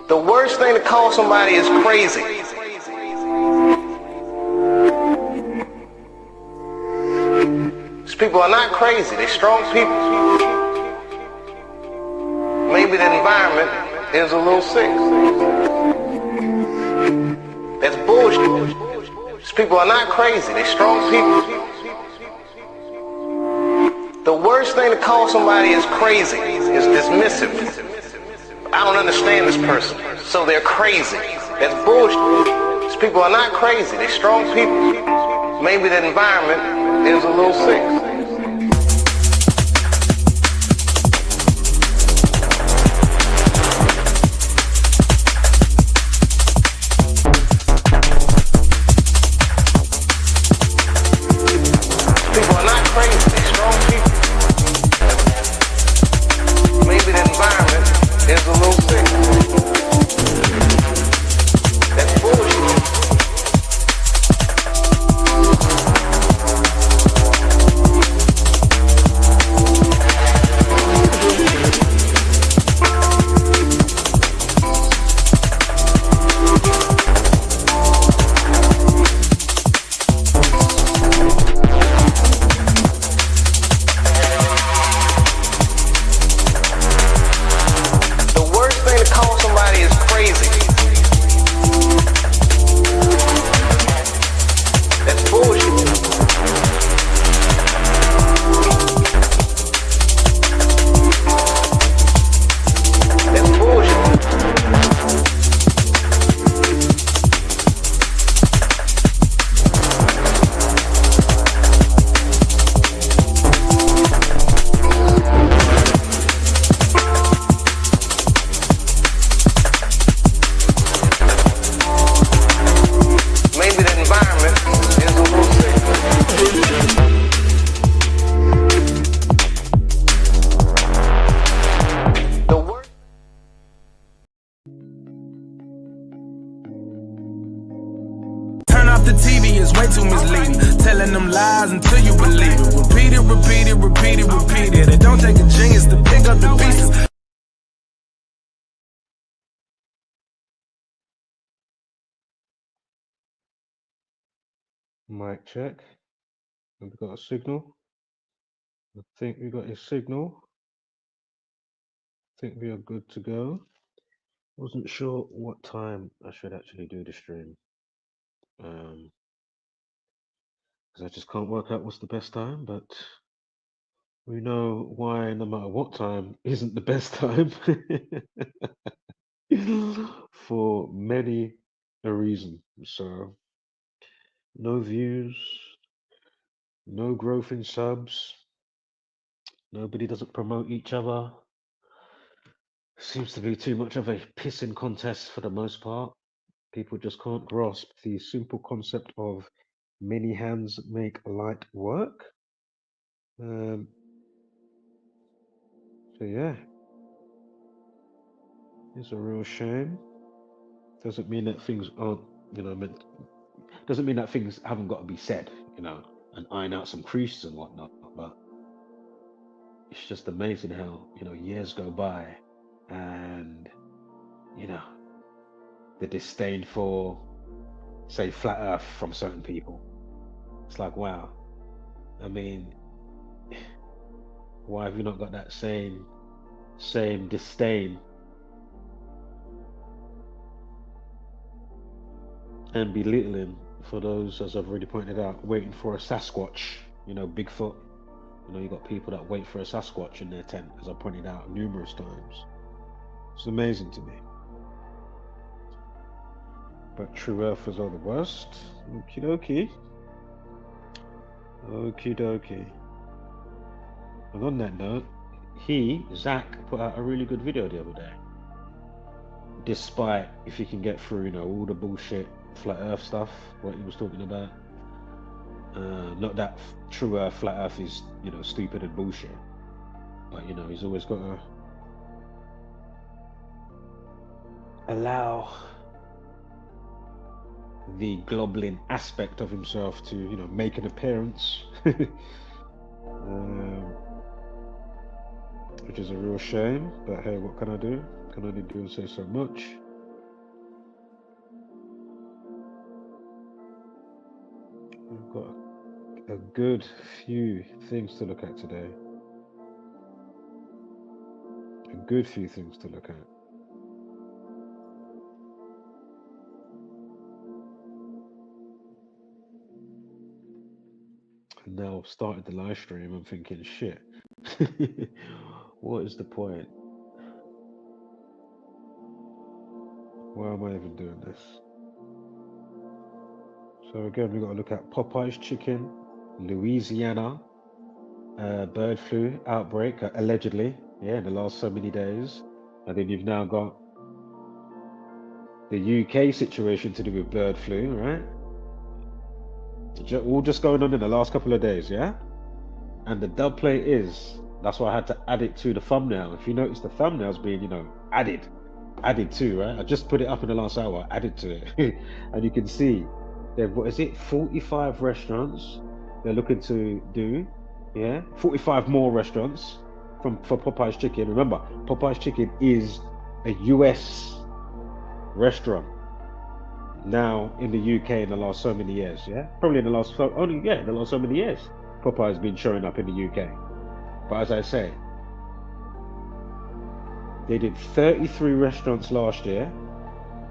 The worst thing to call somebody is crazy. These people are not crazy, they're strong people. Maybe the environment is a little sick. That's bullshit. These people are not crazy, they're strong people. The worst thing to call somebody is crazy, is dismissive. I don't understand this person, so they're crazy. That's bullshit. These people are not crazy, they're strong people. Maybe the environment is a little sick. Mic check. Have we got a signal? I think we got a signal. I think we are good to go. Wasn't sure what time I should actually do the stream. Because I just can't work out what's the best time, but we know why no matter what time isn't the best time. For many a reason. So no views, no growth in subs, nobody doesn't promote each other. Seems to be too much of a pissing contest for the most part. People just can't grasp the simple concept of Many hands make light work. So yeah, it's a real shame. Doesn't mean that things aren't, meant. Doesn't mean that things haven't got to be said, and iron out some creases and whatnot. But it's just amazing how years go by, and you know the disdain for, say, flat Earth from certain people. It's like, wow. I mean, why have you not got that same disdain and belittling for those, as I've already pointed out, waiting for a Sasquatch, Bigfoot. You got people that wait for a Sasquatch in their tent, as I pointed out numerous times. It's amazing to me. But true earthers are the worst. Okie dokie. Okie dokie. And on that note, Zach, put out a really good video the other day. Despite, if he can get through, all the bullshit flat earth stuff, what he was talking about. Not that true earth, flat earth is, stupid and bullshit. But, he's always got to allow the globlin aspect of himself to, make an appearance. Which is a real shame, but hey, what can I do? Can only do and say so much. We've got a good few things to look at today. A good few things to look at. And now I've started the live stream, I'm thinking, shit, what is the point? Why am I even doing this? So again, we've got to look at Popeyes chicken, Louisiana, bird flu outbreak, allegedly, in the last so many days. And then you've now got the UK situation to do with bird flu, right? All just going on in the last couple of days, yeah? And the dub play is, that's why I had to add it to the thumbnail. If you notice, the thumbnail's being, added to, right? I just put it up in the last hour, added to it. And you can see, what is it, 45 restaurants they're looking to do, 45 more restaurants for Popeyes chicken. Remember, Popeyes chicken is a US restaurant now in the UK in the last so many years, probably in the last so many years Popeyes has been showing up in the UK. But as I say, they did 33 restaurants last year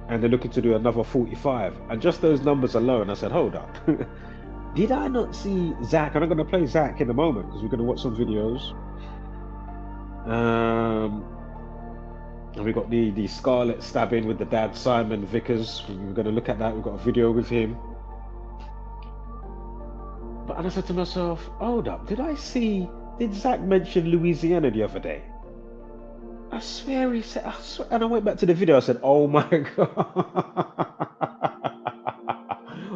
and they're looking to do another 45, and just those numbers alone, I said, hold up. Did I not see Zach? And I'm going to play Zach in a moment because we're going to watch some videos. And we got the Scarlett stabbing with the dad, Simon Vickers. We're going to look at that. We've got a video with him. But I said to myself, hold up, did Zach mention Louisiana the other day? I swear he said, and I went back to the video, I said, oh my God.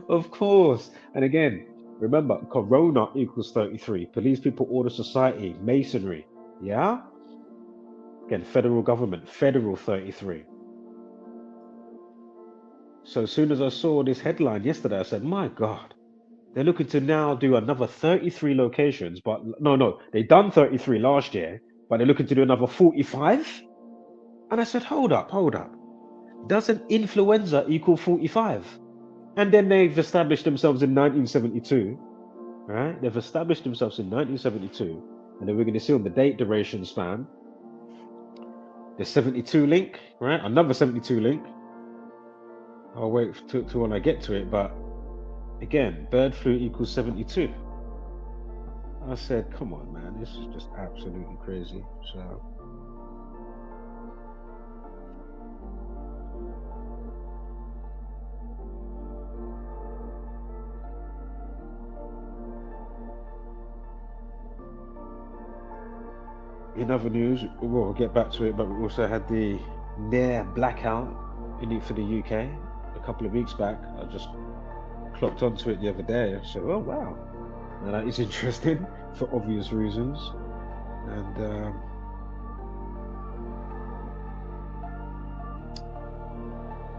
Of course. And again, remember, Corona equals 33. Police, people, order, society, masonry. Yeah? Again, federal government, federal 33. So as soon as I saw this headline yesterday, I said, my God, they're looking to now do another 33 locations. But no, they done 33 last year, but they're looking to do another 45. And I said, hold up. Doesn't influenza equal 45? And then they've established themselves in 1972, right? They've established themselves in 1972, and then we're going to see on the date duration span, the 72 link, right? Another 72 link. I'll wait to when I get to it, but again, bird flu equals 72. I said, come on, man, this is just absolutely crazy. So. In other news, we'll get back to it, but we also had the near blackout for the UK a couple of weeks back. I just clocked onto it the other day. I said, oh wow, now that is interesting for obvious reasons. And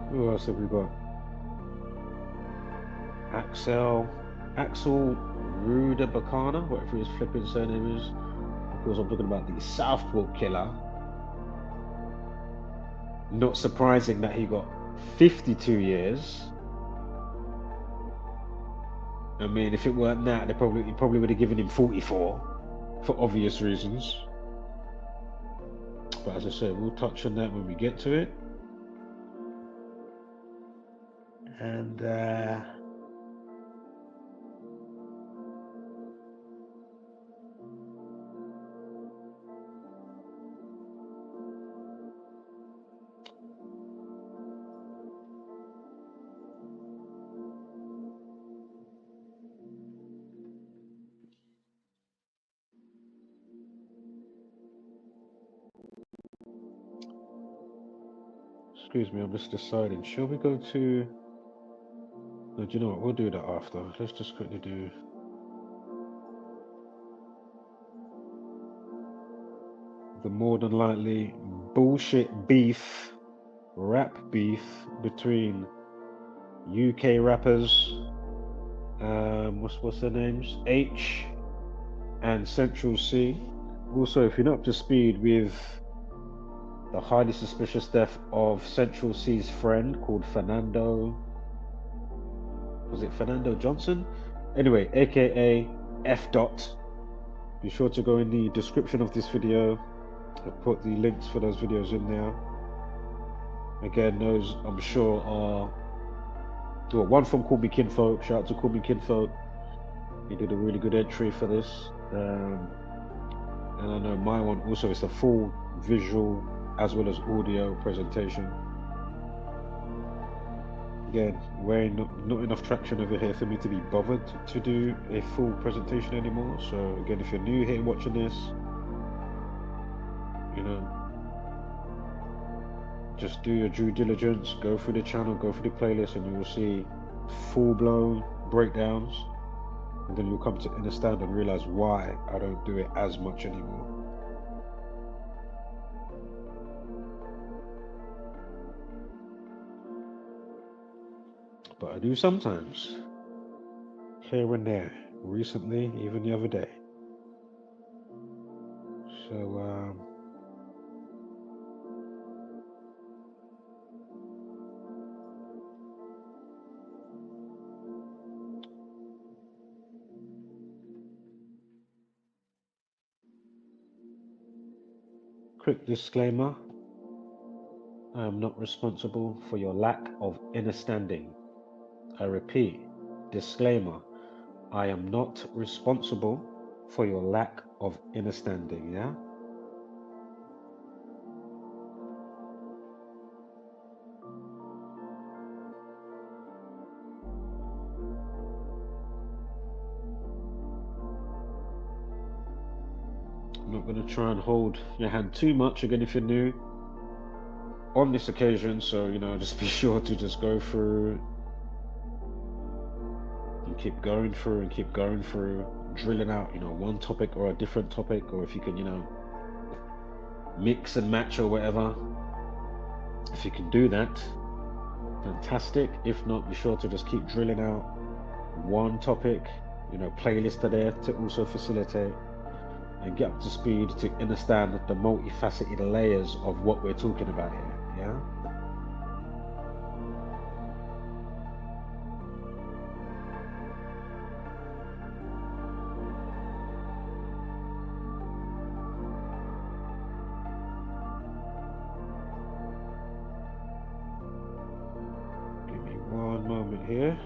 who else have we got? Axel Rudakubana, whatever his flipping surname is. Of course, I'm talking about the Southport killer. Not surprising that he got 52 years. I mean, if it weren't that, he probably would have given him 44 for obvious reasons. But as I said, we'll touch on that when we get to it. And excuse me, I'm just deciding. Shall we go to? No, do you know what? We'll do that after. Let's just quickly do. The more than likely bullshit beef, rap beef between UK rappers. What's their names? Aitch and Central C. Also, if you're not up to speed with the highly suspicious death of Central C's friend called Fernando. Was it Fernando Johnson? Anyway, aka FDot. Be sure to go in the description of this video. I'll put the links for those videos in there. Again, those I'm sure are. Well, one from Call Me Kinfolk. Shout out to Call Me Kinfolk. He did a really good entry for this. And I know my one also is a full visual as well as audio presentation. Again, wearing not enough traction over here for me to be bothered to do a full presentation anymore. So again, if you're new here watching this, you know, just do your due diligence, go through the channel, go through the playlist, and you will see full-blown breakdowns. And then you'll come to understand and realize why I don't do it as much anymore. But I do sometimes, here and there, recently, even the other day. So, quick disclaimer, I am not responsible for your lack of understanding. I repeat, disclaimer, I am not responsible for your lack of understanding, yeah? I'm not going to try and hold your hand too much, again, if you're new on this occasion, so, you know, just be sure to just go through and keep going through and keep going through, drilling out, you know, one topic or a different topic, or if you can, you know, mix and match or whatever. If you can do that, fantastic. If not, be sure to just keep drilling out one topic, you know, playlists are there to also facilitate and get up to speed to understand the multifaceted layers of what we're talking about here, yeah? Give me one moment here.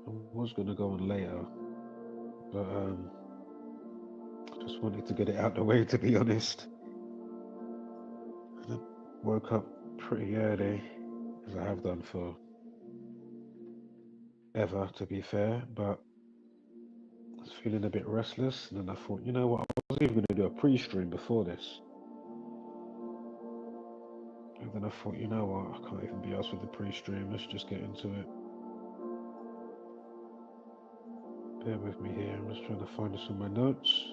I was going to go on later, but just wanted to get it out the way, to be honest. I woke up pretty early, as I have done for ever, to be fair, but I was feeling a bit restless, and then I thought, you know what, I was even going to do a pre-stream before this. And then I thought, you know what, I can't even be asked with the pre-stream, let's just get into it. Bear with me here, I'm just trying to find some of my notes.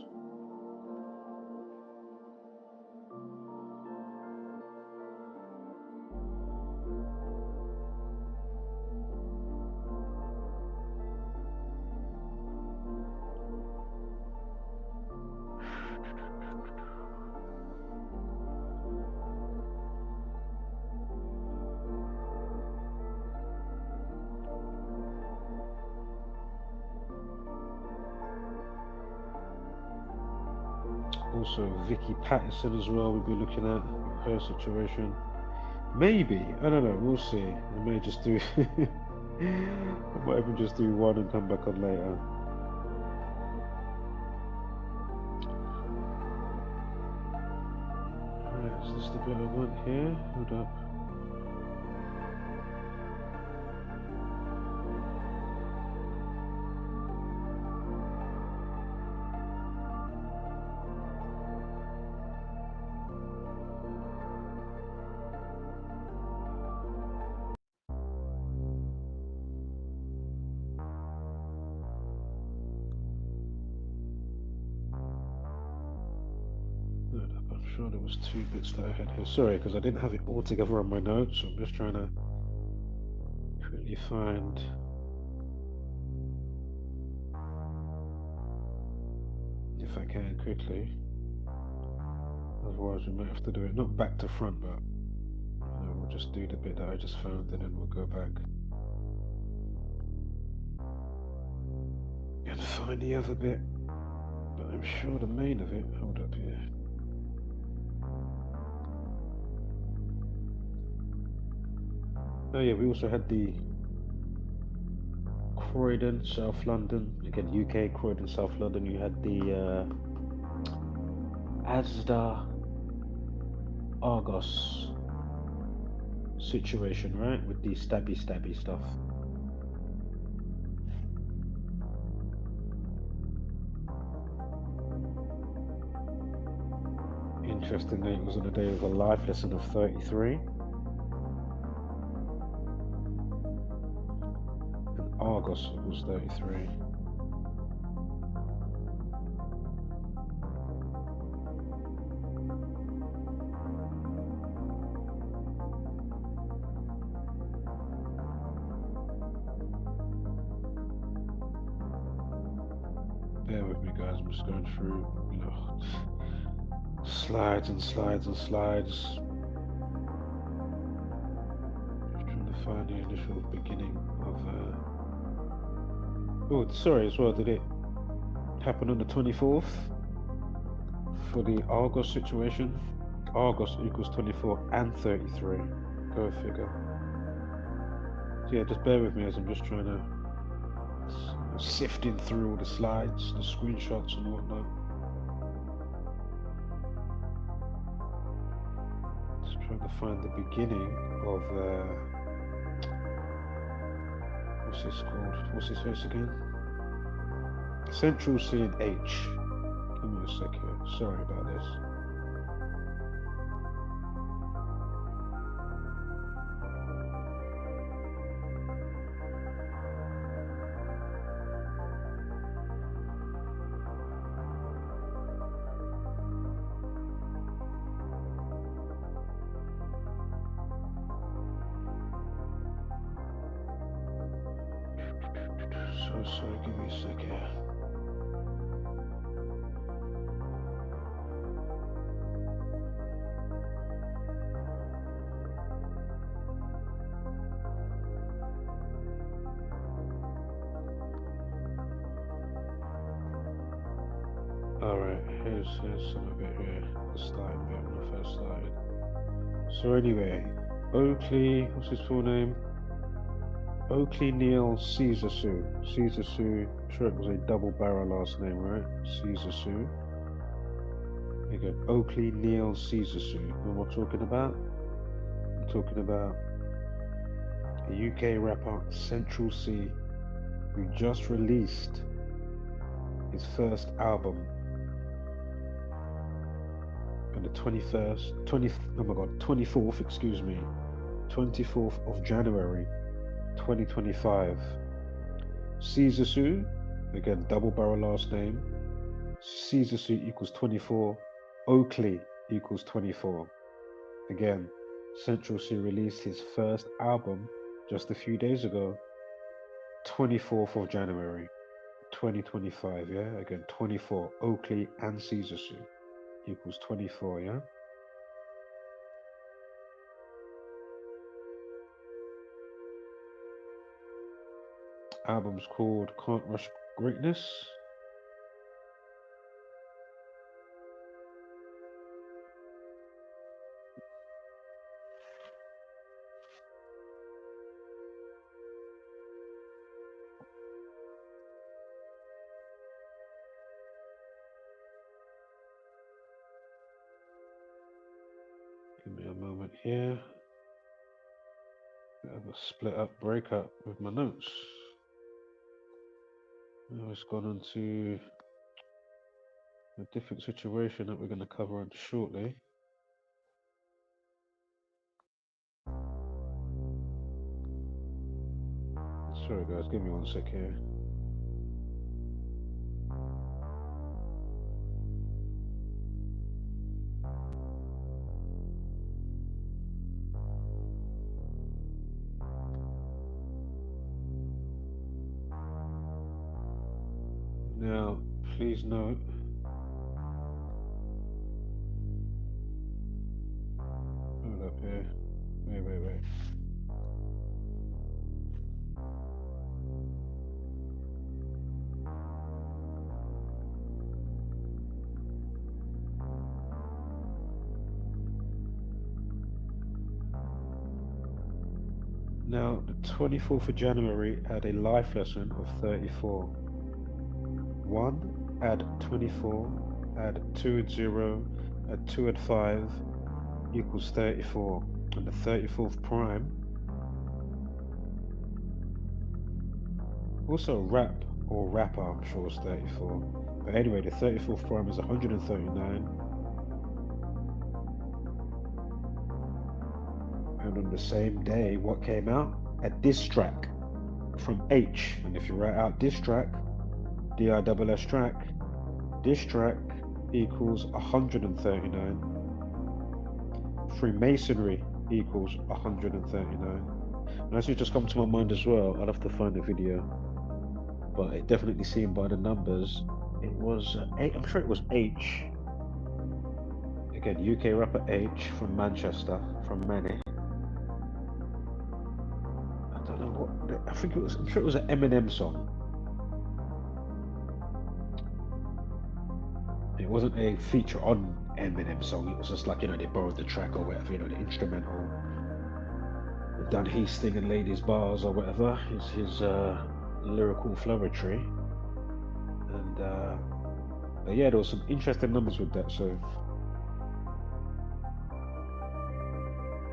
Also, Vicki Pattison as well, we'll be looking at her situation. Maybe, I don't know, we'll see. I may just do, I might even just do one and come back on later. Alright, is this the bit I want here? Hold up. I'm sure there was two bits that I had here. Sorry, because I didn't have it all together on my notes. So I'm just trying to quickly find. If I can quickly. Otherwise, we might have to do it not back to front, but we'll just do the bit that I just found, and then we'll go back and find the other bit. But I'm sure the main of it. Hold up here. Oh yeah, we also had the Croydon, South London, again UK, Croydon, South London. You had the Asda Argos situation, right? With the stabby stuff. Interestingly, it was on the day of a life lesson of 33. Argos was 33. Bear with me, guys. I'm just going through, slides and slides and slides. Just trying to find the initial beginning of. Oh, sorry as well, did it happen on the 24th for the Argos situation? Argos equals 24 and 33. Go figure. So yeah, just bear with me as I'm just trying to sifting through all the slides, the screenshots and whatnot. Just trying to find the beginning of what's this called? What's his face again? Central C and H. Give me a sec here. Sorry about this. Sorry, give me a sec here. Alright, here's some of it here. The starting bit when I first started. So anyway, Oakley, what's his full name? Oakley Neil Caesar Sue. Caesar Sue, I'm sure it was a double barrel last name, right? Caesar Sue. There you go. Oakley Neil Caesar Sue. What we're talking about? I'm talking about a UK rapper, Central C, who just released his first album on the 24th, excuse me, 24th of January, 2025. Caesar Sue, again, double barrel last name. Caesar Sue equals 24. Oakley equals 24. Again, Central C released his first album just a few days ago, 24th of January, 2025, yeah? Again, 24, Oakley and Caesar Sue equals 24, yeah? Album's called Can't Rush Greatness. Give me a moment here. I have a split up breakup with my notes. Now it's gone into a different situation that we're going to cover on shortly. Sorry guys, give me one sec here. Now, please note, hold up here, wait. Now, the 24th of January had a life lesson of 34. 1, add 24, add 2 and 0, add 2 and 5 equals 34. And the 34th prime, also rap or rapper, I'm sure is 34. But anyway, the 34th prime is 139. And on the same day, what came out? A diss track from Aitch. And if you write out diss track, D-I-double-S track, diss track equals 139. Freemasonry equals 139. And as you just come to my mind as well, I'll have to find the video, but it definitely seemed by the numbers, it was, I'm sure it was Aitch. Again, UK rapper Aitch from Manchester, from Manny. I don't know what, I think it was, I'm sure it was an Eminem song. It wasn't a feature on Eminem song, it was just like, you know, they borrowed the track or whatever, you know, the instrumental. They've done his thing and laid his bars or whatever, his lyrical flowetry. And but yeah, there was some interesting numbers with that, so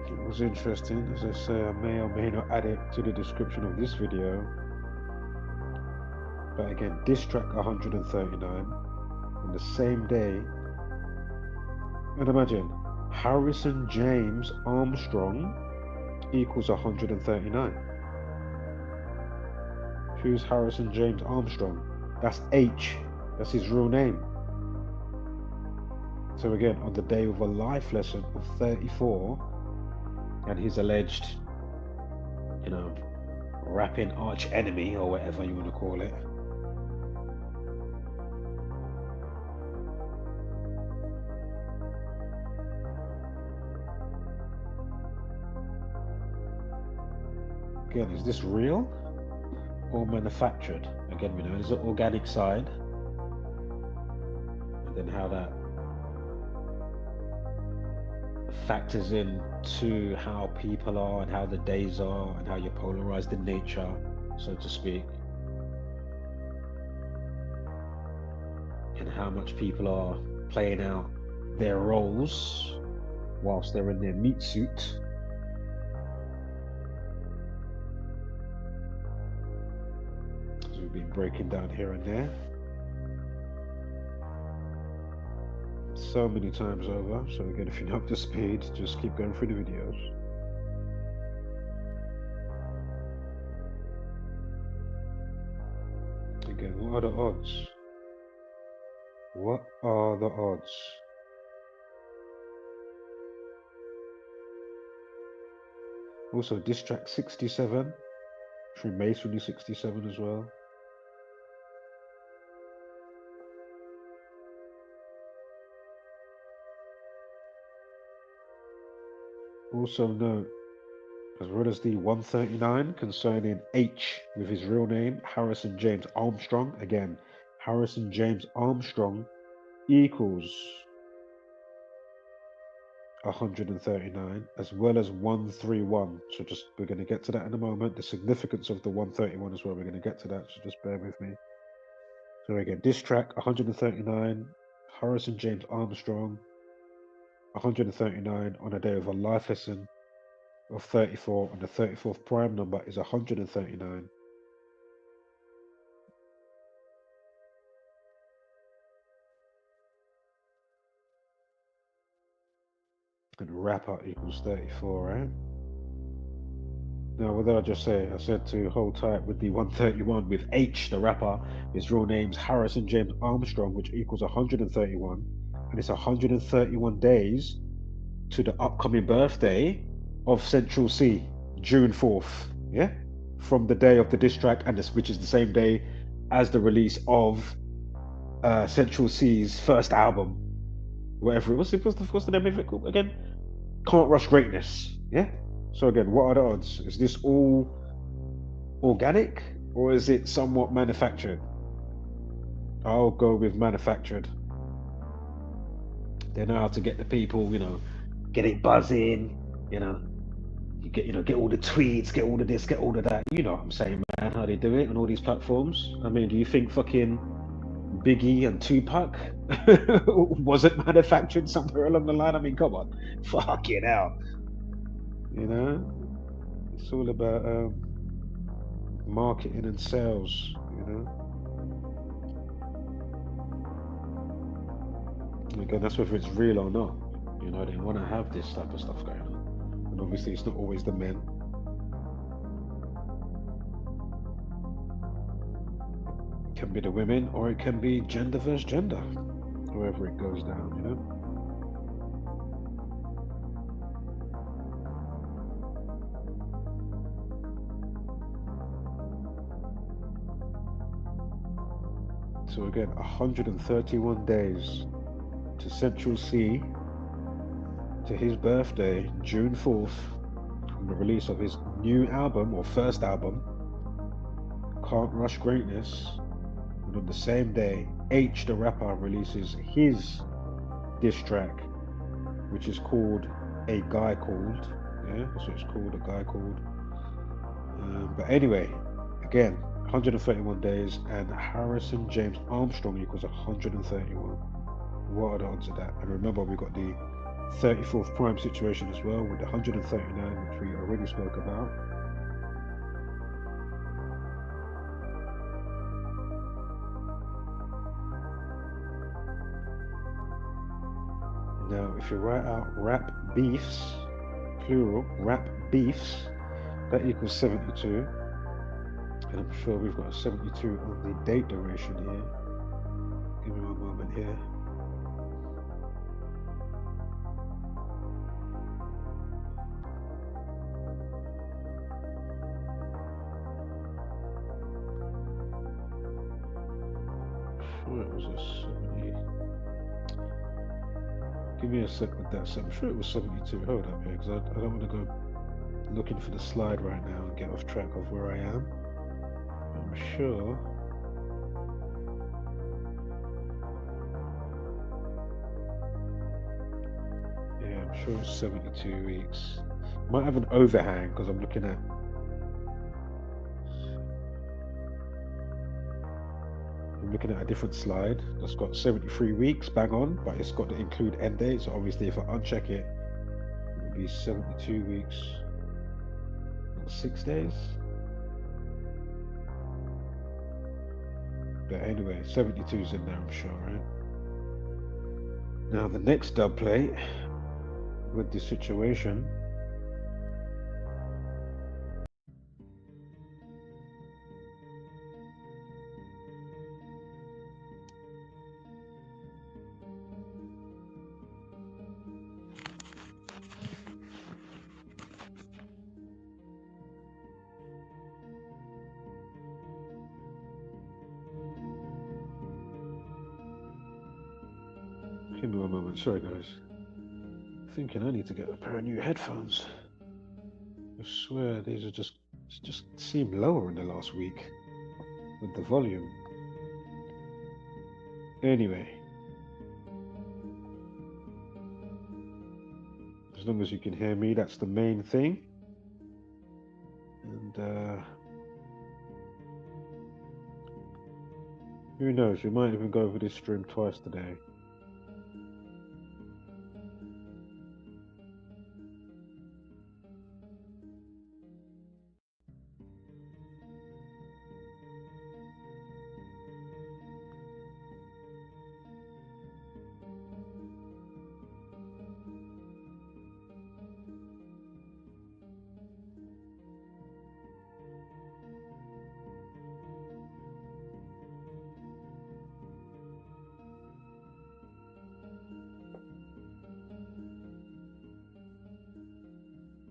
it was interesting. As I say, I may or may not add it to the description of this video. But again, diss track 139 on the same day. And imagine, Harrison James Armstrong equals 139. Who's Harrison James Armstrong? That's Aitch. That's his real name. So again, on the day of a life lesson of 34, and his alleged, you know, rapping arch enemy or whatever you want to call it. Again, is this real or manufactured? Again, you know, there's an organic side, and then how that factors in to how people are and how the days are and how you're polarized in nature, so to speak, and how much people are playing out their roles whilst they're in their meat suit been breaking down here and there so many times over. So again, if you're not up to speed, just keep going through the videos. Again, what are the odds? What are the odds? Also, diss track 67, Freemasonry 67 as well. Also note, as well as the 139 concerning H with his real name, Harrison James Armstrong. Again, Harrison James Armstrong equals 139, as well as 131. So just, we're going to get to that in a moment. The significance of the 131 as well, we're going to get to that, so just bear with me. So again, diss track 139, Harrison James Armstrong, 139 on a day of a life lesson of 34, and the 34th prime number is 139. And rapper equals 34, right? Now, what did I just say? I said to hold tight with the 131 with H, the rapper. His real name's Harrison James Armstrong, which equals 131. And it's 131 days to the upcoming birthday of Central C, June 4th. Yeah? From the day of the diss track, and this, which is the same day as the release of Central C's first album. Whatever it was. What's the name of it called again? Can't Rush Greatness. Yeah? So again, what are the odds? Is this all organic or is it somewhat manufactured? I'll go with manufactured. They know how to get the people, get it buzzing, you get all the tweets, get all of this, get all of that. You know what I'm saying, man, how they do it on all these platforms. I mean, do you think fucking Biggie and Tupac wasn't manufactured somewhere along the line? I mean, come on, fucking hell. It's all about marketing and sales, Again, that's whether it's real or not. They want to have this type of stuff going on. And obviously, it's not always the men. It can be the women, or it can be gender versus gender, however it goes down, So again, 131 days to Central C, to his birthday, June 4th, from the release of his new album, or first album, Can't Rush Greatness. And on the same day, H, the rapper, releases his diss track, which is called A Guy Called. Yeah, that's what it's called, A Guy Called. But anyway, again, 131 days, and Harrison James Armstrong equals 131. What are the odds of that? And remember, we got the 34th prime situation as well with the 139, which we already spoke about. Now, if you write out rap beefs, plural, rap beefs, that equals 72. And I'm sure we've got a 72 on the date duration here. Give me one moment here. Sure it was a 70. Give me a sec with that. So I'm sure it was 72. Hold up here, because I don't want to go looking for the slide right now and get off track of where I am. I'm sure. Yeah, I'm sure it's 72 weeks. Might have an overhang because I'm looking at. A different slide that's got 73 weeks, bang on, but it's got to include end date. So obviously, if I uncheck it, it'll be 72 weeks, 6 days. But anyway, 72's in there, I'm sure, right? Now the next dub plate with the situation. Give me one moment, sorry guys. Thinking I need to get a pair of new headphones. I swear these are just seem lower in the last week with the volume. Anyway, as long as you can hear me, that's the main thing. And who knows, we might even go over this stream twice today.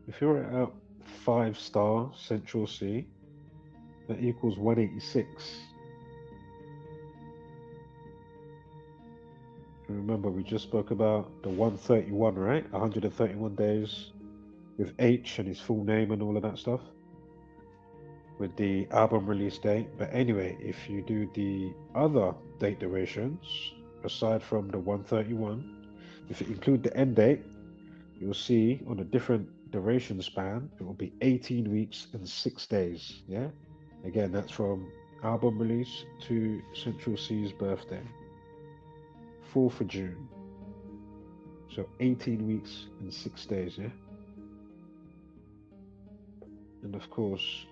If you're at 5-star Central C, that equals 186. Remember, we just spoke about the 131, right? 131 days with Aitch and his full name and all of that stuff with the album release date. But anyway, if you do the other date durations, aside from the 131, if you include the end date, you'll see on a different duration span, it will be 18 weeks and 6 days. Yeah. Again, that's from album release to Central C's birthday, 4th of June. So 18 weeks and 6 days, yeah? And of course,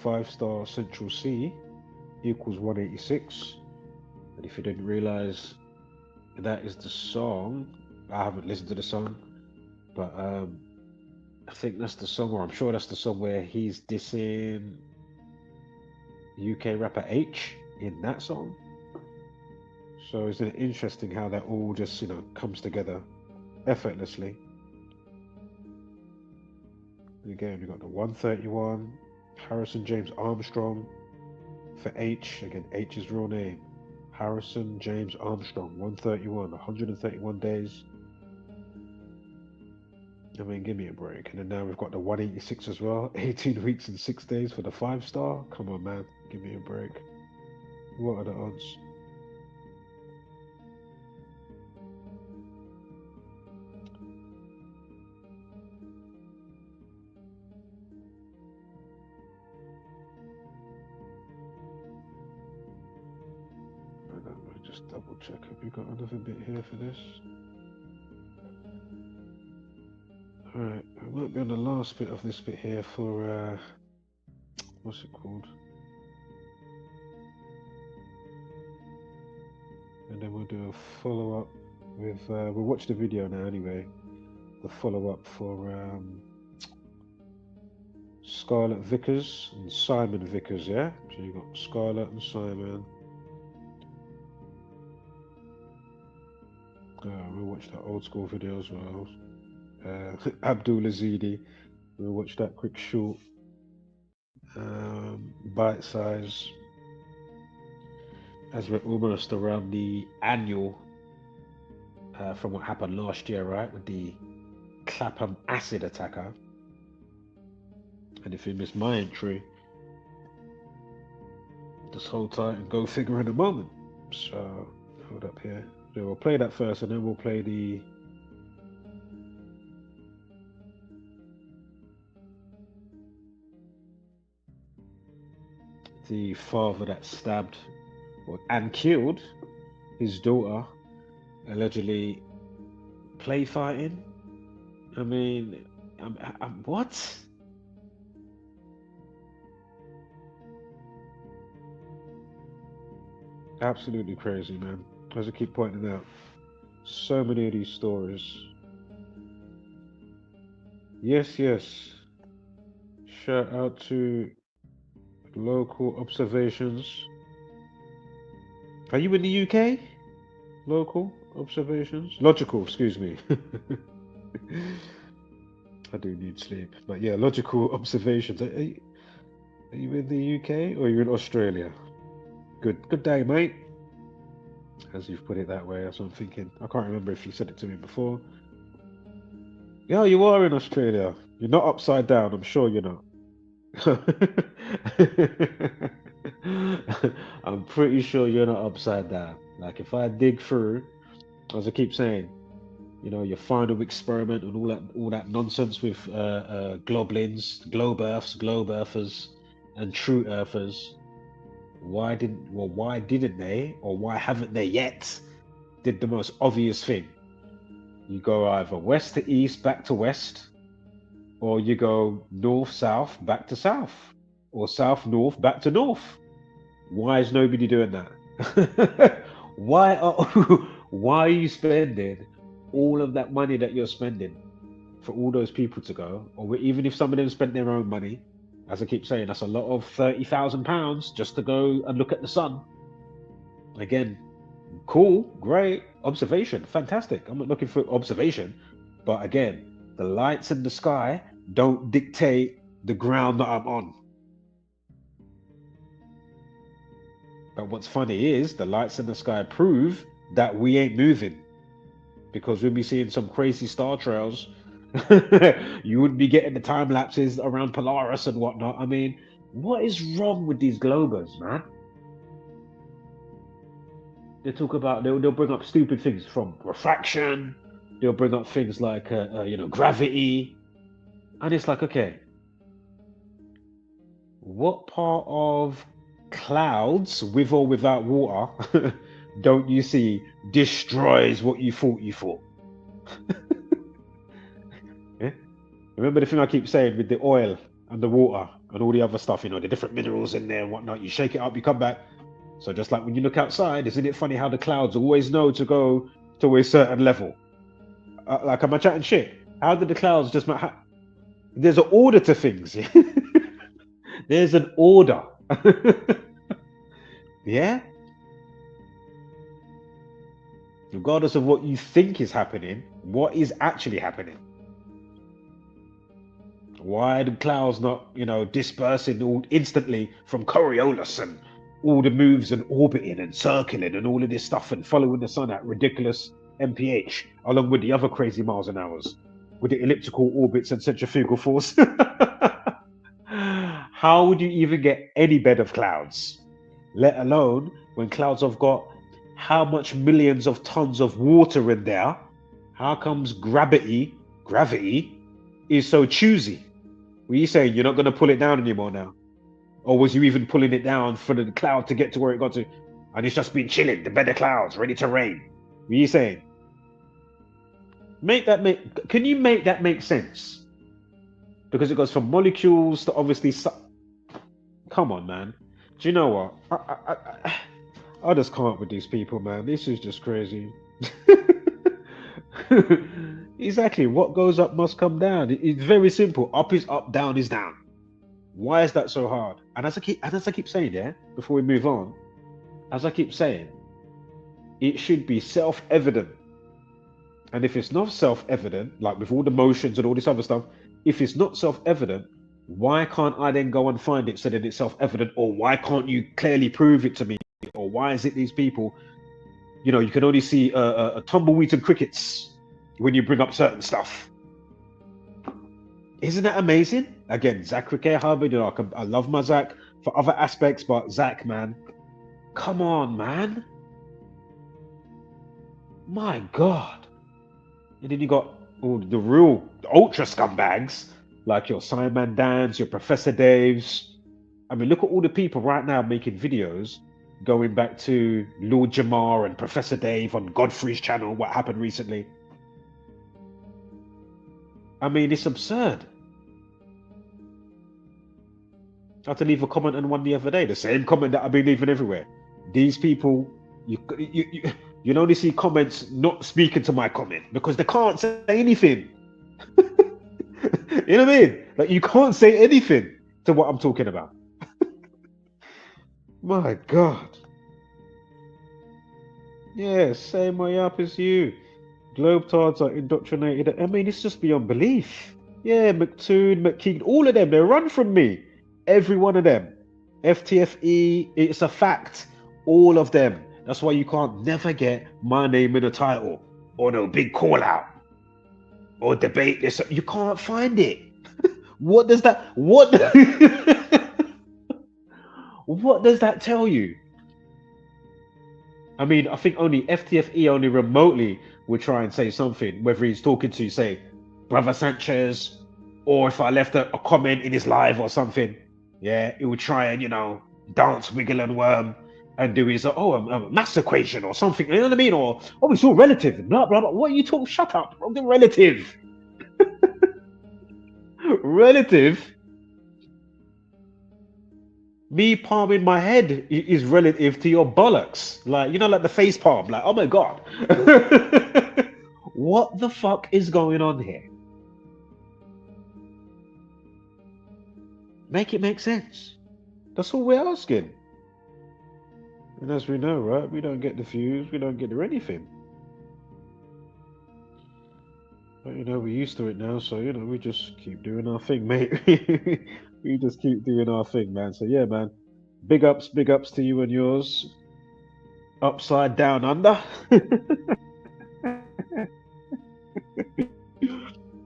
5-star Central C equals 186. And if you didn't realize, that is the song. I haven't listened to the song, but I think that's the song, or I'm sure that's the song where he's dissing UK rapper Aitch in that song. So isn't it interesting how that all just, comes together effortlessly? And again, we've got the 131, Harrison James Armstrong for Aitch. Again, Aitch's real name, Harrison James Armstrong, 131, 131 days. I mean, give me a break. And then now we've got the 186 as well, 18 weeks and 6 days for the 5-star. Come on, man, give me a break. What are the odds? Just double check. Have you got another bit here for this? Alright, I might be on the last bit of this bit here for what's it called? And then we'll do a follow-up with we'll watch the video now anyway. The follow-up for Scarlett Vickers and Simon Vickers, yeah? So you got Scarlett and Simon. We'll watch that old school video as well. Abdul Azidi, we'll watch that quick short bite size, as we're almost around the annual from what happened last year, right, with the Clapham acid attacker. And if you missed my entry, just hold tight and go figure in a moment. So hold up here. So we'll play that first, and then we'll play the father that stabbed and killed his daughter, allegedly play fighting. I mean, what? Absolutely crazy, man. As I keep pointing out, so many of these stories. Yes, yes. Shout out to local observations. Are you in the UK? Local observations? Logical, excuse me. I do need sleep. But yeah, logical observations. Are you in the UK or are you in Australia? Good day, mate. As you've put it that way, that's what I'm thinking. I can't remember if you said it to me before. Yeah, you are in Australia. You're not upside down, I'm sure you're not. I'm pretty sure you're not upside down. Like if I dig through, as I keep saying, your final experiment and all that nonsense with globelins, globe earthers, and true earthers. Why didn't they, or why haven't they yet, did the most obvious thing? You go either west to east, back to west, or you go north south, back to south, or south north, back to north. Why is nobody doing that? why are why are you spending all of that money that you're spending for all those people to go? Or even if some of them spent their own money, as I keep saying, that's a lot of £30,000 just to go and look at the sun. Again, cool, great observation, fantastic. I'm not looking for observation, but again, the lights in the sky don't dictate the ground that I'm on. But what's funny is the lights in the sky prove that we ain't moving, because we'll be seeing some crazy star trails. You wouldn't be getting the time lapses around Polaris and whatnot. I mean, what is wrong with these globers, man? They talk about they'll bring up stupid things from refraction. They'll bring up things like gravity, and it's like, okay, what part of clouds, with or without water, don't you see destroys what you thought you thought? Yeah? Remember the thing I keep saying with the oil and the water and all the other stuff, the different minerals in there and whatnot. You shake it up, you come back. So just like when you look outside, isn't it funny how the clouds always know to go to a certain level? Like, am I chatting shit? How did the clouds just... There's an order to things. There's an order. Yeah? Regardless of what you think is happening, what is actually happening? Why are the clouds not, dispersing all instantly from Coriolis and all the moves and orbiting and circling and all of this stuff and following the sun at ridiculous mph, along with the other crazy miles an hour with the elliptical orbits and centrifugal force? How would you even get any bed of clouds? Let alone when clouds have got how much millions of tons of water in there? How comes gravity is so choosy? Were you saying you're not going to pull it down anymore now? Or was you even pulling it down for the cloud to get to where it got to? And it's just been chilling, the bed of clouds, ready to rain. Were you saying? Can you make that make sense? Because it goes from molecules to obviously... Come on, man. Do you know what? I just can't with these people, man. This is just crazy. Exactly. What goes up must come down. It's very simple. Up is up, down is down. Why is that so hard? And as I keep saying, yeah, before we move on, as I keep saying, it should be self-evident. And if it's not self-evident, like with all the motions and all this other stuff, if it's not self-evident, why can't I then go and find it so that it's self-evident? Or why can't you clearly prove it to me? Or why is it these people, you can only see a tumbleweeds and crickets when you bring up certain stuff? Isn't that amazing? Again, Zach Hubbard, I love my Zach for other aspects, but Zach, man, come on, man. My God. And then you got all the real ultra scumbags, like your Simon Dans, your Professor Daves. I mean, look at all the people right now making videos going back to Lord Jamar and Professor Dave on Godfrey's channel, what happened recently. I mean, it's absurd. I had to leave a comment on one the other day, the same comment that I've been leaving everywhere. these people, you only see comments not speaking to my comment because they can't say anything. You know what I mean? Like you can't say anything to what I'm talking about. My God. Yeah, same way up as you. Globetards are indoctrinated. I mean, it's just beyond belief. Yeah, McToon, McKean, all of them, they run from me. Every one of them. FTFE, it's a fact. All of them. That's why you can't never get my name in a title or no big call out or debate this. You can't find it. What does that what what does that tell you? I mean, I think only FTFE only remotely would try and say something, whether he's talking to, say, Brother Sanchez, or if I left a comment in his live or something. Yeah, he would try and, dance, wiggle and worm and do his, a mass equation or something. You know what I mean? Or, it's all relative. Blah, blah, blah. What are you talking? Shut up. The relative. Relative? Me palming my head is relative to your bollocks. Like, like the face palm. Like, oh my God. What the fuck is going on here? Make it make sense. That's all we're asking. And as we know, right, we don't get the views, we don't get anything. But we're used to it now, so we just keep doing our thing, mate. We just keep doing our thing, man. So yeah, man. Big ups to you and yours. Upside down under.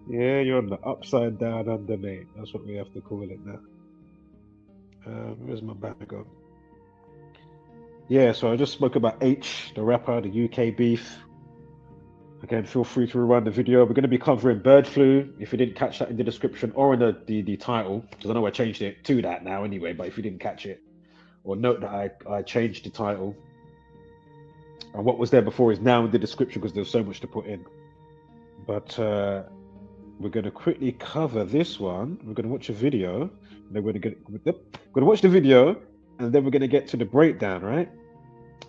Yeah, you're on the upside down under, mate. That's what we have to call it now. Where's my bag gone? Yeah, so I just spoke about Aitch, the rapper, the UK beef. Again, feel free to rewind the video. We're going to be covering bird flu. If you didn't catch that in the description or in the title, because I know I changed it to that now anyway, but if you didn't catch it, or note that I changed the title. And what was there before is now in the description because there's so much to put in. But we're going to quickly cover this one. We're going to watch a video. And then we're going to watch the video, and then we're going to get to the breakdown, right?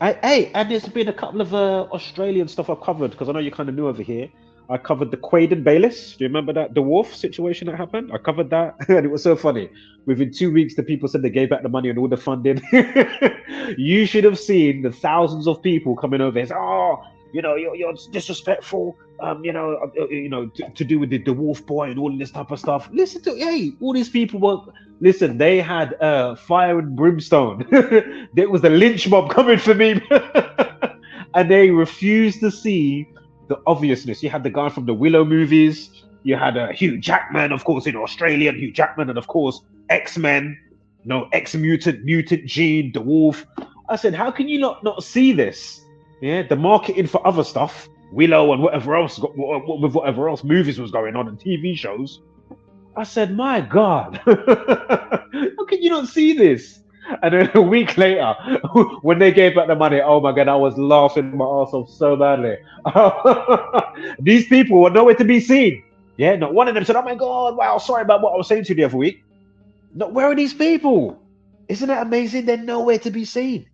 And there's been a couple of Australian stuff I've covered because I know you're kind of new over here. I covered the Quaid and Bayless. Do you remember that dwarf situation that happened? I covered that, and it was so funny. Within 2 weeks, the people said they gave back the money and all the funding. You should have seen the thousands of people coming over and say, "Oh, you're disrespectful. To do with the dwarf boy and all of this type of stuff." Listen to, all these people were. Listen, they had fire and brimstone. There was the lynch mob coming for me, and they refused to see the obviousness. You had the guy from the Willow movies. You had Hugh Jackman, of course, Australian Hugh Jackman, and of course X-Men, X-Mutant, Mutant Gene, the Wolf. I said, how can you not see this? Yeah, the marketing for other stuff, Willow and whatever else, with whatever else movies was going on and TV shows. I said, my God, how can you not see this? And then a week later, when they gave back the money, oh my God, I was laughing my ass off so badly. These people were nowhere to be seen. Yeah, not one of them said, oh my God, wow, sorry about what I was saying to you the other week. No, where are these people? Isn't that amazing? They're nowhere to be seen.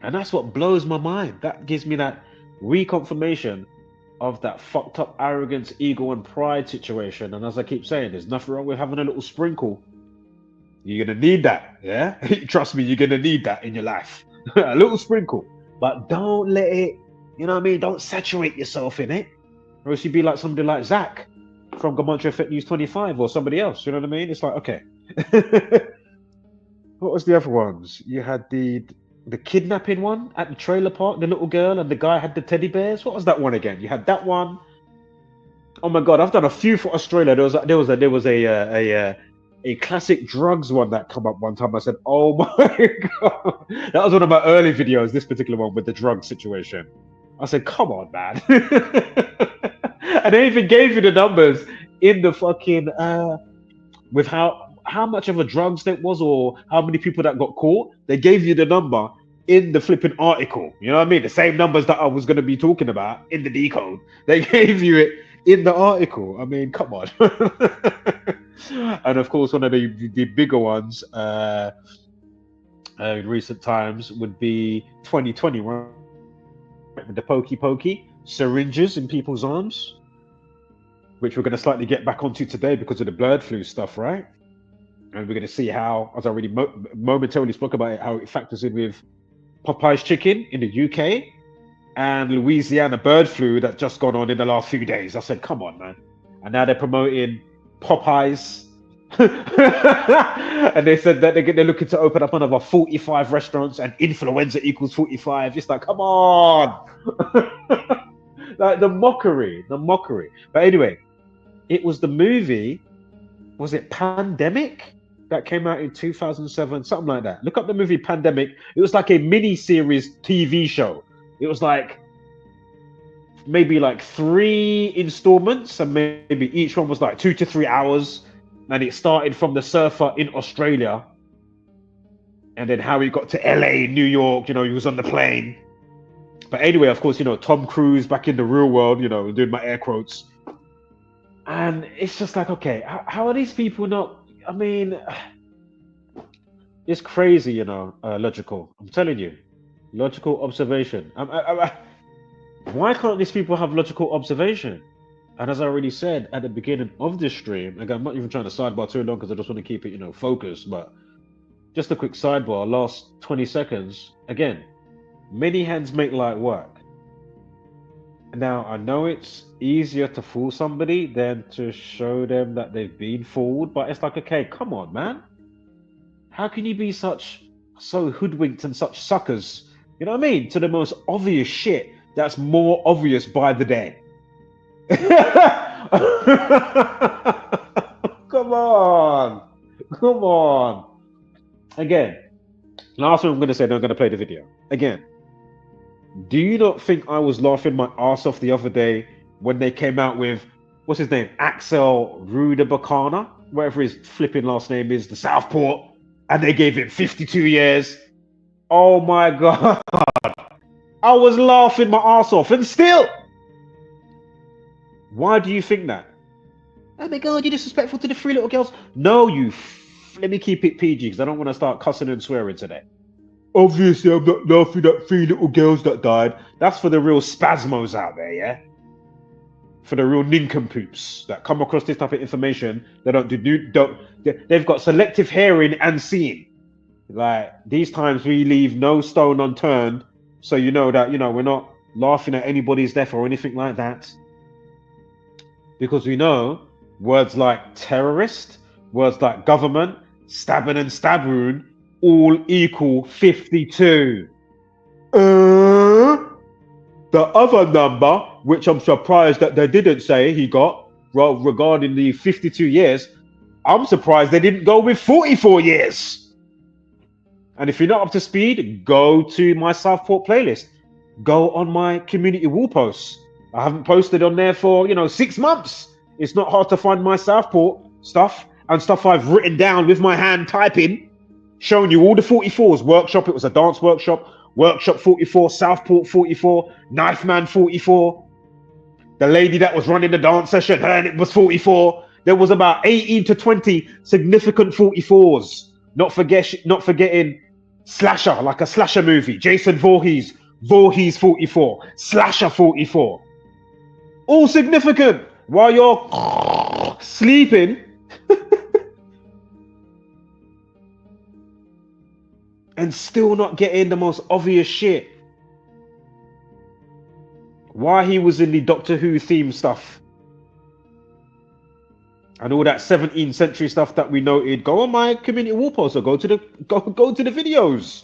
And that's what blows my mind. That gives me that reconfirmation of that fucked up arrogance, ego, and pride situation. And as I keep saying, there's nothing wrong with having a little sprinkle. You're gonna need that, yeah? Trust me, you're gonna need that in your life. A little sprinkle. But don't let it, don't saturate yourself in it. Or else you'd be like somebody like Zach from Gamontra Effect News 25 or somebody else, you know what I mean? It's like, okay. What was the other ones? You had the kidnapping one at the trailer park, the little girl and the guy had the teddy bears. What was that one again? You had that one. Oh my God, I've done a few for Australia. There was a classic drugs one that come up one time. I said, oh my God. That was one of my early videos, this particular one with the drug situation. I said, come on, man. And they even gave you the numbers in the fucking, with how much of a drugs that was or how many people that got caught. They gave you the number in the flipping article. You know what I mean? The same numbers that I was going to be talking about in the decode. They gave you it in the article. I mean, come on. And of course, one of the bigger ones, in recent times would be 2020, right? With the pokey syringes in people's arms, which we're going to slightly get back onto today because of the bird flu stuff, right? And we're going to see how, as I already momentarily spoke about it, how it factors in with Popeyes chicken in the UK and Louisiana bird flu that just gone on in the last few days. I said, come on, man. And now they're promoting Popeyes. And they said that they're looking to open up another 45 restaurants and influenza equals 45. It's like, come on. Like the mockery. But anyway, it was the movie, was it Pandemic? That came out in 2007, something like that. Look up the movie Pandemic. It was like a mini-series TV show. It was like maybe like 3 installments, and maybe each one was like 2 to 3 hours. And it started from the surfer in Australia, and then how he got to LA, New York, he was on the plane. But anyway, of course, Tom Cruise back in the real world, doing my air quotes. And it's just like, okay, how are these people not, I mean, it's crazy, logical. I'm telling you, logical observation. Why can't these people have logical observation? And as I already said at the beginning of this stream, again, I'm not even trying to sidebar too long because I just want to keep it, focused, but just a quick sidebar, last 20 seconds. Again, many hands make light work. Now, I know it's easier to fool somebody than to show them that they've been fooled, but it's like, okay, come on, man. How can you be so hoodwinked and such suckers, you know what I mean, to the most obvious shit that's more obvious by the day? Come on. Again, last one I'm going to say, then I'm going to play the video. Again, do you not think I was laughing my ass off the other day when they came out with, what's his name, Axel Rudakubana, whatever his flipping last name is, the Southport, and they gave him 52 years? Oh my God. I was laughing my ass off, and still. Why do you think that? Oh my God, you're disrespectful to the 3 little girls. No, let me keep it PG because I don't want to start cussing and swearing today. Obviously, I'm not laughing at 3 little girls that died. That's for the real spasmos out there, yeah? For the real nincompoops that come across this type of information. They've got selective hearing and seeing. Like, these times we leave no stone unturned, so you know that, we're not laughing at anybody's death or anything like that. Because we know words like terrorist, words like government, stabbing and stab wound, all equal 52. The other number, which I'm surprised that they didn't say he got, regarding the 52 years, I'm surprised they didn't go with 44 years. And if you're not up to speed, go to my Southport playlist. Go on my community wall posts. I haven't posted on there for, 6 months. It's not hard to find my Southport stuff and stuff I've written down with my hand typing, showing you all the 44s. Workshop, it was a dance workshop. Workshop 44, Southport 44, Knife Man 44. The lady that was running the dance session, her it was 44. There was about 18 to 20 significant 44s. Not forgetting Slasher, like a slasher movie. Jason Voorhees 44, Slasher 44. All significant while you're sleeping. And still not getting the most obvious shit. Why he was in the Doctor Who theme stuff. And all that 17th century stuff that we noted. Go on my community wall post or go to the videos.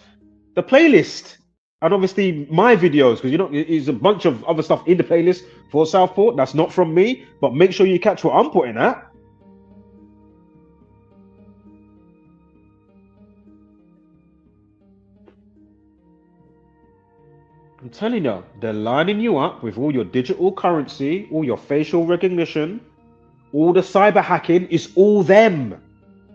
The playlist. And obviously my videos, because there's a bunch of other stuff in the playlist for Southport. That's not from me, but make sure you catch what I'm putting at. I'm telling you, they're lining you up with all your digital currency, all your facial recognition, all the cyber hacking is all them.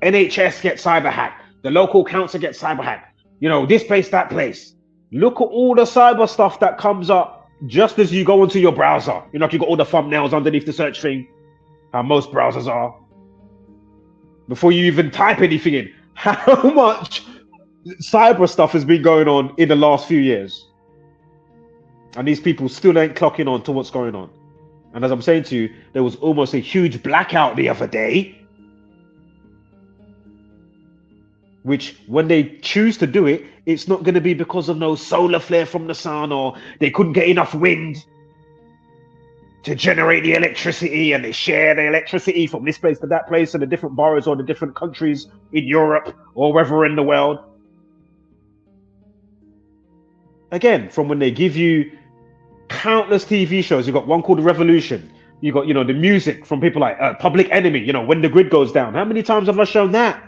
NHS gets cyber hacked. The local council gets cyber hacked. This place, that place. Look at all the cyber stuff that comes up just as you go into your browser. Like you got all the thumbnails underneath the search thing, how most browsers are. Before you even type anything in, how much cyber stuff has been going on in the last few years. And these people still ain't clocking on to what's going on. And as I'm saying to you, there was almost a huge blackout the other day. Which, when they choose to do it, it's not going to be because of no solar flare from the sun, or they couldn't get enough wind to generate the electricity, and they share the electricity from this place to that place in the different boroughs or the different countries in Europe or wherever in the world. Again, from when they give you countless TV shows, you've got one called The Revolution. You got, the music from people like Public Enemy, When the Grid Goes Down. How many times have I shown that?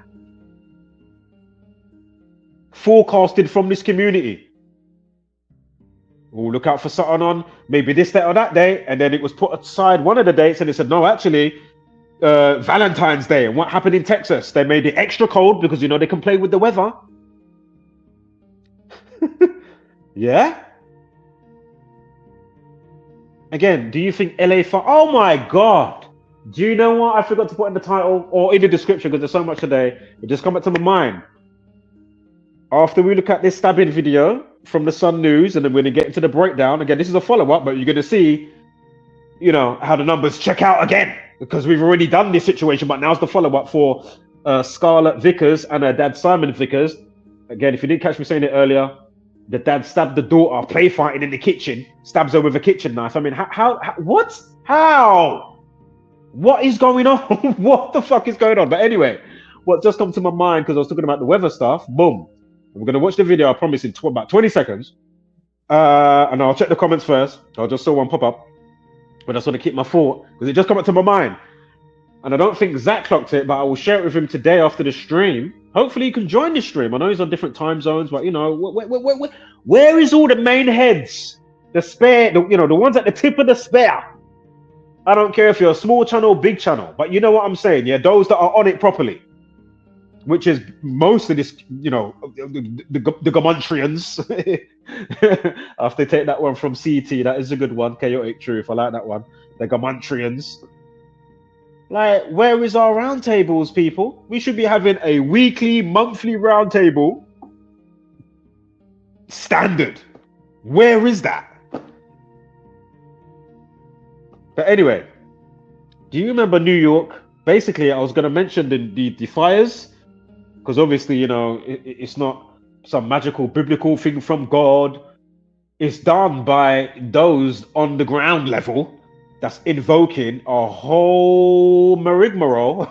Forecasted from this community. Oh, look out for something on maybe this day or that day, and then it was put aside one of the dates, and they said no, actually, Valentine's Day. And what happened in Texas? They made it extra cold because they can play with the weather. Yeah. Again, do you think LA? Oh my God! Do you know what I forgot to put in the title or in the description because there's so much today? It just come back to my mind. After we look at this stabbing video from the Sun News, and then we're going to get into the breakdown. Again, this is a follow-up, but you're going to see, how the numbers check out again, because we've already done this situation, but now's the follow-up for Scarlett Vickers and her dad, Simon Vickers. Again, if you didn't catch me saying it earlier, the dad stabbed the daughter, play fighting in the kitchen, stabs her with a kitchen knife. I mean, what? How? What is going on? What the fuck is going on? But anyway, what just come to my mind, because I was talking about the weather stuff, boom. We're going to watch the video, I promise, in about 20 seconds. And I'll check the comments first. I just saw one pop up. But I just want to keep my thought, because it just come up to my mind. And I don't think Zach clocked it, but I will share it with him today after the stream. Hopefully he can join the stream. I know he's on different time zones, but, where is all the main heads? The spare, the ones at the tip of the spear. I don't care if you're a small channel or big channel, but you know what I'm saying? Yeah, those that are on it properly. Which is most of this, the Gamontrians. After they take that one from CT, that is a good one. Chaotic Truth, I like that one. The Gamontrians. Like, where is our roundtables, people? We should be having a weekly, monthly roundtable. Standard. Where is that? But anyway, do you remember New York? Basically, I was going to mention the fires. Because obviously, it's not some magical biblical thing from God. It's done by those on the ground level that's invoking a whole rigmarole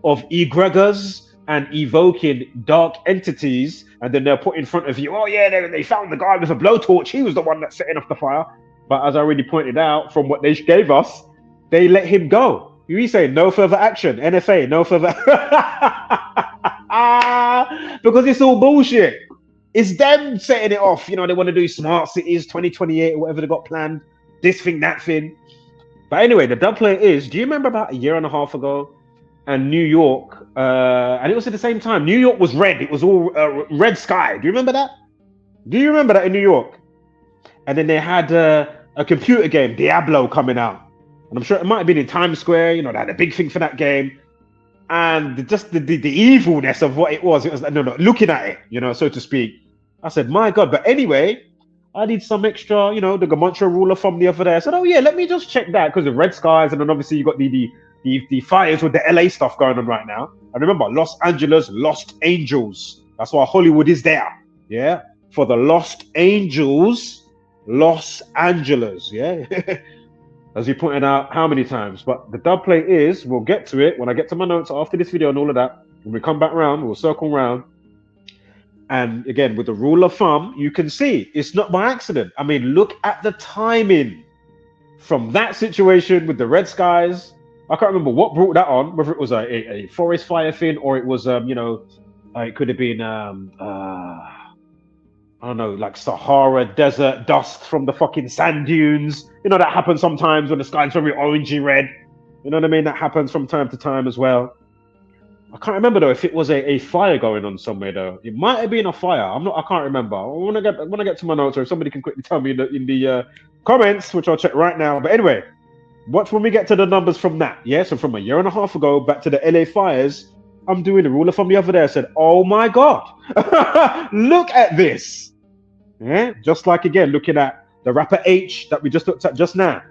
of egregors and evoking dark entities. And then they're put in front of you, oh yeah, they found the guy with a blowtorch. He was the one that's setting off the fire. But as I already pointed out, from what they gave us, they let him go. You say no further action. NFA, no further. Because it's all bullshit. It's them setting it off. They want to do smart cities 2028 or whatever they got planned. This thing, that thing. But anyway, the dub play is, do you remember about a year and a half ago? And New York, and it was at the same time. New York was red. It was all red sky. Do you remember that? Do you remember that in New York? And then they had a computer game, Diablo, coming out. And I'm sure it might have been in Times Square. They had a big thing for that game. And just the evilness of what it was like, no, looking at it, so to speak. I said, my God. But anyway, I did some extra, the Gamontra ruler from the other day. I said, oh yeah, let me just check that, because the red skies, and then obviously you got the fires with the LA stuff going on right now. And remember, Los Angeles, Lost Angels. That's why Hollywood is there. Yeah. For the Lost Angels, Los Angeles. Yeah. As you pointed out how many times. But the dub play is, we'll get to it when I get to my notes after this video and all of that. When we come back around, we'll circle round. And again, with the rule of thumb, you can see it's not by accident. I mean, look at the timing from that situation with the red skies. I can't remember what brought that on, whether it was a forest fire thing or it was, it could have been, I don't know, like Sahara desert dust from the fucking sand dunes. That happens sometimes when the sky's very orangey red. You know what I mean? That happens from time to time as well. I can't remember though if it was a fire going on somewhere though. It might have been a fire. I can't remember. When I get to my notes, or if somebody can quickly tell me in the comments, which I'll check right now. But anyway, watch when we get to the numbers from that. Yeah, so from a year and a half ago back to the LA fires, I'm doing the rule of thumb the other day. I said, oh my God, look at this. Yeah, just like again, looking at the rapper Aitch that we just looked at just now.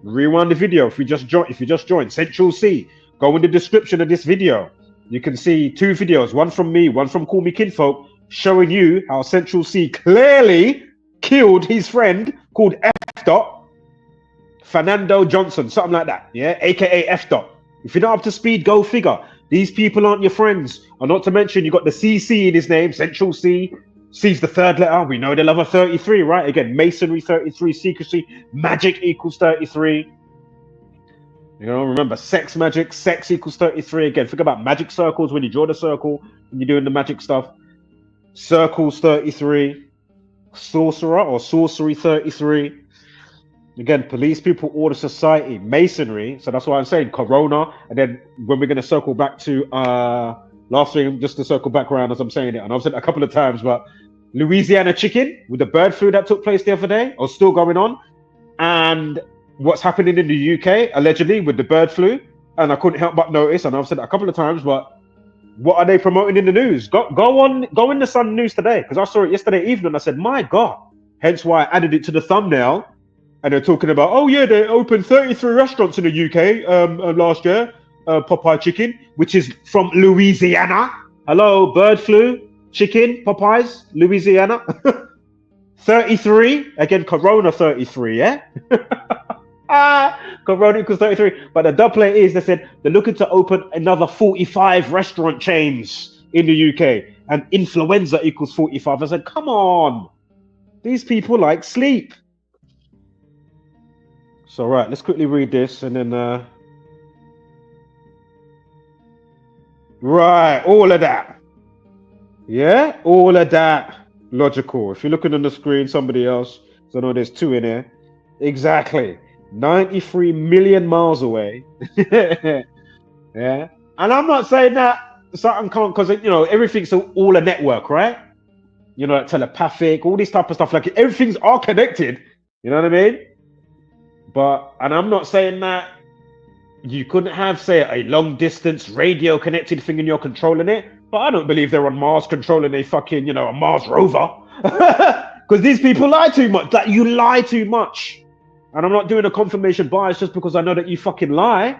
Rewind the video if you just joined. Central C. Go in the description of this video. You can see two videos, one from me, one from Call Me Kinfolk, showing you how Central C clearly killed his friend called FDot, Fernando Johnson, something like that. Yeah, aka FDot. If you're not up to speed, go figure. These people aren't your friends. And not to mention, you got the CC in his name, Central C. C's the third letter. We know they love a 33, right? Again, masonry 33, secrecy, magic equals 33. You know, remember, sex magic, sex equals 33. Again, think about magic circles when you draw the circle, when you're doing the magic stuff. Circles 33. Sorcerer or sorcery 33. Again, police, people, order, society, masonry. So that's why I'm saying corona. And then when we're going to circle back to last thing, just to circle back around as I'm saying it, and I've said it a couple of times, but Louisiana chicken with the bird flu that took place the other day, or still going on, and what's happening in the UK allegedly with the bird flu. And I couldn't help but notice, and I've said it a couple of times, but what are they promoting in the news? Go in the Sun News today, because I saw it yesterday evening. I said, my God. Hence why I added it to the thumbnail. And they're talking about, oh yeah, they opened 33 restaurants in the UK last year, Popeye chicken, which is from Louisiana. Hello, bird flu, chicken, Popeyes, Louisiana. 33, again, Corona 33, yeah? Corona equals 33. But the double is, they said, they're looking to open another 45 restaurant chains in the UK. And influenza equals 45. I said, come on. These people like sleep. So, right, let's quickly read this and then... Right, all of that. Yeah, all of that. Logical. If you're looking on the screen, somebody else, so I know there's two in here. Exactly. 93 million miles away. Yeah. And I'm not saying that something can't, because, you know, everything's all a network, right? You know, like telepathic, all this type of stuff. Like, everything's all connected. You know what I mean? But, and I'm not saying that you couldn't have, say, a long distance radio connected thing and you're controlling it. But I don't believe they're on Mars controlling a fucking, you know, a Mars rover. Because these people lie too much. Like, you lie too much. And I'm not doing a confirmation bias just because I know that you fucking lie.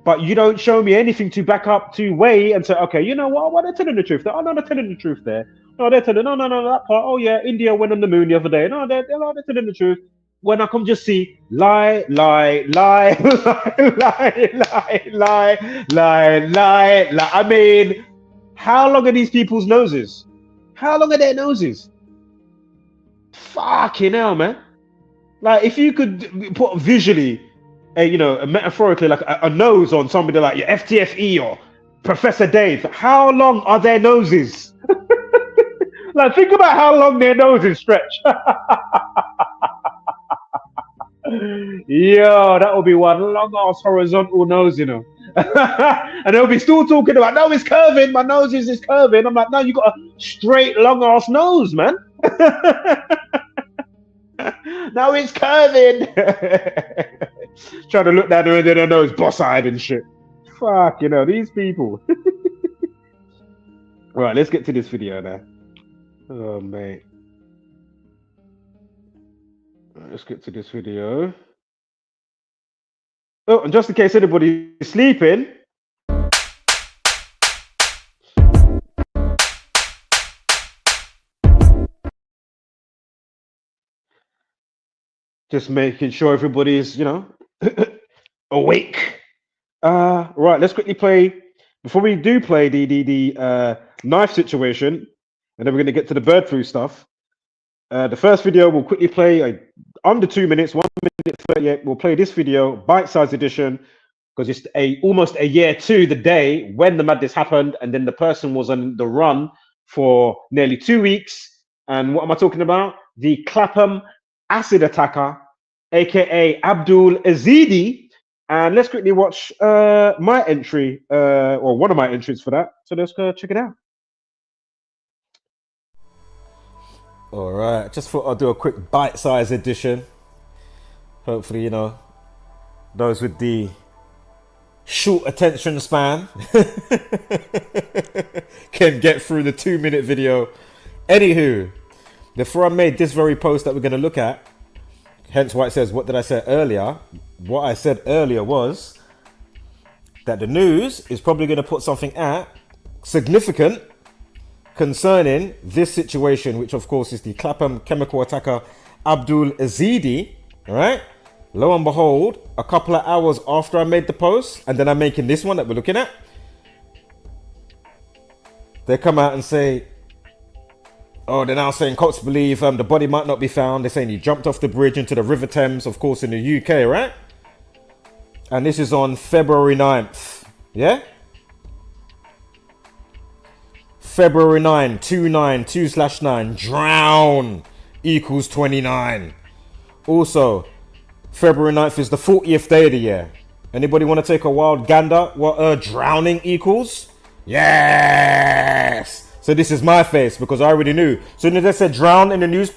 But you don't show me anything to back up, to weigh and say, okay, you know what? Well, they're telling the truth there. Oh, no, they're telling the truth there. No, they're telling, no, that part. Oh, yeah, India went on the moon the other day. No, they're telling the truth. When I come just see lie, lie, lie, lie, lie, lie, lie, lie, lie, lie. I mean, how long are these people's noses? How long are their noses? Fucking hell, man. Like, if you could put visually, you know, metaphorically, like a nose on somebody like your FTFE or Professor Dave, how long are their noses? Like, think about how long their noses stretch. Yo, that will be one long ass horizontal nose, you know. And they'll be still talking about, no, it's curving, my nose is curving. I'm like, no, you got a straight long ass nose, man. No, it's curving. Trying to look down there and their nose boss-eyed and shit. Fuck, you know, these people. Right, let's get to this video now. Oh, mate. Let's get to this video. Oh, and just in case anybody's sleeping, just making sure everybody's, you know, awake. Right, let's quickly play, before we do play the knife situation, and then we're going to get to the bird flu stuff. The first video we'll quickly play under 2 minutes, 1 minute 38. We'll play this video, bite-sized edition, because it's almost a year to the day when the madness happened, and then the person was on the run for nearly 2 weeks. And what am I talking about? The Clapham acid attacker, aka Abdul Azidi. And let's quickly watch my entry, or one of my entries for that. So let's go check it out. All right, just thought I'll do a quick bite-sized edition. Hopefully, you know, those with the short attention span can get through the 2-minute video. Anywho, before I made this very post that we're going to look at, hence why it says, what did I say earlier? What I said earlier was that the news is probably going to put something out significant concerning this situation, which of course is the Clapham chemical attacker Abdul Azidi, right? Lo and behold, a couple of hours after I made the post, and then I'm making this one that we're looking at, they come out and say, oh, they're now saying cops believe the body might not be found. They're saying he jumped off the bridge into the River Thames, of course, in the UK, right? And this is on February 9th, yeah? February 9, 2/9, drown equals 29. Also, February 9th is the 40th day of the year. Anybody want to take a wild gander what drowning equals? Yes! So this is my face because I already knew. So when they said drown in the news,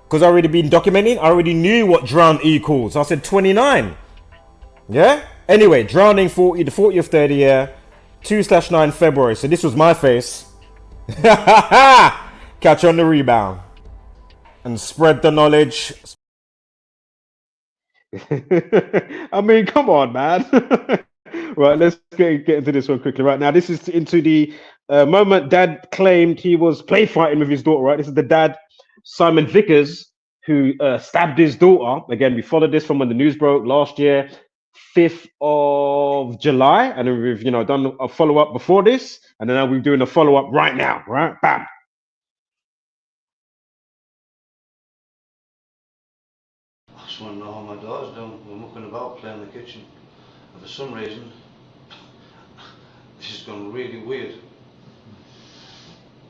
because I already been documenting, I already knew what drown equals. I said 29. Yeah? Anyway, drowning 40, the 40th day of the year, 2/9 February. So this was my face. Catch on the rebound. And spread the knowledge. I mean, come on, man. Right, let's get into this one quickly. Right now, this is into the moment Dad claimed he was play fighting with his daughter. Right, this is the dad, Simon Vickers, who stabbed his daughter. Again, we followed this from when the news broke last year, 5th of July, and then we've done a follow up before this, and then now we're doing a follow up right now. Right, bam. I just want to know how my daughter's doing. We're mucking about playing in the kitchen. And for some reason, this has gone really weird.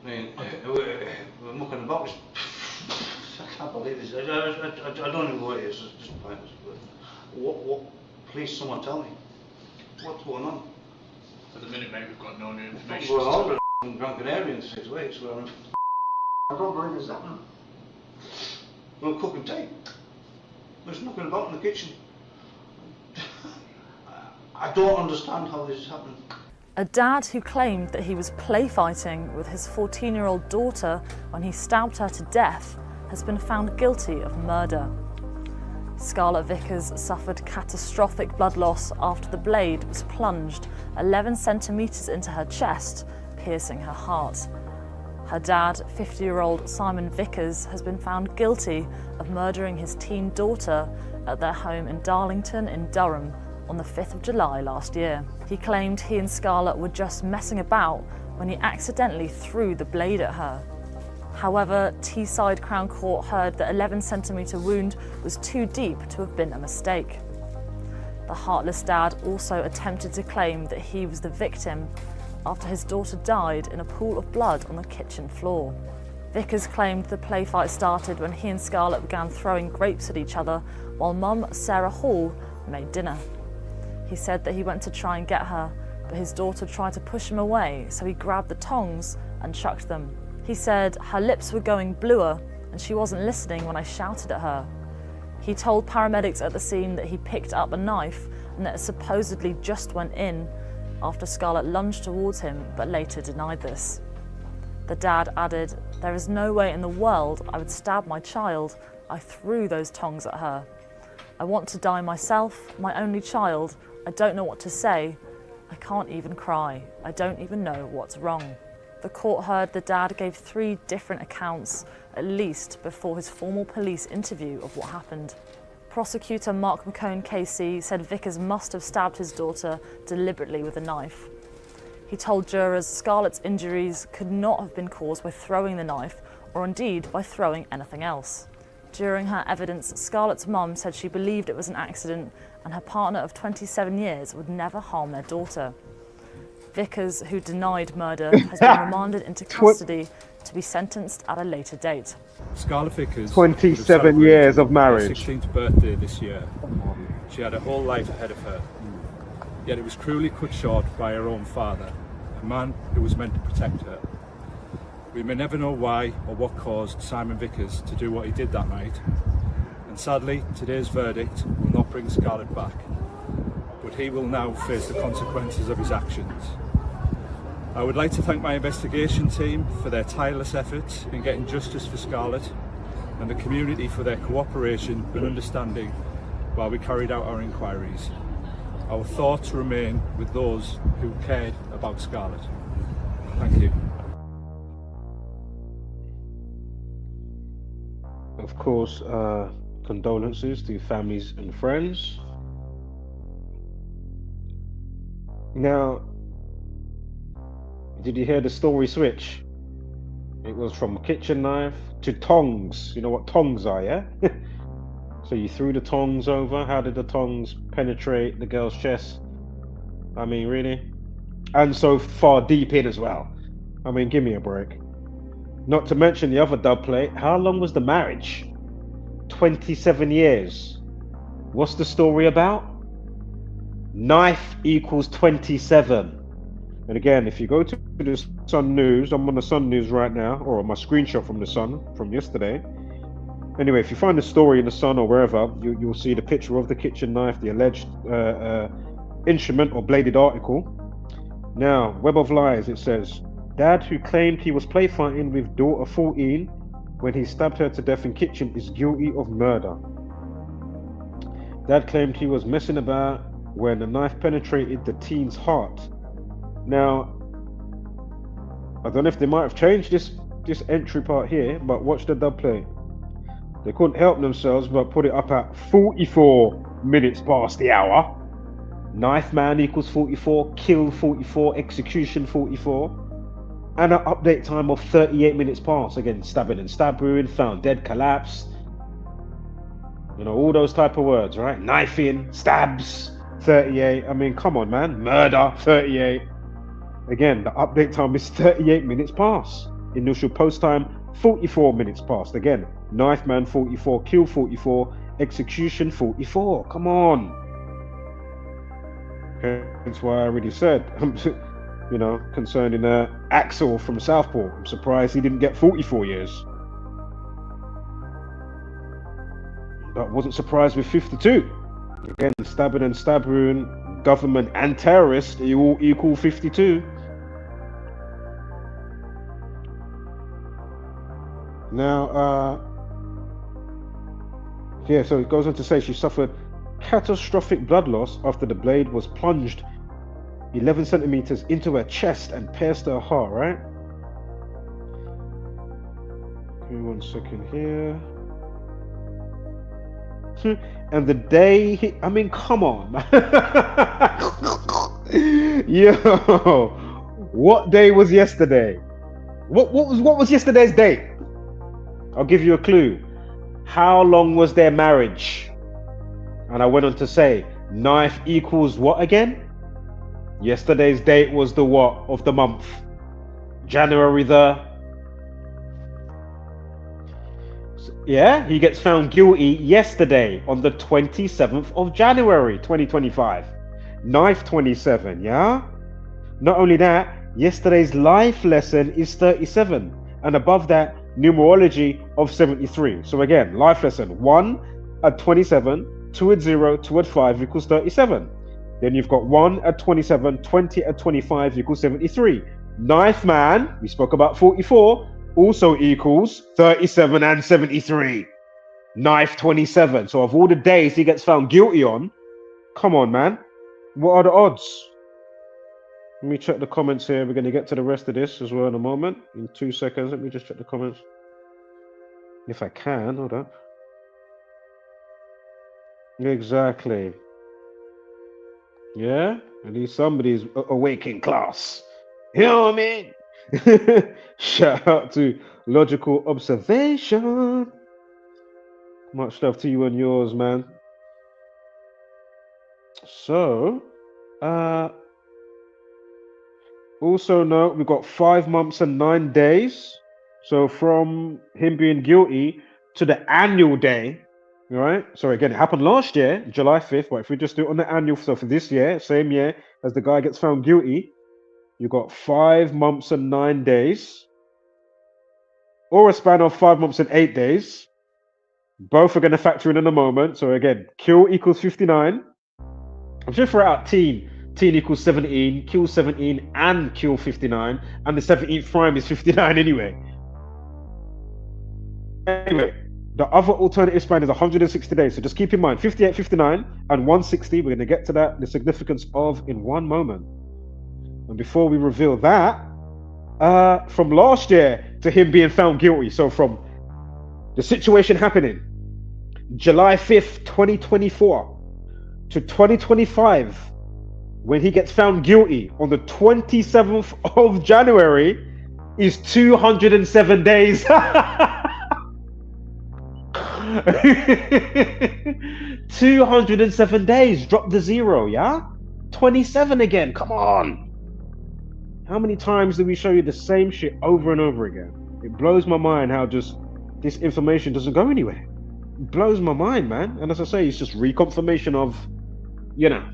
I mean, we're mucking about. I can't believe this. I don't even know what it is. It's just pointless. What? Please, someone tell me. What's going on? At the minute, mate, we've got no new information. We're all in Gran Canaria in 6 weeks. I don't believe this happening. We're cooking tea. There's nothing about in the kitchen. I don't understand how this is happening. A dad who claimed that he was play fighting with his 14-year-old daughter when he stabbed her to death has been found guilty of murder. Scarlett Vickers suffered catastrophic blood loss after the blade was plunged 11 centimetres into her chest, piercing her heart. Her dad, 50-year-old Simon Vickers, has been found guilty of murdering his teen daughter at their home in Darlington in Durham on the 5th of July last year. He claimed he and Scarlett were just messing about when he accidentally threw the blade at her. However, Teesside Crown Court heard the 11-centimetre wound was too deep to have been a mistake. The heartless dad also attempted to claim that he was the victim after his daughter died in a pool of blood on the kitchen floor. Vickers claimed the play fight started when he and Scarlett began throwing grapes at each other while Mum, Sarah Hall, made dinner. He said that he went to try and get her, but his daughter tried to push him away, so he grabbed the tongs and chucked them. He said her lips were going bluer and she wasn't listening when I shouted at her. He told paramedics at the scene that he picked up a knife and that it supposedly just went in after Scarlett lunged towards him, but later denied this. The dad added, "There is no way in the world I would stab my child. I threw those tongs at her. I want to die myself, my only child. I don't know what to say. I can't even cry. I don't even know what's wrong." The court heard the dad gave 3 different accounts, at least, before his formal police interview of what happened. Prosecutor Mark McCone KC said Vickers must have stabbed his daughter deliberately with a knife. He told jurors Scarlett's injuries could not have been caused by throwing the knife, or indeed by throwing anything else. During her evidence, Scarlett's mum said she believed it was an accident and her partner of 27 years would never harm their daughter. Vickers, who denied murder, has been remanded into custody to be sentenced at a later date. Scarlett Vickers, 27 years of marriage. 16th birthday this year. She had a whole life ahead of her. Yet it was cruelly cut short by her own father, a man who was meant to protect her. We may never know why or what caused Simon Vickers to do what he did that night. And sadly, today's verdict will not bring Scarlett back. but he will now face the consequences of his actions. I would like to thank my investigation team for their tireless efforts in getting justice for Scarlett, and the community for their cooperation and understanding while we carried out our inquiries. Our thoughts remain with those who cared about Scarlett. Thank you. Of course, condolences to families and friends. Now, did you hear the story switch? It was from kitchen knife to tongs. You know what tongs are, yeah? So you threw the tongs over. How did the tongs penetrate the girl's chest? I mean, really? And so far deep in as well. I mean, give me a break. Not to mention the other dub plate. How long was the marriage? 27 years. What's the story about? Knife equals 27. And again, if you go to the Sun News, I'm on the Sun News right now, or on my screenshot from the Sun from yesterday. Anyway, if you find the story in the Sun or wherever, you'll see the picture of the kitchen knife, the alleged instrument or bladed article. Now, Web of Lies, it says, dad who claimed he was play fighting with daughter 14 when he stabbed her to death in kitchen is guilty of murder. Dad claimed he was messing about when the knife penetrated the teen's heart. Now, I don't know if they might have changed this entry part here, but watch the dub play. They couldn't help themselves but put it up at 44 minutes past the hour. Knife man equals 44, kill 44, execution 44, and an update time of 38 minutes past. Again, stabbing and stabbing, found dead, collapsed. You know, all those type of words, right? Knifing, stabs, 38. I mean, come on, man. Murder, 38. Again, the update time is 38 minutes past. Initial post time, 44 minutes past. Again, knife man 44, kill 44, execution 44. Come on. That's why I already said, you know, concerning Axel from Southport. I'm surprised he didn't get 44 years. I wasn't surprised with 52. Again, stabbing and stab wound, government and terrorist, they all equal 52. Now, yeah, so it goes on to say she suffered catastrophic blood loss after the blade was plunged 11 centimeters into her chest and pierced her heart, right? Give me 1 second here. And the day he, I mean, come on. Yo, what day was yesterday? What was yesterday's date? I'll give you a clue. How long was their marriage? And I went on to say, knife equals what again? Yesterday's date was the what of the month? January the... Yeah, he gets found guilty yesterday on the 27th of January 2025. Knife 27, yeah? Not only that, yesterday's life lesson is 37. And above that, numerology of 73. So again, life lesson 1 at 27, 2 at 0, 2 at 5 equals 37. Then you've got 1 at 27, 20 at 25 equals 73. Knife man, we spoke about 44, also equals 37 and 73. Knife 27. So of all the days he gets found guilty on, come on, man. What are the odds? Let me check the comments here. We're going to get to the rest of this as well in a moment. In 2 seconds. Let me just check the comments. If I can. Hold up. Exactly. Yeah? At least somebody's awake in class. You know what I mean? Shout out to Logical Observation. Much love to you and yours, man. So, also note we've got 5 months and 9 days. So from him being guilty to the annual day, right? So again, it happened last year, July 5th. But if we just do it on the annual, so for this year, same year as the guy gets found guilty, you've got 5 months and 9 days, or a span of 5 months and 8 days. Both are going to factor in a moment. So again, kill equals 59. I'm just throw out teen. Teen equals 17, kill 17, and kill 59, and the 17th prime is 59 anyway. Anyway, the other alternative span is 160 days. So just keep in mind 58, 59, and 160. We're going to get to that, the significance of in one moment. And before we reveal that, from last year to him being found guilty. So from the situation happening July 5th, 2024 to 2025, when he gets found guilty on the 27th of January, is 207 days. 207 days. Drop the zero, yeah? 27 again. Come on. How many times do we show you the same shit over and over again? It blows my mind how just this information doesn't go anywhere. It blows my mind, man. And as I say, it's just reconfirmation of, you know,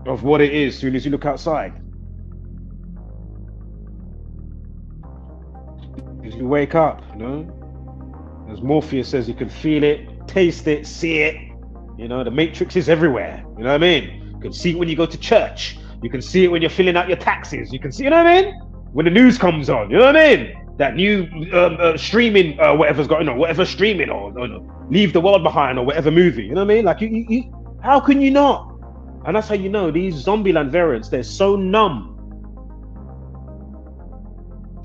of what it is as soon as you look outside. As you wake up, you know, as Morpheus says, you can feel it, taste it, see it. You know, the Matrix is everywhere. You know what I mean? You can see it when you go to church. You can see it when you're filling out your taxes. You can see, you know what I mean? When the news comes on, you know what I mean? That new streaming, whatever's going on, whatever streaming or Leave the World Behind or whatever movie. You know what I mean? Like, you how can you not? And that's how you know these Zombieland variants, they're so numb.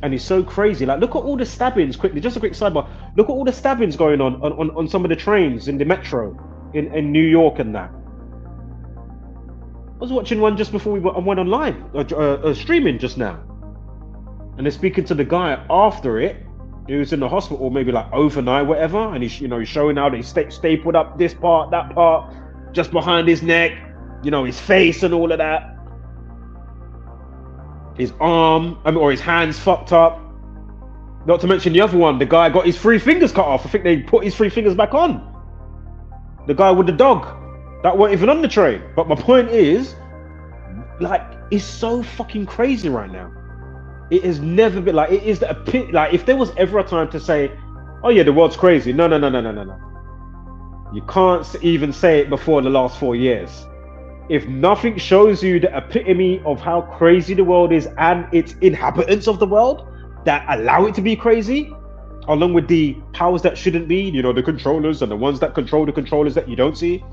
And it's so crazy. Like, look at all the stabbings, quickly, just a quick sidebar. Look at all the stabbings going on some of the trains in the metro in New York and that. I was watching one just before we went online, streaming just now. And they're speaking to the guy after it. He was in the hospital maybe like overnight, whatever. And he's showing how they stapled up this part, that part, just behind his neck. You know, his face and all of that. His arm, or his hands fucked up. Not to mention the other one, the guy got his 3 fingers cut off. I think they put his 3 fingers back on. The guy with the dog, that weren't even on the train. But my point is, like, it's so fucking crazy right now. It has never been, like, it is the like, if there was ever a time to say, oh yeah, the world's crazy. No. You can't even say it before the last 4 years. If nothing shows you the epitome of how crazy the world is and its inhabitants of the world that allow it to be crazy, along with the powers that shouldn't be, you know, the controllers and the ones that control the controllers that you don't see,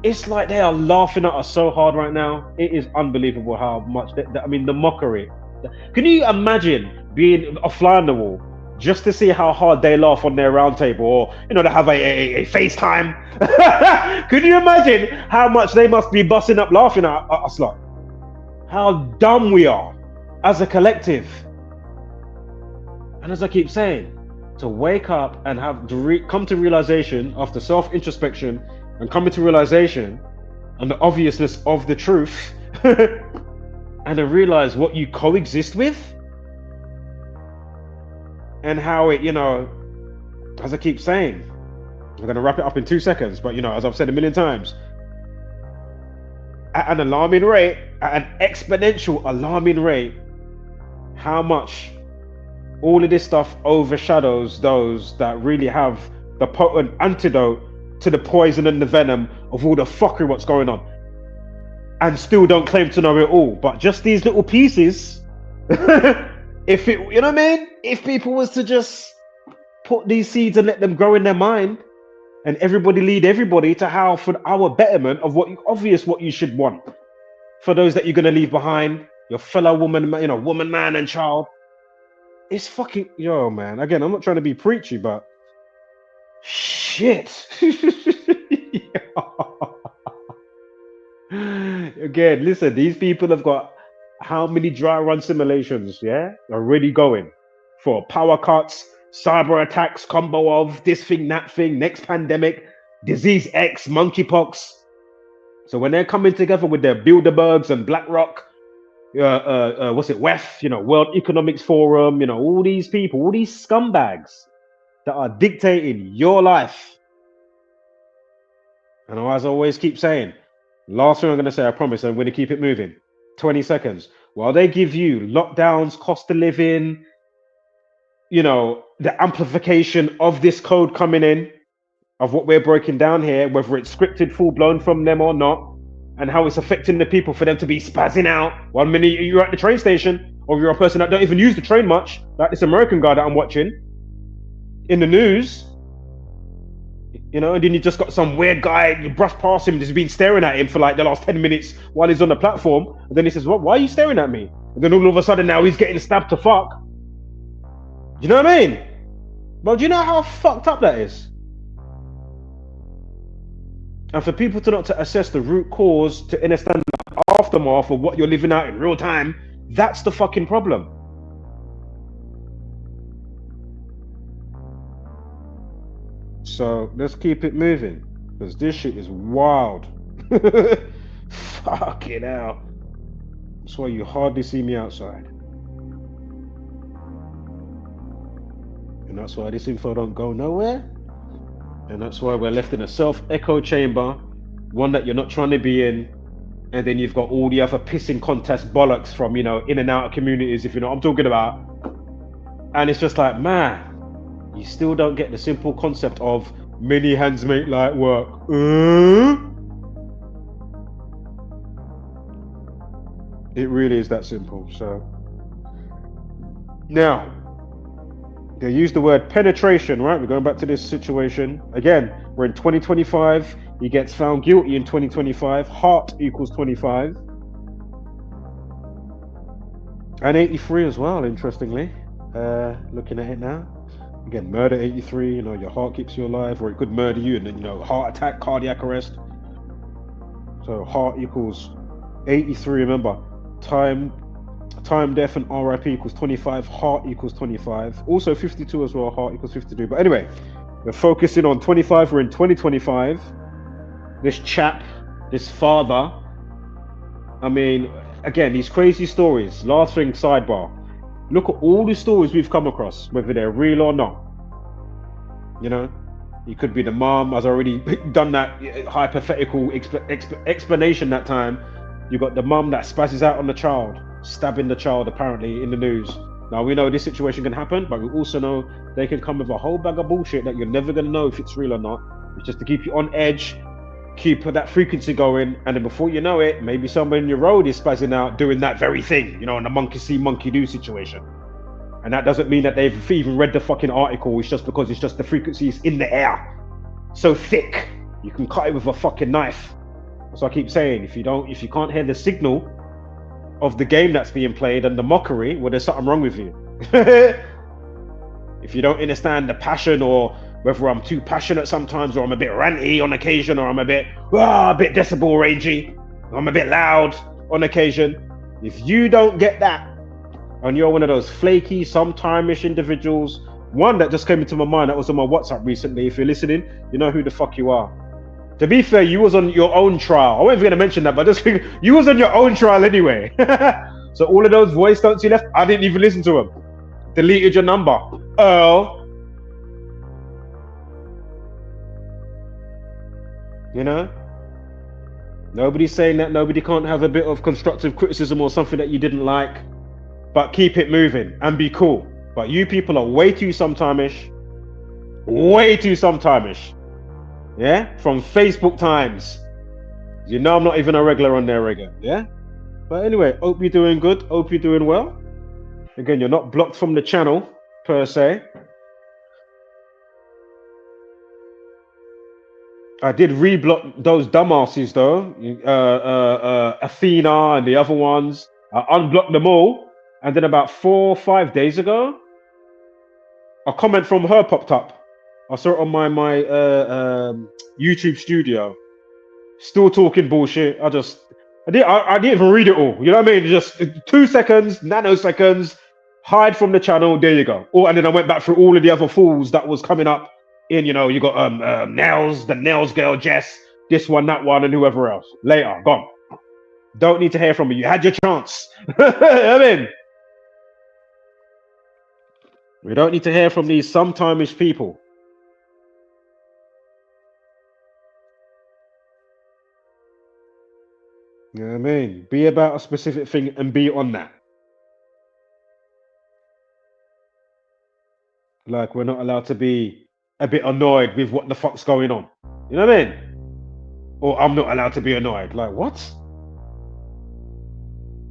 it's like they are laughing at us so hard right now. It is unbelievable how much, I mean, the mockery. Can you imagine being a fly on the wall just to see how hard they laugh on their round table, or, you know, they have a FaceTime? Could you imagine how much they must be busting up laughing at us, like how dumb we are as a collective? And as I keep saying, to wake up and have to come to realization after self-introspection and coming to realization and the obviousness of the truth, and to realize what you coexist with, and how it, you know, as I keep saying, I'm going to wrap it up in 2 seconds, but, you know, as I've said a million times, at an alarming rate, at an exponential alarming rate, how much all of this stuff overshadows those that really have the potent antidote to the poison and the venom of all the fuckery what's going on, and still don't claim to know it all. But just these little pieces, if it, you know what I mean? If people was to just put these seeds and let them grow in their mind, and everybody lead everybody to how, for our betterment of what you should want, for those that you're going to leave behind, your fellow woman, you know, woman, man, and child. It's fucking, yo, man. Again, I'm not trying to be preachy, but shit. Again, listen, these people have got how many dry run simulations, yeah, already going for power cuts, cyber attacks, combo of this thing, that thing, next pandemic, disease X, monkeypox. So when they're coming together with their Bilderbergs and BlackRock, what's it, WEF, you know, World Economics Forum, you know, all these people, all these scumbags that are dictating your life. And as I always keep saying, last thing I'm going to say, I promise, I'm going to keep it moving. 20 seconds. While they give you lockdowns, cost of living, you know, the amplification of this code coming in, of what we're breaking down here, whether it's scripted full blown from them or not, and how it's affecting the people for them to be spazzing out. 1 minute you're at the train station, or you're a person that don't even use the train much, like this American guy that I'm watching in the news. You know, and then you just got some weird guy, you brush past him, just been staring at him for like the last 10 minutes while he's on the platform. And then he says, "What? Why are you staring at me?" And then all of a sudden now he's getting stabbed to fuck. You know what I mean? But do you know how fucked up that is? And for people to not to assess the root cause, to understand the aftermath of what you're living out in real time, that's the fucking problem. So let's keep it moving, because this shit is wild. Fucking hell. That's why you hardly see me outside. And that's why this info don't go nowhere. And that's why we're left in a self-echo chamber, one that you're not trying to be in. And then you've got all the other pissing contest bollocks from, you know, in and out of communities, if you know what I'm talking about. And it's just like, man, you still don't get the simple concept of many hands make light work. It really is that simple. So now they use the word penetration, right? We're going back to this situation again. We're in 2025. He gets found guilty in 2025. Heart equals 25 and 83 as well, interestingly. Looking at it now, again, murder 83, you know, your heart keeps you alive, or it could murder you, and then, you know, heart attack, cardiac arrest. So heart equals 83. Remember, time, death, and RIP equals 25. Heart equals 25. Also 52 as well. Heart equals 52. But anyway, we're focusing on 25. We're in 2025. This chap, this father, I mean, again, these crazy stories. Last thing, sidebar. Look at all the stories we've come across, whether they're real or not. You know, it could be the mom. I've already done that hypothetical explanation that time. You got the mom that spazzes out on the child, stabbing the child apparently in the news. Now we know this situation can happen, but we also know they can come with a whole bag of bullshit that you're never gonna know if it's real or not. It's just to keep you on edge, keep that frequency going, and then before you know it, maybe someone in your road is spazzing out doing that very thing, you know, in the monkey see, monkey do situation. And that doesn't mean that they've even read the fucking article. It's just because it's just the frequency is in the air, so thick you can cut it with a fucking knife. So I keep saying, if you can't hear the signal of the game that's being played and the mockery, well, there's something wrong with you. If you don't understand the passion, or whether I'm too passionate sometimes, or I'm a bit ranty on occasion, or I'm a bit decibel ragey, I'm a bit loud on occasion. If you don't get that, and you're one of those flaky, sometime-ish individuals, one that just came into my mind that was on my WhatsApp recently, if you're listening, you know who the fuck you are. To be fair, you was on your own trial. I wasn't going to mention that, but just you was on your own trial anyway. So all of those voice notes you left, I didn't even listen to them. Deleted your number. Earl. You know? Nobody's saying that nobody can't have a bit of constructive criticism or something that you didn't like, but keep it moving and be cool. But you people are way too sometime-ish. Way too sometime-ish. Yeah? From Facebook times. You know I'm not even a regular on there again. Yeah? But anyway, hope you're doing good. Hope you're doing well. Again, you're not blocked from the channel, per se. I did reblock those dumbasses though. Athena and the other ones. I unblocked them all. And then about 4 or 5 days ago, a comment from her popped up. I saw it on my YouTube studio. Still talking bullshit. I didn't even read it all. You know what I mean? Just 2 seconds, nanoseconds, hide from the channel. There you go. Oh, and then I went back through all of the other fools that was coming up in, you know, you got Nails, the Nails girl, Jess, this one, that one, and whoever else. Later, gone. Don't need to hear from you. You had your chance. I mean, we don't need to hear from these sometime-ish people. You know what I mean? Be about a specific thing and be on that. Like, we're not allowed to be a bit annoyed with what the fuck's going on. You know what I mean? or I'm not allowed to be annoyed. Like, what?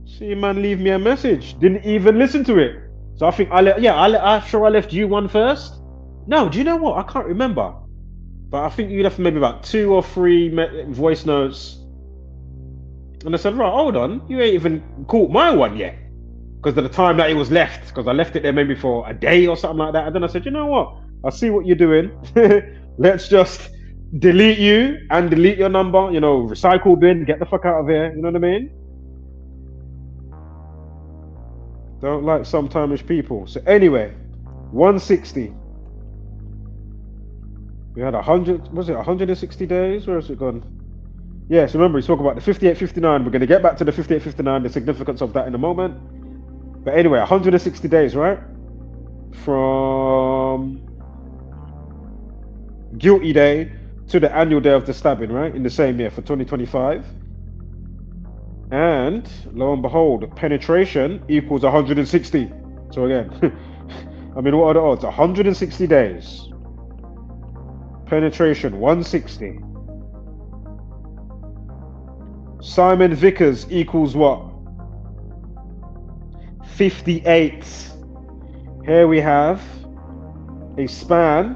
See, man, leave me a message. Didn't even listen to it. So I think I'm sure I left you one first. No, do you know what? I can't remember. But I think you left maybe about 2 or 3 voice notes. And I said, right, hold on. You ain't even caught my one yet. Because of the time that it was left. Because I left it there maybe for a day or something like that. And then I said, you know what? I see what you're doing. Let's just delete you and delete your number. You know, recycle bin. Get the fuck out of here. You know what I mean? Don't like sometimes people. So anyway, 160. We had 100, was it 160 days? Where has it gone? Yes, remember, we spoke about the 5859. We're going to get back to the 5859, the significance of that in a moment. But anyway, 160 days, right? From guilty day to the annual day of the stabbing, right? In the same year for 2025. And lo and behold, penetration equals 160. So again, I mean, what are the odds? 160 days. Penetration 160. Simon Vickers equals what? 58. Here we have a span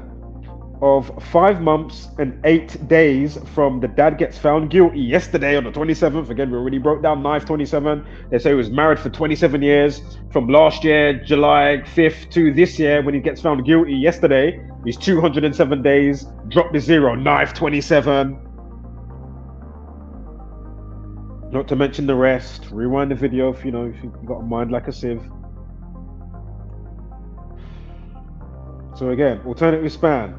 of 5 months and 8 days from the dad gets found guilty yesterday on the 27th. Again, we already broke down knife 27. They say he was married for 27 years from last year, July 5th to this year when he gets found guilty yesterday. He's 207 days, drop the 0, knife 27. Not to mention the rest. Rewind the video if if you've got a mind like a sieve. So again, alternative span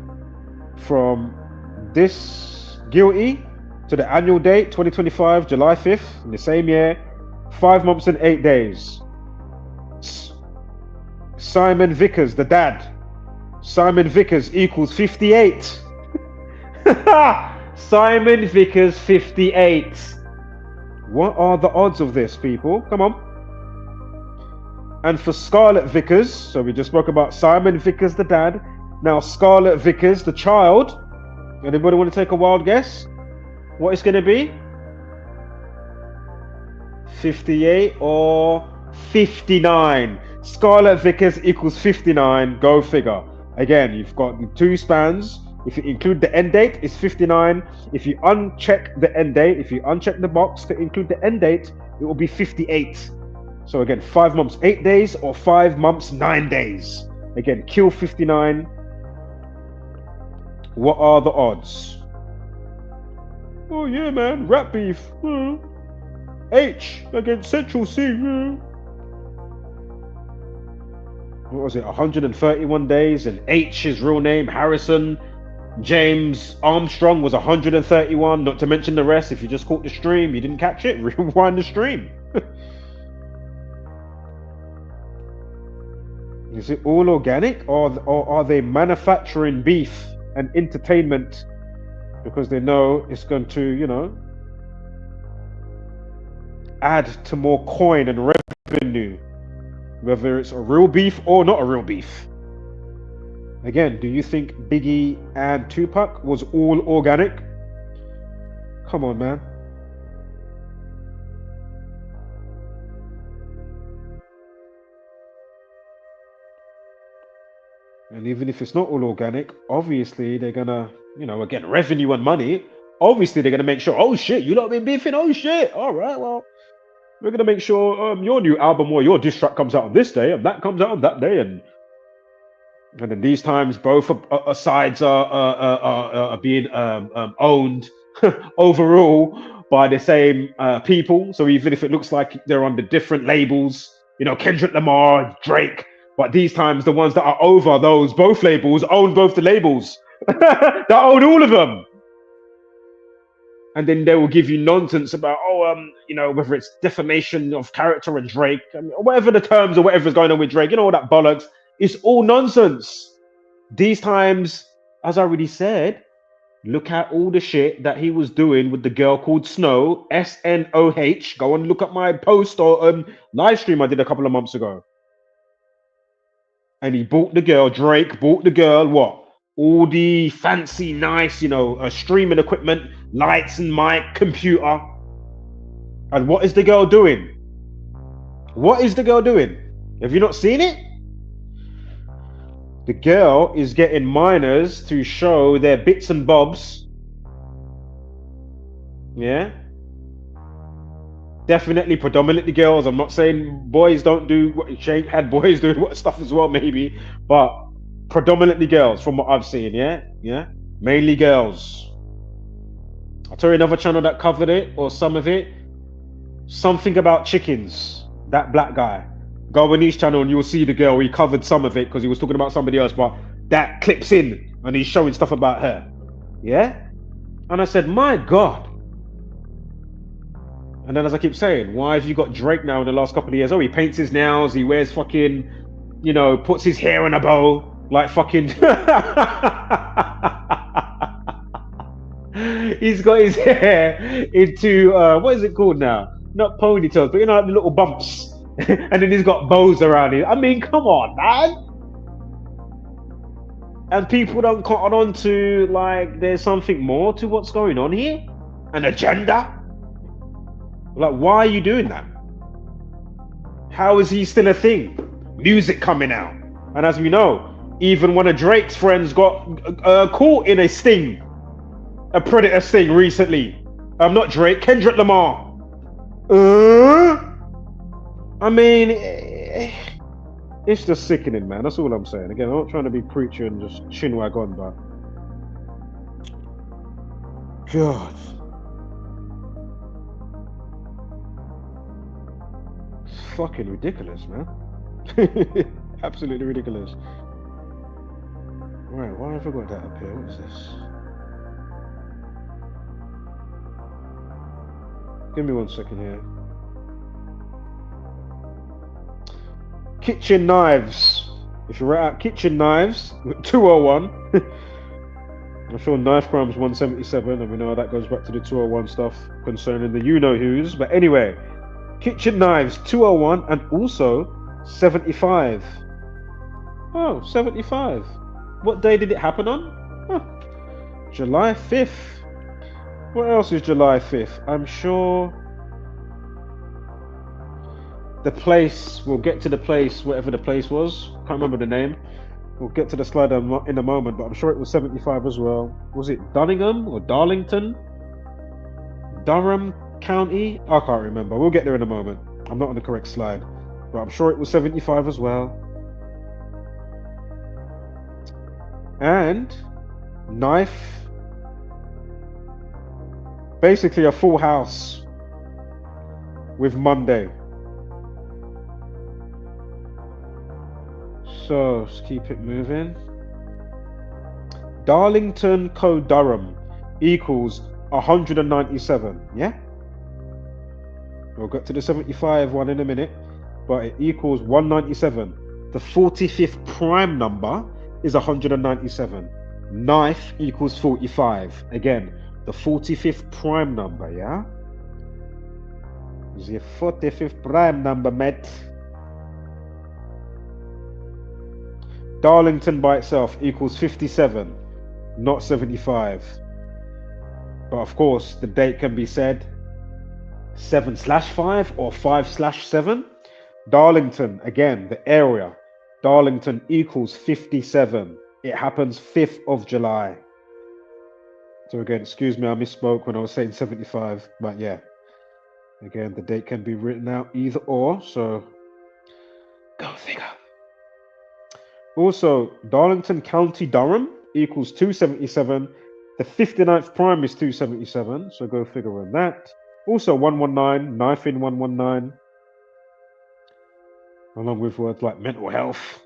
from this guilty to the annual date 2025 July 5th in the same year, 5 months and 8 days. Simon Vickers, the dad. Simon Vickers equals 58. Simon Vickers 58. What are the odds of this, people? Come on. And for Scarlett Vickers, so we just spoke about Simon Vickers, the dad. Now Scarlett Vickers, the child. Anybody want to take a wild guess? What it's going to be? 58 or 59? Scarlett Vickers equals 59. Go figure. Again, you've got the 2 spans. If you include the end date, it's 59. If you uncheck the end date, if you uncheck the box to include the end date, it will be 58. So again, 5 months, 8 days, or 5 months, 9 days. Again, kill 59. What are the odds? Oh yeah, man, rat beef. Aitch against Central C. What was it? 131 days, and Aitch, his real name, Harrison James Armstrong, was 131. Not to mention the rest. If you just caught the stream, you didn't catch it, rewind the stream. Is it all organic, or are they manufacturing beef and entertainment because they know it's going to, add to more coin and revenue, whether it's a real beef or not a real beef? Again, do you think Biggie and Tupac was all organic? Come on, man. And even if it's not all organic, obviously they're gonna, again, revenue and money. Obviously they're gonna make sure, oh shit, you lot been beefing, oh shit, all right, well, we're gonna make sure your new album or your diss track comes out on this day, and that comes out on that day, and then these times both sides are being owned overall by the same people. So even if it looks like they're under different labels, Kendrick Lamar, Drake. But these times, the ones that are over those both labels own both the labels. They own all of them. And then they will give you nonsense about, whether it's defamation of character and Drake, whatever the terms or whatever's going on with Drake, all that bollocks. It's all nonsense. These times, as I already said, look at all the shit that he was doing with the girl called Snow, SNOH. Go and look at my post or live stream I did a couple of months ago. And he bought the girl, Drake bought the girl, what? all the fancy, nice, streaming equipment, lights and mic, computer. And what is the girl doing? What is the girl doing? Have you not seen it? The girl is getting minors to show their bits and bobs. Yeah. Definitely, predominantly girls. I'm not saying boys don't do what she ain't had boys doing what stuff as well, maybe, but predominantly girls from what I've seen. Yeah, mainly girls. I'll tell you another channel that covered it or some of it. Something about chickens. That black guy. Go on his channel and you'll see the girl. He covered some of it because he was talking about somebody else, but that clips in and he's showing stuff about her. Yeah, and I said, my God. And then, as I keep saying, why have you got Drake now in the last couple of years? Oh, he paints his nails, he wears fucking, puts his hair in a bow, like fucking. He's got his hair into, what is it called now? Not ponytails, but like the little bumps. And then he's got bows around it. I mean, come on, man. And people don't cotton on to, like, there's something more to what's going on here? An agenda? Like, why are you doing that? How is he still a thing? Music coming out. And as we know, even one of Drake's friends got caught in a predator sting recently. Not Drake, Kendrick Lamar. I mean, it's just sickening, man. That's all I'm saying. Again, I'm not trying to be preacher and just chinwag on, but God. Fucking ridiculous, man. Absolutely ridiculous. Right, why have I got that up here? What is this? Give me 1 second here. Kitchen knives. If you write out kitchen knives, 201. I'm sure knife crime's 177, and we know how that goes back to the 201 stuff concerning the you-know-whos. But anyway, kitchen knives 201 and also 75. Oh, 75. What day did it happen on? Oh, July 5th. What else is July 5th? I'm sure the place, we'll get to the place, whatever the place was. Can't remember the name. We'll get to the slide in a moment, but I'm sure it was 75 as well. Was it Dunningham or Darlington? Durham County? I can't remember. We'll get there in a moment. I'm not on the correct slide, but I'm sure it was 75 as well. And knife. Basically a full house with Monday. So let's keep it moving. Darlington Co Durham equals 197. Yeah, we'll get to the 75 one in a minute, but it equals 197. The 45th prime number is 197. Knife equals 45. Again, the 45th prime number. Yeah, the 45th prime number, mate. Darlington by itself equals 57, not 75. But of course, the date can be said 7/5 or 5/7. Darlington, again, the area. Darlington equals 57. It happens 5th of July. So again, excuse me, I misspoke when I was saying 75. But yeah, again, the date can be written out either or. So go figure. Also, Darlington County Durham equals 277. The 59th prime is 277. So go figure on that. Also 119, knife in 119. Along with words like mental health.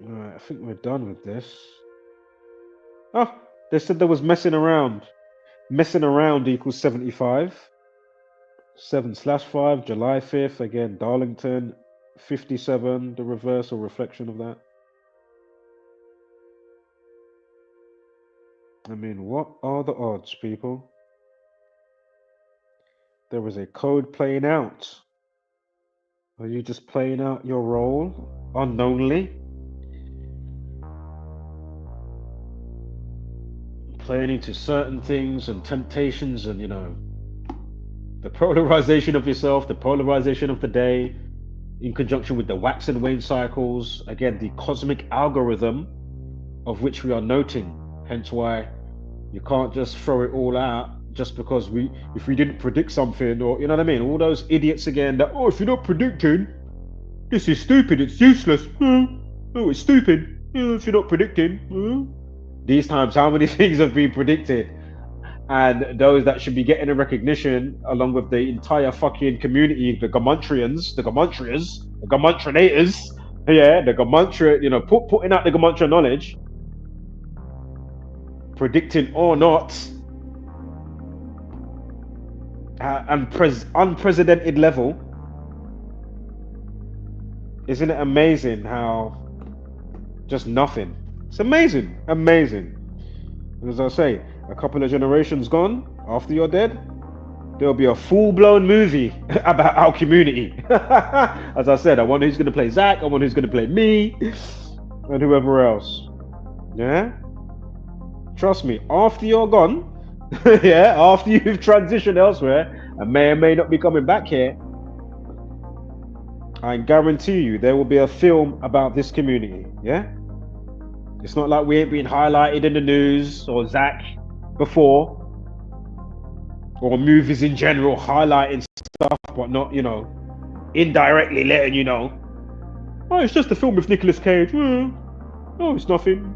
Alright, I think we're done with this. Oh, they said there was messing around. Messing around equals 75. 7/5, July 5th, again, Darlington, 57, the reverse or reflection of that. I mean, what are the odds, people? There was a code playing out. Are you just playing out your role unknowingly? Playing into certain things and temptations and, the polarization of yourself, the polarization of the day, in conjunction with the wax and wane cycles. Again, the cosmic algorithm of which we are noting. Hence why you can't just throw it all out just because if we didn't predict something, or you know what I mean, all those idiots again that, oh, if you're not predicting, this is stupid, it's useless. Oh, it's stupid if you're not predicting. These times, how many things have been predicted, and those that should be getting a recognition along with the entire fucking community, the Gamuntrians, the Gamuntrinators, yeah, the Gamuntria, putting out the Gamuntria knowledge, predicting or not, unprecedented level. Isn't it amazing how just nothing? It's amazing. And as I say, a couple of generations gone, after you're dead, there'll be a full-blown movie about our community. As I said, I wonder who's going to play Zach, I wonder who's going to play me, and whoever else. Yeah? Trust me, after you're gone, yeah, after you've transitioned elsewhere, and may or may not be coming back here, I guarantee you there will be a film about this community, yeah? It's not like we ain't been highlighted in the news or Zach before, or movies in general highlighting stuff, but not, indirectly letting you know. Oh, it's just a film with Nicolas Cage. Oh, it's nothing.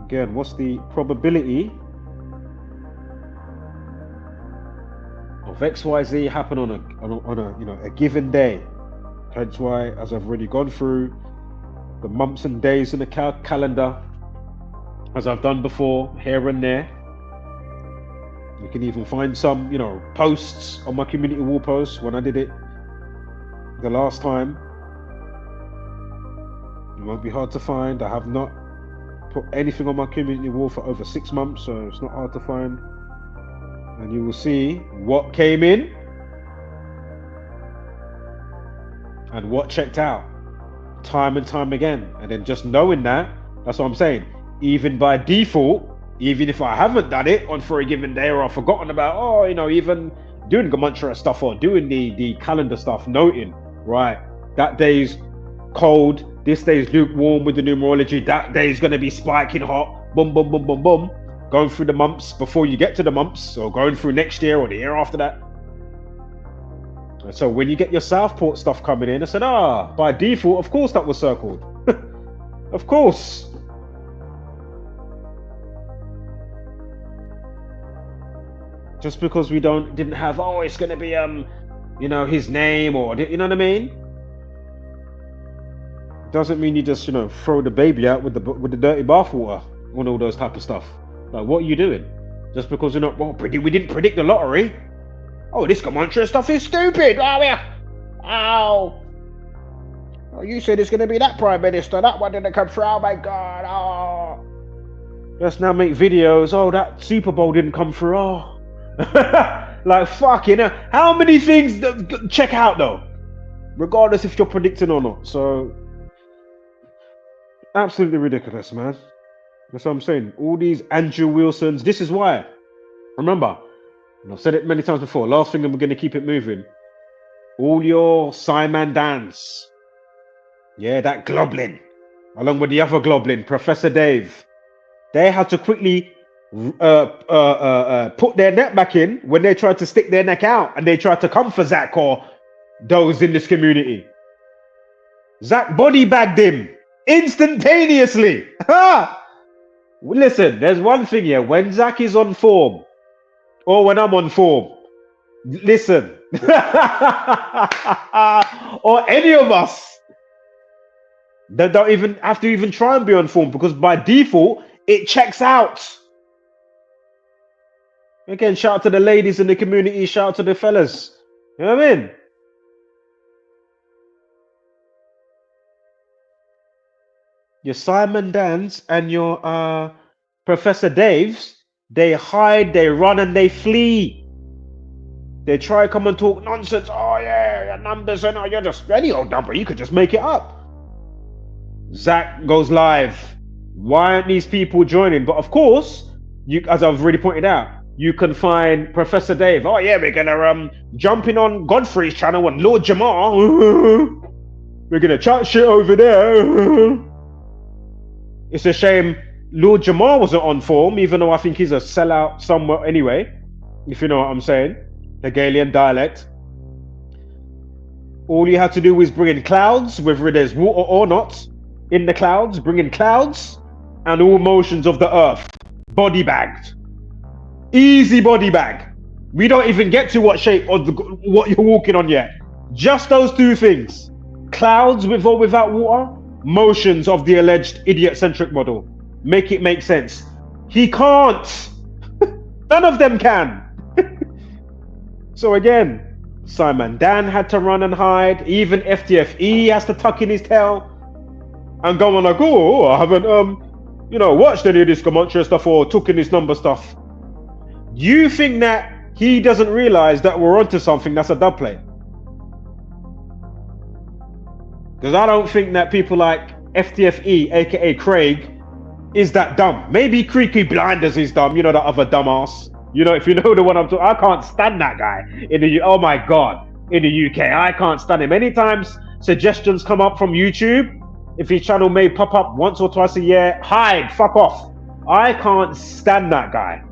Again, what's the probability of XYZ happen on a given day? Hence why, as I've already gone through the months and days in the calendar, as I've done before, here and there. You can even find some, posts on my community wall posts when I did it the last time. It won't be hard to find. I have not put anything on my community wall for over 6 months, so it's not hard to find. And you will see what came in and what checked out time and time again. And then just knowing that's what I'm saying. Even by default, even if I haven't done it for a given day, or I've forgotten about, even doing Gamuntra stuff or doing the calendar stuff, noting, right, that day's cold, this day's lukewarm with the numerology, that day's going to be spiking hot, boom, boom, boom, boom, boom, going through the months before you get to the months, or going through next year or the year after that. And so when you get your Southport stuff coming in, I said, by default, of course that was circled. Of course. Just because we didn't have, it's going to be, his name, or, you know what I mean? Doesn't mean you just, throw the baby out with the dirty bathwater on all those type of stuff. Like, what are you doing? Just because you're not, we didn't predict the lottery. Oh, this Gamuntra stuff is stupid. Oh, you said it's going to be that prime minister. That one didn't come through. Oh my God. Oh, let's now make videos. Oh, that Super Bowl didn't come through. Oh, like fucking. How many things check out though? Regardless if you're predicting or not. So, absolutely ridiculous, man. That's what I'm saying. All these Andrew Wilsons. This is why. Remember, and I've said it many times before. Last thing, and we're going to keep it moving. All your Simon Dans. Yeah, that Globlin. Along with the other Globlin, Professor Dave. They had to quickly put their neck back in when they tried to stick their neck out and they tried to come for Zach or those in this community. Zach body bagged him instantaneously. Listen, there's one thing here. When Zach is on form, or when I'm on form, listen, or any of us, they don't even have to even try and be on form, because by default, it checks out. Again, shout out to the ladies in the community, shout out to the fellas. You know what I mean? Your Simon Dans and your Professor Daves, They hide, they run, and they flee. They try to come and talk nonsense. Oh yeah, your numbers and you're just any old number. You could just make it up. Zach goes live. Why aren't these people joining? But of course, you, as I've already pointed out, you can find Professor Dave. Oh yeah, we're gonna jump in on Godfrey's channel and Lord Jamar. We're gonna chat shit over there. It's a shame Lord Jamar wasn't on form, even though I think he's a sellout somewhat anyway, if you know what I'm saying. Hegelian dialect. All you have to do is bring in clouds, whether there's water or not, in the clouds, bring in clouds, and all motions of the earth. Body bagged. Easy body bag. We don't even get to what shape of what you're walking on yet. Just those two things. Clouds with or without water, motions of the alleged idiot-centric model. Make it make sense. He can't. None of them can. So again, Simon Dan had to run and hide. Even FTFE has to tuck in his tail and go on like, oh, I haven't watched any of this Comanche stuff or took in this number stuff. You think that he doesn't realize that we're onto something that's a dub play? Because I don't think that people like FTFE, aka Craig, is that dumb. Maybe Creaky Blinders is dumb, you know, that other dumbass. You know, if you know the one I'm talking, I can't stand that guy in the oh my god, in the UK. I can't stand him. Anytime suggestions come up from YouTube, if his channel may pop up once or twice a year, hide, fuck off. I can't stand that guy.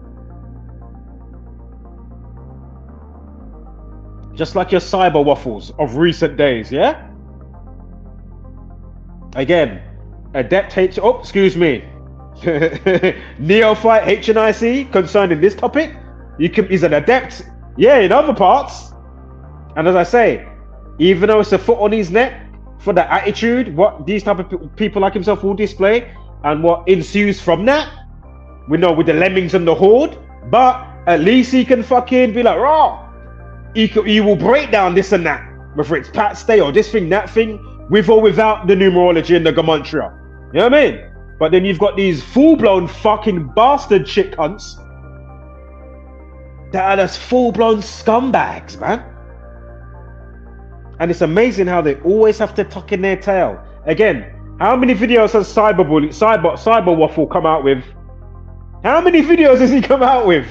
Just like your cyber waffles of recent days, yeah? Again, adept H, oh, excuse me. Neophyte HNIC concerning this topic, he's an adept, yeah, in other parts. And as I say, even though it's a foot on his neck for the attitude, what these type of people like himself will display, and what ensues from that, we know with the lemmings and the horde, but at least he can fucking be like, raw. He will break down this and that, whether it's Pat Stay or this thing, that thing, with or without the numerology and the gematria. You know what I mean? But then you've got these full-blown fucking bastard shit cunts that are just full-blown scumbags, man. And it's amazing how they always have to tuck in their tail. Again, how many videos has Cyber Waffle come out with? How many videos has he come out with?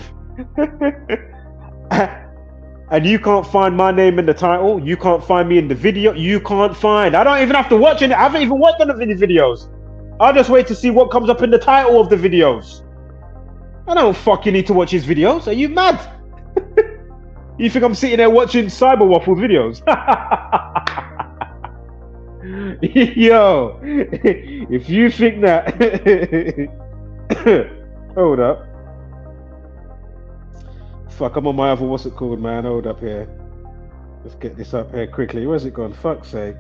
And you can't find my name in the title. You can't find me in the video. You can't find. I don't even have to watch it. I haven't even watched any of the videos. I'll just wait to see what comes up in the title of the videos. I don't fucking need to watch his videos. Are you mad? You think I'm sitting there watching Cyber Waffle videos? Yo, if you think that... Hold up. Fuck, I'm on my other, what's it called, man? Hold up here. Let's get this up here quickly. Where's it gone? Fuck's sake.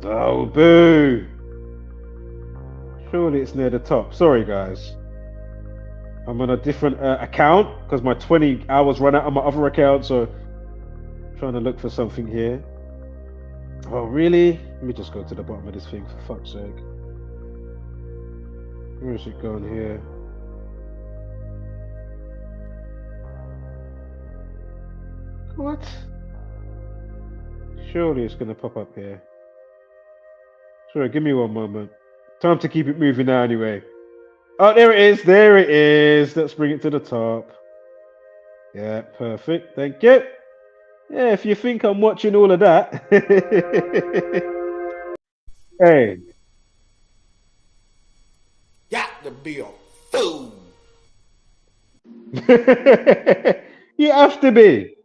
Oh, boo. Surely it's near the top. Sorry, guys. I'm on a different account because my 20 hours run out on my other account, so I'm trying to look for something here. Oh, really? Let me just go to the bottom of this thing, for fuck's sake. Where is it going here? What? Surely it's going to pop up here. Sorry, give me one moment. Time to keep it moving now anyway. Oh, there it is. There it is. Let's bring it to the top. Yeah, perfect. Thank you. Yeah, if you think I'm watching all of that. Hey. Got to be a fool. You have to be.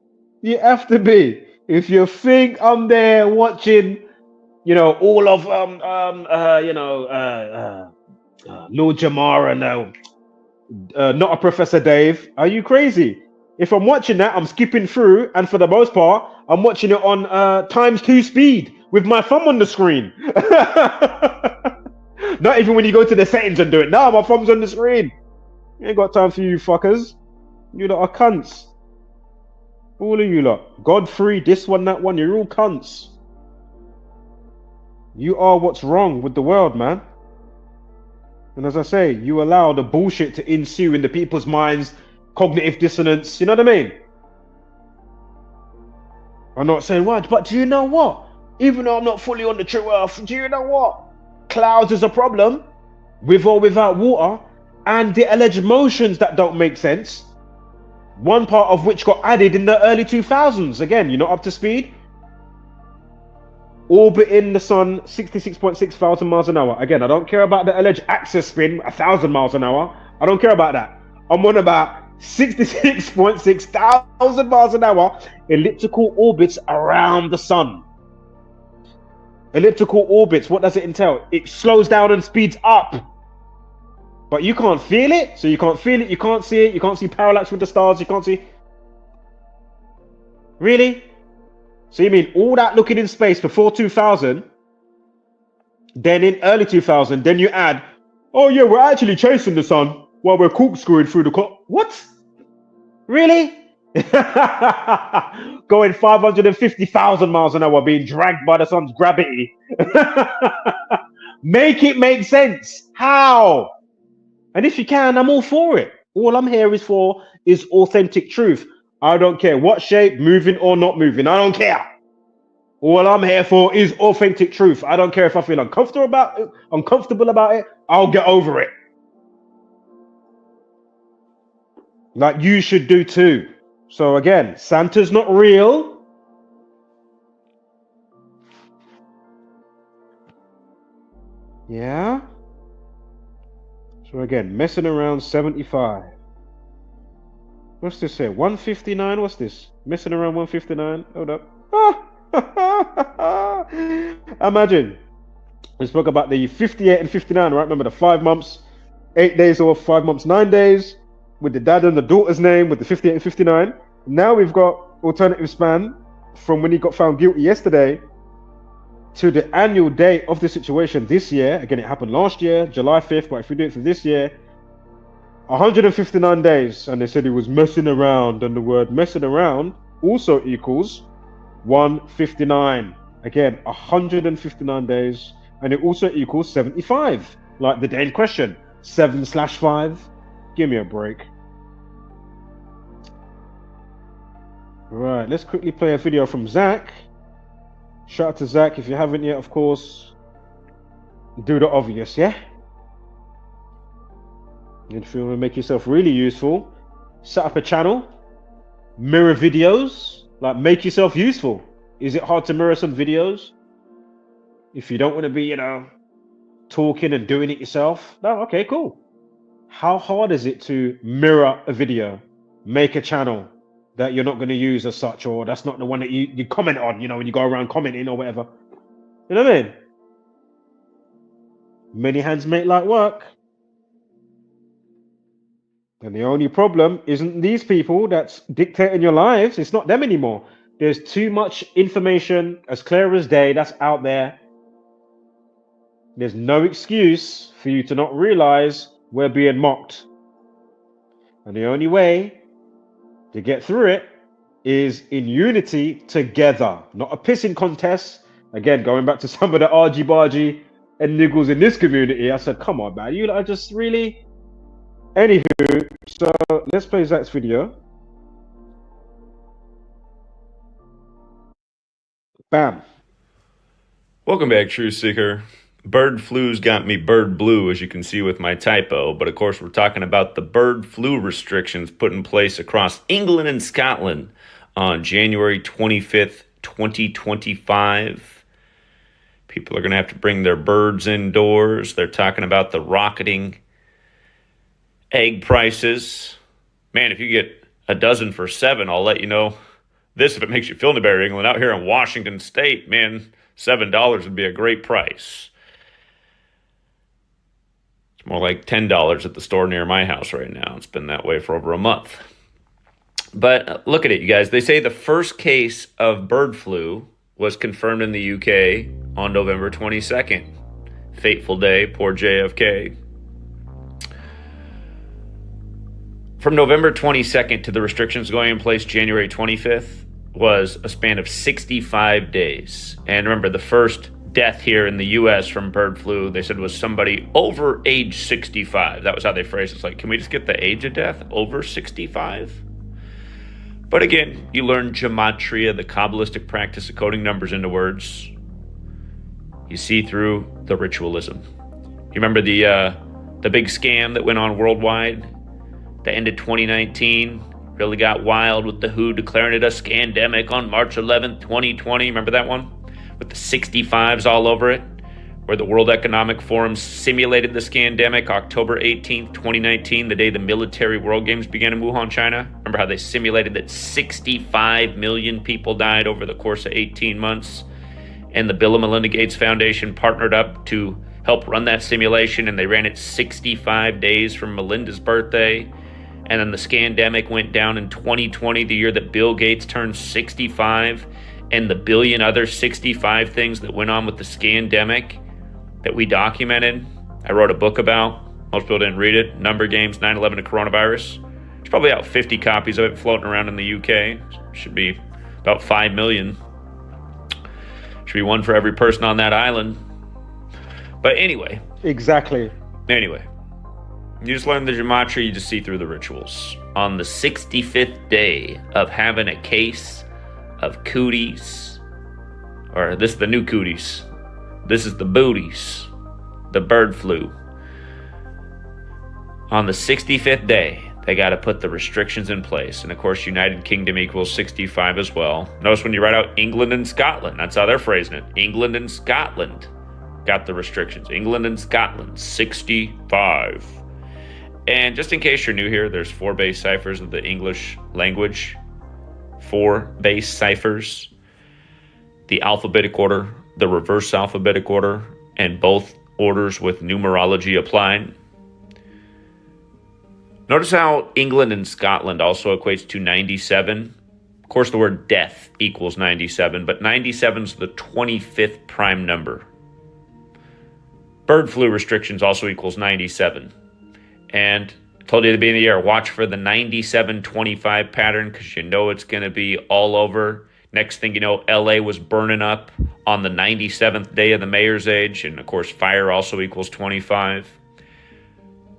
You have to be. If you think I'm there watching, you know, all of Lord Jamar and not a Professor Dave, are you crazy? If I'm watching that, I'm skipping through, and for the most part, I'm watching it on ×2 speed with my thumb on the screen. Not even when you go to the settings and do it. No, my thumb's on the screen. Ain't got time for you fuckers. You lot are cunts. All of you lot. Godfrey, this one, that one, you're all cunts. You are what's wrong with the world, man. And as I say, you allow the bullshit to ensue in the people's minds, cognitive dissonance, you know what I mean? I'm not saying what, but do you know what? Even though I'm not fully on the true earth, do you know what? Clouds is a problem, with or without water, and the alleged motions that don't make sense, one part of which got added in the early 2000s. Again, you're not up to speed. Orbiting the sun 66.6 thousand miles an hour. Again, I don't care about the alleged axis spin 1,000 miles an hour. I don't care about that. I'm on about 66.6 thousand miles an hour elliptical orbits around the sun. Elliptical orbits, what does it entail? It slows down and speeds up. But you can't feel it, so you can't feel it, you can't see it, you can't see parallax with the stars, you can't see. Really? So you mean all that looking in space before 2000, then in early 2000, then you add, oh yeah, we're actually chasing the sun while we're corkscrewing through the clock. What? Really? Going 550,000 miles an hour, being dragged by the sun's gravity. Make it make sense. How? And if you can, I'm all for it. All I'm here is for is authentic truth. I don't care what shape, moving or not moving. I don't care. All I'm here for is authentic truth. I don't care if I feel uncomfortable about it. I'll get over it. Like you should do too. So again, Santa's not real. Yeah. So again, messing around 75. What's this here? 159? What's this? Messing around 159? Hold up. Imagine. We spoke about the 58 and 59, right? Remember the 5 months, 8 days off, 5 months, 9 days, with the dad and the daughter's name, with the 58 and 59. Now we've got alternative span from when he got found guilty yesterday to the annual date of the situation this year. Again, it happened last year, July 5th, but if we do it for this year, 159 days. And they said he was messing around, and the word messing around also equals 159. Again, 159 days, and it also equals 75, like the day in question. 7/5. Give me a break. Right, let's quickly play a video from Zach. Shout out to Zach. If you haven't yet, of course, do the obvious, yeah? If you want to make yourself really useful, set up a channel, mirror videos, like make yourself useful. Is it hard to mirror some videos? If you don't want to be, talking and doing it yourself, no, okay, cool. How hard is it to mirror a video, make a channel that you're not going to use as such, or that's not the one that you comment on, when you go around commenting or whatever? You know what I mean? Many hands make light work. And the only problem isn't these people that's dictating your lives. It's not them anymore. There's too much information, as clear as day, that's out there. There's no excuse for you to not realize we're being mocked. And the only way to get through it is in unity together, not a pissing contest. Again, going back to some of the argy-bargy and niggles in this community, I said, come on, man, you are just really... Anywho, so let's play Zach's video. Bam. Welcome back, Truth Seeker. Bird flu's got me bird blue, as you can see with my typo. But of course, we're talking about the bird flu restrictions put in place across England and Scotland on January 25th, 2025. People are going to have to bring their birds indoors. They're talking about the rocketing egg prices. Man, if you get a dozen for $7, I'll let you know this if it makes you feel any better, England. Out here in Washington State, man, $7 would be a great price. It's more like $10 at the store near my house right now. It's been that way for over a month. But look at it, you guys. They say the first case of bird flu was confirmed in the UK on November 22nd. Fateful day, poor JFK. From November 22nd to the restrictions going in place January 25th was a span of 65 days. And remember, the first death here in the U.S. from bird flu, they said was somebody over age 65. That was how they phrased it. It's like, can we just get the age of death over 65? But again, you learn gematria, the Kabbalistic practice of coding numbers into words. You see through the ritualism. You remember the big scam that went on worldwide that ended 2019? Really got wild with the WHO declaring it a scandemic on March 11th, 2020. Remember that one? With the 65s all over it, where the World Economic Forum simulated the scandemic October 18th, 2019, the day the military World Games began in Wuhan, China. Remember how they simulated that 65 million people died over the course of 18 months? And the Bill and Melinda Gates Foundation partnered up to help run that simulation, and they ran it 65 days from Melinda's birthday. And then the scandemic went down in 2020, the year that Bill Gates turned 65, and the billion other 65 things that went on with the scandemic that we documented. I wrote a book about. Most people didn't read it. Number Games, 9/11 to Coronavirus. There's probably about 50 copies of it floating around in the UK. Should be about 5 million. Should be one for every person on that island. But anyway. Exactly. Anyway. You just learn the gematria, you just see through the rituals. On the 65th day of having a case of cooties, or this is the new cooties, this is the booties, the bird flu. On the 65th day, they got to put the restrictions in place. And of course, United Kingdom equals 65 as well. Notice when you write out England and Scotland, that's how they're phrasing it. England and Scotland got the restrictions. England and Scotland, 65. And just in case you're new here, there's 4 base ciphers of the English language. 4 base ciphers. The alphabetic order, the reverse alphabetic order, and both orders with numerology applied. Notice how England and Scotland also equates to 97. Of course, the word death equals 97, but 97 is the 25th prime number. Bird flu restrictions also equals 97. And I told you at the beginning of the year, watch for the 97-25 pattern because you know it's going to be all over. Next thing you know, LA was burning up on the 97th day of the mayor's age. And of course, fire also equals 25.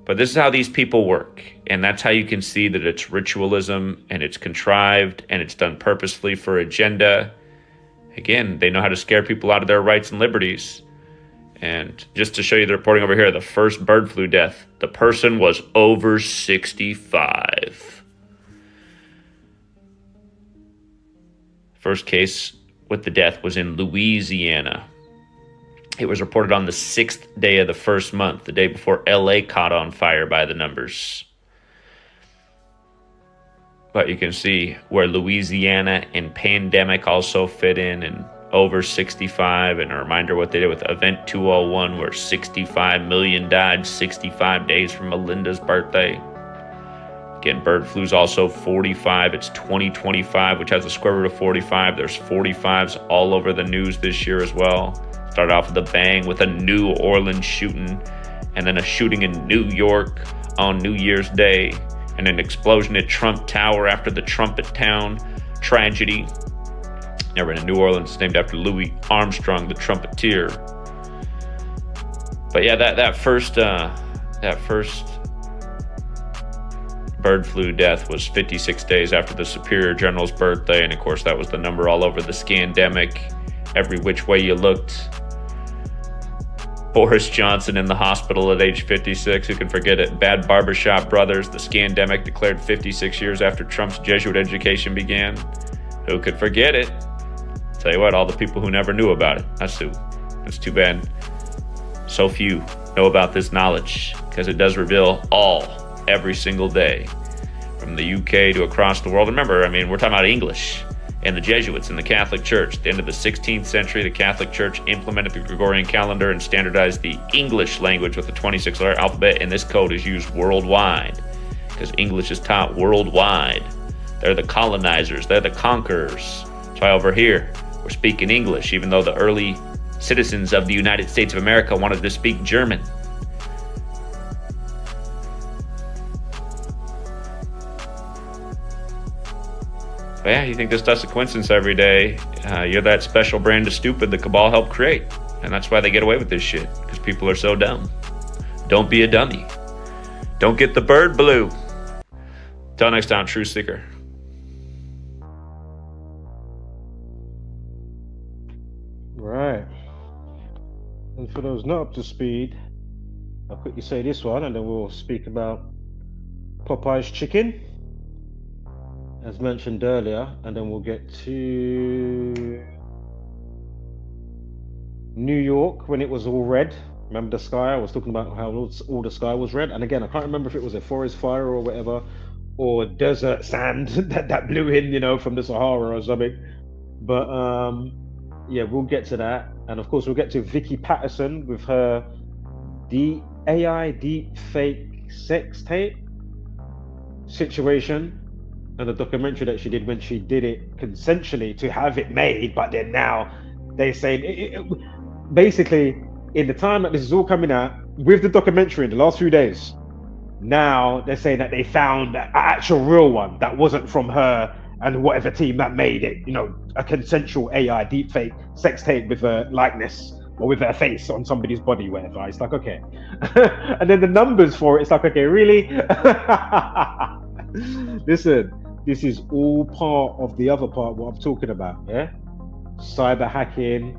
But this is how these people work. And that's how you can see that it's ritualism and it's contrived and it's done purposefully for agenda. Again, they know how to scare people out of their rights and liberties. And just to show you the reporting over here, the first bird flu death, the person was over 65. First case with the death was in Louisiana. It was reported on the 6th day of the first month, the day before LA caught on fire by the numbers. But you can see where Louisiana and pandemic also fit in, and over 65, and a reminder what they did with Event 201, where 65 million died 65 days from Melinda's birthday. Again, bird flu's also 45. It's 2025, which has a square root of 45. There's 45s all over the news this year as well. Started off with a bang with a New Orleans shooting, and then a shooting in New York on New Year's Day, and an explosion at Trump Tower after the Trumpet Town tragedy. Never in New Orleans, it's named after Louis Armstrong, the trumpeter. But yeah, that first bird flu death was 56 days after the Superior General's birthday, and of course that was the number all over the scandemic. Every which way you looked. Boris Johnson in the hospital at age 56, who can forget it? Bad Barbershop Brothers, the scandemic declared 56 years after Trump's Jesuit education began. Who could forget it? Tell you what, all the people who never knew about it. It's too bad so few know about this knowledge, because it does reveal every single day, from the UK to across the world. Remember, I mean, we're talking about English and the Jesuits and the Catholic Church. At the end of the 16th century, the Catholic Church implemented the Gregorian calendar and standardized the English language with the 26-letter alphabet, and this code is used worldwide because English is taught worldwide. They're the colonizers, they're the conquerors. That's why over here, we're speaking English, even though the early citizens of the United States of America wanted to speak German. But yeah, you think this stuff's a coincidence every day. You're that special brand of stupid the cabal helped create. And that's why they get away with this shit, because people are so dumb. Don't be a dummy. Don't get the bird blue. Till next time, True Seeker. Right. And for those not up to speed, I'll quickly say this one and then we'll speak about Popeyes chicken, as mentioned earlier, and then we'll get to New York when it was all red. Remember the sky? I was talking about how all the sky was red. And again, I can't remember if it was a forest fire or whatever, or desert sand that blew in, you know, from the Sahara or something. But yeah, we'll get to that. And of course, we'll get to Vicki Pattison with her AI deepfake sex tape situation, and the documentary that she did when she did it consensually to have it made, but then now they say basically in the time that this is all coming out with the documentary in the last few days, now they're saying that they found an actual real one that wasn't from her and whatever team that made it, you know, a consensual AI deepfake sex tape with a likeness or with her face on somebody's body, whatever. It's like, okay. And then the numbers for it, it's like, okay, really? Listen, this is all part of the other part, what I'm talking about, yeah? Cyber hacking,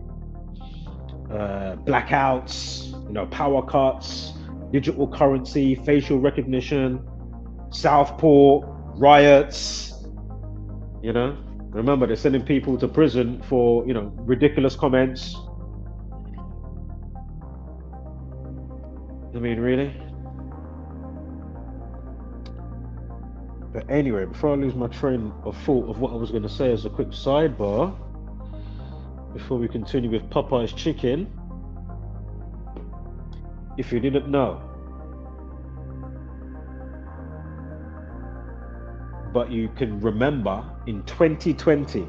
blackouts, you know, power cuts, digital currency, facial recognition, Southport, riots, you know? Remember, they're sending people to prison for, you know, ridiculous comments. I mean, really? But anyway, before I lose my train of thought of what I was going to say as a quick sidebar, before we continue with Popeye's chicken, if you didn't know, but you can remember in 2020,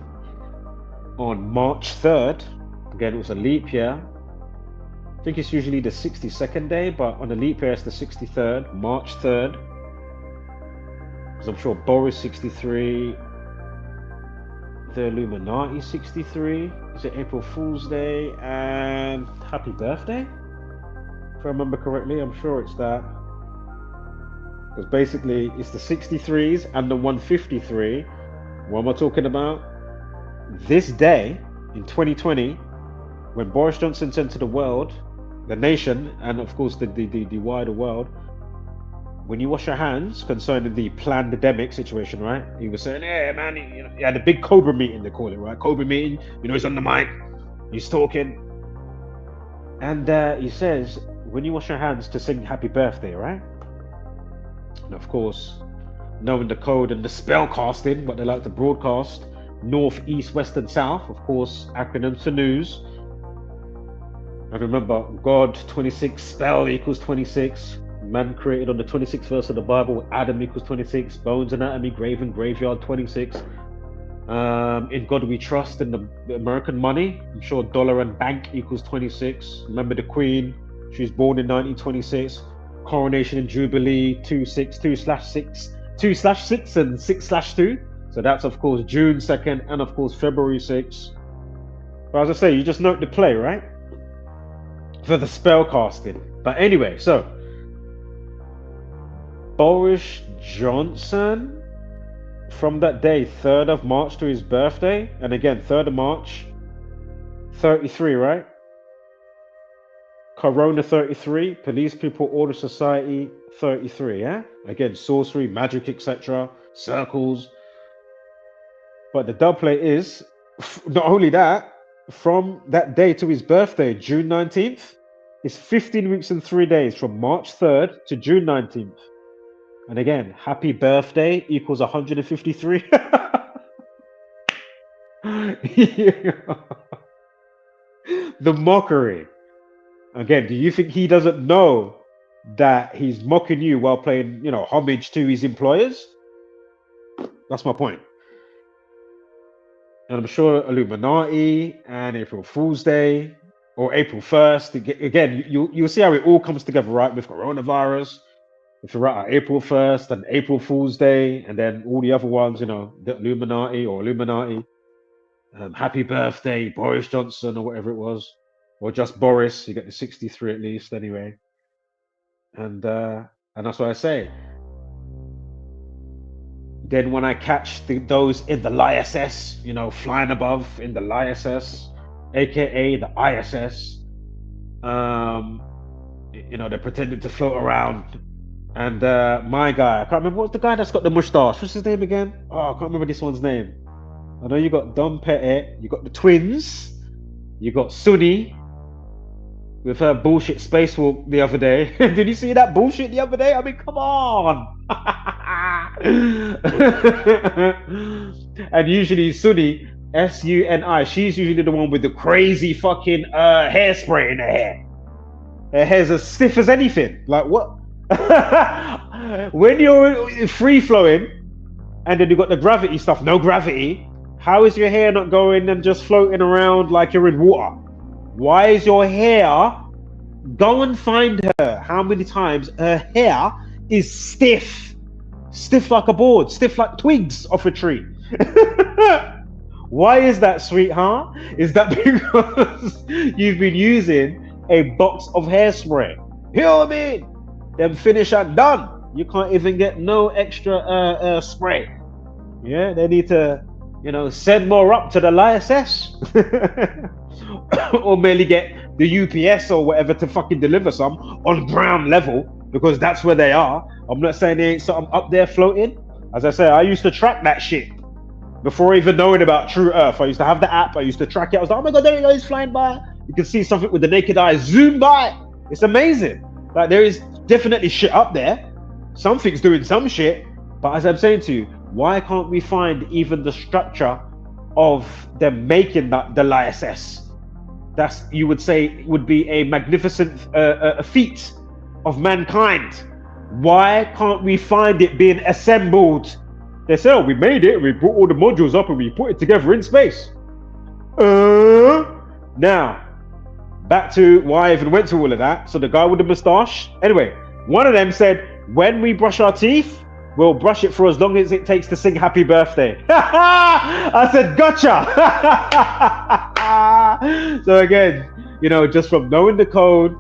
on March 3rd, again, it was a leap year. I think it's usually the 62nd day, but on a leap year, it's the 63rd, March 3rd. Because I'm sure Boris 63, the Illuminati 63, is it April Fool's Day, and Happy Birthday? If I remember correctly, I'm sure it's that. Because basically, it's the 63s and the 153. What am I talking about? This day, in 2020, when Boris Johnson said to the world, the nation, and of course the wider world, when you wash your hands concerning the pandemic situation, right? He was saying, hey man, you know, he had a big Cobra meeting, they call it, right? Cobra meeting, you know, he's on the mic, he's talking. And he says, when you wash your hands, to sing happy birthday, right? And of course, knowing the code and the spell casting, what they like to broadcast, north, east, west, and south, of course, acronyms for news. And remember, God 26, spell equals 26. Man created on the 26th verse of the Bible, Adam equals 26. Bones Anatomy, grave and graveyard 26. In God we trust, in the American money, I'm sure dollar and bank equals 26. Remember the Queen, she was born in 1926. Coronation and Jubilee 2/6, 2/6, 2/6 and 6/2. So that's of course June 2nd and of course February 6th. But as I say, you just note the play, right? For the spell casting. But anyway, so Boris Johnson, from that day, 3rd of March to his birthday, and again 3rd of March, 33, right? Corona 33, Police People Order Society 33, yeah? Again, sorcery, magic, etc., circles. But the dub play is, not only that, from that day to his birthday, June 19th, is 15 weeks and 3 days from March 3rd to June 19th. And again, happy birthday equals 153. The mockery. Again, do you think he doesn't know that he's mocking you while playing, you know, homage to his employers? That's my point. And I'm sure Illuminati and April Fool's Day or April 1st, again, you'll see how it all comes together, right? With coronavirus, if you're right, April 1st and April Fool's Day, and then all the other ones, you know, the Illuminati or Illuminati, happy birthday, Boris Johnson, or whatever it was. or just Boris. You get the 63 at least, anyway. And that's what I say. Then when I catch those in the ISS, you know, flying above in the ISS, aka the ISS, you know, they're pretending to float around. And my guy, I can't remember what's the guy that's got the mustache. What's his name again? Oh, I can't remember this one's name. I know you got Dom Pettit, you got the twins, you got Sunny with her bullshit spacewalk the other day. Did you see that bullshit the other day? I mean, come on. And usually Sunny, Suni, she's usually the one with the crazy fucking hairspray in her hair. Her hair's as stiff as anything. Like what? When you're free flowing and then you've got the gravity stuff, no gravity, how is your hair not going and just floating around like you're in water? Why is your hair? Go and find her. How many times her hair is stiff like a board, stiff like twigs off a tree? Why is that, sweetheart? Is that because you've been using a box of hairspray? You know what I mean? Then finish and done. You can't even get no extra spray. Yeah, they need to, you know, send more up to the ISS. Or merely get the UPS or whatever to fucking deliver some on ground level, because that's where they are. I'm not saying there ain't something up there floating. As I say, I used to track that shit before even knowing about True Earth. I used to have the app. I used to track it. I was like, oh my God, there he goes, flying by. You can see something with the naked eye zoom by. It's amazing. Like, there is definitely shit up there. Something's doing some shit. But as I'm saying to you, why can't we find even the structure of them making the ISS? That's, you would say, would be a magnificent feat of mankind. Why can't we find it being assembled? They say, oh, we made it, we brought all the modules up and we put it together in space. Now, back to why I even went to all of that. So the guy with the moustache, anyway, one of them said, when we brush our teeth, we'll brush it for as long as it takes to sing happy birthday. I said, gotcha. So again, you know, just from knowing the code,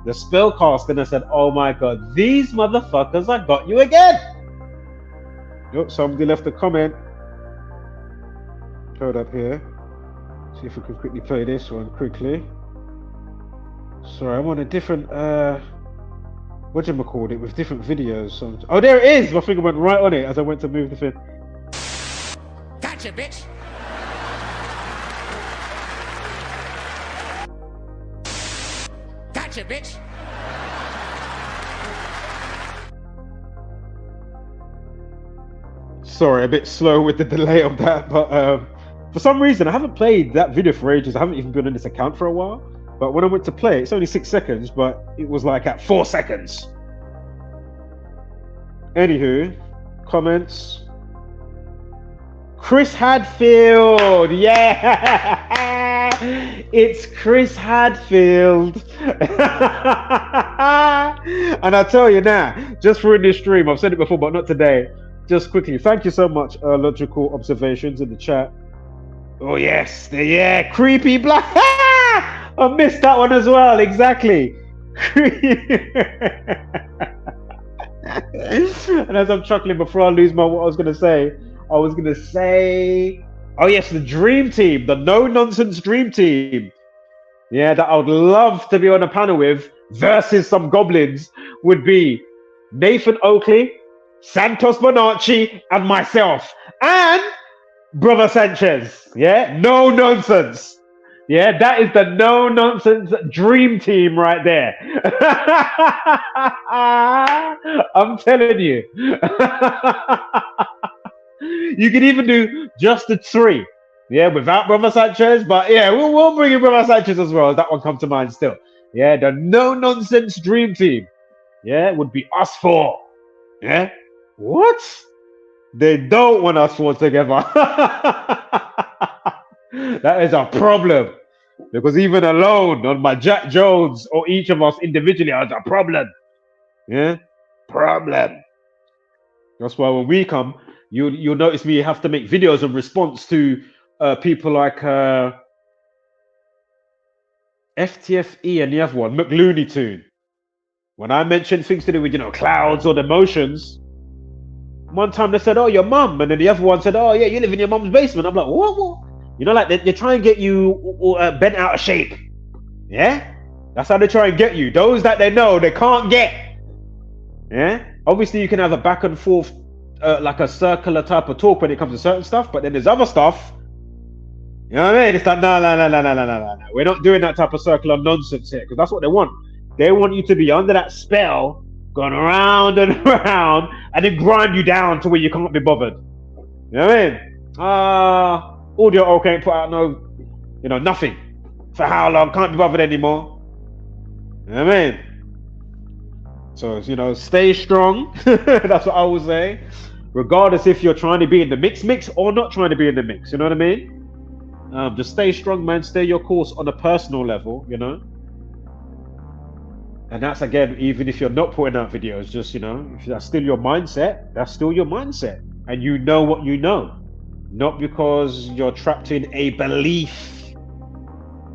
the spell casting, I said, oh my God, these motherfuckers, I got you again. Yep, somebody left a comment. Hold up here. See if we can quickly play this one quickly. Sorry, I'm on a different whatchamacallit, with different videos. So oh, there it is! My finger went right on it as I went to move the thing. Gotcha, bitch. Gotcha, bitch. Sorry, a bit slow with the delay of that, but for some reason I haven't played that video for ages. I haven't even been on this account for a while. But when I went to play, it's only 6 seconds, but it was like at 4 seconds. Anywho, comments. Chris Hadfield, yeah, it's Chris Hadfield. And I tell you now, just for in this stream, I've said it before, but not today. Just quickly, thank you so much, Logical Observations in the chat. Oh yes, yeah, creepy black. I missed that one as well, exactly. And as I'm chuckling before I lose what I was going to say, oh yes, the dream team, the no-nonsense dream team. Yeah, that I would love to be on a panel with versus some goblins would be Nathan Oakley, Santos Bonacci, and myself. And Brother Sanchez. Yeah, no nonsense. Yeah, that is the no-nonsense dream team right there. I'm telling you. You can even do just the three. Yeah, without Brother Sanchez. But yeah, we'll bring in Brother Sanchez as well. That one comes to mind still. Yeah, the no-nonsense dream team. Yeah, would be us four. Yeah? What? They don't want us four together. That is a problem. Because even alone on my Jack Jones or each of us individually has a problem. Yeah? Problem. That's why when we come, you'll notice me have to make videos in response to people like FTFE and the other one, McLooney Tune. When I mentioned things to do with, clouds or the motions, one time they said, "Oh, your mum," and then the other one said, "Oh, yeah, you live in your mum's basement." I'm like, what? Like they try and get you bent out of shape. Yeah, that's how they try and get you. Those that they know they can't get. Yeah, obviously you can have a back and forth, like a circular type of talk when it comes to certain stuff, but then there's other stuff. You know what I mean? It's like, no. We're not doing that type of circular nonsense here, because that's what they want. They want you to be under that spell, going around and around, and then grind you down to where you can't be bothered. You know what I mean? Audio okay, put out nothing. For how long? Can't be bothered anymore. You know what I mean? So, stay strong. That's what I would say. Regardless if you're trying to be in the mix or not trying to be in the mix. You know what I mean? Just stay strong, man. Stay your course on a personal level, And that's, again, even if you're not putting out videos, just, if that's still your mindset, that's still your mindset. And you know what you know. Not because you're trapped in a belief.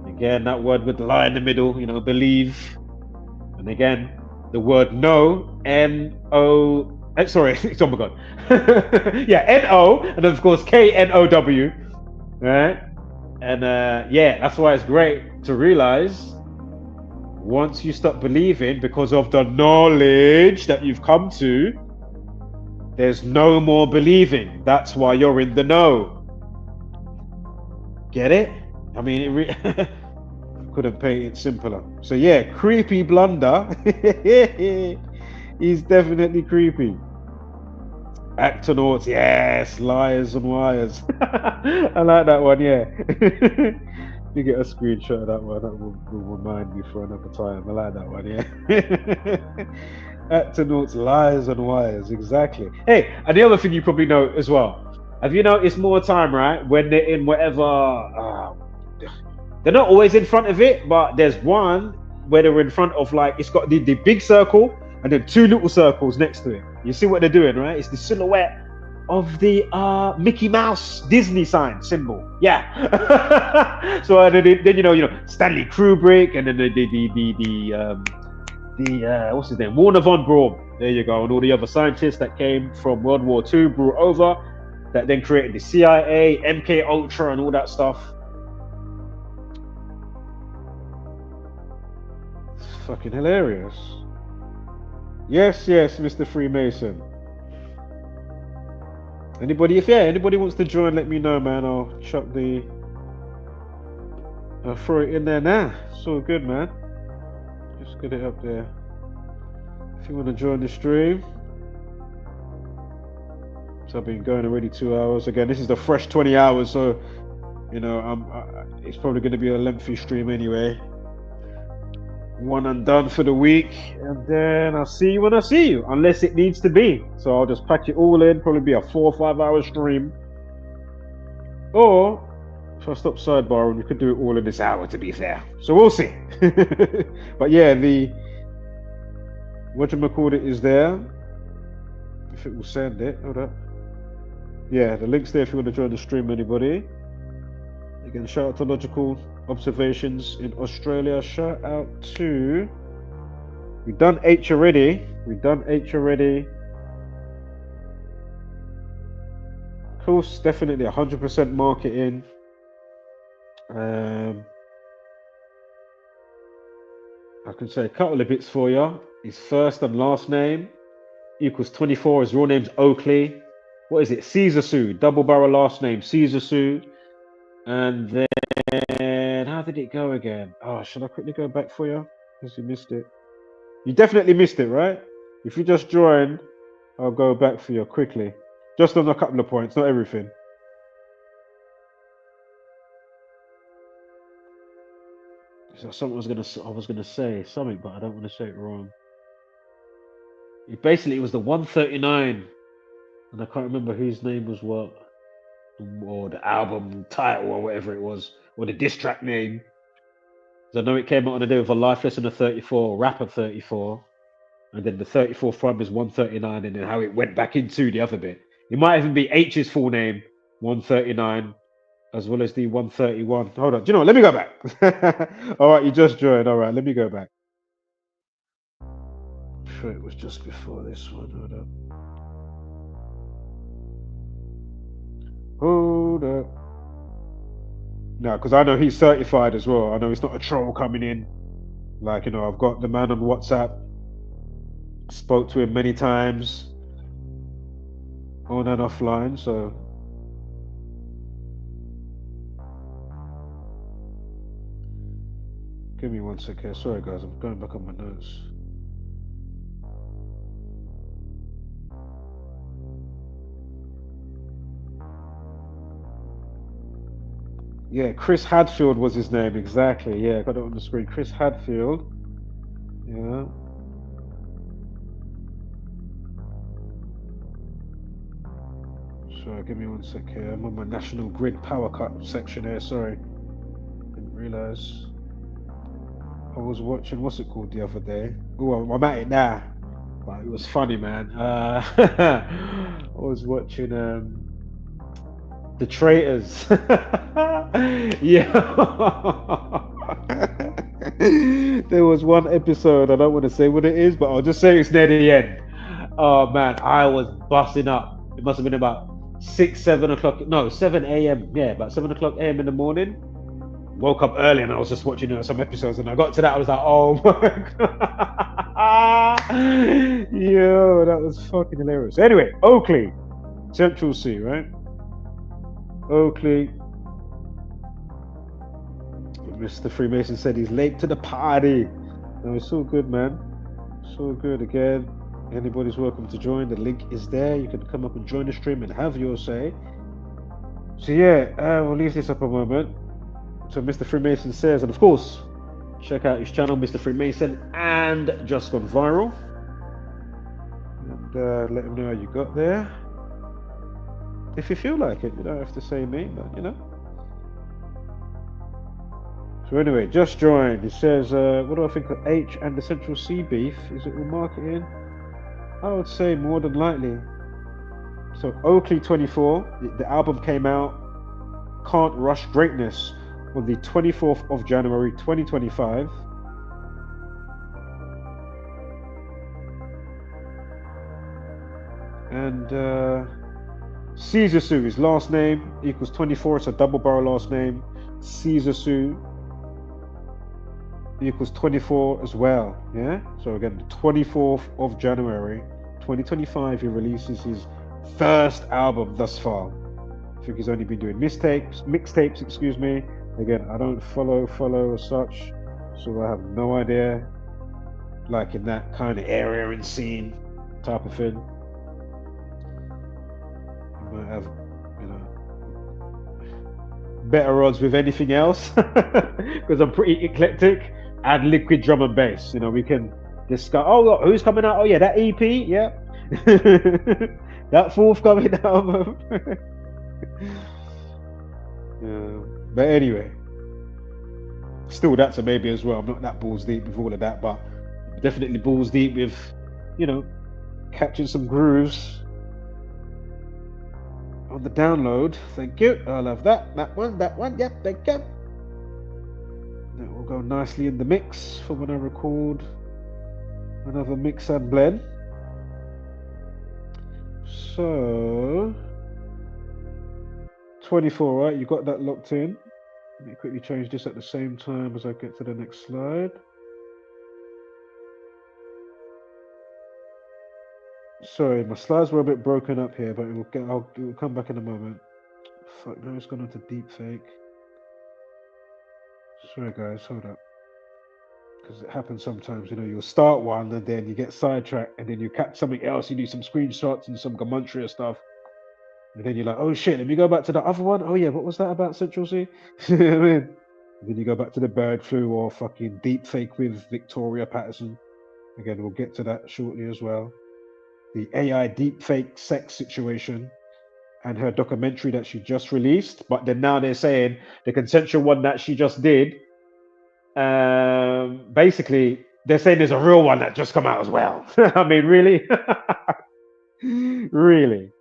Again, that word with the lie in the middle, believe. And again, the word no, N-O, sorry, oh my God. Yeah, N-O, and then of course K-N-O-W, right? And yeah, that's why it's great to realize once you stop believing because of the knowledge that you've come to, there's no more believing. That's why you're in the know. Get it? I mean, couldn't paint it simpler. So yeah, creepy blunder. He's definitely creepy. Actonauts, yes, liars and wires. I like that one, yeah. You get a screenshot of that one, that will remind me for another time. I like that one, yeah. Actonauts, liars and wires, exactly. Hey, and the other thing you probably know as well, have you noticed more time, right, when they're in whatever, they're not always in front of it, but there's one where they're in front of, like, it's got the big circle and then two little circles next to it. You see what they're doing, right? It's the silhouette of the Mickey Mouse Disney sign symbol. Yeah. So then Stanley Kubrick, and then the what's his name? Warner von Braun. There you go. And all the other scientists that came from World War II brought over, that then created the CIA, MK Ultra, and all that stuff. It's fucking hilarious. Yes, Mr. Freemason. Anybody wants to join, let me know, man. I'll throw it in there now. It's all good, man. Just get it up there. If you want to join the stream. So I've been going already 2 hours. Again, this is the fresh 20 hours, so it's probably going to be a lengthy stream anyway. One and done for the week, and then I'll see you when I see you, unless it needs to be. So I'll just pack it all in, probably be a 4 or 5 hour stream. Or if I stop sidebar, and we could do it all in this hour, to be fair. So we'll see. But yeah, the whatchamacallit is there. If it will send it, hold up. Yeah, the link's there if you want to join the stream, anybody. Again, shout out to Logical Observations in Australia. Shout out to, we've done Aitch already. Of course, definitely 100% marketing. I can say a couple of bits for you. His first and last name equals 24. His real name's Oakley. What is it? Caesar Sue. Double barrel last name, Caesar Sue. And then, how did it go again? Oh, should I quickly go back for you? Because you missed it. You definitely missed it, right? If you just joined, I'll go back for you quickly. Just on a couple of points, not everything. So something I was gonna say something, but I don't want to say it wrong. It was the 139, and I can't remember whose name was what, or the album title or whatever it was, or the diss track name. I know it came out on the day with a Life Lesson of 34, Rapper 34, and then the 34 from is 139, and then how it went back into the other bit. It might even be Aitch's full name, 139, as well as the 131. Hold on. Do you know what? Let me go back. All right, you just joined. All right, let me go back. I'm sure it was just before this one. Hold up. Hold up. No, because I know he's certified as well. I know it's not a troll coming in. Like, you know, I've got the man on WhatsApp. Spoke to him many times. On and offline, so. Give me 1 second. Sorry, guys. I'm going back on my notes. Yeah, Chris Hadfield was his name, exactly. Yeah, I got it on the screen. Chris Hadfield. Yeah. Sorry, give me 1 sec here. I'm on my National Grid power cut section here. Sorry. Didn't realize. I was watching, what's it called the other day? Oh, I'm at it now. But it was funny, man. I was watching The Traitors. Yeah. There was one episode, I don't want to say what it is, but I'll just say it's near the end. Oh man, I was busting up. It must have been about 7 o'clock. No, 7 a.m. Yeah, about 7 o'clock a.m. in the morning. Woke up early and I was just watching some episodes, and I got to that, I was like, oh my god. Yo, that was fucking hilarious. Anyway, Oakley, Central C, right? Oakley. Mr. Freemason said he's late to the party. No, it's all good, man. It's all good. Again, anybody's welcome to join. The link is there. You can come up and join the stream and have your say. So yeah, we'll leave this up a moment. So Mr. Freemason says, and of course, check out his channel, Mr. Freemason, and Just Gone Viral. And let him know how you got there. If you feel like it, you don't have to say me, but you know. So anyway, just joined. He says, what do I think of Aitch and the Central C beef? Is it all marketing? I would say more than likely. So Oakley 24, the album came out, Can't Rush Greatness, on the 24th of January 2025. And Caesar Sue, his last name equals 24. It's a double barrel last name. Caesar Sue equals 24 as well. Yeah. So again, the 24th of January 2025, he releases his first album thus far. I think he's only been doing mixtapes, excuse me. Again, I don't follow as such, so I have no idea, like in that kind of area and scene type of thing. You might have, you know, better odds with anything else because I'm pretty eclectic. And liquid drum and bass, you know, we can discuss. Oh, look, who's coming out? Oh yeah, that EP, yeah. That forthcoming album. But anyway, still that's a maybe as well. I'm not that balls deep with all of that, but definitely balls deep with, you know, catching some grooves on the download. Thank you. I love that. That one. Yep, thank you. That will go nicely in the mix for when I record another mix and blend. So 24, right? You got that locked in. Let me quickly change this at the same time as I get to the next slide. Sorry, my slides were a bit broken up here, but it will come back in a moment. Fuck, now it's gone on to Deepfake. Sorry guys, hold up. Because it happens sometimes, you know, you'll start one and then you get sidetracked and then you catch something else, you do some screenshots and some gematria stuff. And then you're like, oh shit, let me go back to the other one. Oh yeah, what was that about Central C? You know what I mean? And then you go back to the bird flu or fucking Deepfake with Victoria Pattison. Again, we'll get to that shortly as well. The AI Deepfake sex situation and her documentary that she just released. But then now they're saying the consensual one that she just did, basically, they're saying there's a real one that just come out as well. I mean, really? Really?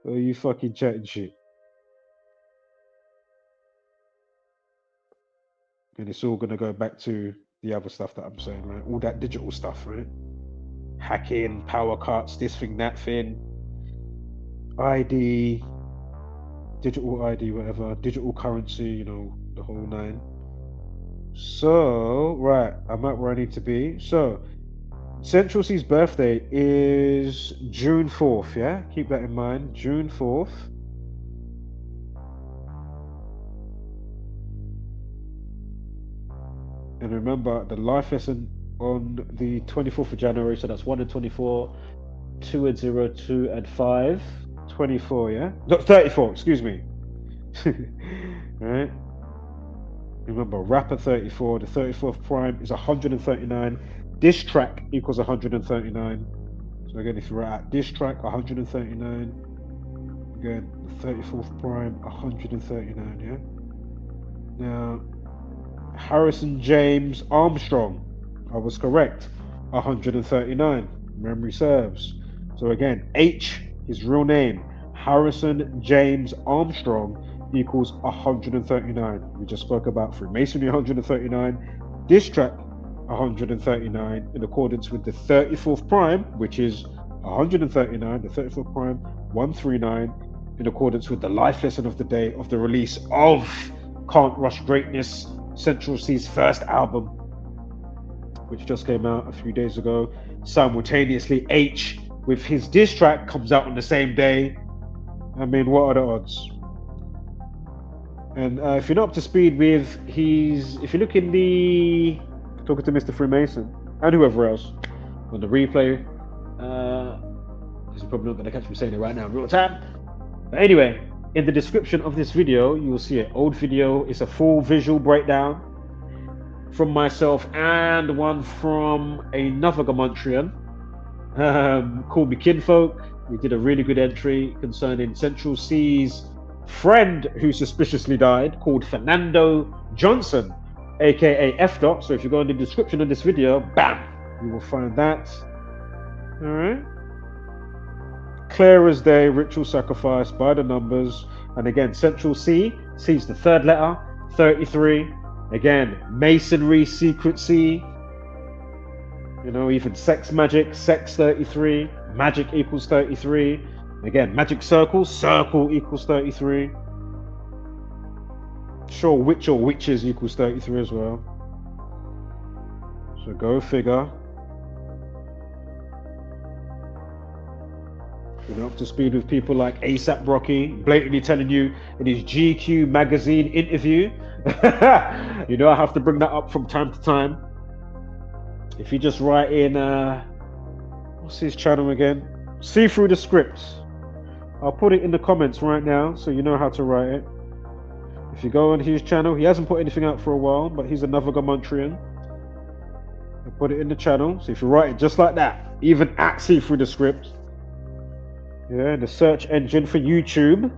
Are you fucking chatting shit? And it's all going to go back to the other stuff that I'm saying, right? All that digital stuff, right? Hacking, power cuts, this thing, that thing, ID, digital ID, whatever, digital currency, you know, the whole nine. So, right, I'm at where I need to be. So, Central C's birthday is June 4th, yeah? Keep that in mind, June 4th. And remember, the life lesson on the 24th of January, so that's 1 and 24, 2 and 0, 2 and 5, 24, yeah? No, 34, excuse me. Right? Remember, rapper 34, the 34th prime is 139. Diss track equals 139. So again, if you're at diss track, 139. Again, the 34th prime, 139, yeah? Now, Harrison James Armstrong, I was correct, 139. Memory serves. So again, H, his real name, Harrison James Armstrong, equals 139. We just spoke about Freemasonry 139, diss track 139, in accordance with the 34th prime, which is 139, the 34th prime 139, in accordance with the life lesson of the day of the release of Can't Rush Greatness, Central C's first album, which just came out a few days ago. Simultaneously, H with his diss track comes out on the same day. I mean, what are the odds? And if you're not up to speed with if you look in the talking to Mr. Freemason and whoever else on the replay, because you're probably not going to catch me saying it right now in real time. But anyway, in the description of this video, you will see an old video. It's a full visual breakdown from myself and one from another Gamontrian called Me Kinfolk. We did a really good entry concerning Central C's friend who suspiciously died, called Fernando Johnson, aka FDot. So if you go in the description of this video, bam, you will find that. All right. Clear as day, ritual sacrifice by the numbers. And again, Central C sees the third letter, 33. Again, Masonry, secret C. You know, even sex magic, sex 33. Magic equals 33. Again, magic circle, circle equals 33. Sure, witch or witches equals 33 as well. So go figure. You're up to speed with people like ASAP Rocky, blatantly telling you in his GQ magazine interview. You know, I have to bring that up from time to time. If you just write in, what's his channel again? See Through the Scripts. I'll put it in the comments right now so you know how to write it. If you go on his channel, he hasn't put anything out for a while, but he's another Gamontrian. I'll put it in the channel. So if you write it just like that, even at See Through the Script, yeah, in the search engine for YouTube,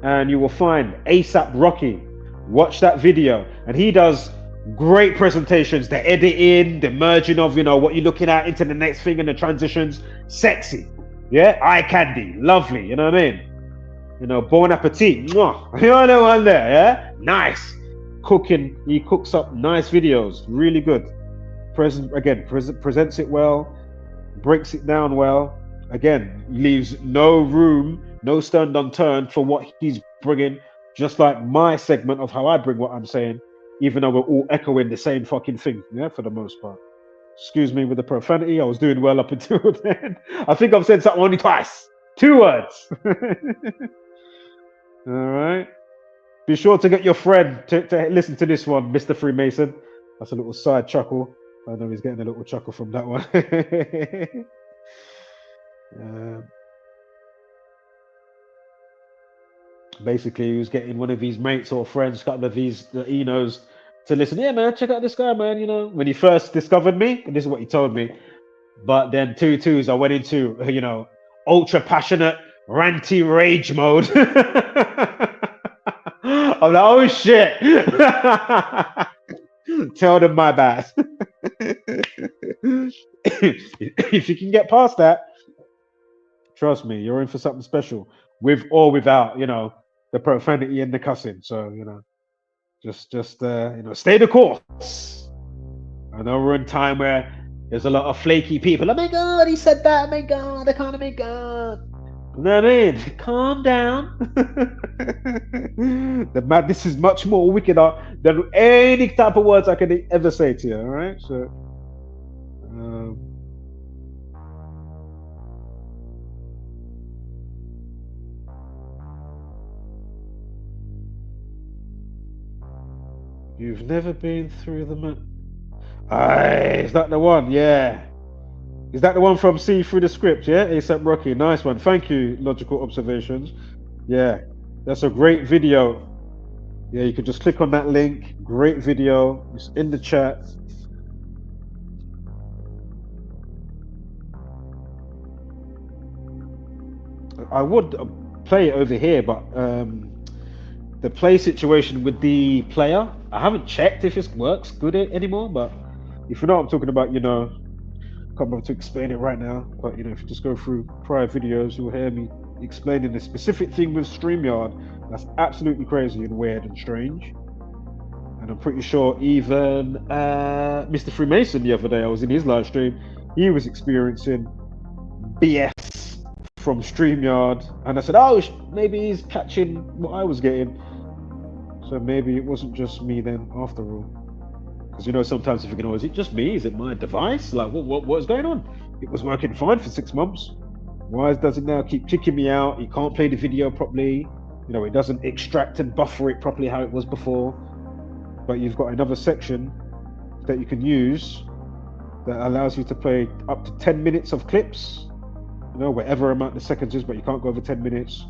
and you will find ASAP Rocky. Watch that video, and he does great presentations, the editing, the merging of, you know, what you're looking at into the next thing and the transitions. Sexy, yeah, eye candy, lovely, you know what I mean? You know, bon appetit, mwah. You know one there, yeah? Nice. Cooking, he cooks up nice videos, really good. Presents it well, breaks it down well. Again, leaves no room, no stone unturned for what he's bringing, just like my segment of how I bring what I'm saying, even though we're all echoing the same fucking thing, yeah, for the most part. Excuse me with the profanity, I was doing well up until then. I think I've said something only twice. 2 words. All right. Be sure to get your friend to listen to this one, Mr. Freemason. That's a little side chuckle. I know he's getting a little chuckle from that one. Basically, he was getting one of his mates or friends, a couple of these that he knows, to listen. Yeah, man, check out this guy, man. You know, when he first discovered me, and this is what he told me. But then 2-2s, I went into, you know, ultra passionate, ranty rage mode. I'm like, oh shit. Tell them my bad. If you can get past that, trust me, you're in for something special, with or without, you know, the profanity and the cussing. So, you know, Just you know, stay the course. I know we're in time where there's a lot of flaky people. Oh my God, he said that. Oh my God, I can't. Oh my God. You know what I mean? Calm down. The madness is much more wickeder than any type of words I can ever say to you. All right, so. You've never been through the is that the one? Yeah. Is that the one from See Through the Script? Yeah, ASAP Rocky. Nice one. Thank you, Logical Observations. Yeah, that's a great video. Yeah, you can just click on that link. Great video. It's in the chat. I would play it over here, but the play situation with the player, I haven't checked if it works good anymore. But if you know what I'm talking about, you know, can't bother to explain it right now. But you know, if you just go through prior videos, you'll hear me explaining the specific thing with StreamYard that's absolutely crazy and weird and strange. And I'm pretty sure even Mr. Freemason the other day, I was in his live stream, he was experiencing BS from StreamYard, and I said, oh, maybe he's catching what I was getting. So maybe it wasn't just me then, after all. Because you know, sometimes if you can always, is it just me? Is it my device? Like, what is going on? It was working fine for 6 months. Why does it now keep kicking me out? You can't play the video properly. You know, it doesn't extract and buffer it properly how it was before. But you've got another section that you can use that allows you to play up to 10 minutes of clips. You know, whatever amount the seconds is, but you can't go over 10 minutes.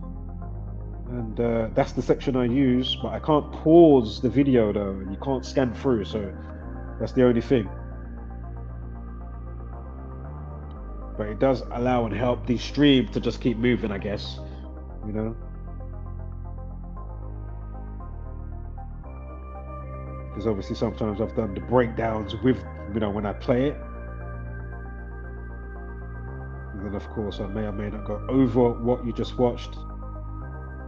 And that's the section I use, but I can't pause the video though, and you can't scan through, so that's the only thing. But it does allow and help the stream to just keep moving, I guess, you know. Because obviously sometimes I've done the breakdowns with, you know, when I play it. And then of course I may or may not go over what you just watched.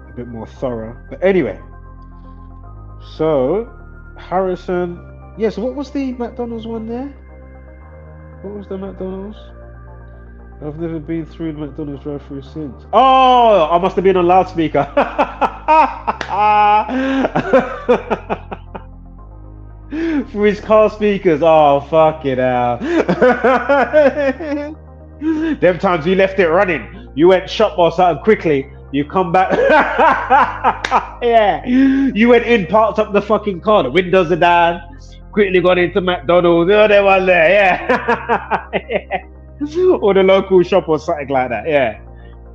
A bit more thorough. But anyway. So, Harrison. Yeah, so what was the McDonald's one there? What was the McDonald's? I've never been through the McDonald's drive-thru since. Oh, I must have been on loudspeaker. Through his car speakers. Oh, fuck it out. Them times you left it running. You went shop or something quickly. You come back. Yeah. You went in, parked up the fucking car. The windows are down. Quickly got into McDonald's. Oh, there was there. Yeah. Or the local shop or something like that. Yeah.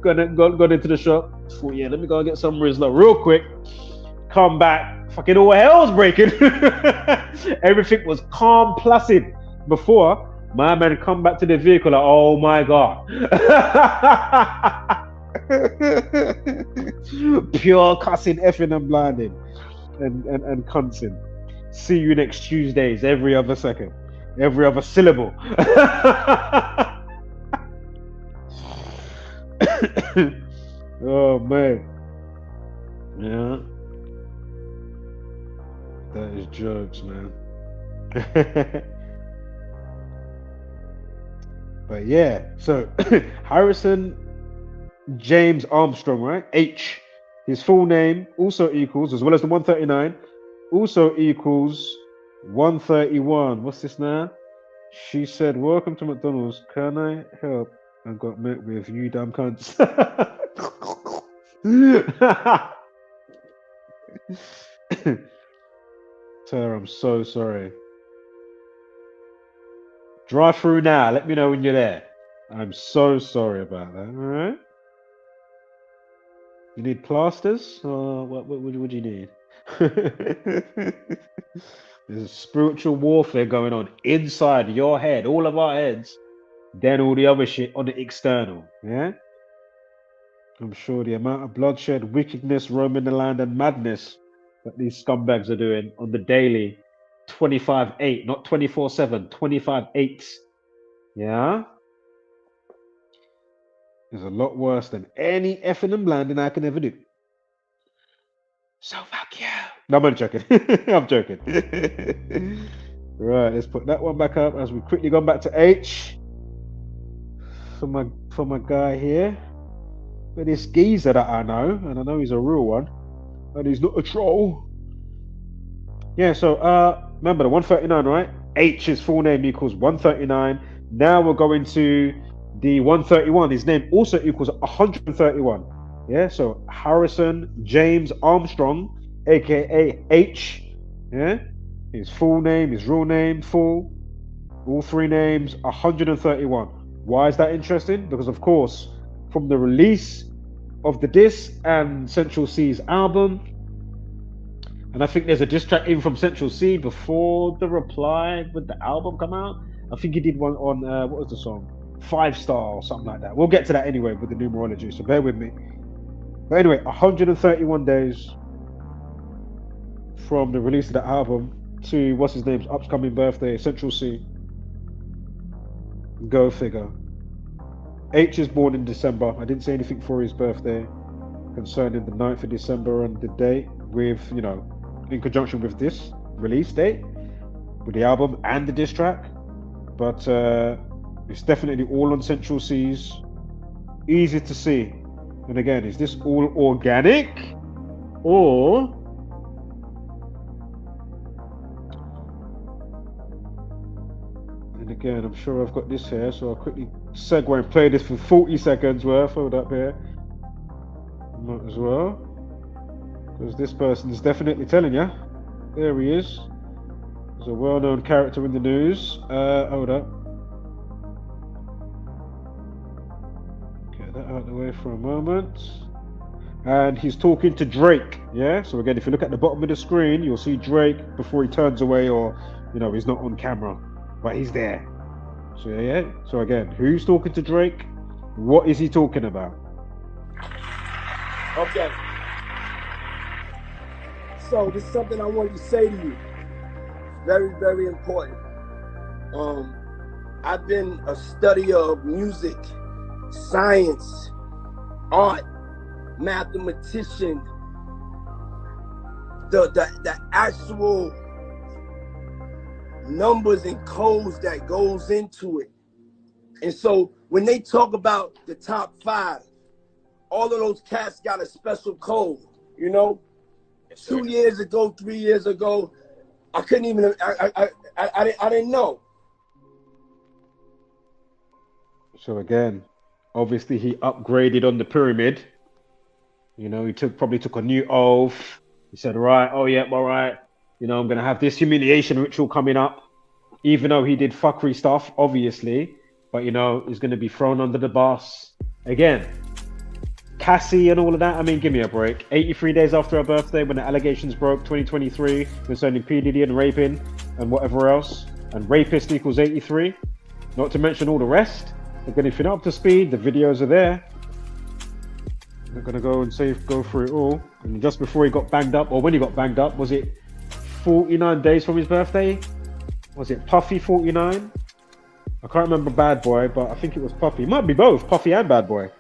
Got into the shop. Thought, yeah, let me go and get some Rizzler real quick. Come back. Fucking all hell's breaking. Everything was calm, placid before. My man come back to the vehicle like, oh my God. Pure cussing, effing and blinding and cunsing. See you next Tuesdays, every other second, every other syllable. Oh man. Yeah. That is jokes, man. But yeah, so Harrison James Armstrong, right? H. His full name also equals, as well as the 139, also equals 131. What's this now? She said, welcome to McDonald's. Can I help? And got met with you damn cunts. Tara, I'm so sorry. Drive through now. Let me know when you're there. I'm so sorry about that. All right. You need plasters? Or what do you need? There's a spiritual warfare going on inside your head, all of our heads, then all the other shit on the external. Yeah? I'm sure the amount of bloodshed, wickedness, roaming the land, and madness that these scumbags are doing on the daily, 25/8, not 24/7, 25/8. Yeah? Is a lot worse than any effing and blanding I can ever do. So fuck you. No, I'm only joking. I'm joking. Right, let's put that one back up as we quickly go back to Aitch. For my guy here. But this geezer that I know, and I know he's a real one, and he's not a troll. Yeah, so remember the 139, right? H's full name equals 139. Now we're going to the 131. His name also equals 131. Yeah, so Harrison James Armstrong, aka H. Yeah, his full name, his real name, full, all three names, 131. Why is that interesting? Because of course, from the release of the disc and Central C's album, and I think there's a diss track in from Central C before the reply with the album come out. I think he did one on what was the song? 5 Star or something like that. We'll get to that anyway with the numerology, so bear with me. But anyway, 131 days from the release of the album to what's his name's upcoming birthday, Central C. Go figure. H is born in December. I didn't say anything for his birthday concerning the 9th of December and the date with, you know, in conjunction with this release date, with the album and the diss track. But it's definitely all on Central C's. Easy to see. And again, is this all organic? Or and again, I'm sure I've got this here, so I'll quickly segue and play this for 40 seconds worth. Hold up here. Might as well. Because this person is definitely telling you. There he is. He's a well-known character in the news. Hold up. Get that out of the way for a moment. And he's talking to Drake. Yeah? So again, if you look at the bottom of the screen, you'll see Drake before he turns away, or, you know, he's not on camera. But he's there. So yeah. So again, who's talking to Drake? What is he talking about? Okay. So this is something I wanted to say to you. Very, very important. I've been a studier of music, science, art, mathematician, the actual numbers and codes that goes into it. And so when they talk about the top 5, all of those cats got a special code, you know? 2 years ago, 3 years ago, I couldn't even, I didn't know. So again, obviously he upgraded on the pyramid. You know, he probably took a new oath. He said, right, oh yeah, all right. You know, I'm going to have this humiliation ritual coming up. Even though he did fuckery stuff, obviously. But, you know, he's going to be thrown under the bus. Again, Cassie and all of that, I mean, give me a break. 83 days after her birthday, when the allegations broke, 2023, concerning P. Diddy and raping and whatever else. And rapist equals 83. Not to mention all the rest. Again, if you're not up to speed, the videos are there. I'm going to go and go through it all. And just before he got banged up, or when he got banged up, was it 49 days from his birthday? Was it Puffy 49? I can't remember Bad Boy, but I think it was Puffy. It might be both, Puffy and Bad Boy.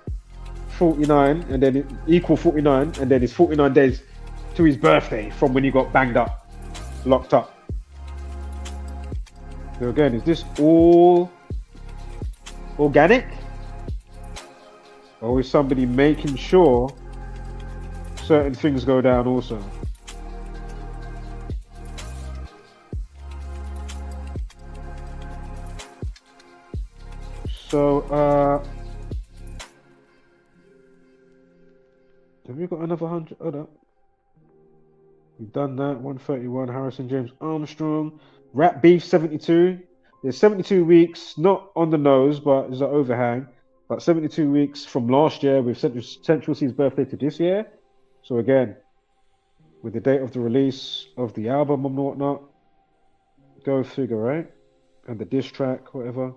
49, and then equal 49, and then it's 49 days to his birthday from when he got banged up, locked up. So again, is this all organic? Or is somebody making sure certain things go down also? So, have we got another 100? Hold up. We've done that. 131, Harrison James Armstrong. Rap Beef 72. There's 72 weeks, not on the nose, but there's an overhang. But 72 weeks from last year with Central C's birthday to this year. So again, with the date of the release of the album and whatnot, go figure, right? And the diss track, whatever.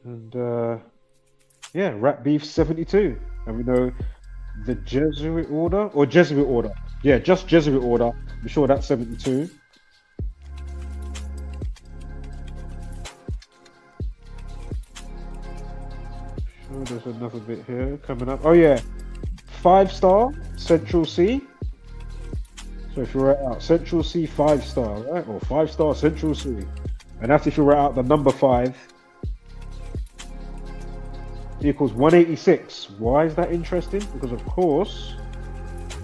And yeah, Rap Beef 72. And we know the Jesuit order, or Jesuit order. Yeah, just Jesuit order. I'm sure that's 72. Sure, there's another bit here coming up. Oh yeah, 5 Star, Central C. So if you write out Central C 5-star, right? Or 5-star Central C. And that's if you write out the number 5 equals 186. Why is that interesting? Because of course,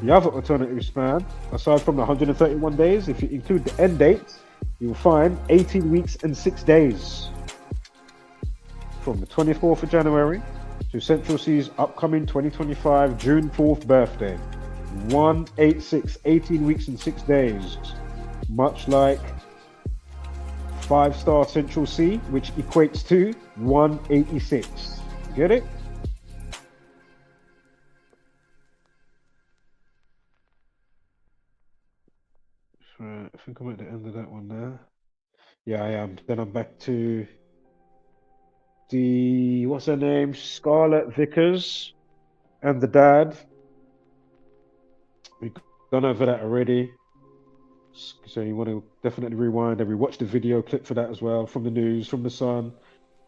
the other alternative span, aside from the 131 days, if you include the end date, you'll find 18 weeks and 6 days. From the 24th of January to Central C's upcoming 2025 June 4th birthday. 186, 18 weeks and 6 days. Much like 5-star Central C, which equates to 186. Get it? Right, I think I'm at the end of that one now. Yeah, I am. Then I'm back to the, what's her name? Scarlett Vickers and the dad. We've gone over that already. So you want to definitely rewind and we watched the video clip for that as well from the news, from the Sun.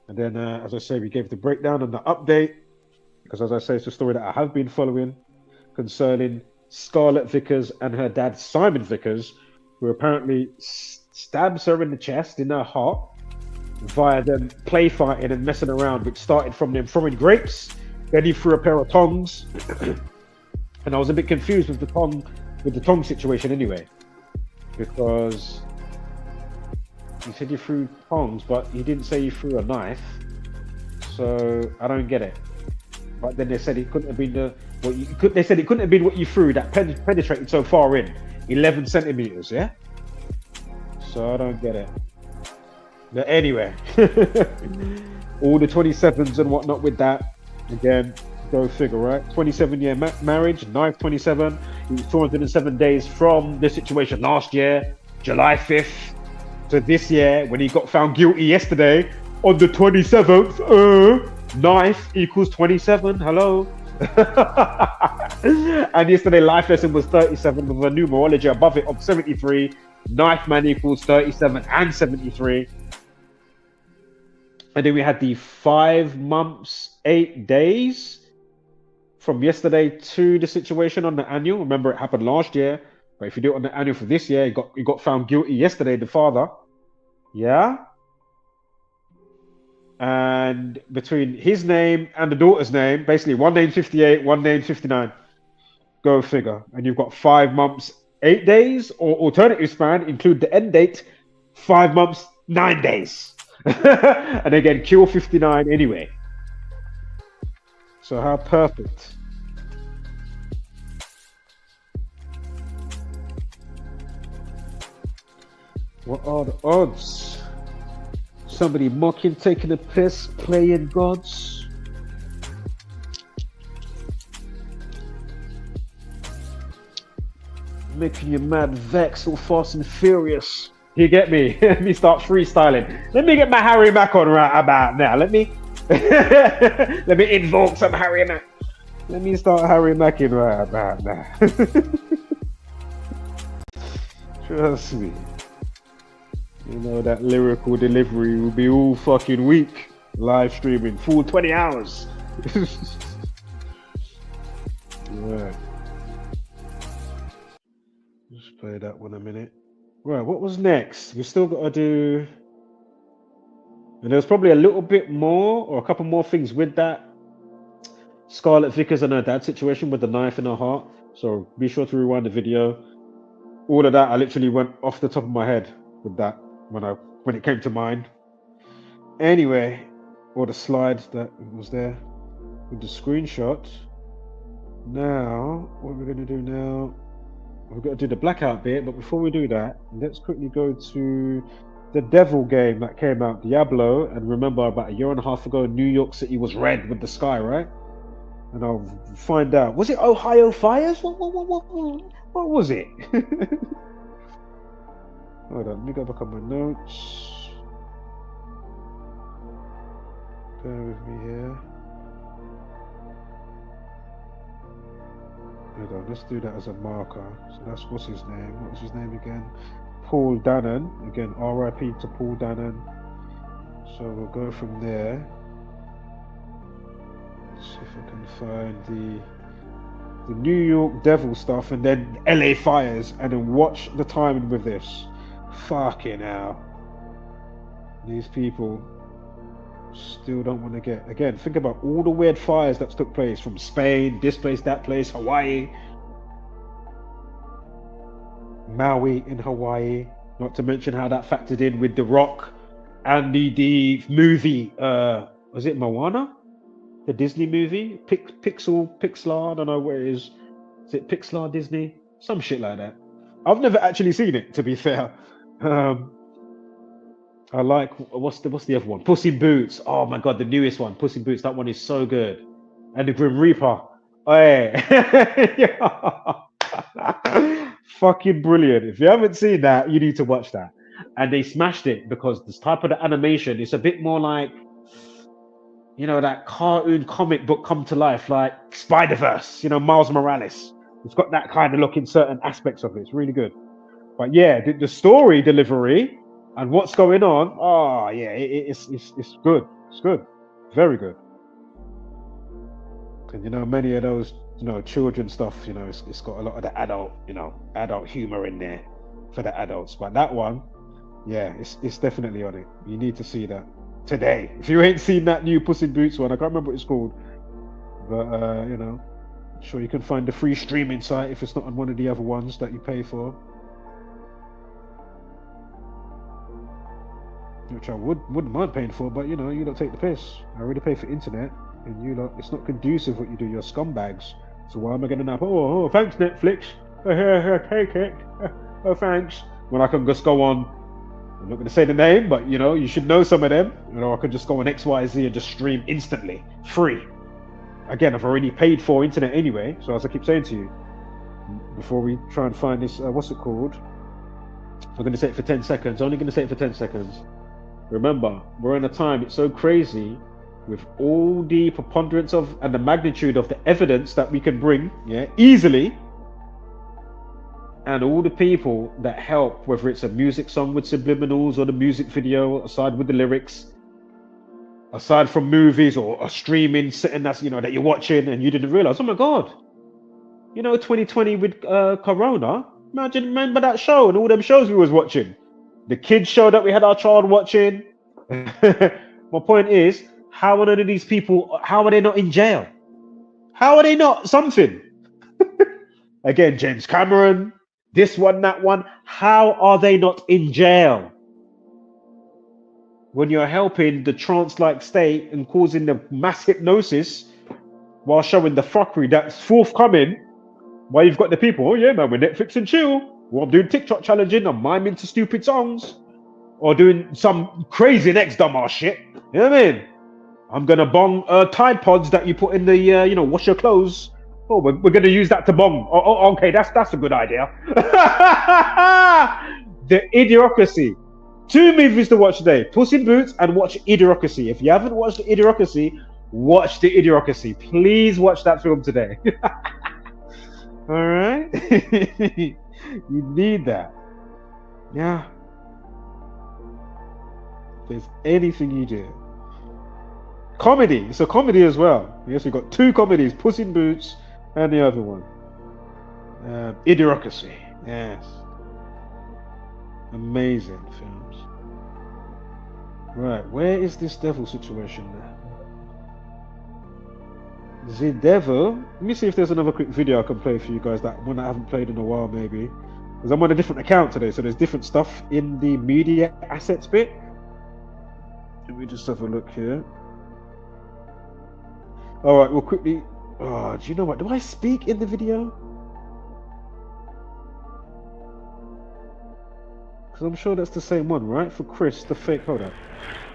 And then, as I say, we gave the breakdown and the update. Because as I say, it's a story that I have been following concerning Scarlett Vickers and her dad, Simon Vickers, who apparently stabs her in the chest, in her heart, via them play fighting and messing around, which started from them throwing grapes. Then he threw a pair of tongs. And I was a bit confused with the tong situation anyway. Because he said he threw tongs, but he didn't say he threw a knife. So I don't get it. But then they said it couldn't have been they said it couldn't have been what you threw that penetrated so far in, 11 centimeters. Yeah. So I don't get it. But anyway, all the 27s and whatnot with that. Again, go figure, right? 27-year marriage, knife 27. It was 207 days from the situation last year, July 5th, to this year when he got found guilty yesterday on the 27th. Knife equals 27. Hello. And yesterday, life lesson was 37 with a numerology above it of 73. Knife man equals 37 and 73. And then we had the 5 months, 8 days from yesterday to the situation on the annual. Remember, it happened last year, but if you do it on the annual for this year, he got found guilty yesterday, the father. Yeah. And between his name and the daughter's name, basically one name 58, one name 59. Go figure. And you've got 5 months, 8 days, or alternative span, include the end date, 5 months, 9 days. And again, kill 59 anyway. So how perfect. What are the odds? Somebody mocking, taking a piss, playing gods. Making you mad, vex, all fast and furious. You get me? Let me start freestyling. Let me get my Harry Mack on right about now. Let me invoke some Harry Mack. Let me start Harry Macking right about now. Trust me. You know, that lyrical delivery will be all fucking week. Live streaming, full 20 hours. Right. Just play that one a minute. Right, what was next? We still got to do... And there's probably a little bit more, or a couple more things with that. Scarlett Vickers and her dad situation with the knife in her heart. So be sure to rewind the video. All of that, I literally went off the top of my head with that when it came to mind. Anyway, all the slides that was there with the screenshot. Now, what we're going to do now, we've got to do the blackout bit, but before we do that, let's quickly go to the devil game that came out, Diablo. And remember, about a year and a half ago, New York City was red with the sky, right? And I'll find out. Was it Ohio fires? What was it? Hold on, let me go back on my notes. Bear with me here. Hold on, let's do that as a marker. So that's, what's his name? What's his name again? Paul Dannon. Again, RIP to Paul Dannon. So we'll go from there. Let's see if I can find the New York devil stuff, and then LA fires, and then watch the timing with this. Fucking hell. These people still don't want to get, again, think about all the weird fires that took place from Spain, this place, that place, Hawaii, Maui in Hawaii, not to mention how that factored in with The Rock and the movie, was it Moana? The Disney movie? Pixar, I don't know what it is. Is it Pixar, Disney? Some shit like that. I've never actually seen it, to be fair. I like, what's the other one? Puss in Boots. Oh my god, the newest one, Puss in Boots. That one is so good. And the Grim Reaper. Oh, yeah. Fucking brilliant. If you haven't seen that, you need to watch that. And they smashed it because this type of the animation is a bit more like, you know, that cartoon comic book come to life, like Spider-Verse, you know, Miles Morales. It's got that kind of look in certain aspects of it. It's really good. But yeah, the story delivery and what's going on, oh yeah, it's good. It's good. Very good. And you know, many of those, you know, children stuff, you know, it's got a lot of the adult, you know, adult humor in there for the adults. But that one, yeah, it's definitely on it. You need to see that today. If you ain't seen that new Puss in Boots one, I can't remember what it's called. But you know, I'm sure you can find the free streaming site if it's not on one of the other ones that you pay for. Which I wouldn't mind paying for, but you know, you don't take the piss. I already pay for internet, and you lot, it's not conducive what you do. You're scumbags. So why am I getting up? Oh, thanks Netflix. Take it. Oh, thanks. When I can just go on. I'm not going to say the name, but you know, you should know some of them. You know, I could just go on XYZ and just stream instantly, free. Again, I've already paid for internet anyway. So as I keep saying to you, before we try and find this, what's it called? I'm going to say it for 10 seconds. Only going to say it for 10 seconds. Remember, we're in a time, it's so crazy with all the preponderance of and the magnitude of the evidence that we can bring, yeah, easily, and all the people that help, whether it's a music song with subliminals or the music video aside with the lyrics, aside from movies or a streaming sitting that's, you know, that you're watching and you didn't realize, oh my god, you know, 2020 with Corona, remember that show and all them shows we was watching. The kids show that we had our child watching. My point is, how are none of these people, how are they not in jail? How are they not something? Again, James Cameron, this one, that one, how are they not in jail? When you're helping the trance-like state and causing the mass hypnosis while showing the fuckery that's forthcoming, while you've got the people, oh yeah man, we're Netflix and chill. Well, I'm doing TikTok challenging, I'm miming to stupid songs, or doing some crazy next dumbass shit. You know what I mean? I'm gonna bong Tide Pods that you put in the, you know, wash your clothes. Oh, we're gonna use that to bong. Oh, okay, that's a good idea. The Idiocracy. 2 movies to watch today: Puss in Boots and watch Idiocracy. If you haven't watched the Idiocracy, watch the Idiocracy. Please watch that film today. All right. You need that. Yeah. If there's anything you do. Comedy. It's a comedy as well. Yes, we've got 2 comedies, Puss in Boots and the other one. Idiocracy. Yes. Amazing films. Right, where is this devil situation now? The devil. Let me see if there's another quick video I can play for you guys, that one I haven't played in a while maybe. Because I'm on a different account today, so there's different stuff in the media assets bit. Let me just have a look here. Alright, we'll quickly... Oh, do you know what? Do I speak in the video? Because I'm sure that's the same one, right? For Chris, the fake... Hold on.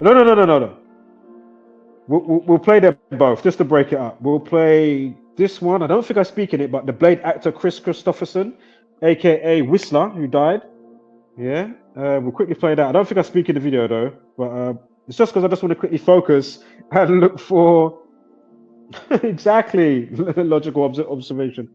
No. We'll play them both, just to break it up. We'll play this one. I don't think I speak in it, but the Blade actor Chris Christopherson, aka Whistler, who died. Yeah, we'll quickly play that. I don't think I speak in the video though, but it's just because I just want to quickly focus and look for exactly logical observation.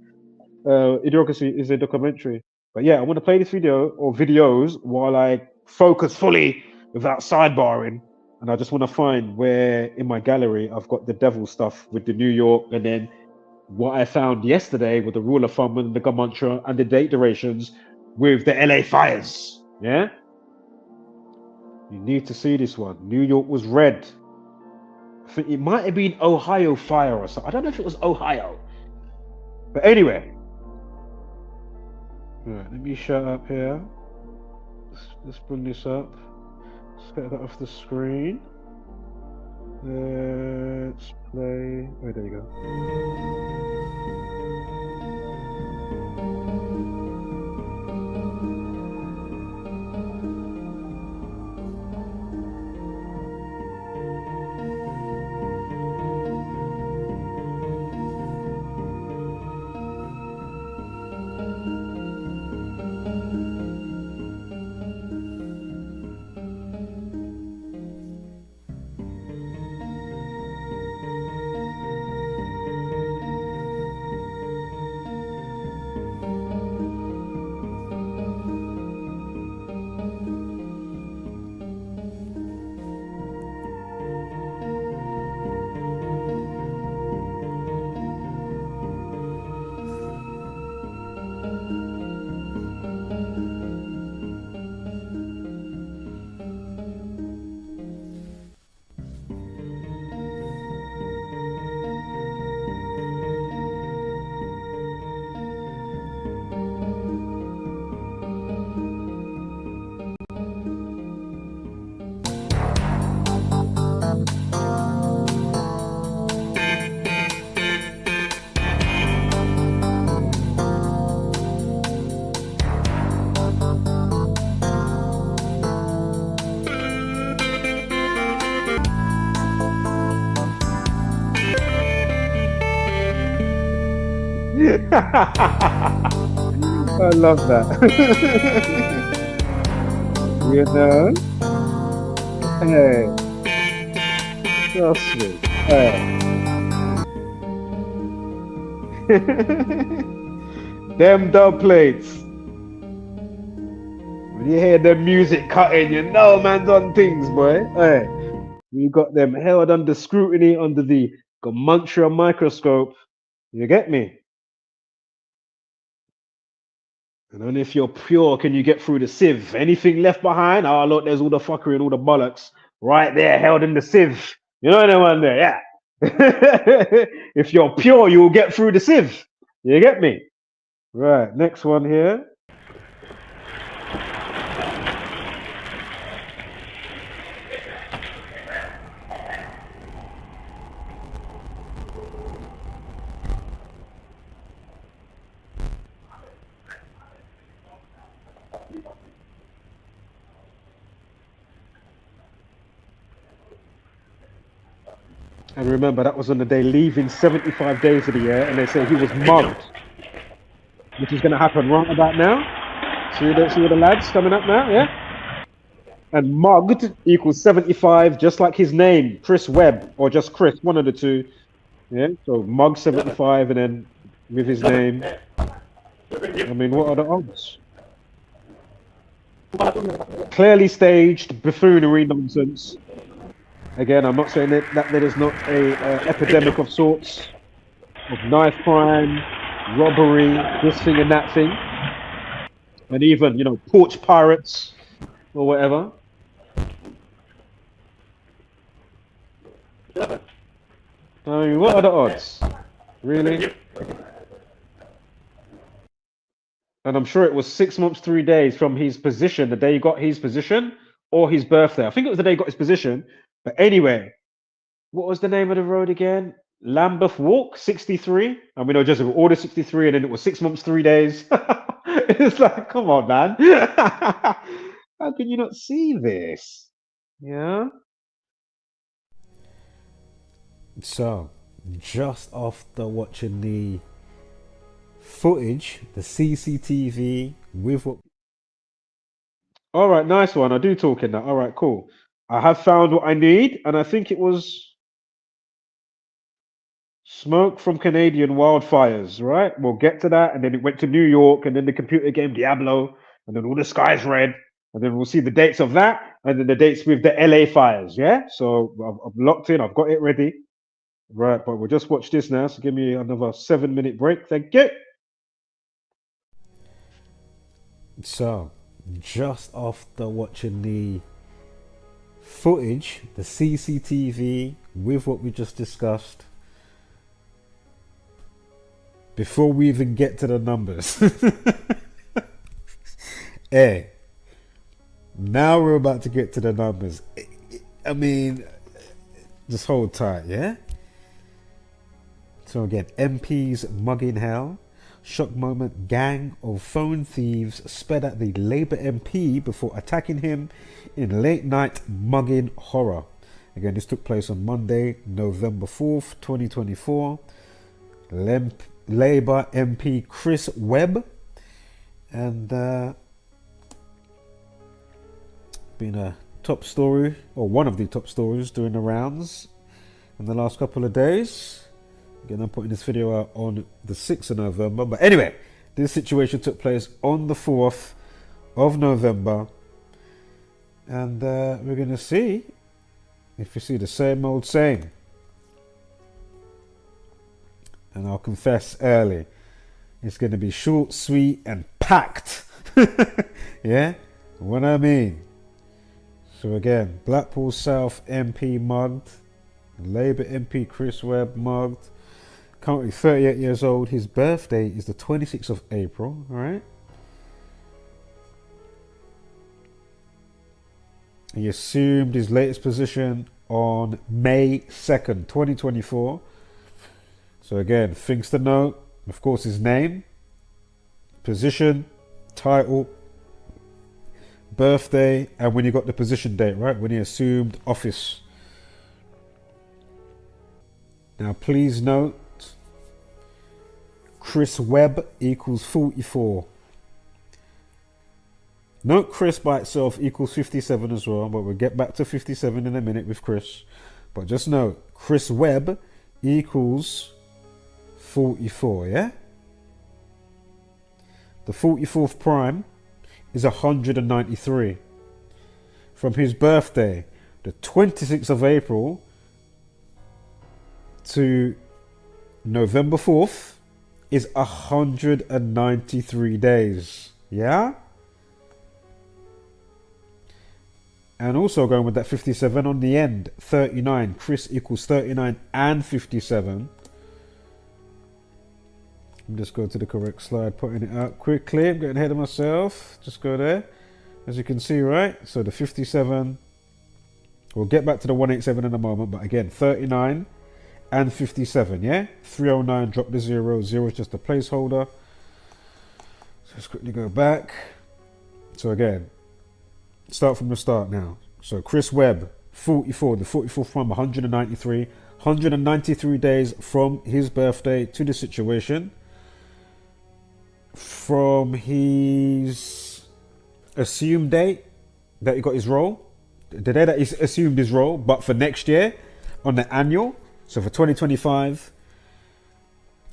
Idiocracy is a documentary, but yeah, I want to play this video or videos while I focus fully without sidebarring. And I just want to find where in my gallery I've got the devil stuff with the New York and then what I found yesterday with the rule of thumb and the Gamantra and the date durations with the LA fires. Yeah? You need to see this one. New York was red. I think it might have been Ohio fire or something. I don't know if it was Ohio. But anyway. Right, let me shut up here. Let's bring this up. Let's get that off the screen. Let's play. Oh, there you go. I love that. You know? Hey. Trust me. Hey. Them dub plates. When you hear the music cutting, you know man's on things, boy. Hey. We got them held under scrutiny under the Gamantra microscope. You get me? And only if you're pure can you get through the sieve. Anything left behind, oh look, there's all the fuckery and all the bollocks right there held in the sieve. You know that one there, yeah. If you're pure, you'll get through the sieve. You get me? Right, next one here. And remember, that was on the day leaving 75 days of the year, and they say he was mugged, which is going to happen right about now. See the lads coming up now, yeah? And mugged equals 75, just like his name, Chris Webb, or just Chris, one of the two. Yeah, so mugged 75, and then with his name. I mean, what are the odds? Clearly staged buffoonery nonsense. Again, I'm not saying that there is not a epidemic of sorts, of knife crime, robbery, this thing and that thing, and even, you know, porch pirates or whatever. I mean, what are the odds? Really? And I'm sure it was 6 months, 3 days from his position, the day he got his position, or his birthday. I think it was the day he got his position. But anyway, what was the name of the road again? Lambeth Walk, 63. I mean, I just ordered 63, and then it was 6 months, 3 days. It's like, come on, man. How can you not see this? Yeah. So, just after watching the footage, the CCTV with what. All right, nice one. I do talk in that. All right, cool. I have found what I need, and I think it was smoke from Canadian wildfires, right? We'll get to that, and then it went to New York, and then the computer game Diablo, and then all the skies red, and then we'll see the dates of that, and then the dates with the LA fires, yeah? So I've locked in, I've got it ready. Right, but we'll just watch this now. So give me another 7-minute break. Thank you. So, just after watching the footage, the CCTV, with what we just discussed, before we even get to the numbers, hey, now we're about to get to the numbers. I mean, just hold tight, yeah? So again, MPs mugging hell. Shock moment, gang of phone thieves sped at the Labour MP before attacking him in late night mugging horror. Again, this took place on Monday, November 4th, 2024. Labour MP Chris Webb, and been a top story, or one of the top stories doing the rounds in the last couple of days. Again, I'm putting this video out on the 6th of November. But anyway, this situation took place on the 4th of November. And we're going to see if you see the same old same. And I'll confess early, it's going to be short, sweet, and packed. Yeah? What I mean. So again, Blackpool South MP mugged. Labour MP Chris Webb mugged. Currently 38 years old. His birthday is the 26th of April. Alright. He assumed his latest position on May 2nd, 2024. So again, things to note. Of course, his name, position, title, birthday, and when he got the position date, right? When he assumed office. Now, please note, Chris Webb equals 44. Note Chris by itself equals 57 as well, but we'll get back to 57 in a minute with Chris. But just note, Chris Webb equals 44, yeah? The 44th prime is 193. From his birthday, the 26th of April, to November 4th is 193 days. Yeah? And also going with that 57 on the end, 39. Chris equals 39 and 57. Let me just go to the correct slide, putting it out quickly. I'm getting ahead of myself. Just go there. As you can see, right? So the 57. We'll get back to the 187 in a moment. But again, 39 and 57, yeah? 309, drop the 0. 0 is just a placeholder. So let's quickly go back. So again, start from the start now. So Chris Webb, 44, the 44th prime, 193. 193 days from his birthday to the situation. From his assumed date that he got his role, the day that he assumed his role, but for next year on the annual. So for 2025,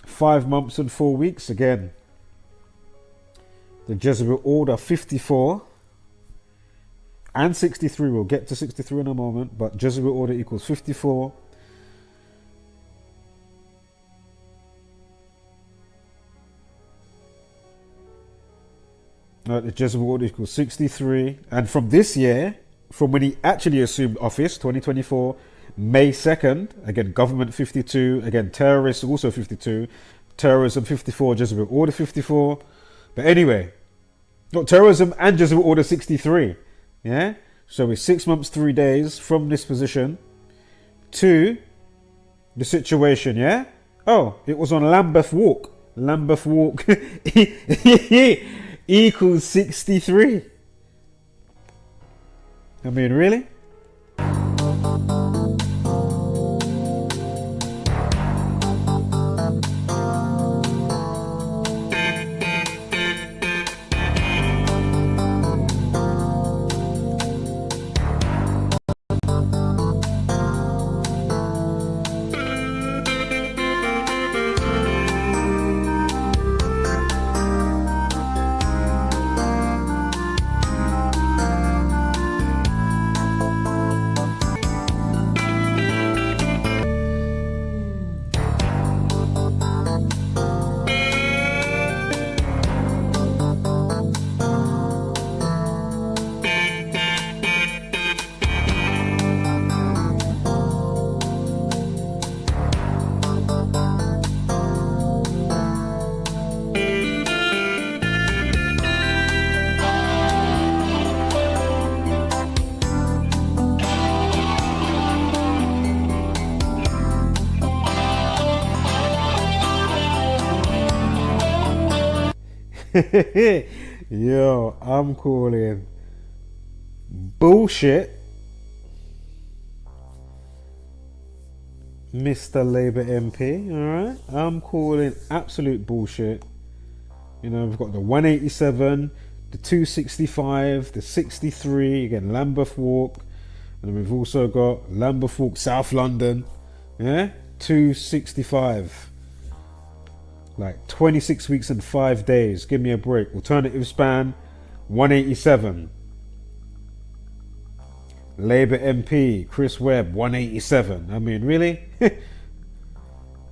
5 months and 4 weeks. Again, the Jesuit order 54 and 63. We'll get to 63 in a moment, but Jesuit order equals 54. The Jesuit order equals 63. And from this year, from when he actually assumed office, 2024, May 2nd, again, government 52, again, terrorists also 52, terrorism 54, Jesuit order 54. But anyway, not terrorism and Jesuit order 63. Yeah? So it's 6 months, 3 days from this position to the situation, yeah? Oh, it was on Lambeth Walk. Lambeth Walk equals 63. I mean, really? Yo, I'm calling bullshit, Mr. Labour MP. All right, I'm calling absolute bullshit. You know, we've got the 187, the 265, the 63, again, Lambeth Walk. And then we've also got Lambeth Walk, South London. Yeah? 265. Like 26 weeks and 5 days. Give me a break. Alternative span, 187. Labour MP, Chris Webb, 187. I mean, really?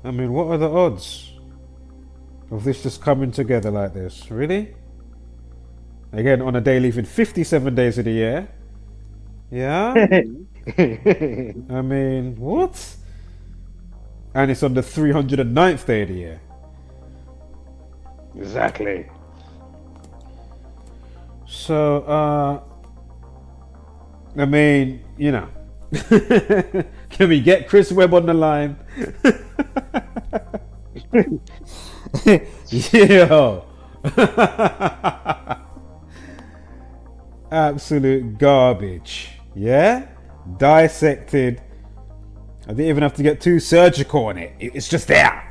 I mean, what are the odds of this just coming together like this? Really? Again, on a day leaving 57 days of the year. Yeah? I mean, what? And it's on the 309th day of the year. Exactly. So, I mean, you know, can we get Chris Webb on the line? Yo. Absolute garbage. Yeah? Dissected. I didn't even have to get too surgical on it. It's just there.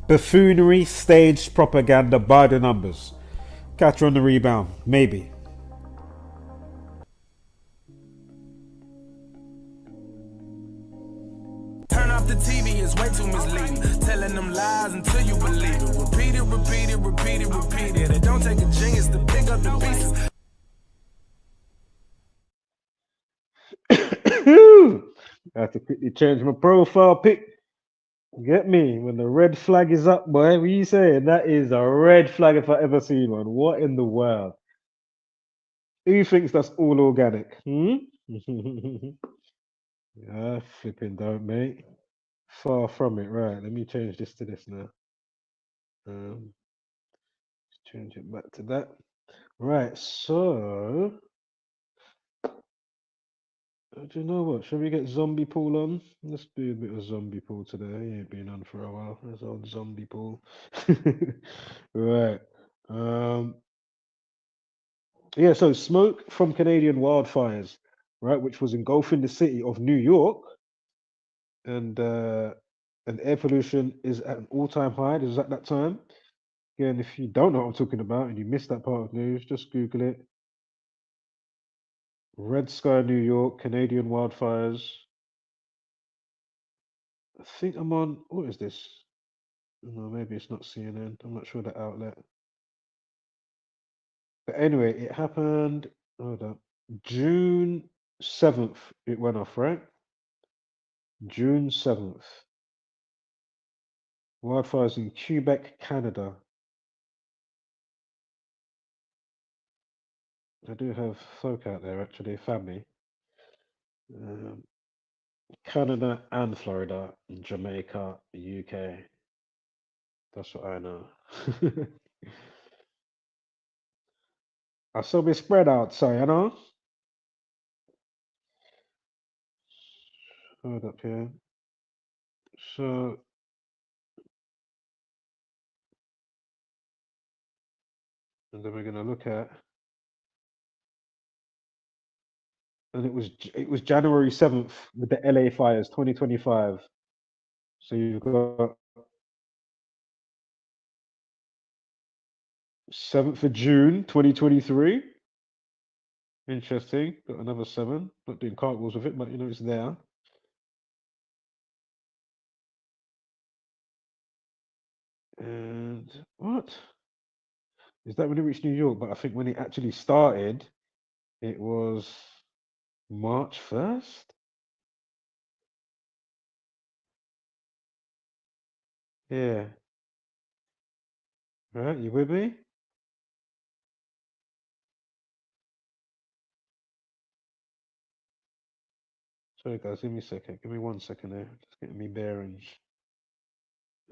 Buffoonery, staged propaganda by the numbers. Catch her on the rebound. Maybe. Turn off the TV, it's way too misleading. Telling them lies until you believe it. Repeat it, repeat it, repeat it, repeat it. It don't take a genius to pick up the pieces. I have to quickly change my profile pic. Get me? When the red flag is up, boy, what you saying? That is a red flag if I ever seen one. What in the world? Who thinks that's all organic? Hmm? Yeah, flipping don't, mate. Far from it. Right, let me change this to this now. Change it back to that. Right, so do you know what? Shall we get Zombie Pool on? Let's do a bit of Zombie Pool today. He ain't been on for a while. That's old Zombie Pool. Right. Yeah, so smoke from Canadian wildfires, right, which was engulfing the city of New York, and air pollution is at an all-time high. This is at that time. Again, if you don't know what I'm talking about and you missed that part of news, just Google it. Red Sky, New York, Canadian wildfires. I think I'm on, what is this? No, maybe it's not CNN. I'm not sure the outlet. But anyway, it happened, hold up, June 7th, it went off, right? June 7th. Wildfires in Quebec, Canada. I do have folk out there, actually, family. Canada and Florida, Jamaica, UK. That's what I know. I saw me spread out, so you know. Hold up here. So and then we're gonna look at, and it was January 7th with the LA fires, 2025. So you've got 7th of June, 2023. Interesting. Got another 7. Not doing cartwheels with it, but you know it's there. And what? Is that when it reached New York? But I think when it actually started, it was March 1st. Yeah. Right, you with me? Sorry guys, give me a second. Give me 1 second there. Just getting me bearings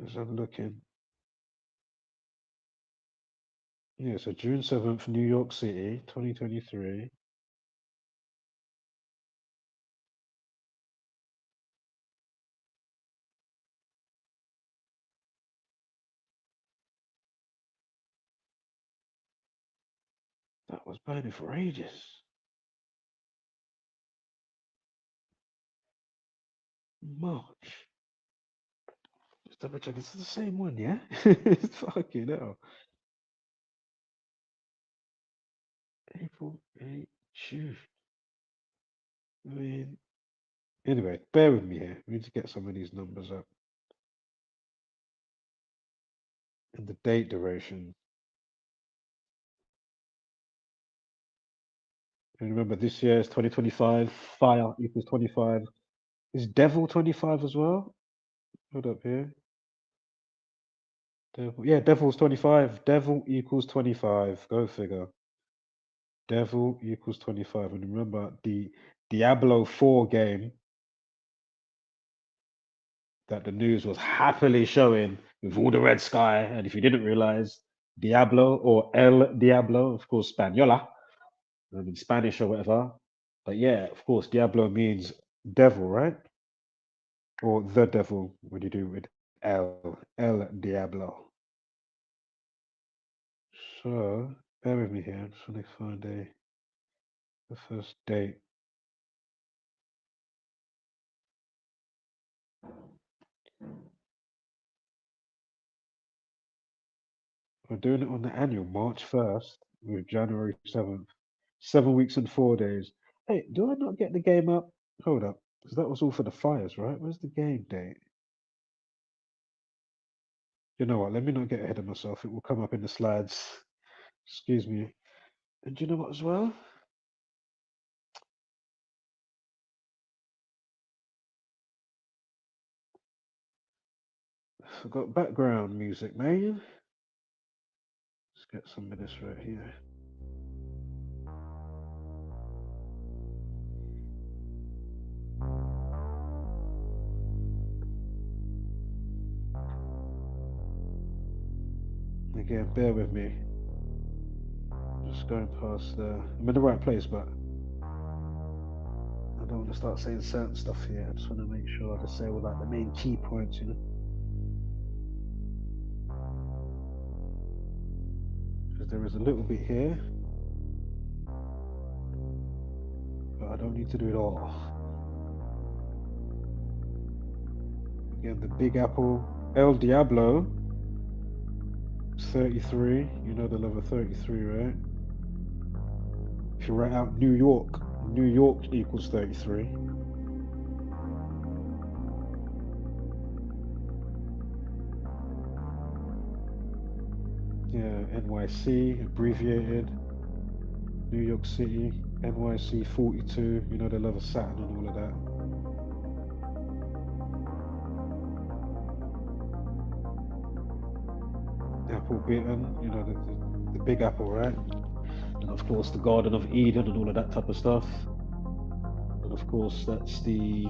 as I'm looking. Yeah, so June 7th, New York City, 2023. That was burning for ages. March. Just double check. It's the same one, yeah? It's fucking hell. April, May, June. I mean, anyway, bear with me here. We need to get some of these numbers up. And the date duration. And remember, this year is 2025. Fire equals 25. Is Devil 25 as well? Hold up here. Devil. Yeah, Devil's 25. Devil equals 25. Go figure. Devil equals 25. And remember, the Diablo 4 game that the news was happily showing with all the red sky. And if you didn't realize, Diablo or El Diablo, of course, Spaniola, in Spanish or whatever. But yeah, of course, Diablo means devil, right? Or the devil when you do with El Diablo. So, bear with me here. I'm just going to find the first date. We're doing it on the annual, March 1st, with January 7th. 7 weeks and 4 days. Hey, do I not get the game up? Hold up, because that was all for the fires, right? Where's the game date? You know what? Let me not get ahead of myself. It will come up in the slides. Excuse me. And do you know what as well? I got background music, man. Let's get some of this right here. Again, bear with me. Just going past I'm in the right place, but I don't want to start saying certain stuff here. I just want to make sure I just say all like the main key points, you know. Because there is a little bit here, but I don't need to do it all. Again, the Big Apple, El Diablo, 33. You know the level 33, right? If you write out New York equals 33. Yeah, NYC, abbreviated. New York City, NYC 42. You know the level Saturn and all of that. Apple bitten, you know, the Big Apple, right? And of course the Garden of Eden and all of that type of stuff. And of course that's the,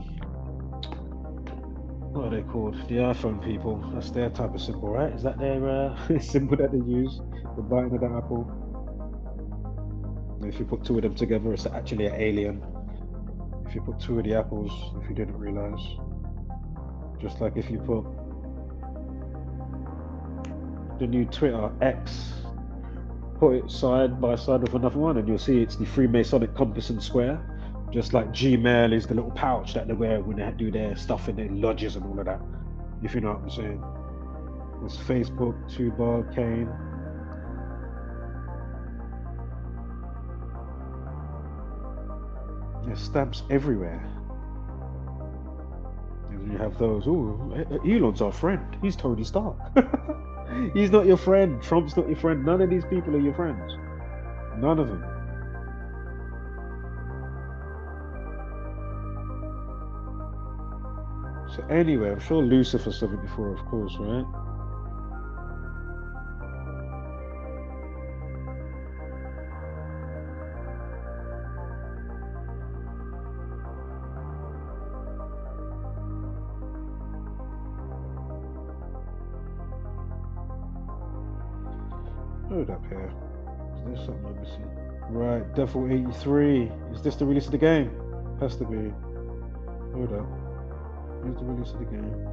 what are they called? The iPhone people. That's their type of symbol, right? Is that their symbol that they use? The biting of the apple. And if you put two of them together, it's actually an alien. If you put two of the apples, if you didn't realize. Just like if you put the new Twitter X, put it side by side with another one, and you'll see it's the Freemasonic compass and square. Just like Gmail is the little pouch that they wear when they do their stuff in their lodges and all of that. If you know what I'm saying. It's Facebook, 2-bar, Kane. There's stamps everywhere. And you have those. Oh, Elon's our friend. He's Tony Stark. He's not your friend. Trump's not your friend. None of these people are your friends. None of them. So anyway, I'm sure Lucifer 74, of course, right? Hold up here. Is there something I'm missing? Right, Devil 83. Is this the release of the game? Has to be. Hold up. Here's the release of the game.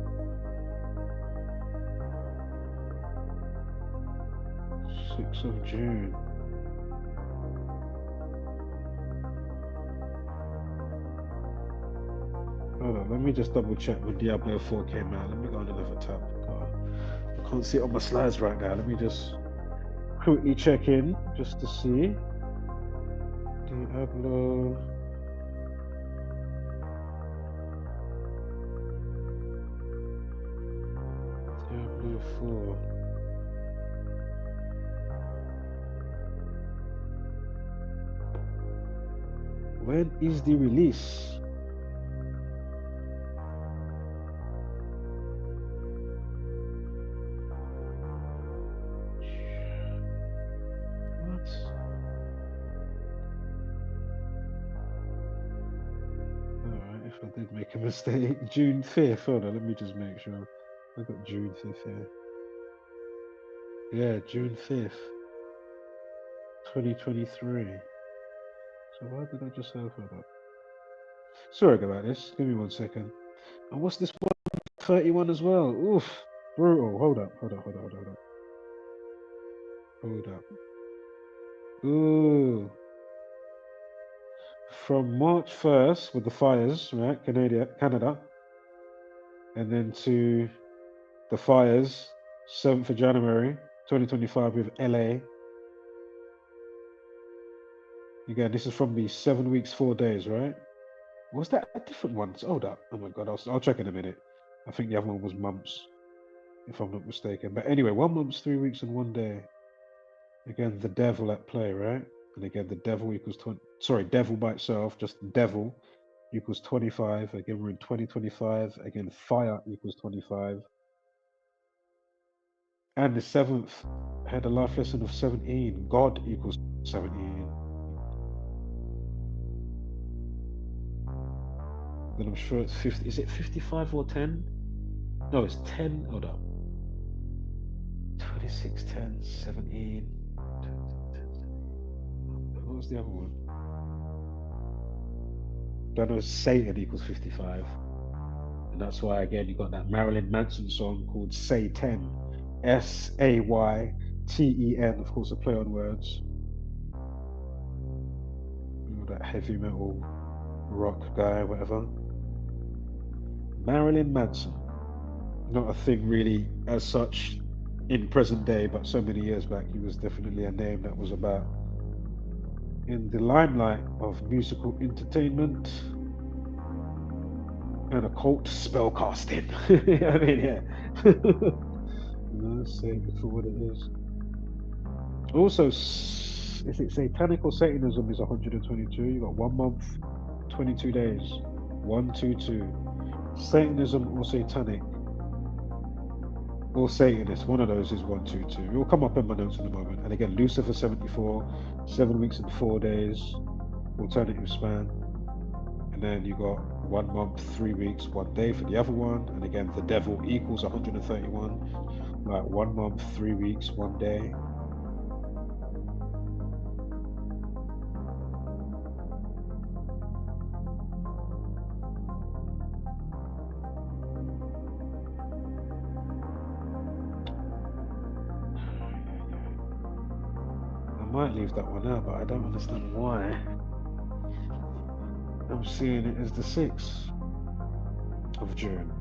6th of June. up. Let me just double check when Diablo 4 came out. Let me go on another tab. I can't see it on my slides right now. Let me just quickly check in just to see. Diablo. Diablo 4. When is the release? What? Alright, if I did make a mistake. June 5th. Hold on, let me just make sure. I got June 5th here. Yeah, June 5th. 2023. So why did I just have that? Sorry about this. Give me 1 second. And what's this one? 31 as well. Oof. Brutal. Hold up. Ooh. From March 1st with the fires, right? Canada. And then to the fires, 7th of January, 2025 with LA. Again, this is from the 7 weeks, 4 days, right? Was that a different one? Hold up. Oh my God, I'll check in a minute. I think the other one was months, if I'm not mistaken. But anyway, 1 month, 3 weeks, and 1 day. Again, the devil at play, right? And again, the devil equals 20. Sorry, devil by itself, just devil equals 25. Again, we're in 2025. Again, fire equals 25. And the 7th had a life lesson of 17. God equals 17. Then I'm sure it's 50. Is it 55 or 10? No, it's 10. Hold up. 26, 10, 17. What was the other one? Don't know. Satan equals 55. And that's why, again, you got that Marilyn Manson song called Say 10. Sayten. Of course, a play on words. You know, that heavy metal rock guy, whatever. Marilyn Manson. Not a thing really as such in present day, but so many years back, he was definitely a name that was about in the limelight of musical entertainment and occult spellcasting. I mean, yeah. Let's say it for what it is. Also, is it satanic or Satanism is 122? You got 1 month, 22 days. 122. Satanism or satanic or Satanist, one of those is 122. It will come up in my notes in a moment. And again, Lucifer 74, 7 weeks and 4 days, alternative span. And then you got 1 month, 3 weeks, 1 day for the other one. And again, the devil equals 131. Like 1 month, 3 weeks, 1 day. I might leave that one out, but I don't understand why. I'm seeing it as the 6th of June.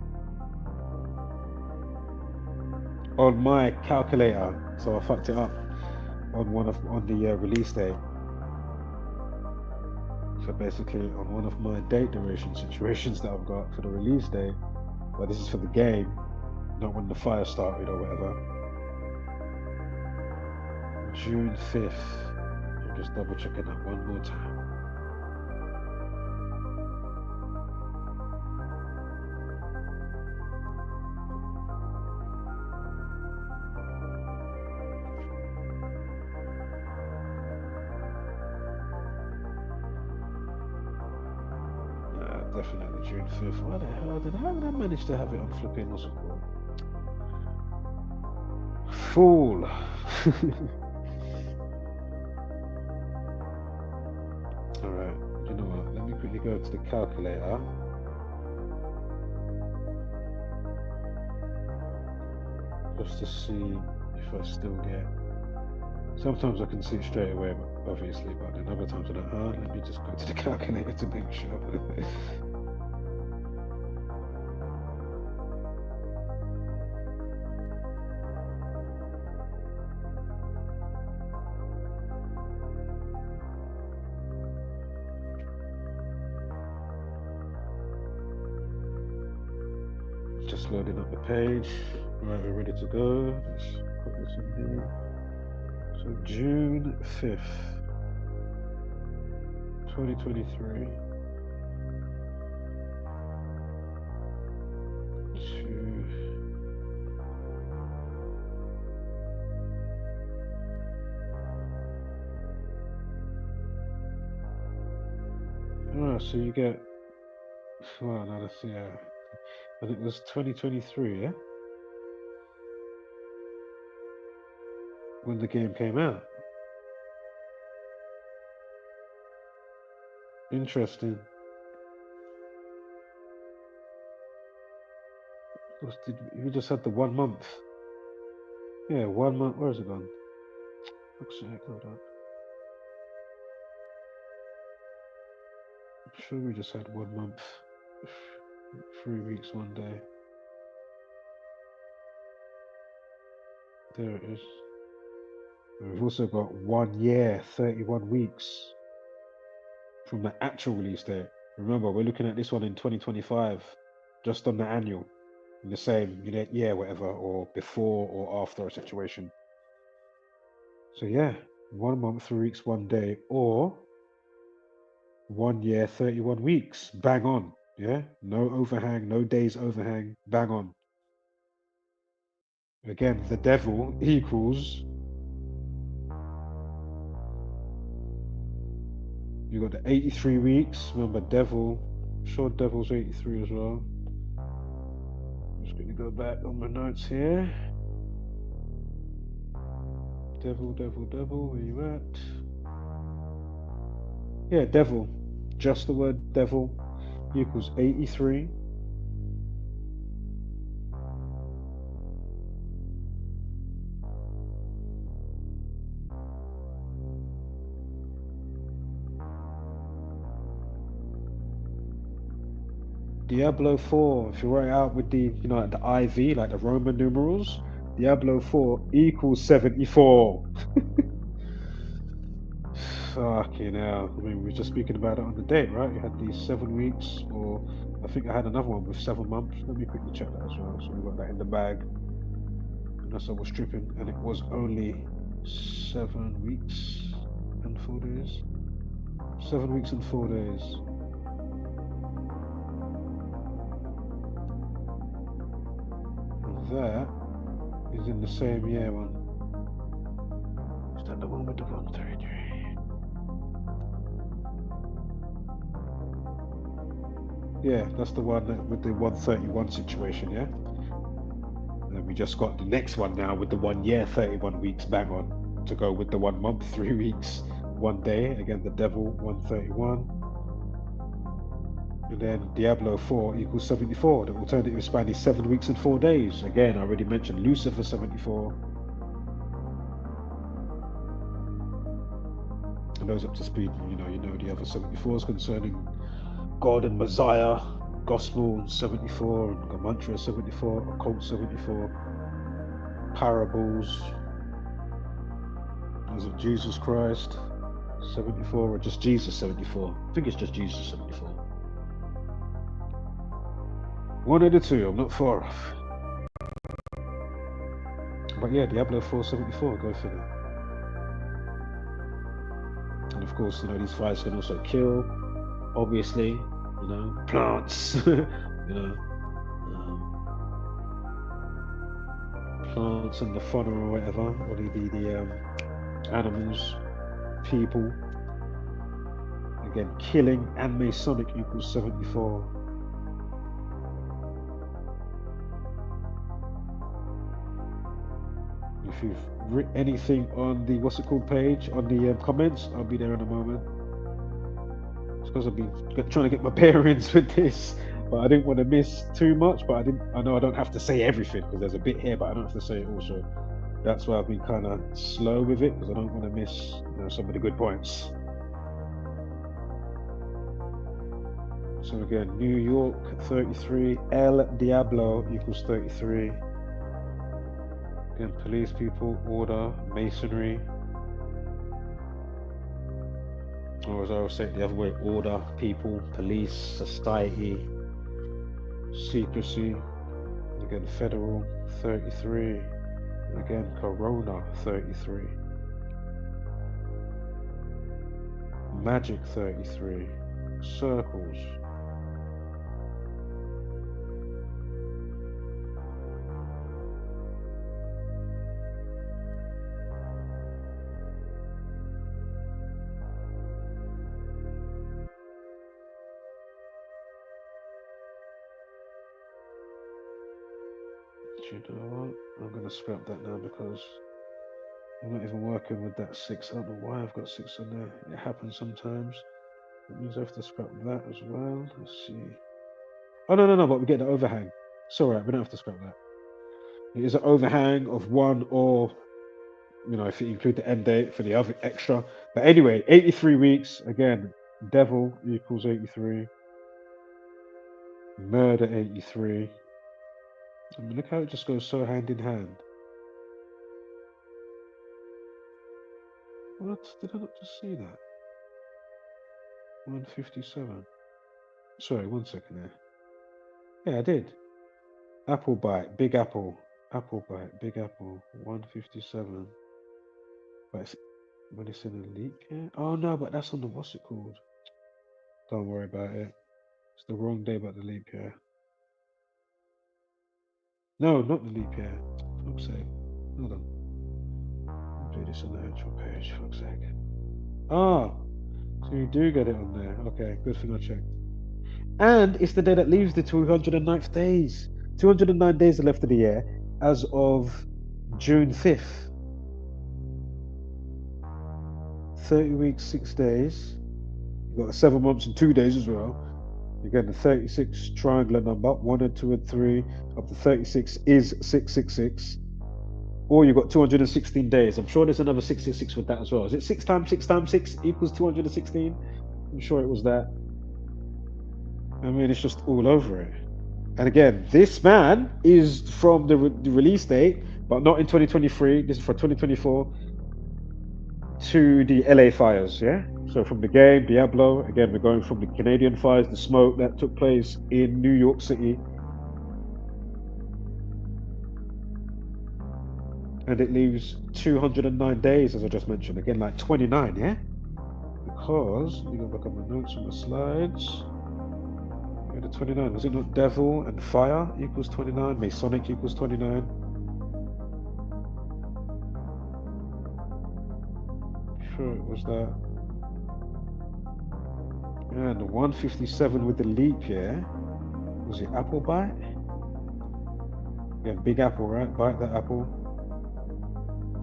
On my calculator, so I fucked it up on the release date. So basically, on one of my date duration situations that I've got for the release date, but this is for the game, not when the fire started or whatever. June 5th. I'm just double checking that one more time. Definitely June 5th. Why the hell how did I manage to have it on flipping what's it called? Fool. Alright, you know what? Let me quickly go to the calculator. Just to see if I still get. Sometimes I can see it straight away, obviously, but then other times I'm like, let me just go to the calculator to make sure. Just loading up the page. Right, we're ready to go. Let's put this in here. So June 5th, 2023. So you get, well, no, that's, yeah, I think it was 2023, yeah? When the game came out. Interesting. We just had the 1 month. Yeah, 1 month. Where's it gone? Fuck's sake, hold on. I'm sure we just had 1 month. 3 weeks, 1 day. There it is. And we've also got 1 year, 31 weeks from the actual release date. Remember, we're looking at this one in 2025, just on the annual. In the same, year, whatever, or before or after a situation. So yeah, 1 month, 3 weeks, 1 day, or 1 year, 31 weeks. Bang on. Yeah, no overhang, no days overhang. Bang on. Again, the devil equals. You got the 83 weeks. Remember, devil. I'm sure devil's 83 as well. I'm just going to go back on my notes here. Devil, where you at? Yeah, devil. Just the word devil equals 83. Diablo 4, if you write it out with the, like the IV, like the Roman numerals, Diablo 4 equals 74. Fucking hell. I mean, we were just speaking about it on the date, right? You had these 7 weeks, or I think I had another one with 7 months. Let me quickly check that as well. So we got that in the bag. Unless I was stripping, and it was only 7 weeks and 4 days. 7 weeks and 4 days. That is in the same year one. Is that the one with the 133? Yeah, that's the one with the 131 situation, yeah? And we just got the next one now with the 1 year, 31 weeks, bang on, to go with the 1 month, 3 weeks, 1 day. Again, the devil, 131. And then Diablo 4 equals 74. The alternative span is 7 weeks and 4 days. Again, I already mentioned Lucifer 74. And those up to speed, you know the other 74s concerning God and Messiah, Gospel 74, and Gematria 74, Occult 74, Parables. Is it Jesus Christ 74 or just Jesus 74? I think it's just Jesus 74. One of the two, I'm not far off. But yeah, Diablo 474, go figure. And of course, these fires can also kill, obviously, plants, plants and the fauna or whatever, or the animals, people. Again, killing and Masonic equals 74. If you've written anything on the page, on the comments, I'll be there in a moment. It's because I've been trying to get my bearings with this, but I didn't want to miss too much. But I know I don't have to say everything because there's a bit here, but I don't have to say it all. So that's why I've been kind of slow with it, because I don't want to miss some of the good points. So again, New York 33, El Diablo equals 33. Again, police, people, order, masonry. Or as I always say the other way, order, people, police, society, secrecy, Again, Federal 33. Again, Corona 33. Magic 33. Circles. Do you know what? I'm going to scrap that now because I'm not even working with that 6. I don't know why I've got 6 on there. It happens sometimes. That means I have to scrap that as well. Let's see. Oh, no, but we get the overhang. It's all right. We don't have to scrap that. It is an overhang of 1 or, if you include the end date for the other extra. But anyway, 83 weeks. Again, devil equals 83. Murder 83. I mean, look how it just goes so hand in hand. What? Did I not just see that? 157. Sorry, 1 second there. Yeah, I did. Apple bite, big apple. Apple bite, big apple. 157. But when it's in a leap year? Oh no, but that's on the what's it called? Don't worry about it. It's the wrong day about the leap year. No, not the leap year. Fuck's sake. Hold on. I'll do this on the actual page, fuck's sake. Ah, so you do get it on there. Okay, good thing I checked. And it's the day that leaves the 209th days. 209 days are left of the year as of June 5th. 30 weeks, 6 days. You've got 7 months and 2 days as well. You get the 36 triangular number. 1 and 2 and 3 of the 36 is 666. Or you've got 216 days. I'm sure there's another 666 with that as well. Is it 6 times 6 times 6 equals 216? I'm sure it was that. I mean, it's just all over it. And again, this man is from the release date, but not in 2023. This is for 2024 to the LA fires, yeah? So from the game, Diablo, again, we're going from the Canadian fires, the smoke that took place in New York City. And it leaves 209 days, as I just mentioned. Again, like 29, yeah? Because, let me go back on my notes on the slides. The 29, was it not devil and fire equals 29? Masonic equals 29. Sure it was that. And the 157 with the leap year. Was it apple bite? Yeah, big apple, right? Bite that apple.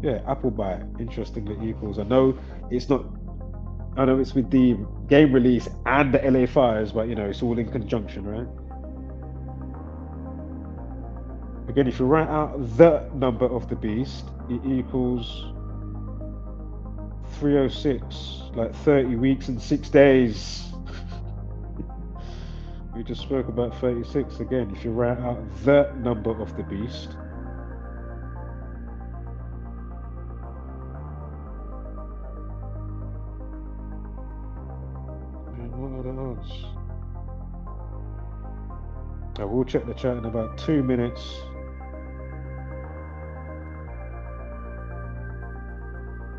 Yeah, apple bite, interestingly equals. I know it's with the game release and the LA fires, but it's all in conjunction, right? Again, if you write out the number of the beast, it equals 306, like 30 weeks and 6 days. We just spoke about 36 again. If you write out the number of the beast, what are the odds? I will check the chat in about 2 minutes.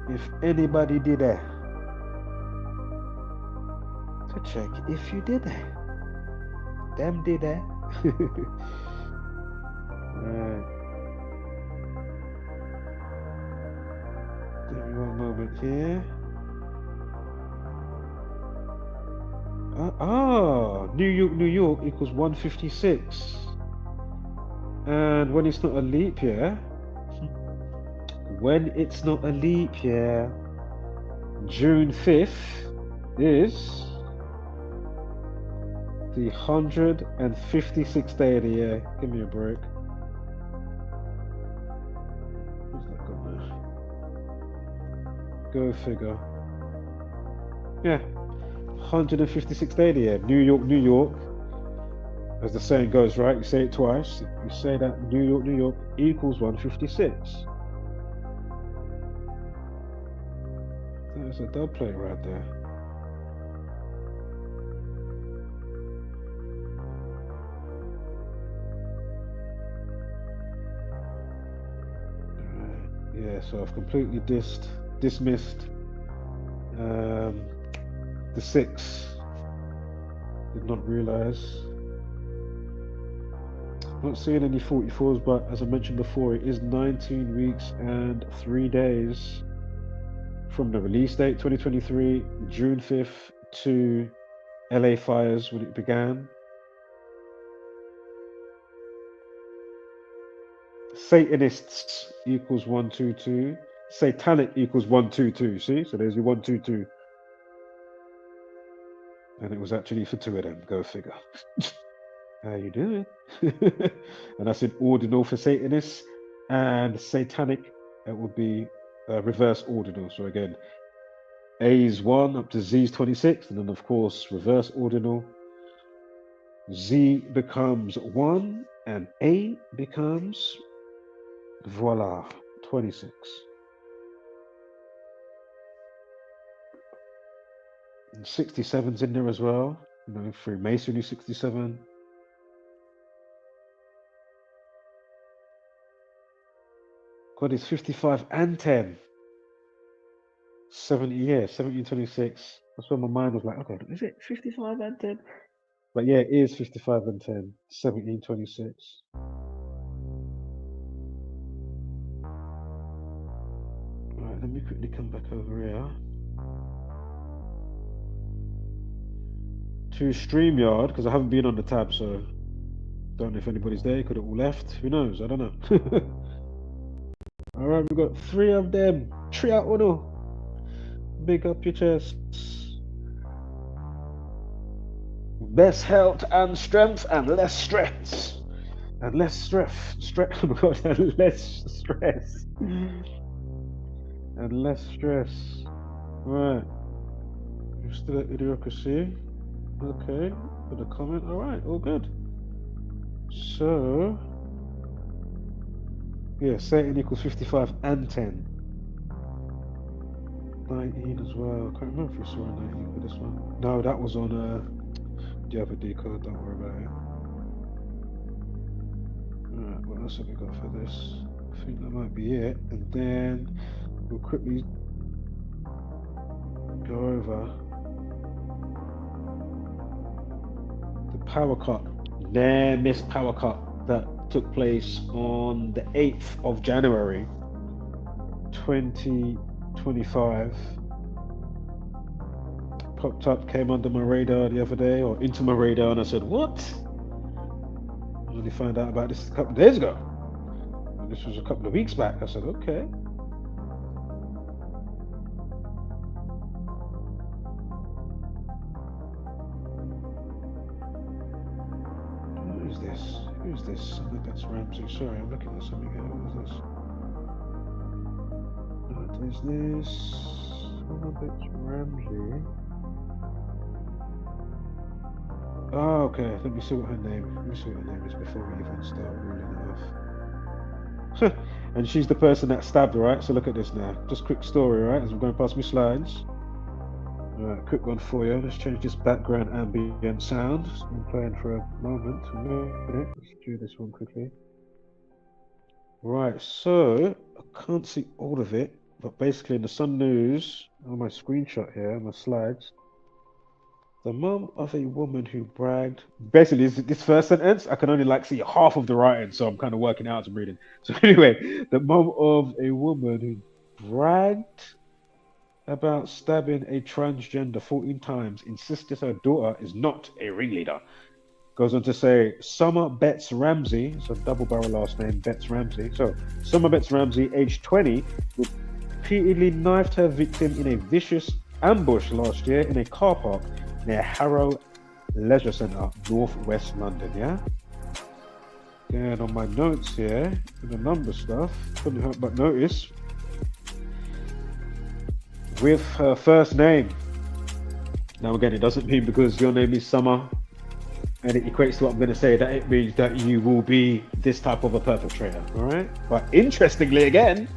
If anybody did that, to check if you did that. Them did that. Right. Give me 1 moment here. New York equals 156. And when it's not a leap year, June 5th is the 156th day of the year. Give me a break. Where's that gone there? Go figure. Yeah. 156th day of the year. New York. As the saying goes, right? You say it twice. You say that New York equals 156. There's a dub plate right there. so I've completely dismissed the 6. Did not realise. Not seeing any 44s, but as I mentioned before, it is 19 weeks and 3 days from the release date, 2023, June 5th, to LA fires when it began. Satanists equals 122. Satanic equals 122. See, so there's your 122, and it was actually for 2 of them. Go figure. How you doing? And I said ordinal for Satanists, and satanic, it would be reverse ordinal. So again, A is 1 up to Z is 26, and then of course reverse ordinal. Z becomes 1, and A becomes, voila, 26. And 67's in there as well. You know, Freemasonry 67. God, it's 55 and 10. 70, yeah, 1726. That's where my mind was like, okay, is it 55 and 10? But yeah, it is 55 and 10. 1726. Alright, let me quickly come back over here to StreamYard, because I haven't been on the tab, so don't know if anybody's there. Could have all left. Who knows? I don't know. Alright, we've got 3 of them. 3 out uno. Big up your chests. Best health and strength and less stress. And less stress. Oh my God, and less stress. And less stress. Right. You're still at Idiocracy. Okay. Put a comment. Alright, all good. So yeah, Satan equals 55 and 10. 19 as well. I can't remember if we saw a 19 for this one. No, that was on the other decode, don't worry about it. Alright, what else have we got for this? I think that might be it. And then we'll quickly go over the power cut. Near miss power cut that took place on the 8th of January 2025. Popped up, came under my radar the other day, or into my radar, and I said, what? I only found out about this a couple of days ago. And this was a couple of weeks back. I said, okay. Who's this? I think that's Ramsey. Sorry, I'm looking at something here. What is this? What is this? Oh, that's Ramsey. Oh, okay. Let me see what her name is before we even start ruling it off. And she's the person that stabbed her, right? So look at this now. Just quick story, right? As I'm going past my slides. Alright, quick one for you. Let's change this background ambient sound. It's been playing for a moment. Let's do this one quickly. Right, so I can't see all of it, but basically in the Sun News, on my screenshot here, on my slides, the mum of a woman who bragged. Basically, this first sentence, I can only see half of the writing, so I'm kind of working out as I'm reading. So anyway, the mum of a woman who bragged about stabbing a transgender 14 times, insisted her daughter is not a ringleader. Goes on to say, Summer Betts Ramsey, so double barrel last name, Betts Ramsey. So, Summer Betts Ramsey, age 20, repeatedly knifed her victim in a vicious ambush last year in a car park near Harrow Leisure Centre, northwest London, yeah? And on my notes here, in the number stuff, couldn't help but notice, with her first name. Now again, it doesn't mean because your name is Summer and it equates to what I'm going to say that it means that you will be this type of a perpetrator, all right? But interestingly, again,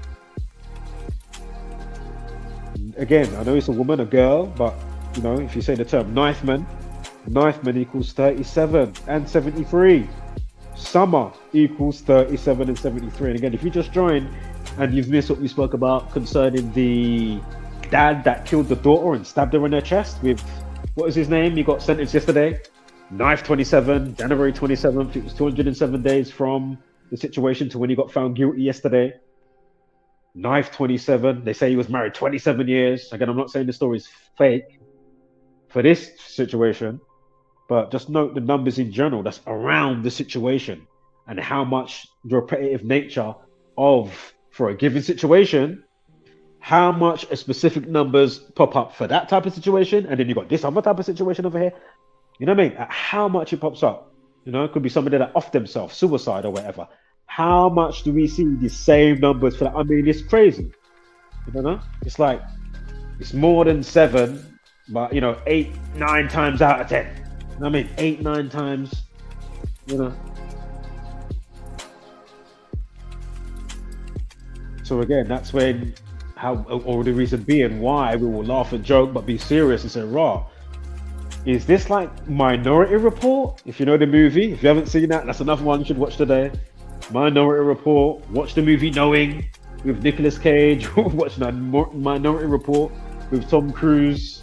I know it's a woman, a girl, but you know, if you say the term knifeman equals 37 and 73. Summer equals 37 and 73. And again, if you just join, And you've missed what we spoke about concerning the dad that killed the daughter and stabbed her in her chest with, what is his name? He got sentenced yesterday. Knife 27, January 27th. It was 207 days from the situation to when he got found guilty yesterday. Knife 27. They say he was married 27 years. Again, I'm not saying the story is fake for this situation, but just note the numbers in general that's around the situation and how much the repetitive nature of, for a given situation, how much a specific numbers pop up for that type of situation, and then you got this other type of situation over here. You know what I mean? How much it pops up. You know, it could be somebody that off themselves, suicide or whatever. How much do we see the same numbers for that? I mean, it's crazy. You don't know? It's like, it's more than 7, but, you know, 8, 9 times out of 10. You know what I mean? 8, 9 times, you know. So again, that's when, how, or the reason being why we will laugh and joke, but be serious and say, raw. Is this like Minority Report? If you know the movie, if you haven't seen that, that's another one you should watch today. Minority Report. Watch the movie Knowing with Nicolas Cage. Watch that Minority Report with Tom Cruise.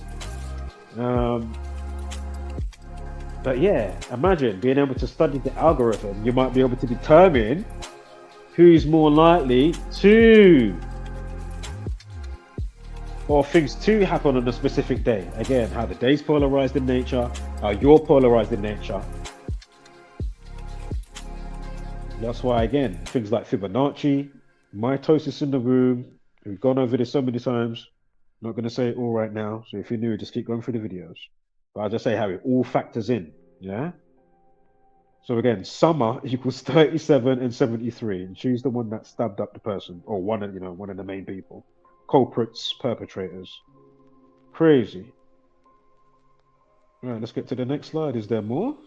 But yeah, imagine being able to study the algorithm. You might be able to determine who's more likely to, or things to happen on a specific day. Again, how the day's polarized in nature, how you're polarized in nature. That's why, again, things like Fibonacci, mitosis in the room, we've gone over this so many times. I'm not going to say it all right now, so if you're new, just keep going through the videos. But I'll just say how it all factors in, yeah? So again, summer equals 37 and 73, and choose the one that stabbed up the person, or one of the main people. Culprits, perpetrators. Crazy. Right, let's get to the next slide. Is there more?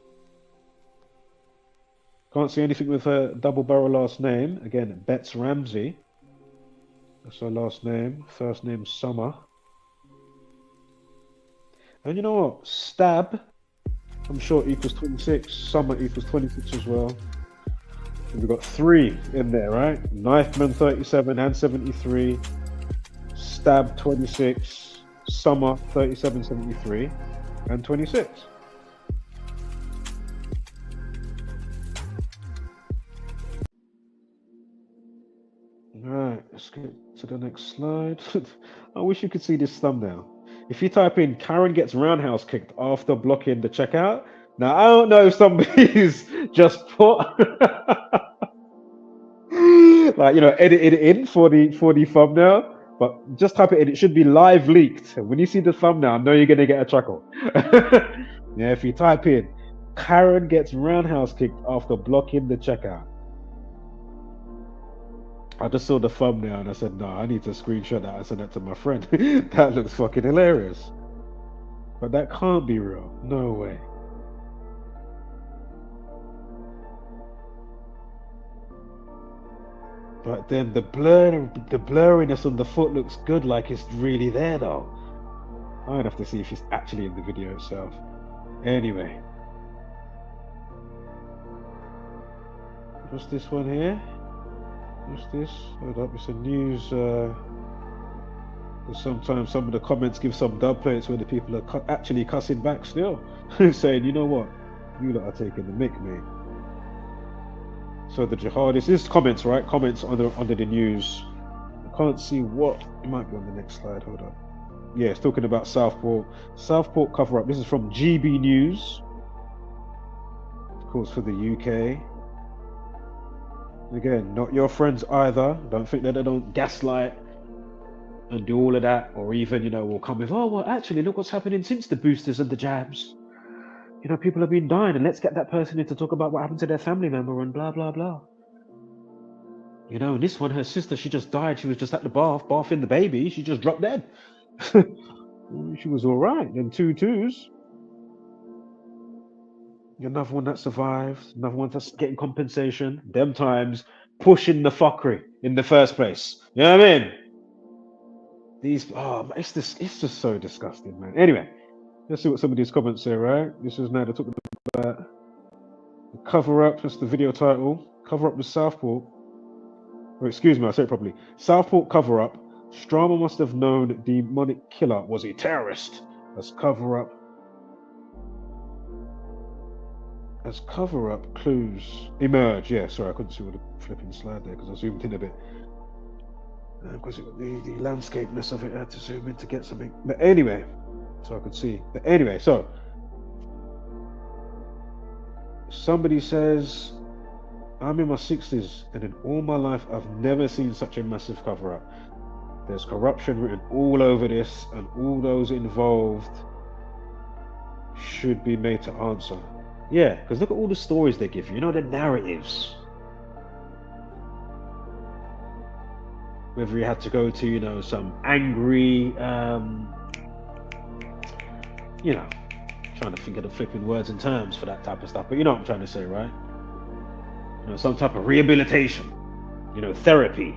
Can't see anything with her double barrel last name. Again, Betts Ramsey. That's her last name. First name Summer. And you know what? Stab, I'm sure, equals 26. Summer equals 26 as well. And we've got 3 in there, right? Knifeman 37 and 73. Stab 26. Summer 37, 73 and 26. Right, let's get to the next slide. I wish you could see this thumbnail. If you type in Karen gets roundhouse kicked after blocking the checkout. Now, I don't know if somebody's just put like, you know, edited it in for the thumbnail, but just type it in. It should be live leaked. When you see the thumbnail, I know you're gonna get a chuckle. Yeah, if you type in Karen gets roundhouse kicked after blocking the checkout. I just saw the thumbnail and I said, no, I need to screenshot that and send that to my friend. That looks fucking hilarious. But that can't be real. No way. But then the blurriness on the foot looks good, like it's really there though. I'd have to see if it's actually in the video itself. Anyway. What's this one here? What's this? Hold up, it's a news. Sometimes some of the comments give some dub plates where the people are actually cussing back still, saying, you know what, you lot are taking the mick, mate. So the jihadists, this is comments, right? Comments under the news. I can't see what, it might be on the next slide, hold up. Yeah, it's talking about Southport. Southport cover up. This is from GB News. Of course, for the UK. Again, not your friends either. Don't think that they don't gaslight and do all of that, or even, you know, will come with, oh, well, actually, look what's happening since the boosters and the jabs. You know, people have been dying, and let's get that person in to talk about what happened to their family member and blah, blah, blah. You know, and this one, her sister, she just died. She was just at the bathing the baby. She just dropped dead. She was all right. Then 2 twos. Another one that survived. Another one that's getting compensation. Them times pushing the fuckery in the first place. You know what I mean? These, oh, it's just so disgusting, man. Anyway, let's see what some of these comments say, right? This is now they're talking about the cover up. That's the video title. Cover up with Southport. Or excuse me, I said it properly. Southport cover-up. Strama must have known demonic killer was a terrorist. As cover-up clues emerge. Yeah, sorry, I couldn't see what the flipping slide there because I zoomed in a bit. Because the landscapeness of it, I had to zoom in to get something. But anyway, so I could see. But anyway, so somebody says, I'm in my 60s and in all my life I've never seen such a massive cover-up. There's corruption written all over this, and all those involved should be made to answer. Yeah, because look at all the stories they give you, you know, the narratives. Whether you had to go to, you know, some angry, you know, trying to think of the flipping words and terms for that type of stuff, but you know what I'm trying to say, right? You know, some type of rehabilitation, you know, therapy.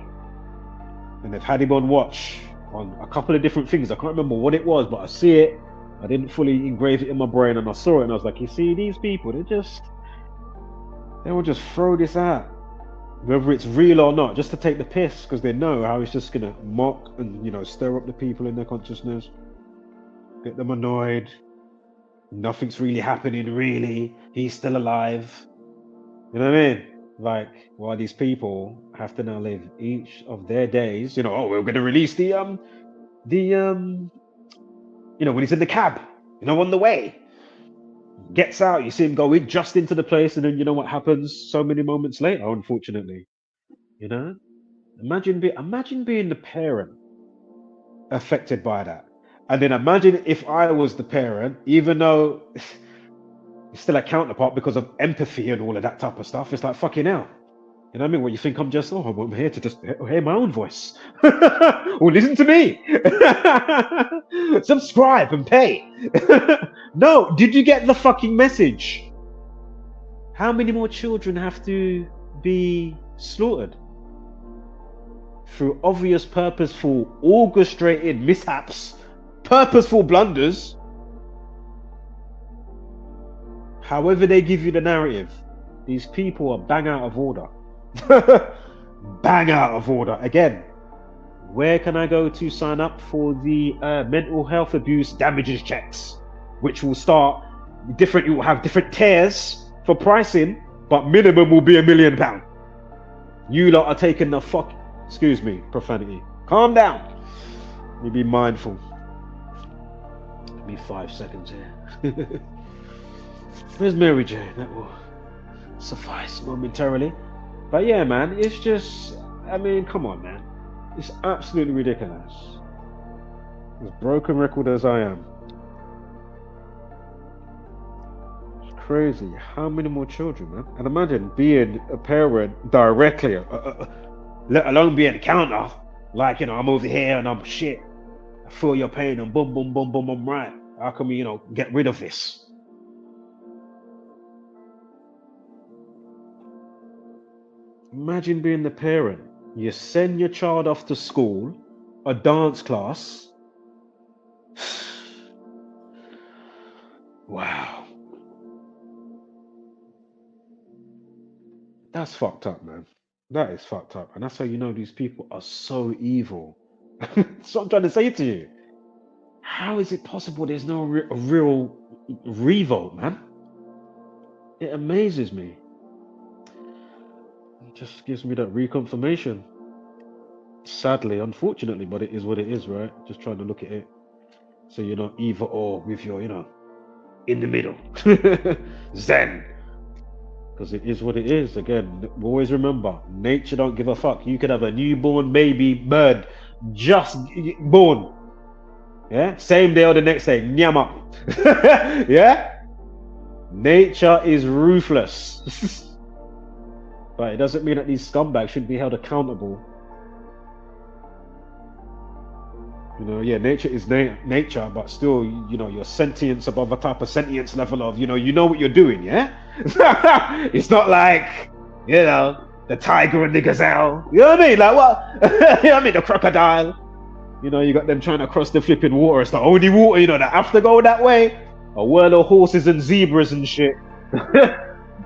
And they've had him on watch on a couple of different things. I can't remember what it was, but I see it. I didn't fully engrave it in my brain, and I saw it and I was like, you see, these people, they will just throw this out, whether it's real or not, just to take the piss, because they know how it's just gonna mock and, you know, stir up the people in their consciousness, get them annoyed. Nothing's really happening, really. He's still alive. You know what I mean? Like, while these people have to now live each of their days, you know, oh, we're gonna release the you know, when he's in the cab, you know, on the way, gets out, you see him go in just into the place, and then you know what happens so many moments later, unfortunately. You know, imagine being the parent affected by that, and then imagine if I was the parent, even though it's still a counterpart because of empathy and all of that type of stuff. It's like, fucking hell. You know what I mean? Well, you think I'm just, oh, I'm here to just hear my own voice. Or listen to me. Subscribe and pay. No, did you get the fucking message? How many more children have to be slaughtered? Through obvious, purposeful, orchestrated mishaps, purposeful blunders. However they give you the narrative, these people are bang out of order. Bang out of order. Again, where can I go to sign up for the mental health abuse damages checks, which will start different? You will have different tiers for pricing, but minimum will be £1 million. You lot are taking the fuck. Excuse me, profanity. Calm down. You be mindful. Give me 5 seconds here. Where's Mary Jane? That will suffice momentarily. But yeah, man, it's just, I mean, come on, man. It's absolutely ridiculous. As broken record as I am. It's crazy. How many more children, man? And imagine being a parent directly, let alone being a counter. Like, you know, I'm over here and I'm shit. I feel your pain and boom, boom, boom, boom, I'm right. How can we, you know, get rid of this? Imagine being the parent. You send your child off to school, a dance class. Wow. That's fucked up, man. That is fucked up. And that's how you know these people are so evil. That's what I'm trying to say to you. How is it possible there's no real revolt, man? It amazes me. It just gives me that reconfirmation. Sadly, unfortunately, but it is what it is, right? Just trying to look at it so you're not either or with your, you know, in the middle. Zen. Because it is what it is. Again, always remember, nature don't give a fuck. You could have a newborn baby bird just born. Yeah? Same day or the next day. Nyam up. Yeah? Nature is ruthless. But it doesn't mean that these scumbags shouldn't be held accountable. You know, yeah, nature is nature, but still, you know, your sentience above a type of sentience level of, you know what you're doing, yeah? It's not like, you know, the tiger and the gazelle. You know what I mean? Like what? You know what I mean? The crocodile. You know, you got them trying to cross the flipping water. It's the only water, you know, that have to go that way. A world of horses and zebras and shit.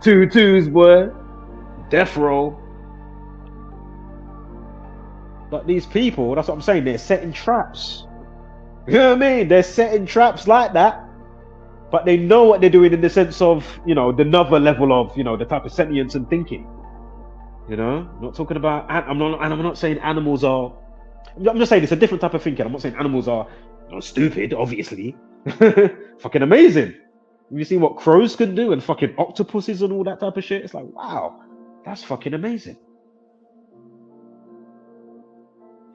Two twos, boy. Death row. But these people, that's what I'm saying, they're setting traps. You know what I mean? They're setting traps like that. But they know what they're doing in the sense of, you know, the another level of, you know, the type of sentience and thinking. You know, I'm not talking about, I'm not saying animals are, I'm just saying it's a different type of thinking. I'm not saying animals are not stupid, obviously. Fucking amazing. You see what crows can do and fucking octopuses and all that type of shit? It's like, wow, that's fucking amazing.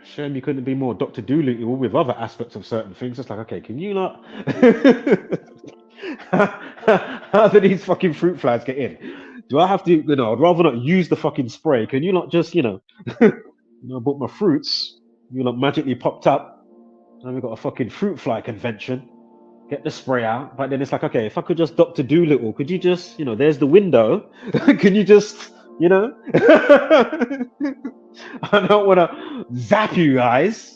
Shame you couldn't be more Dr. Doolittle with other aspects of certain things. It's like, okay, can you not? How do these fucking fruit flies get in? Do I have to, you know, I'd rather not use the fucking spray. Can you not just, you know, I bought my fruits, you know, magically popped up, and we got a fucking fruit fly convention. Get the spray out, but then it's like, okay, if I could just Dr. Doolittle, could you just, you know, there's the window. Can you just, you know? I don't want to zap you guys.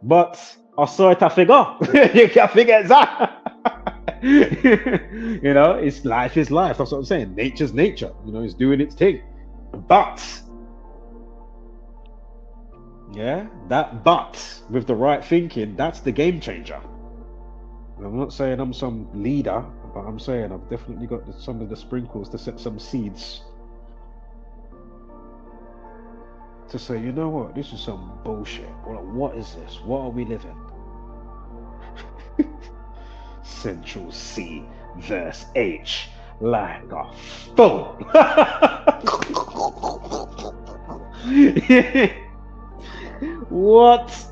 But I saw it, I figure. You can figure it out. You know, it's life is life. That's what I'm saying. Nature's nature. You know, it's doing its thing. But yeah, that but with the right thinking, that's the game changer. And I'm not saying I'm some leader, but I'm saying I've definitely got some of the sprinkles to set some seeds. To say, you know what, this is some bullshit. What is this? What are we living? Central C verse H like a fool. What?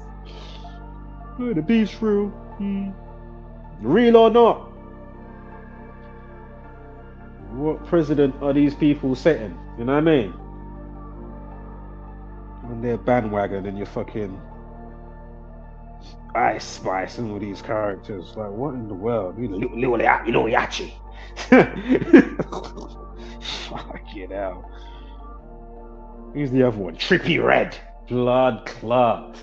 Oh, the beef's real. Real or not? What president are these people setting? You know what I mean? On their bandwagon and you're fucking Ice Spice and all these characters. Like, what in the world? You know, Yachi. Fucking hell. Who's the other one? Trippy Red. Blood clot.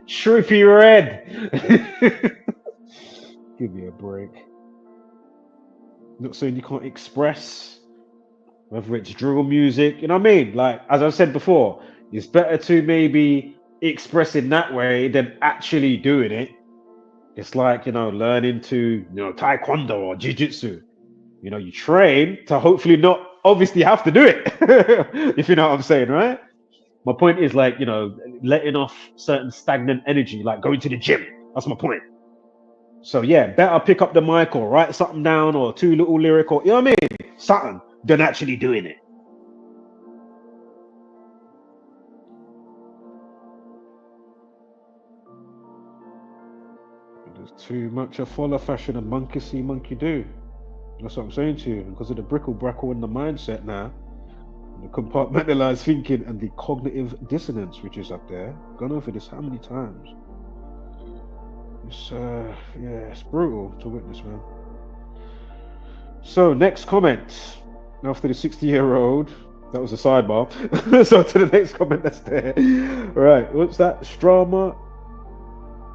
Trippy Red. Give me a break. Not saying you can't express, whether it's drill music, you know what I mean? Like, as I said before, it's better to maybe express in that way than actually doing it. It's like, you know, learning to, you know, taekwondo or jiu-jitsu. You know, you train to hopefully not obviously have to do it. If you know what I'm saying, right? My point is, like, you know, letting off certain stagnant energy, like going to the gym. That's my point. So yeah, better pick up the mic or write something down or two little lyric or, you know what I mean? Something than actually doing it. There's too much of follow fashion and monkey see, monkey do. That's what I'm saying to you. Because of the brickle brackle and the mindset now, the compartmentalized thinking and the cognitive dissonance which is up there. Gone over this how many times? It's yeah, it's brutal to witness, man. So next comment. After the 60-year-old, that was a sidebar. So to the next comment that's there. Right, what's that? Strama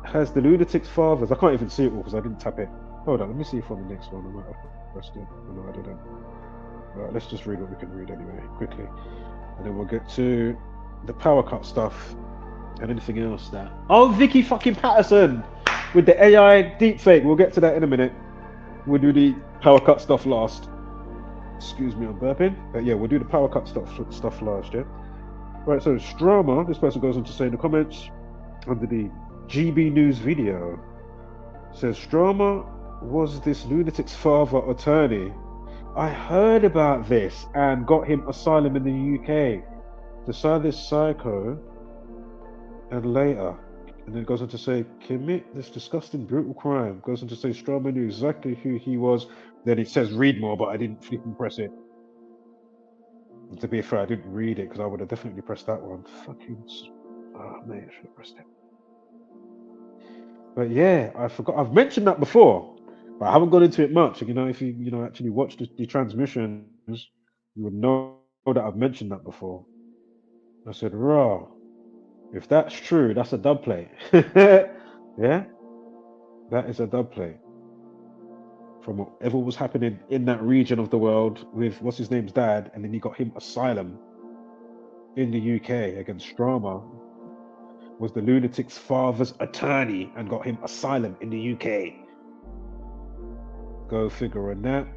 has the lunatic's fathers. I can't even see it all because I didn't tap it. Hold on, let me see if on the next one I might have pressed it. Oh, no, I didn't. Right, let's just read what we can read anyway, quickly. And then we'll get to the power cut stuff and anything else that... Oh, Vicki fucking Pattison with the AI deepfake. We'll get to that in a minute. We'll do the power cut stuff last. Excuse me, I'm burping. But yeah, we'll do the power cut stuff last, yeah? Right, so Strama, this person goes on to say in the comments, under the GB News video, says, Strama was this lunatic's father attorney. I heard about this and got him asylum in the UK. Decide this psycho, and later, and then it goes on to say, commit this disgusting brutal crime. Goes on to say Strama knew exactly who he was. Then it says read more, but I didn't flipping press it. And to be fair, I didn't read it because I would have definitely pressed that one. Fucking, oh man, I should have pressed it. But yeah, I forgot. I've mentioned that before, but I haven't gone into it much. You know, if you actually watch the transmissions, you would know that I've mentioned that before. I said, raw. If that's true, that's a dub plate. Yeah, that is a dub plate from whatever was happening in that region of the world with what's his name's dad, and then he got him asylum in the UK against Drama was the lunatic's father's attorney and got him asylum in the UK. Go figure on that.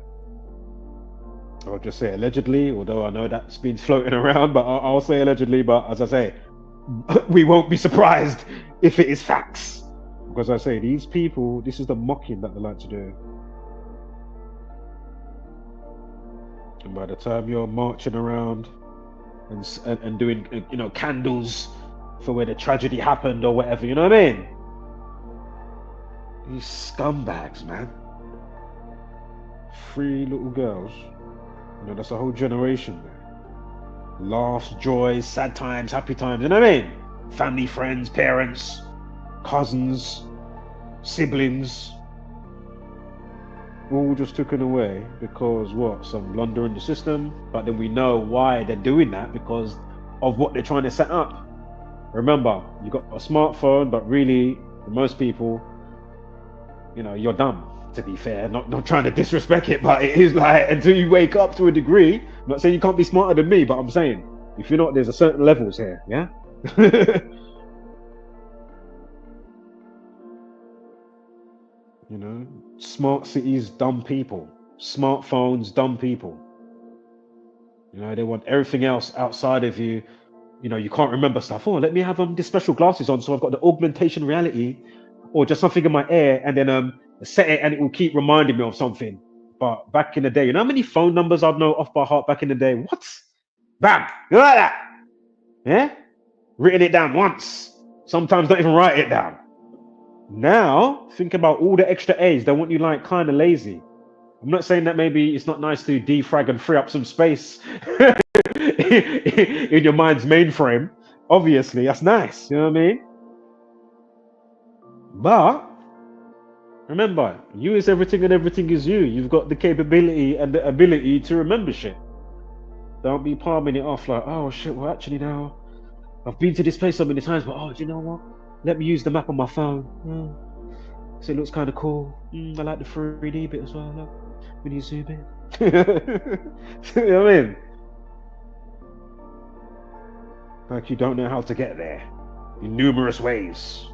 I'll just say allegedly, although I know that's been floating around, but I'll say allegedly. But as I say, we won't be surprised if it is facts. Because I say, these people, this is the mocking that they like to do. And by the time you're marching around and doing, you know, candles for where the tragedy happened or whatever, you know what I mean? These scumbags, man. 3 little girls. You know, that's a whole generation, man. Laughs, joys, sad times, happy times, you know what I mean? Family, friends, parents, cousins, siblings, all just taken away because what? Some blunder in the system. But then we know why they're doing that, because of what they're trying to set up. Remember, you got a smartphone, but really, for most people, you know, you're dumb. To be fair, not trying to disrespect it, but it is like, until you wake up to a degree. I'm not saying you can't be smarter than me, but I'm saying if you're not, there's a certain levels here, yeah. You know, smart cities, dumb people. Smartphones, dumb people. You know, they want everything else outside of you. You know, you can't remember stuff. Oh, let me have these special glasses on so I've got the augmentation reality, or just something in my ear, and then set it and it will keep reminding me of something. But back in the day, you know how many phone numbers I'd know off by heart back in the day? What? Bam! You like that? Yeah? Written it down once. Sometimes don't even write it down. Now, think about all the extra A's. They want you like kind of lazy. I'm not saying that maybe it's not nice to defrag and free up some space in your mind's mainframe. Obviously, that's nice. You know what I mean? But remember, you is everything and everything is you. You've got the capability and the ability to remember shit. Don't be palming it off like, oh shit, well actually now, I've been to this place so many times, but oh, do you know what? Let me use the map on my phone. So it looks kind of cool. I like the 3D bit as well. Look, when you zoom in. You know what I mean? Like you don't know how to get there in numerous ways.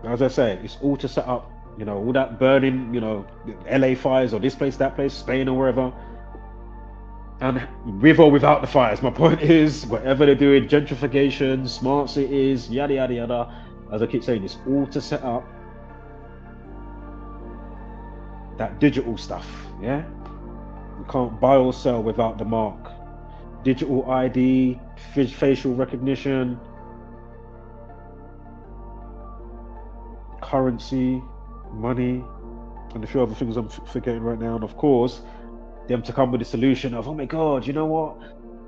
As I say, it's all to set up, you know, all that burning, you know, LA fires or this place, that place, Spain or wherever. And with or without the fires, my point is, whatever they're doing, gentrification, smart cities, yada, yada, yada. As I keep saying, it's all to set up that digital stuff, yeah? You can't buy or sell without the mark. Digital ID, facial recognition, currency, money, and a few other things I'm forgetting right now. And of course, them to come with a solution of, oh my god, you know what,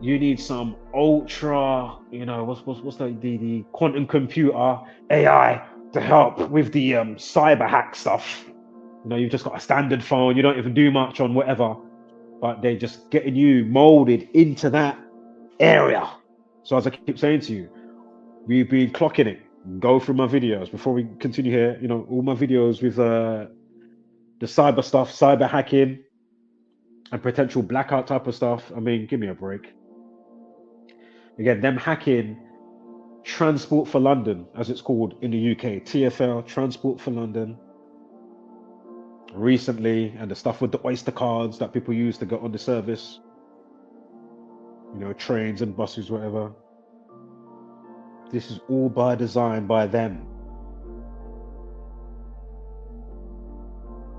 you need some ultra, you know, what's the quantum computer AI to help with the cyber hack stuff. You know, you've just got a standard phone, you don't even do much on whatever, but they're just getting you molded into that area. So as I keep saying to you, we've been clocking it. Go through my videos before we continue here, you know, all my videos with the cyber stuff, cyber hacking and potential blackout type of stuff. I mean, give me a break. Again, them hacking Transport for London, as it's called in the UK, TfL, Transport for London, recently, and the stuff with the Oyster cards that people use to get on the service, you know, trains and buses, whatever. This is all by design by them.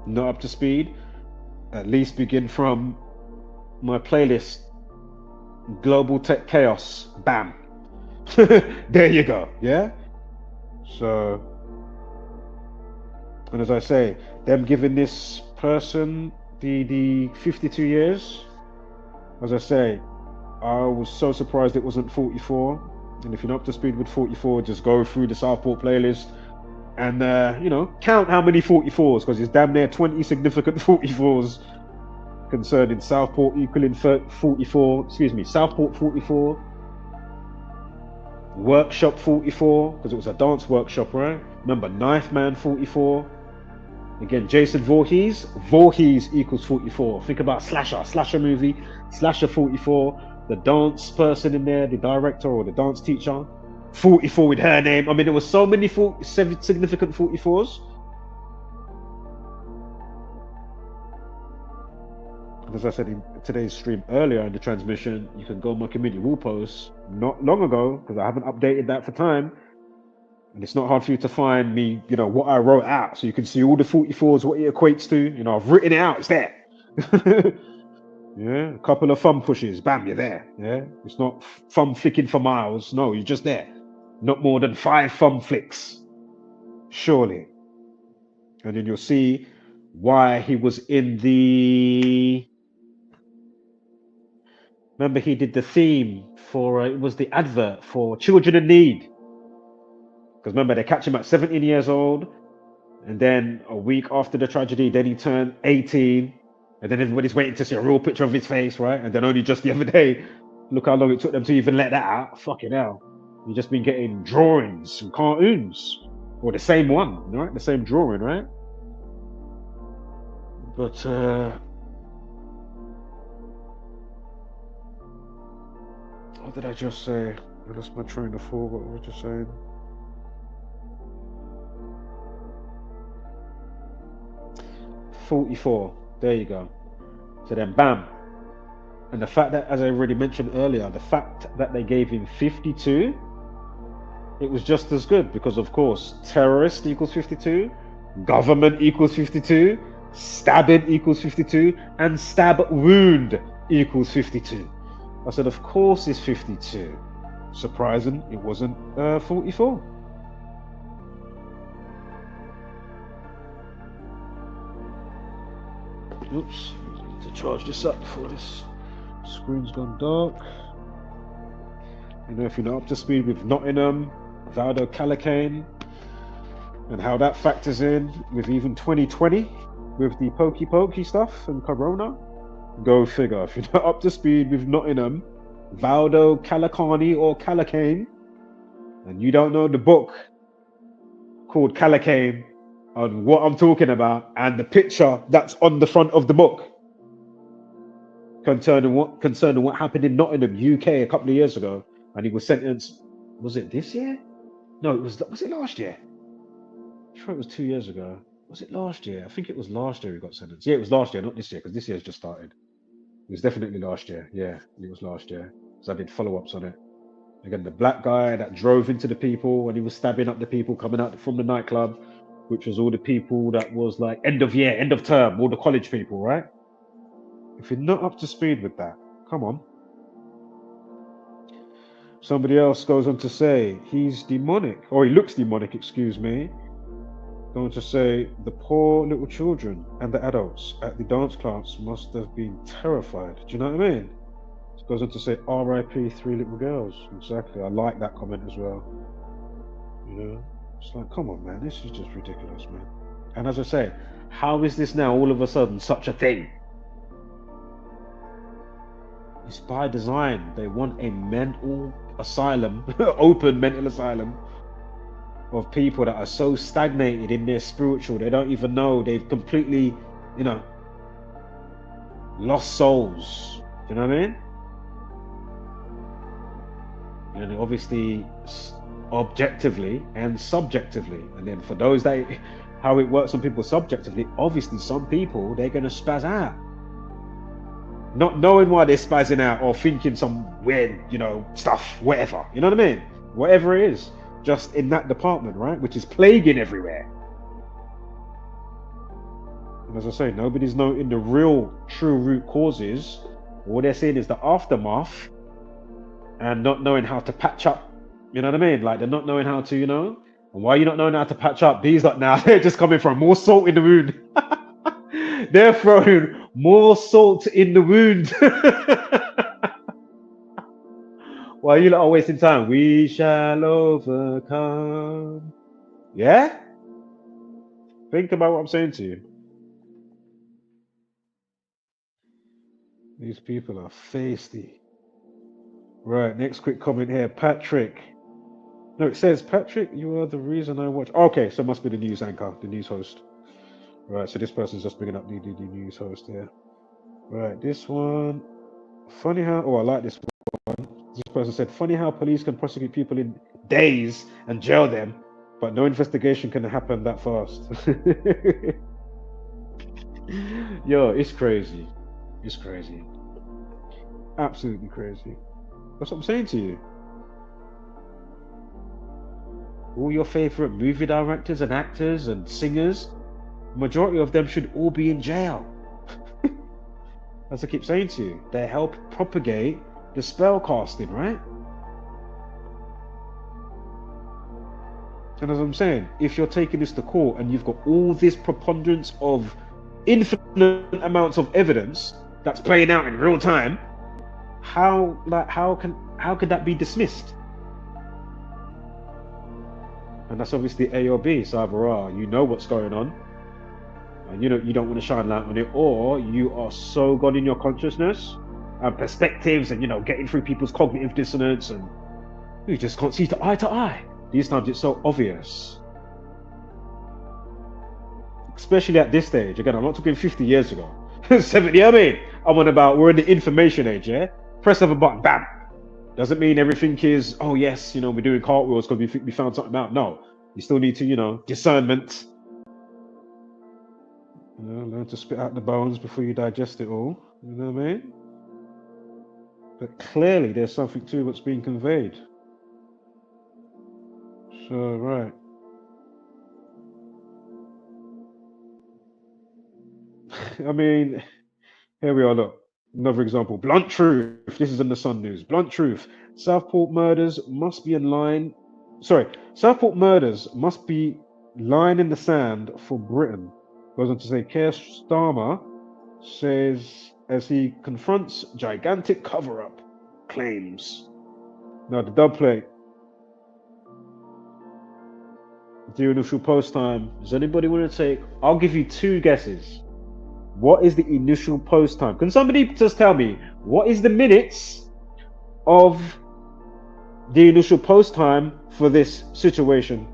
Not up to speed? At least begin from my playlist, Global Tech Chaos. Bam. There you go. Yeah. So, and as I say, them giving this person the 52 years. As I say, I was so surprised it wasn't 44. And if you're not up to speed with 44, just go through the Southport playlist and you know, count how many 44s, because it's damn near 20 significant 44s concerning Southport equaling 44, excuse me, Southport 44, Workshop 44, because it was a dance workshop, right? Remember, Knife Man 44, Again, Jason Voorhees. Voorhees equals 44. Think about Slasher movie, Slasher 44. The dance person in there, the director or the dance teacher, 44 with her name. I mean, there were so many significant 44s. As I said in today's stream earlier in the transmission, you can go on my community wall post not long ago, because I haven't updated that for time. And it's not hard for you to find me, you know, what I wrote out. So you can see all the 44s, what it equates to. You know, I've written it out, it's there. Yeah, a couple of thumb pushes, bam, you're there. Yeah, it's not thumb flicking for miles. No, you're just there. Not more than 5 thumb flicks, surely. And then you'll see why he was in the... Remember, he did the theme for, it was the advert for Children in Need. Because remember, they catch him at 17 years old. And then a week after the tragedy, then he turned 18. And then everybody's waiting to see a real picture of his face, right? And then only just the other day, look how long it took them to even let that out. Fucking hell. You've just been getting drawings and cartoons. Or the same one, right? The same drawing, right? But, what did I just say? I lost my train of thought. What was I just saying? $44. There you go. So then, bam. And the fact that, as I already mentioned earlier, the fact that they gave him 52, it was just as good because, of course, terrorist equals 52, government equals 52, stabbing equals 52, and stab wound equals 52. I said, of course it's 52. Surprising, it wasn't 44. Oops, I need to charge this up before this screen's gone dark. You know, if you're not up to speed with Nottingham, Valdo Calacane, and how that factors in with even 2020, with the pokey stuff and Corona, go figure. If you're not up to speed with Nottingham, Valdo Calacani or Calacane, and you don't know the book called Calacane, on what I'm talking about and the picture that's on the front of the book concerning what happened in Nottingham, UK a couple of years ago, and he was sentenced. Was it this year? No, was it last year? I'm sure it was 2 years ago. Was it last year? I think it was last year he got sentenced. Yeah, it was last year, not this year, because this year's just started. It was definitely last year. Yeah, it was last year. So I did follow-ups on it. Again, the black guy that drove into the people and he was stabbing up the people coming out from the nightclub, which was all the people that was like end of year, end of term, all the college people, right? If you're not up to speed with that, come on. Somebody else goes on to say he's demonic, or he looks demonic, excuse me. Going to say the poor little children and the adults at the dance class must have been terrified. Do you know what I mean? It goes on to say R.I.P. 3 little girls. Exactly. I like that comment as well. You know? It's like, come on, man, this is just ridiculous, man. And as I say, how is this now all of a sudden such a thing? It's by design. They want a mental asylum, open mental asylum of people that are so stagnated in their spiritual, they don't even know, they've completely, you know, lost souls. Do you know what I mean? And obviously, objectively and subjectively, and then for those that how it works on people subjectively, obviously some people they're going to spaz out, not knowing why they're spazzing out or thinking some weird, you know, stuff, whatever, you know what I mean, whatever it is, just in that department, right, which is plaguing everywhere. And as I say, nobody's noting the real true root causes. All they're seeing is the aftermath and not knowing how to patch up. You know what I mean? Like, they're not knowing how to, you know? And why are you not knowing how to patch up? These lot now, they're just coming from more salt in the wound. They're throwing more salt in the wound. Why you lot are wasting time? We shall overcome. Yeah? Think about what I'm saying to you. These people are feisty. Right, next quick comment here. Patrick. No, it says, Patrick, you are the reason I watch. Okay, so it must be the news anchor, the news host. Right, so this person's just bringing up the news host here. Right, this one. Funny how, oh, I like this one. This person said, funny how police can prosecute people in days and jail them, but no investigation can happen that fast. Yo, it's crazy. It's crazy. Absolutely crazy. That's what I'm saying to you. All your favorite movie directors and actors and singers, majority of them should all be in jail. As I keep saying to you, they help propagate the spell casting, right? And as I'm saying, if you're taking this to court and you've got all this preponderance of infinite amounts of evidence that's playing out in real time, how could that be dismissed? And that's obviously A or B. It's either or. You know what's going on, and you don't want to shine light on it, or you are so gone in your consciousness and perspectives, and getting through people's cognitive dissonance, and you just can't see eye to eye. These times it's so obvious, especially at this stage. Again, I'm not talking 50 years ago, 70. I mean, I'm on about we're in the information age. Yeah, press of a button, bam. Doesn't mean everything is, oh yes, we're doing cartwheels because we found something out. No, you still need to, discernment. Learn to spit out the bones before you digest it all. You know what I mean? But clearly there's something to what's being conveyed. So, right. I mean, here we are, look. Another example, blunt truth. This is in the Sun News. Blunt truth. Southport murders must be Southport murders must be line in the sand for Britain. Goes on to say, Keir Starmer says as he confronts gigantic cover-up claims. Now the dub plate. The initial post time. Does anybody want to take? I'll give you 2 guesses. What is the initial post time? Can somebody just tell me what is the minutes of the initial post time for this situation?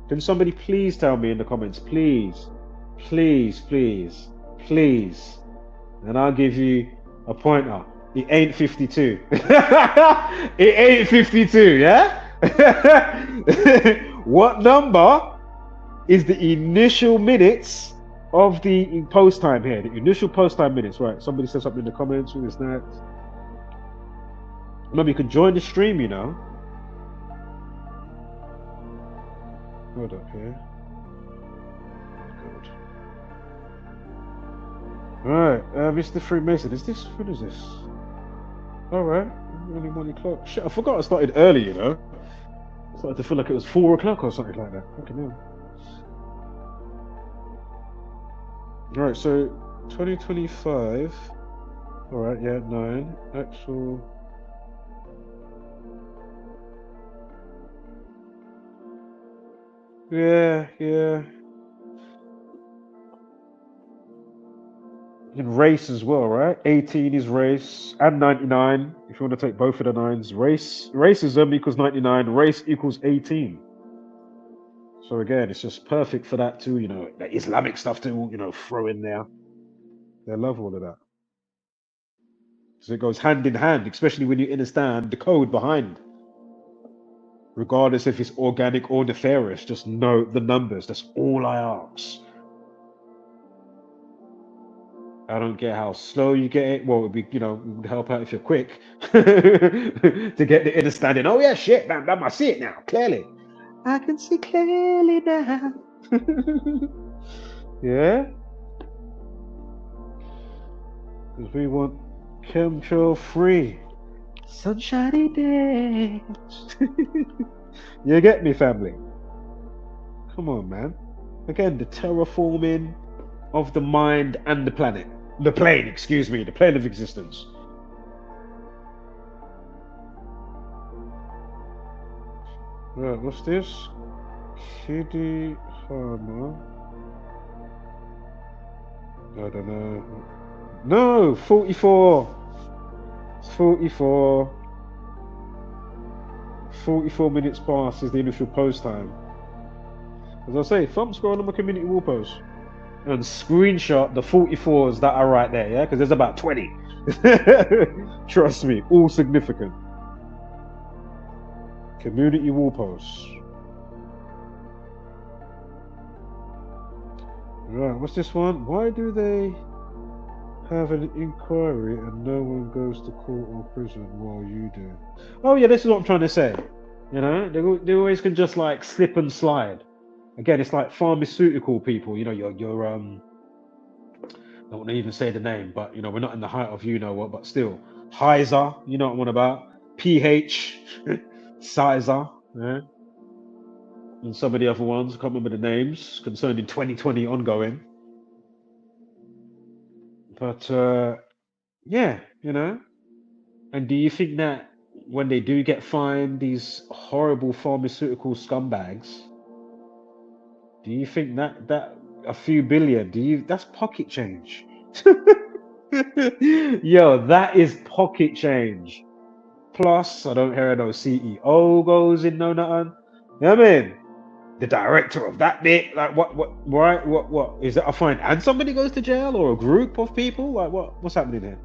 Can somebody please tell me in the comments? Please, please, please, please. And I'll give you a pointer. It ain't 52. It ain't 52, yeah? What number is the initial minutes of the post time here? The initial post time minutes, right? Somebody said something in the comments. What is that? Remember, you can join the stream, Hold up here. Good. Alright, Mr. Freemason, what is this? Alright, only 1 o'clock. Shit, I forgot I started early, I started to feel like it was 4 o'clock or something like that. Fucking hell. Alright, so 2025. Alright, yeah, 9. Actual. Yeah. In race as well, right? 18 is race and 99. If you want to take both of the 9s, racism equals 99, race equals 18. So again, it's just perfect for that too, that Islamic stuff to, throw in there. They love all of that. So it goes hand in hand, especially when you understand the code behind. Regardless if it's organic or nefarious, just know the numbers. That's all I ask. I don't get how slow you get it. Well, it would be, it would help out if you're quick to get the understanding. Oh yeah, shit, bam, I see it now, clearly. I can see clearly now. Yeah? Because we want chemtrail free. Sunshiny days. You get me, family? Come on, man. Again, the terraforming of the mind and the planet. The plane of existence. Right, what's this? Kiddie Farmer. I don't know. No, 44. It's 44. 44 minutes past is the initial post time. As I say, thumb scroll on my community wall post. and screenshot the 44s that are right there, yeah? Because there's about 20. Trust me, all significant. Community wall posts. Right, what's this one? Why do they have an inquiry and no one goes to court or prison while you do? Oh yeah, this is what I'm trying to say. You know, they always can just like slip and slide. Again, it's like pharmaceutical people. You know, your I don't want to even say the name, but you know, we're not in the height of you know what, but still, Heiser, you know what I'm on about. PH, Sizer, yeah, and some of the other ones. I can't remember the names concerning 2020 ongoing. But yeah, you know. And do you think that when they do get fined, these horrible pharmaceutical scumbags, do you think that a few billion, that's pocket change? Yo, that is pocket change. Plus, I don't hear no CEO goes in no nothing. You know what I mean? The director of that bit, like what is that a fine and somebody goes to jail or a group of people? Like what's happening here?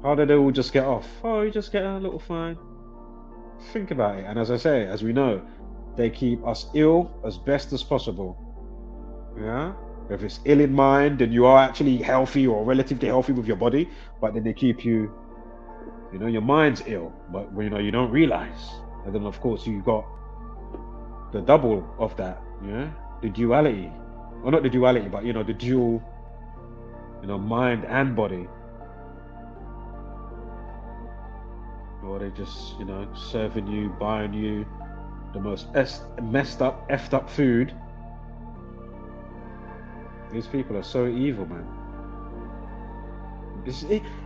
How did they all just get off? Oh, you just get a little fine. Think about it. And as I say, as we know, they keep us ill as best as possible. Yeah? If it's ill in mind, then you are actually healthy or relatively healthy with your body, but then they keep you, you know, your mind's ill, but you know, you don't realize. And then of course you've got the double of that, yeah? The duality. Well, not the duality, but you know, the dual, you know, mind and body. Or they just, you know, serving you, buying you the most messed up, effed up food. These people are so evil, man.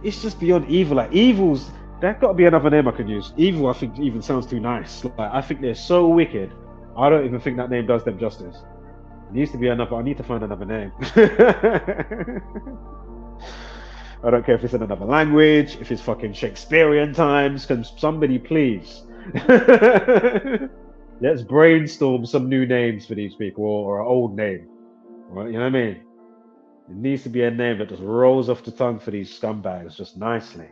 It's just beyond evil. Like evils, there's got to be another name I can use. Evil, I think, even sounds too nice. Like I think they're so wicked. I don't even think that name does them justice. It needs to be another. I need to find another name. I don't care if it's in another language, if it's fucking Shakespearean times. Can somebody please? Let's brainstorm some new names for these people, or an old name. Right? You know what I mean? It needs to be a name that just rolls off the tongue for these scumbags just nicely.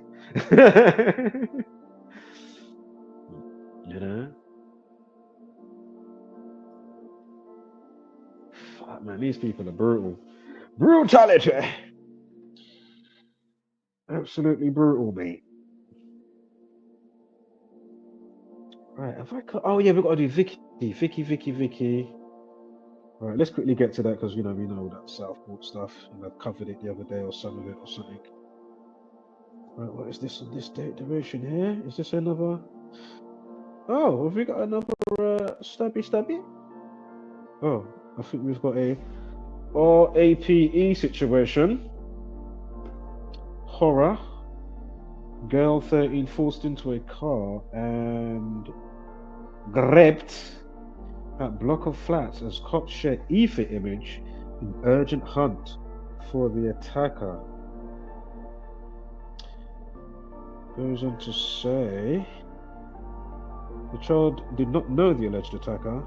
You know? Fuck, man, these people are brutal. Brutality! Absolutely brutal, mate. Right, have I got... Oh, yeah, we've got to do Vicky. Vicky. All right, let's quickly get to that because, you know, we know that Southport stuff. And I covered it the other day or some of it or something. Right, what is this on this date duration here? Is this another... Oh, have we got another stabby? Oh, I think we've got a RAPE situation. Horror. Girl 13 forced into a car and grabbed at block of flats as cops share ether image in urgent hunt for the attacker. Goes on to say the child did not know the alleged attacker.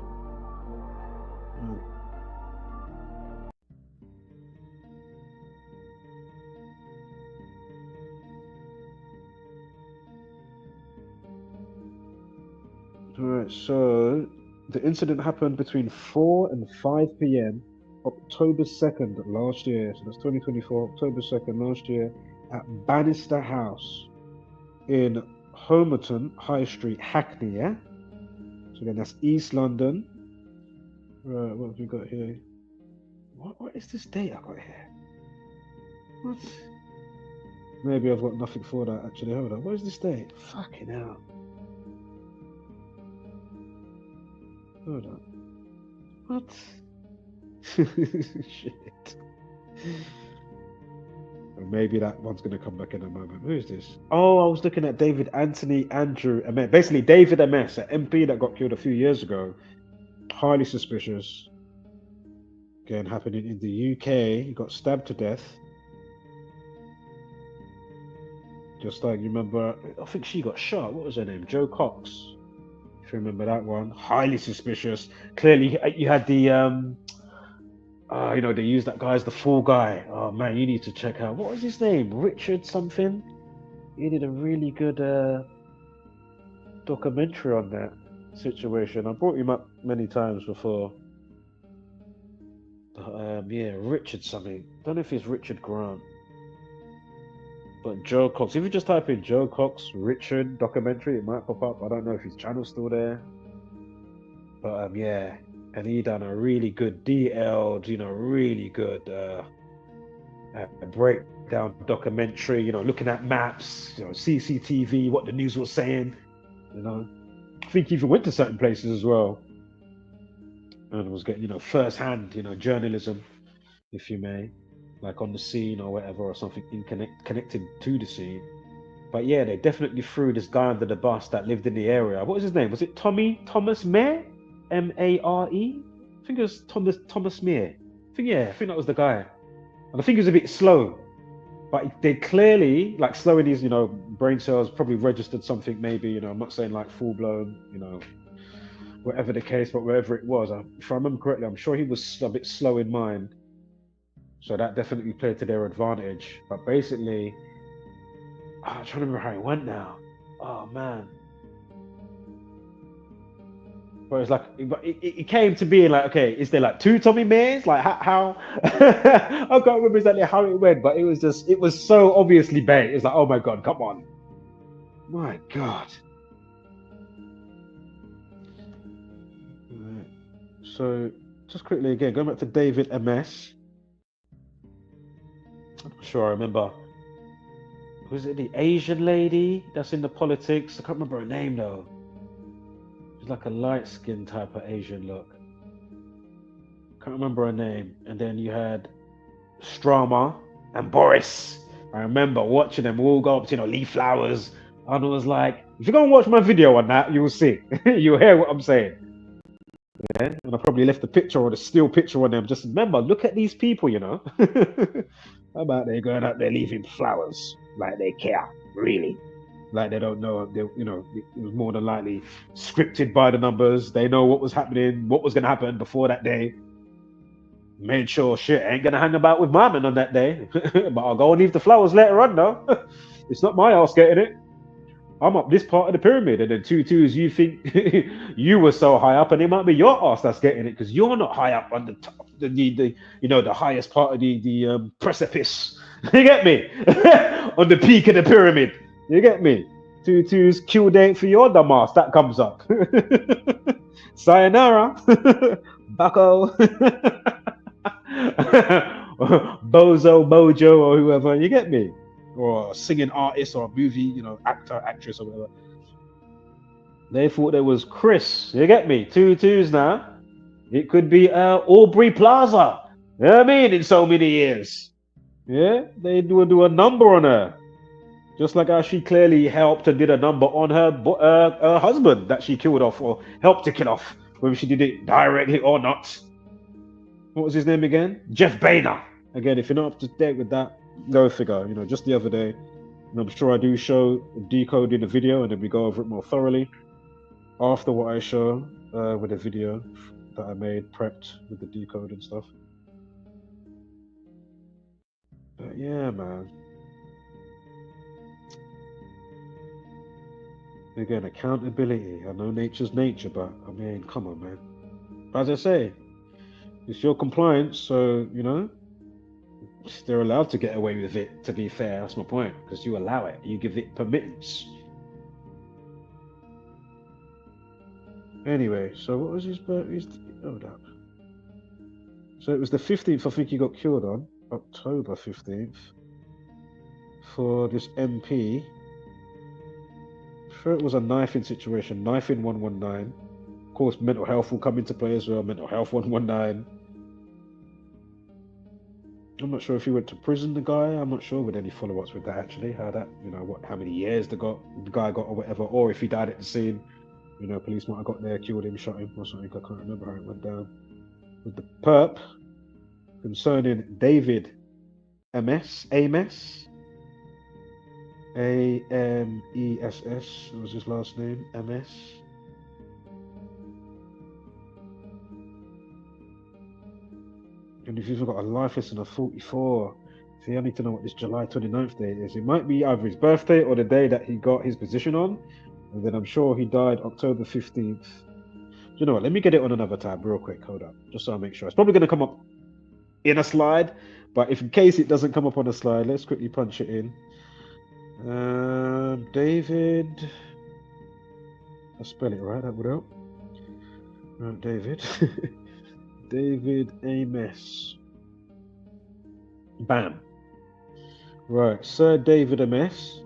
Alright, so the incident happened between 4 and 5 p.m. October 2nd last year. So that's 2024, October 2nd last year at Bannister House in Homerton High Street, Hackney, yeah? So again, that's East London. Right, what have we got here? What is this date I got here? What? Maybe I've got nothing for that actually. Hold on, what is this date? Fucking hell. Hold on. What? Shit. Or maybe that one's going to come back in a moment. Who is this? Oh, I was looking at David Anthony Andrew. Basically, David MS, an MP that got killed a few years ago. Highly suspicious. Again, happening in the UK. He got stabbed to death. Just like you remember, I think she got shot. What was her name? Jo Cox. If you remember that one. Highly suspicious. Clearly, you had the You know, they use that guy as the fall guy. Oh man, you need to check out, what was his name? Richard something. He did a really good documentary on that situation. I brought him up many times before. Yeah, Richard something. Don't know if it's Richard Grant. But Joe Cox. If you just type in Joe Cox Richard documentary, it might pop up. I don't know if his channel's still there. But yeah. And he done a really good DL'd, you know, really good breakdown documentary, you know, looking at maps, you know, CCTV, what the news was saying, you know. I think he even went to certain places as well. And was getting, you know, first-hand, you know, journalism, if you may, like on the scene or whatever, or something connected to the scene. But yeah, they definitely threw this guy under the bus that lived in the area. What was his name? Was it Thomas Mare? Mare? I think it was Thomas Mare. I think that was the guy. And I think he was a bit slow. But they clearly, like, slow in his, you know, brain cells, probably registered something maybe, you know, I'm not saying like full-blown, you know, whatever the case, but wherever it was, if I remember correctly, I'm sure he was a bit slow in mind. So that definitely played to their advantage. But basically, I'm trying to remember how it went now. Oh, man. But it's like, it came to being like, okay, is there like two Tommy Mares? Like how? I can't remember exactly how it went, but it was so obviously bait. It's like, oh my God, come on. My God. Right. So just quickly again, going back to David MS. I'm not sure I remember. Was it the Asian lady that's in the politics? I can't remember her name though. She's like a light-skinned type of Asian look. Can't remember her name. And then you had Strama and Boris. I remember watching them all go up to, you know, leave flowers. And I was like, if you're gonna watch my video on that, you will see. You'll hear what I'm saying. Yeah. And I probably left a picture or the still picture on them. Just remember, look at these people, you know. How about they going up there leaving flowers like they care, really? Like they don't know, you know, it was more than likely scripted by the numbers. They know what was happening, what was going to happen before that day. Made sure shit ain't going to hang about with my man on that day. But I'll go and leave the flowers later on, though. It's not my ass getting it. I'm up this part of the pyramid. And then two twos, you think you were so high up, and it might be your ass that's getting it because you're not high up on the top, the you know, the highest part of the precipice. You get me? On the peak of the pyramid. You get me? Two twos, Q date for your dumbass. That comes up. Sayonara. Bucko. Bozo, Mojo, or whoever. You get me? Or a singing artist or a movie, you know, actor, actress, or whatever. They thought there was Chris. You get me? Two twos now. It could be Aubrey Plaza. You know what I mean? In so many years. Yeah? They will do a number on her. Just like how she clearly helped and did a number on her husband that she killed off or helped to kill off, whether she did it directly or not. What was his name again? Jeff Boehner. Again, if you're not up to date with that, go figure. You know, just the other day, and I'm sure I do show decoding the video, and then we go over it more thoroughly after what I show with the video that I made, prepped with the decode and stuff. But yeah, man. Again, accountability. I know nature's nature, but I mean, come on, man. As I say, it's your compliance, so, you know, they're allowed to get away with it, to be fair. That's my point, because you allow it. You give it permittance. Anyway, so what was his birthday? Hold up. So it was the 15th, I think he got killed on. October 15th. For this MP. Sure, it was a knifing situation. Knifing 119. Of course, mental health will come into play as well. Mental health 119. I'm not sure if he went to prison, the guy. I'm not sure with any follow-ups with that, actually. How that, you know, how many years the guy got or whatever. Or if he died at the scene. You know, police might have got there, killed him, shot him or something. I can't remember how it went down. With the perp concerning David Amos. AMESS was his last name, MS. And if you've got a life lesson of 44, see, I need to know what this July 29th date is. It might be either his birthday or the day that he got his position on. And then I'm sure he died October 15th. You know what? Let me get it on another tab real quick. Hold up. Just so I make sure. It's probably going to come up in a slide. But if in case it doesn't come up on a slide, let's quickly punch it in. David. I'll spell it right. That would help. Right, David. David Ames. Bam. Right, Sir David Ames.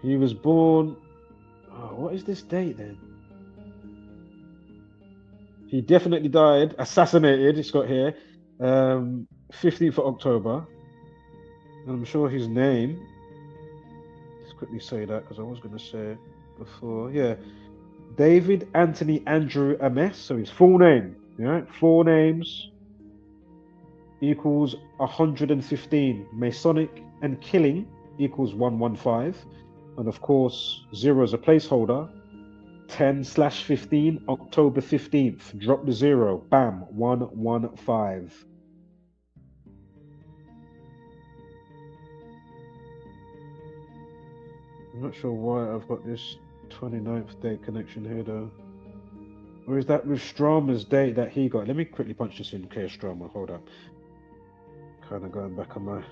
He was born. Oh, what is this date then? He definitely died, assassinated. It's got here, 15th of October. And I'm sure his name. Let's quickly say that because I was going to say it before. Yeah, David Anthony Andrew Ames. So his full name. Yeah, 4 names equals 115. Masonic and killing equals 115. And of course, 0 is a placeholder. 10/15, October 15th. Drop the 0. Bam, 115. I'm not sure why I've got this 29th date connection here though. Or is that with Strama's date that he got? Let me quickly punch this in. Okay, Strama, hold up. Kind of going back on my...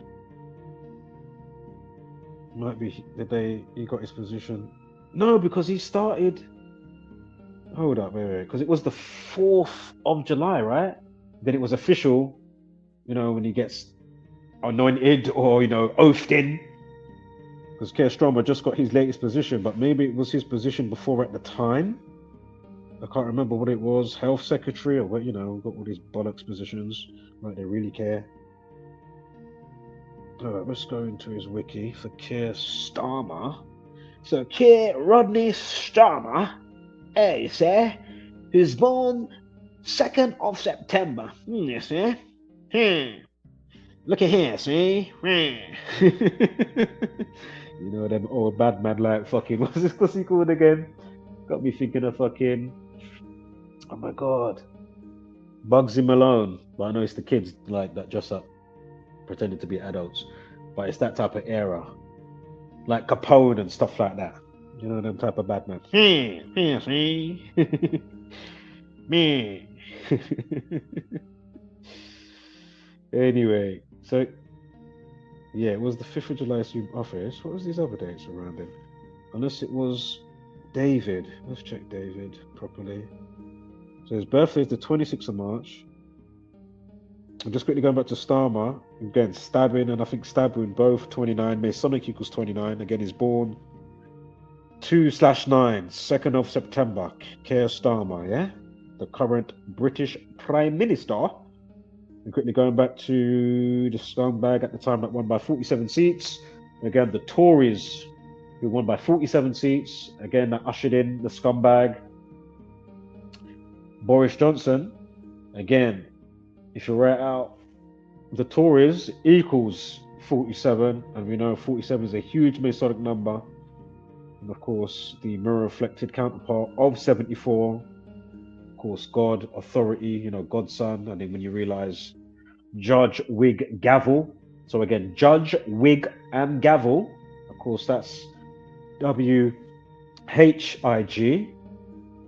Might be the day he got his position. No, because he started... Hold up, wait. Because it was the 4th of July, right? Then it was official, you know, when he gets anointed or, you know, oathed in. Because Keir Starmer just got his latest position, but maybe it was his position before at the time. I can't remember what it was, health secretary or what, you know, got all these bollocks positions. Right, they really care. Alright, let's go into his wiki for Keir Starmer. So Keir Rodney Starmer, hey, sir, who's born 2nd of September. You see? Look at here, see? You know, them old bad man like fucking, what's this pussy called again? Got me thinking of fucking, oh my god, Bugsy Malone. But I know it's the kids like that dress up, pretending to be adults. But it's that type of era. Like Capone and stuff like that. You know, them type of bad man. See? Me. Anyway, so yeah, it was the 5th of July assumed office. What was these other dates around him? Unless it was David. Let's check David properly. So his birthday is the 26th of March. I'm just quickly going back to Starmer. Again, stabbing and I think stabbing both 29. Masonic equals 29. Again, he's born 2/9, 2nd of September. Keir Starmer, yeah? The current British Prime Minister. And quickly going back to the scumbag at the time that won by 47 seats. Again, the Tories, who won by 47 seats. Again, that ushered in the scumbag. Boris Johnson. Again, if you write out the Tories equals 47. And we know 47 is a huge Masonic number. And of course, the mirror-reflected counterpart of 74. Of course, God, authority, you know, God's son. And then when you realize Judge, Wig, Gavel. So again, Judge, Wig, and Gavel. Of course, that's WHIG.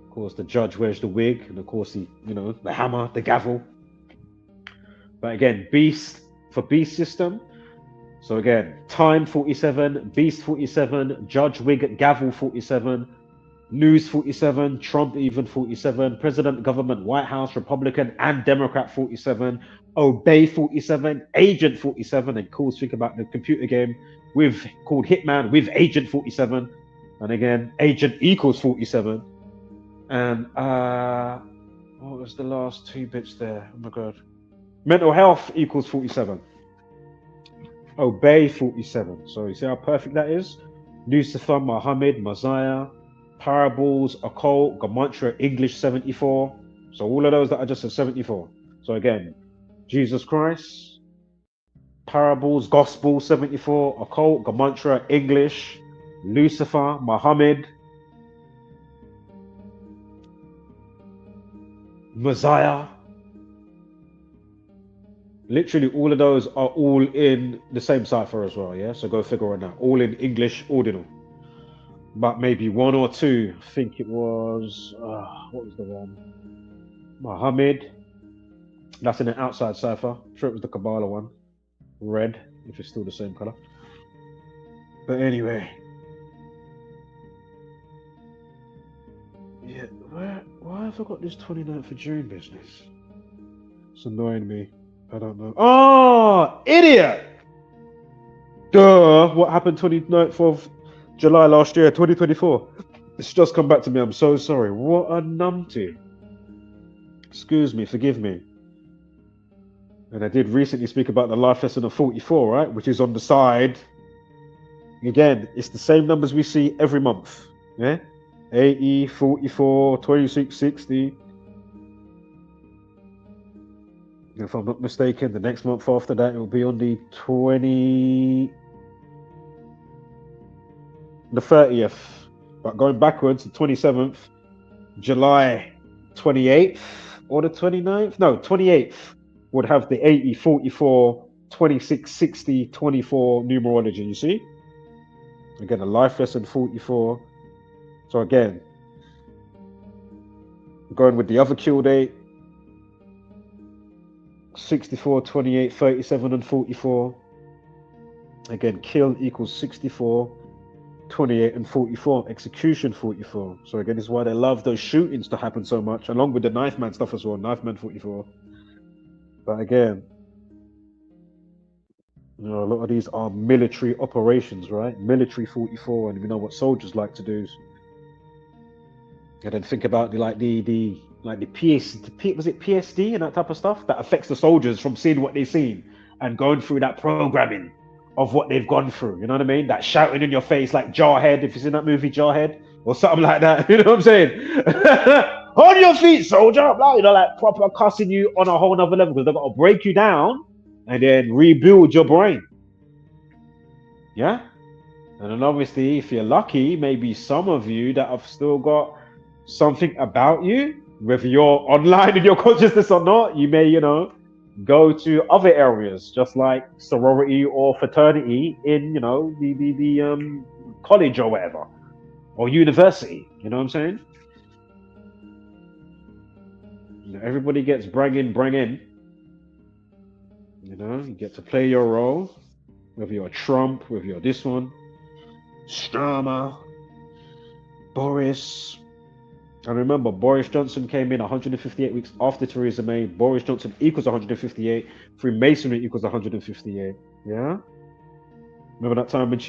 Of course, the judge wears the wig. And of course, the, you know, the hammer, the gavel. But again, beast for beast system. So again, time 47, beast 47, judge, wig, gavel 47. News 47, Trump even 47, President, Government, White House, Republican and Democrat 47, Obey 47, Agent 47, and of course think about the computer game with called Hitman with Agent 47, and again Agent equals 47, and what was the last 2 bits there? Oh my god, mental health equals 47, Obey 47. So you see how perfect that is. Lucifer, Muhammad, Messiah. Parables, occult, gematria, English 74. So all of those that I just said 74. So again, Jesus Christ, parables, gospel 74, occult, gematria, English, Lucifer, Muhammad, Messiah Literally, all of those are all in the same cipher as well, yeah? So go figure on that. All in English ordinal. But maybe one or two, I think it was, what was the one? Muhammad. That's in an outside cipher. I'm sure it was the Kabbalah one. Red, if it's still the same color. But anyway. Yeah, why have I got this 29th of June business? It's annoying me. I don't know. Oh, idiot! Duh, what happened 29th of July last year, 2024? It's just come back to me. I'm so sorry. What a numpty. Excuse me, forgive me. And I did recently speak about the life lesson of 44, right? Which is on the side. Again, it's the same numbers we see every month. Yeah? 80, 44, 26, 60. If I'm not mistaken, the next month after that, it will be on the 30th. But going backwards, the 27th, July 28th, or the 29th? No, 28th would have the 80, 44, 26, 60, 24 numerology, you see? Again, a life lesson 44. So again, going with the other kill date, 64, 28, 37, and 44. Again, kill equals 64, 28, and 44. Execution 44. So again, this is why they love those shootings to happen so much, along with the knife man stuff as well. Knife man 44. But again, you know, a lot of these are military operations, right? Military 44, and we know what soldiers like to do. And then think about was it PSD and that type of stuff that affects the soldiers from seeing what they've seen and going through that programming of what they've gone through. You know what I mean? That shouting in your face like Jarhead, if you've seen that movie Jarhead or something like that. You know what I'm saying? On your feet, soldier! You know, like proper cussing you on a whole nother level because they've got to break you down and then rebuild your brain. Yeah? And then obviously, if you're lucky, maybe some of you that have still got something about you, whether you're online in your consciousness or not, you may, you know, go to other areas, just like sorority or fraternity in, you know, the college or whatever, or university. You know what I'm saying? You know, everybody gets bring in. You know, you get to play your role, whether you're Trump, whether you're this one, Starmer, Boris. And remember, Boris Johnson came in 158 weeks after Theresa May. Boris Johnson equals 158. Freemasonry equals 158. Yeah? Remember that time when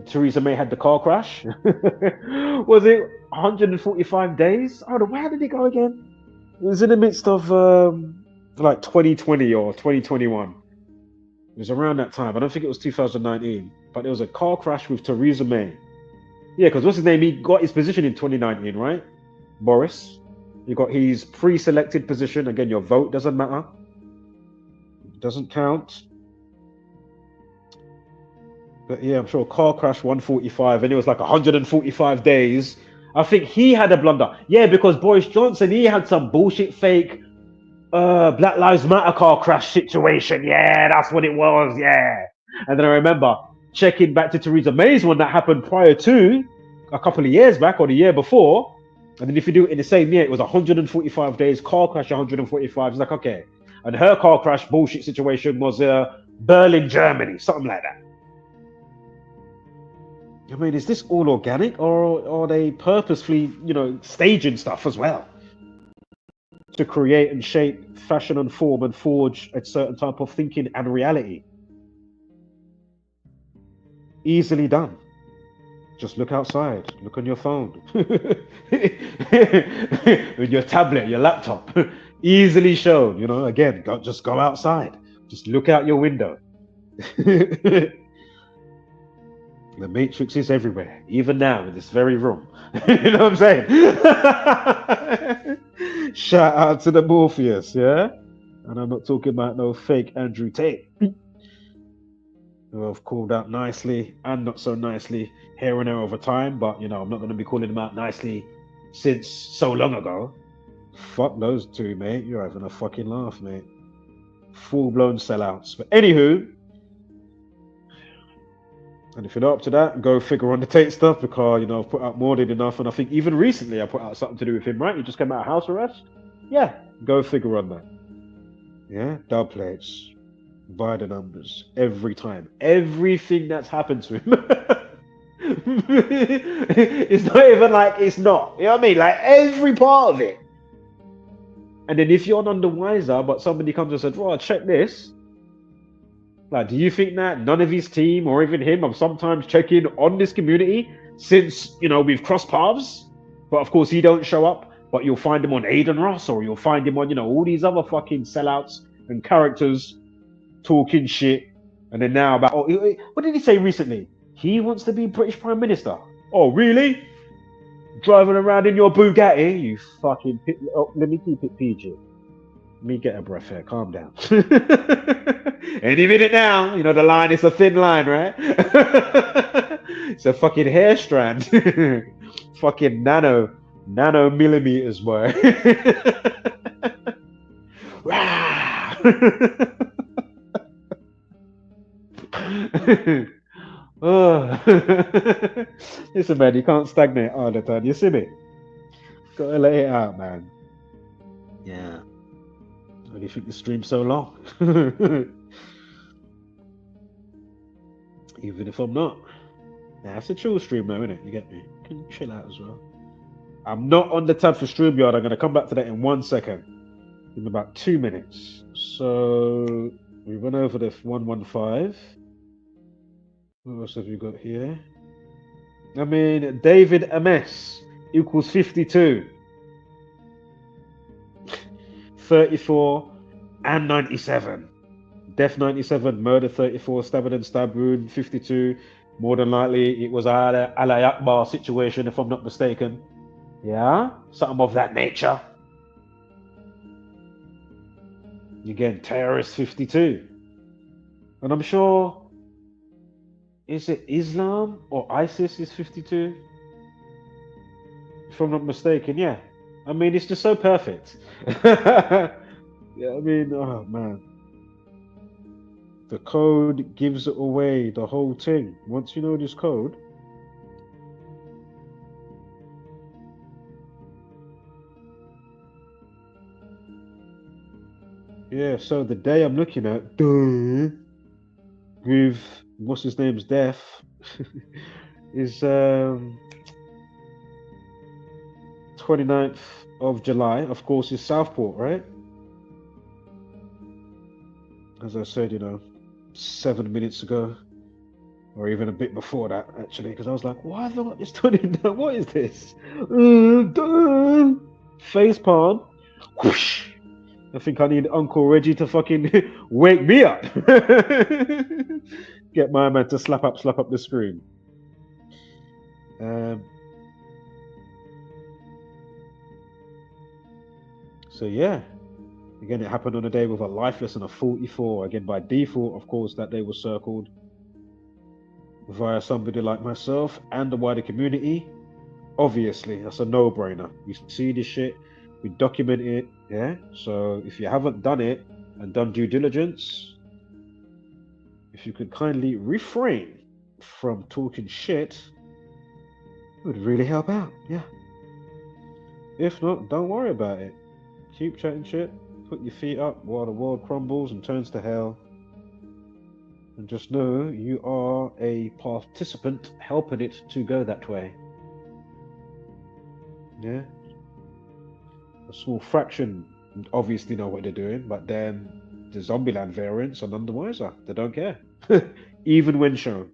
Theresa May had the car crash? Was it 145 days? Oh, where did it go again? It was in the midst of like 2020 or 2021. It was around that time. I don't think it was 2019. But there was a car crash with Theresa May. Yeah, because what's his name? He got his position in 2019, right? Boris. You got his pre-selected position. Again, your vote doesn't matter. It doesn't count. But yeah, I'm sure car crash 145, and it was like 145 days. I think he had a blunder. Yeah, because Boris Johnson, he had some bullshit fake Black Lives Matter car crash situation. Yeah, that's what it was. Yeah. And then I remember checking back to Theresa May's one that happened prior to a couple of years back or the year before. And then if you do it in the same year, it was 145 days, car crash 145. It's like, okay. And her car crash bullshit situation was Berlin, Germany, something like that. I mean, is this all organic, or are they purposefully, you know, staging stuff as well to create and shape, fashion and form and forge a certain type of thinking and reality? Easily done. Just look outside, look on your phone, with your tablet, your laptop. Easily shown, you know, again, just go outside. Just look out your window. The Matrix is everywhere, even now in this very room. You know what I'm saying? Shout out to the Morpheus, yeah? And I'm not talking about no fake Andrew Tate, who I've called out nicely and not so nicely here and there over time, but you know, I'm not going to be calling them out nicely since so long ago. Fuck those two, mate. You're having a fucking laugh, mate. full-blown sellouts. But anywho, and if you're not up to that, go figure on the Tate stuff, because, you know, I've put out more than enough. And I think even recently I put out something to do with him, right? He just came out of house arrest. Yeah, go figure on that. Yeah, dub plates, by the numbers, every time. Everything that's happened to him. It's not even like it's not. You know what I mean? Like every part of it. And then if you're none the wiser, but somebody comes and says, "Well, check this." Like, do you think that none of his team or even him have sometimes checked in on this community since, you know, we've crossed paths? But of course he don't show up, but you'll find him on Aiden Ross, or you'll find him on, you know, all these other fucking sellouts and characters talking shit. And then now about, oh, what did he say recently? He wants to be British Prime Minister. Oh, really? Driving around in your Bugatti? You fucking... Oh, let me keep it PG. Let me get a breath here. Calm down. Any minute now. You know the line is a thin line, right? It's a fucking hair strand. Fucking nano millimeters, boy. Oh. Listen, man, you can't stagnate all the time. You see me? Gotta let it out, man. Yeah. Why do you think the stream's so long? Even if I'm not. Nah, it's a chill stream now, isn't it? You get me? You can chill out as well. I'm not on the tab for StreamYard. I'm going to come back to that in 1 second. In about 2 minutes. So we went over the 115. What else have we got here? I mean, David MS equals 52. 34 and 97. Death 97, murder 34, stabbing and stab wound 52. More than likely it was a Ali Akbar situation, if I'm not mistaken. Yeah, something of that nature. Again, terrorist 52. And I'm sure, is it Islam or ISIS is 52? If I'm not mistaken, yeah. I mean, it's just so perfect. Yeah, I mean, oh man. The code gives it away, the whole thing. Once you know this code, yeah, so the day I'm looking at, with what's his name's death, is 29th of July. Of course, is Southport, right? As I said, you know, 7 minutes ago, or even a bit before that, actually, because I was like, why have I got this 29? What is this? Face palm. Whoosh. I think I need Uncle Reggie to fucking wake me up. Get my man to slap up the screen. So yeah, again, it happened on a day with a lifeless and a 44. Again, by default, of course, that day was circled via somebody like myself and the wider community. Obviously, that's a no-brainer. We see this shit, we document it, yeah? So if you haven't done it and done due diligence, if you could kindly refrain from talking shit, it would really help out, yeah. If not, don't worry about it. Keep chatting shit, put your feet up while the world crumbles and turns to hell. And just know you are a participant helping it to go that way. Yeah? A small fraction obviously know what they're doing, but then the Zombieland variants are none the wiser. They don't care. Even when shown.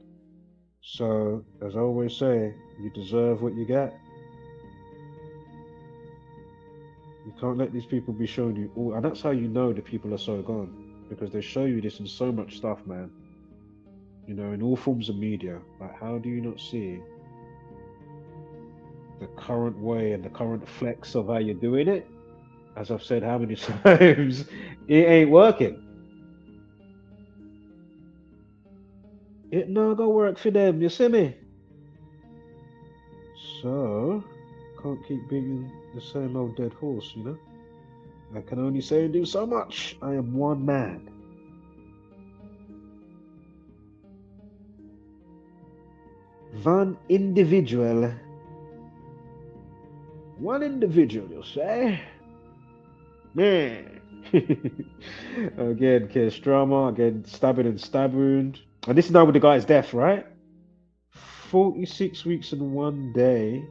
So, as I always say, you deserve what you get. You can't let these people be showing you all, and that's how you know the people are so gone, because they show you this in so much stuff, man. You know, in all forms of media. Like, how do you not see the current way and the current flex of how you're doing it? As I've said how many times, it ain't working. It no go work for them, you see me? So, can't keep beating the same old dead horse, you know? I can only say and do so much. I am one man. One individual. One individual, you'll say? Man. Again, case drama. Again, stabbing and stab wound. And this is now with the guy's death, right? 46 weeks and 1 day.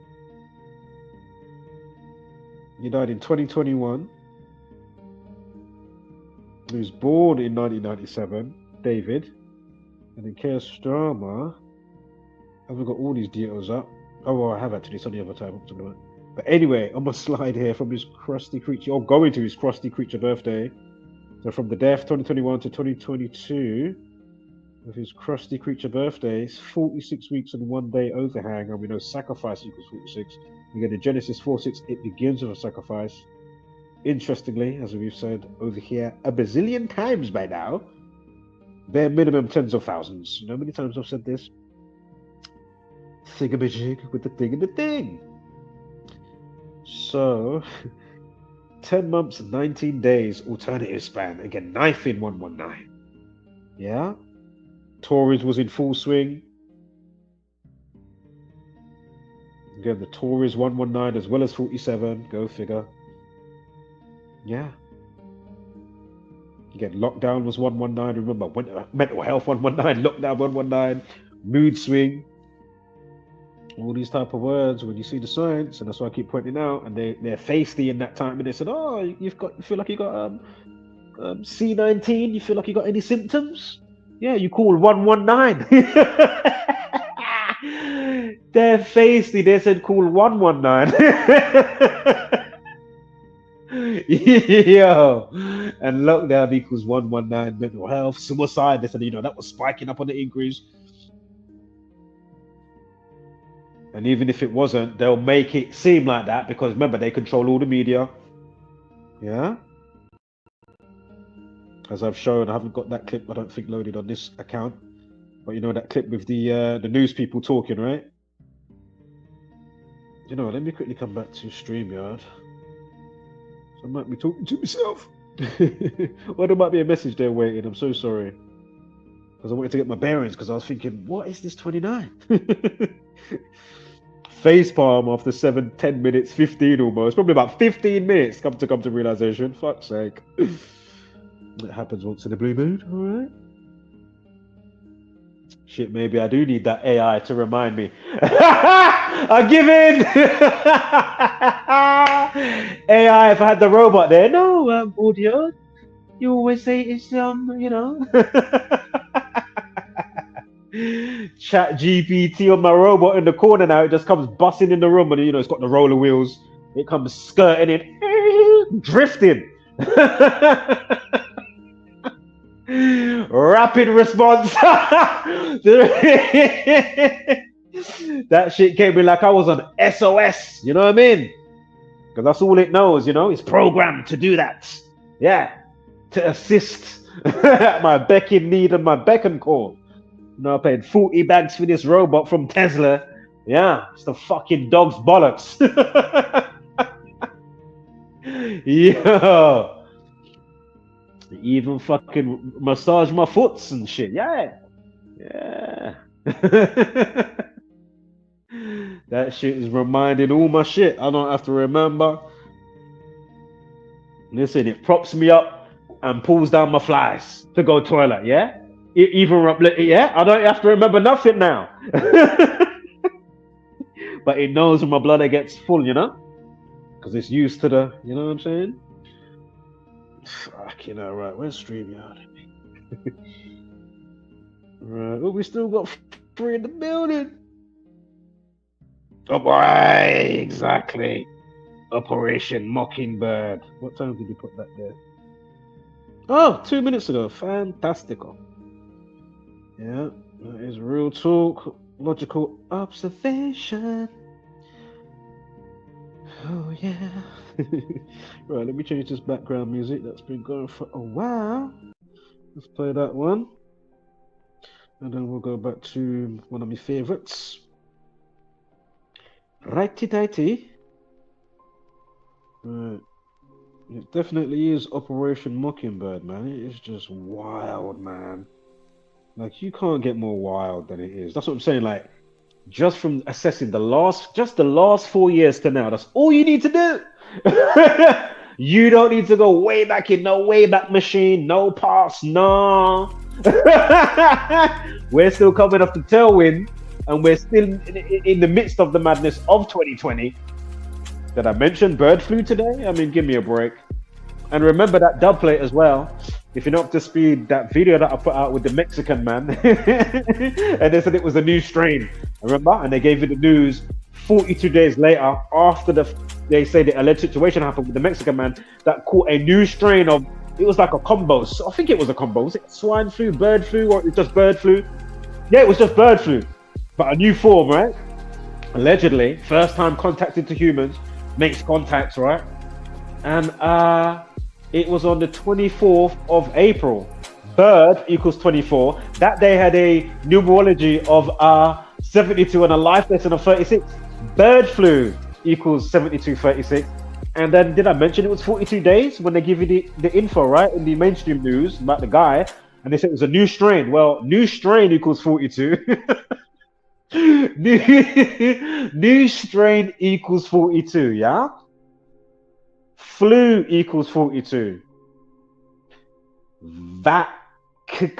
He died in 2021. He was born in 1997, David. And in case drama, have we got all these details up? Oh, well, I have actually. It's on the other tab. But anyway, on my slide here from his crusty creature, or going to his crusty creature birthday. So from the death 2021 to 2022, of his crusty creature birthdays, 46 weeks and 1 day overhang, and we know sacrifice equals 46. We get in Genesis 4:6, it begins with a sacrifice. Interestingly, as we've said over here a bazillion times by now, bare minimum tens of thousands. You know how many times I've said this? Thingamajig with the thing and the thing. So, 10 months, 19 days, alternative span. Again, knife in 119. Yeah? Tories was in full swing. Again, the Tories 119 as well as 47. Go figure. Yeah. Again, lockdown was 119. Remember, mental health 119, lockdown 119, mood swing. All these type of words when you see the science, and that's why I keep pointing out. And they're feisty in that time, and they said, "Oh, you feel like you got C19. You feel like you got any symptoms? Yeah, you call 119." They're feisty. They said call 119. Yo, and lockdown equals 119. Mental health, suicide. They said that was spiking up on the increase. And even if it wasn't, they'll make it seem like that because remember, they control all the media. Yeah? As I've shown, I haven't got that clip, I don't think, loaded on this account. But you know that clip with the news people talking, right? Let me quickly come back to StreamYard. So I might be talking to myself. Well, there might be a message there waiting, I'm so sorry. Because I wanted to get my bearings because I was thinking, what is this 29? Facepalm after 10 minutes, 15 almost. Probably about 15 minutes come to realization. Fuck's sake. It happens once in a blue moon, alright? Shit, maybe I do need that AI to remind me. I give in! AI, if I had the robot there. No, audio. You always say it's, Chat GPT on my robot in the corner now. It just comes busting in the room, and it's got the roller wheels. It comes skirting in, drifting. Rapid response. That shit came in like I was on SOS. You know what I mean? Because that's all it knows. It's programmed to do that. Yeah, to assist at my beck in need and my beck and call. I paid 40 bags for this robot from Tesla. Yeah, it's the fucking dog's bollocks. Yo. Even fucking massage my foots and shit. Yeah. Yeah. That shit is reminding all my shit. I don't have to remember. Listen, it props me up and pulls down my flies to go toilet, yeah? Yeah, I don't have to remember nothing now. But it knows when my bladder gets full, because it's used to the, you know what I'm saying? Fuck, right, where's StreamYard? Right, well, we still got 3 in the building. Oh boy, exactly. Operation Mockingbird. What time did you put that there? Oh, 2 minutes ago. Fantastical. Yeah, that is real talk, logical observation. Oh yeah. Right, let me change this background music that's been going for a while. Let's play that one. And then we'll go back to one of my favorites. Righty tighty. Right. It definitely is Operation Mockingbird, man. It is just wild, man. Like, you can't get more wild than it is. That's what I'm saying. Like, just from assessing the last 4 years to now, that's all you need to do. You don't need to go way back in no way back machine, no past, no. We're still coming off the tailwind, and we're still in the midst of the madness of 2020. Did I mention bird flu today? I mean, give me a break. And remember that dub plate as well. If you're not up to speed, that video that I put out with the Mexican man, and they said it was a new strain. Remember? And they gave you the news 42 days later, after they say the alleged situation happened with the Mexican man that caught a new strain of, it was like a combo. So I think it was a combo. Was it swine flu, bird flu, or it was just bird flu? Yeah, it was just bird flu, but a new form, right? Allegedly, first time contacted to humans, makes contacts, right? And it was on the 24th of April. Bird equals 24. That day had a numerology of 72 and a life lesson of 36. Bird flu equals 7236. And then did I mention it was 42 days when they give you the info, right? In the mainstream news about the guy. And they said it was a new strain. Well, new strain equals 42. New strain equals 42, yeah? Flu equals 42. Vaccine,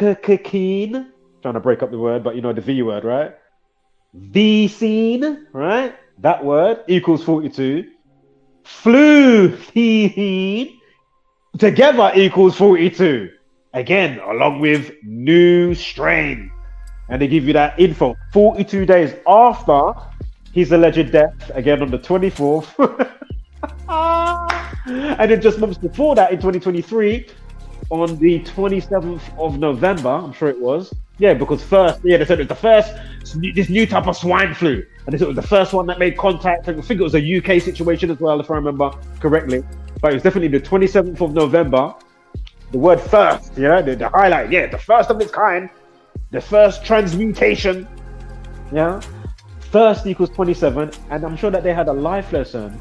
trying to break up the word, but you know the V word, right? Vaccine, right? That word equals 42. Flu together equals 42. Again, along with new strain. And they give you that info 42 days after his alleged death, again on the 24th. And then just months before that in 2023, on the 27th of November, I'm sure it was. Yeah, because first, they said it was the first, this new type of swine flu. And they said it was the first one that made contact. I think it was a UK situation as well, if I remember correctly. But it was definitely the 27th of November. The word first, the highlight, the first of its kind. The first transmutation, first equals 27, and I'm sure that they had a life lesson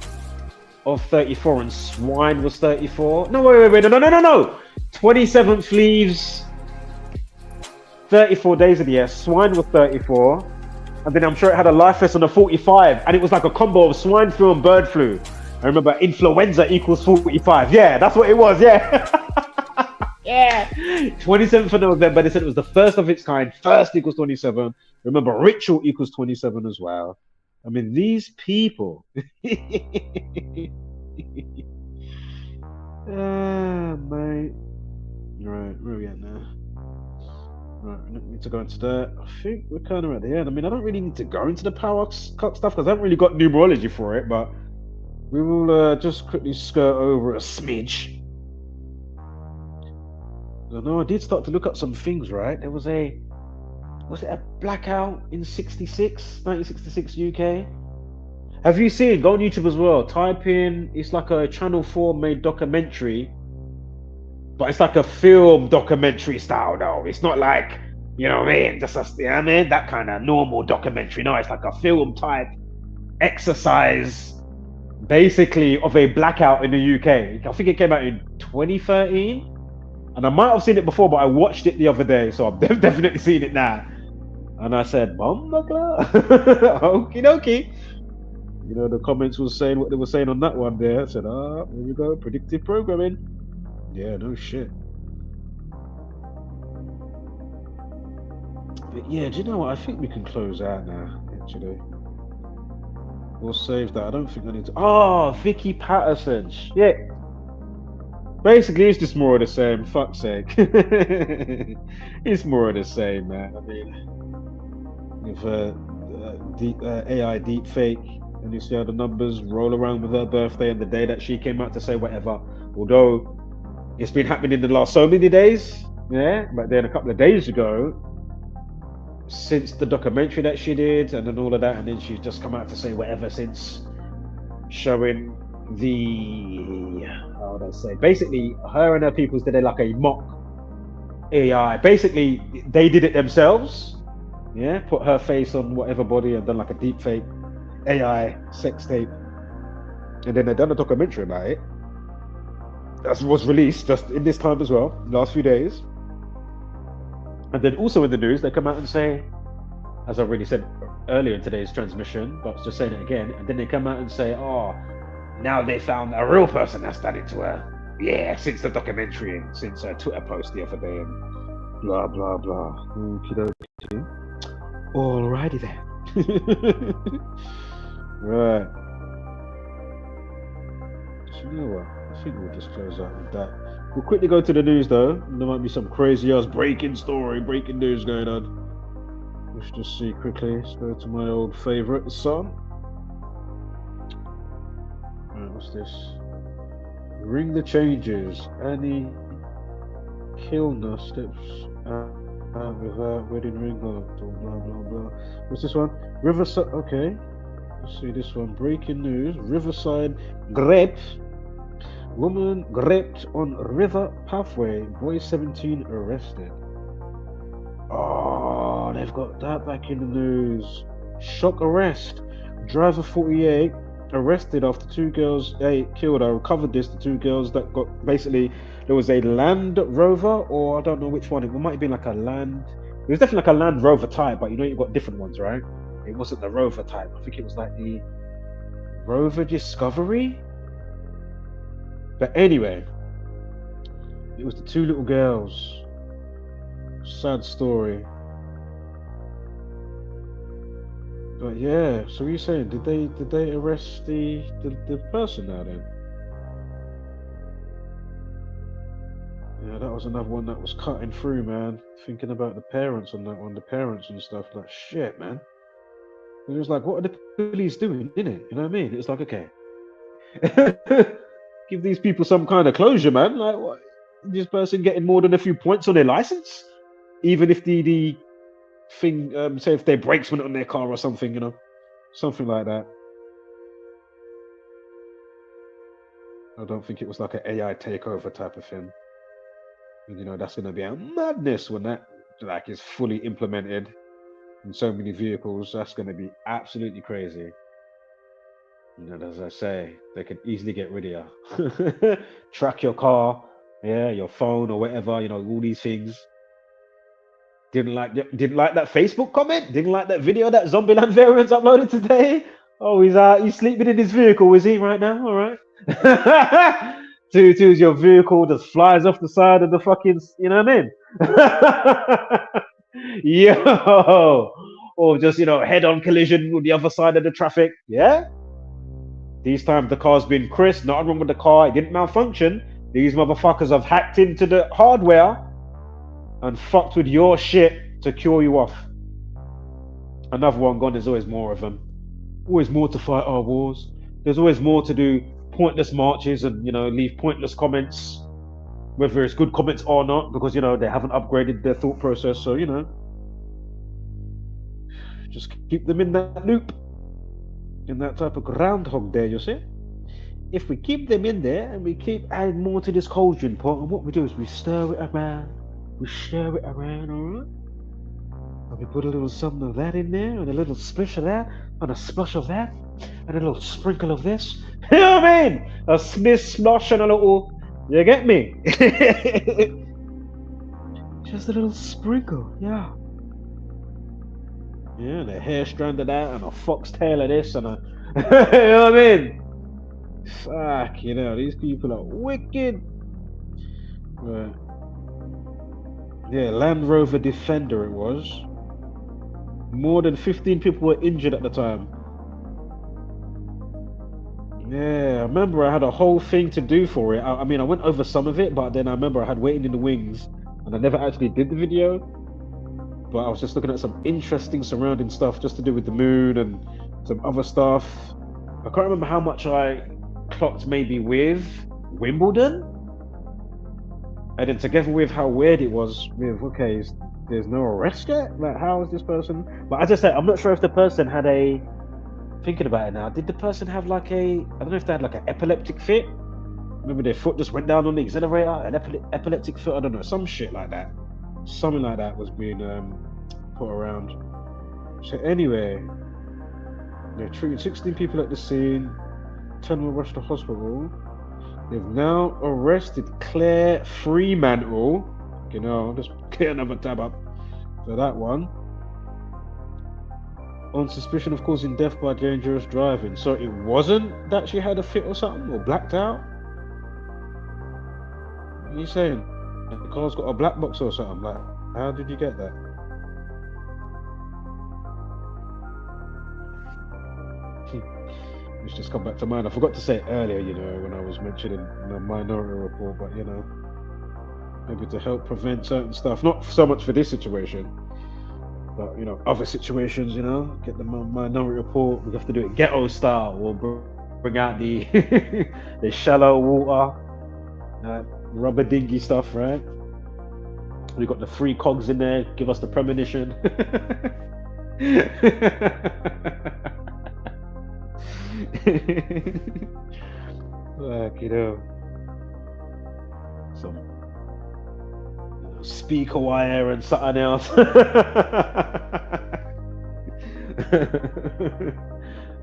of 34, and swine was 34. No, wait, no. 27th leaves 34 days of the year. Swine was 34, and then I'm sure it had a life lesson of 45, and it was like a combo of swine flu and bird flu. I remember influenza equals 45. Yeah, that's what it was. Yeah. Yeah, 27th of November, they said it was the first of its kind. First equals 27. Remember, ritual equals 27 as well. I mean, these people. Mate. Right, where are we at now? Right, I don't need to go into that. I think we're kind of at the end. I mean, I don't really need to go into the power cut stuff because I haven't really got numerology for it, but we will just quickly skirt over a smidge. No, I did start to look at some things, right? There was it a blackout in 1966 UK? Have you seen, go on YouTube as well, type in, it's like a Channel 4 made documentary, but it's like a film documentary style though. It's not like, you know what I mean, just that kind of normal documentary. No, it's like a film type exercise, basically, of a blackout in the UK. I think it came out in 2013. And I might have seen it before, but I watched it the other day, so I've definitely seen it now. And I said, Bombakla. Okie dokie. You know, the comments was saying what they were saying on that one there. I said, there we go, predictive programming. Yeah, no shit. But yeah, do you know what? I think we can close out now, actually. We'll save that. I don't think I need to. Vicki Pattison. Shit. Basically, it's just more of the same. Fuck's sake. It's more of the same, man. I mean, with AI Deepfake, and you see how the numbers roll around with her birthday and the day that she came out to say whatever. Although it's been happening in the last so many days, but then a couple of days ago, since the documentary that she did, and then all of that, and then she's just come out to say whatever since showing the, how would I say, basically her and her peoples did like a mock AI. Basically, they did it themselves, put her face on whatever body and done like a deep fake AI sex tape, and then they done a documentary about it. that was released just in this time as well, last few days. And then also in the news, they come out and say, as I already said earlier in today's transmission, but I was just saying it again, and then they come out and say, oh, now they found a real person that's done it to her. Yeah, since the documentary and since her Twitter post the other day and blah, blah, blah. Okie dokie. Alrighty then. Right. So you know what? I think we'll just close out with that. We'll quickly go to the news though. There might be some crazy ass breaking news going on. Let's just see quickly. Let's go to my old favourite, the Sun. Right, what's this? Ring the changes. Annie Kilner steps out with her wedding ring on. Blah blah blah. What's this one? Riverside. Okay. Let's see this one. Breaking news. Riverside grape. Woman raped on river pathway. Boy 17 arrested. Oh, they've got that back in the news. Shock arrest. Driver 48 arrested after two girls killed. I recovered this. The two girls that got basically, there was a Land Rover, or I don't know which one. It might have been like a Land. It was definitely like a Land Rover type, but you know you've got different ones, right? It wasn't the Rover type. I think it was like the Rover Discovery. But anyway, it was the two little girls. Sad story. But yeah, so what are you saying? Did they arrest the person now then? Yeah, that was another one that was cutting through, man. Thinking about the parents on that one, the parents and stuff. Like shit, man. It was like, what are the police doing, innit? You know what I mean? It's like, okay. Give these people some kind of closure, man. Like, what? This person getting more than a few points on their license? Even if the thing, say if their brakes went on their car or something, you know, something like that. I don't think it was like an AI takeover type of thing. And, you know, that's going to be a madness when that like is fully implemented in so many vehicles. That's going to be absolutely crazy. You know, as I say, they could easily get rid of you. Track your car, yeah, your phone or whatever, you know, all these things. Didn't like that Facebook comment? Didn't like that video that Zombieland variants uploaded today? Oh, he's sleeping in his vehicle, is he right now? All right. Two's your vehicle just flies off the side of the fucking, you know what I mean? Yo, or just, you know, head-on collision with the other side of the traffic. Yeah. These times the car's been crisp, nothing wrong with the car, it didn't malfunction. These motherfuckers have hacked into the hardware and fucked with your shit to cure you off. Another one gone, there's always more of them. Always more to fight our wars. There's always more to do pointless marches and, you know, leave pointless comments, whether it's good comments or not, because, you know, they haven't upgraded their thought process. So, you know, just keep them in that loop. In that type of groundhog there, you see? If we keep them in there and we keep adding more to this cauldron pot, and what we do is we stir it around, alright? And we put a little something of that in there, and a little splish of that, and a splash of that, and a little sprinkle of this. You know what I mean? A splosh and a little, you get me? Just a little sprinkle, yeah. Yeah, and a hair strand of that, and a foxtail of this, and a, you know what I mean? Fuck, you know, these people are wicked. Right. Yeah, Land Rover Defender it was. More than 15 people were injured at the time. Yeah, I remember I had a whole thing to do for it. I mean, I went over some of it, but then I remember I had Waiting in the Wings, and I never actually did the video. But I was just looking at some interesting surrounding stuff just to do with the moon and some other stuff. I can't remember how much I clocked maybe with Wimbledon. And then together with how weird it was with, okay, there's no arrest yet? Like, how is this person? But as I said, I'm not sure if the person had a, thinking about it now, did the person have like a, I don't know if they had like an epileptic fit? Maybe their foot just went down on the accelerator, an epileptic fit, I don't know, some shit like that. Something like that was being put around. So anyway, they treated 16 people at the scene, 10 were rushed to hospital. They've now arrested Claire Fremantle. You know, just clear another tab up for that one. On suspicion of causing death by dangerous driving. So it wasn't that she had a fit or something, or blacked out? What are you saying? The car's got a black box or something? Like, how did you get that? It's just come back to mind. I forgot to say it earlier, you know, when I was mentioning the Minority Report, but you know, maybe to help prevent certain stuff, not so much for this situation, but you know, other situations, you know, get the Minority Report. We have to do it ghetto style. We'll bring out the the shallow water, rubber dinghy stuff, right? We got the 3 cogs in there. Give us the premonition. Like, you know, some speaker wire and something else.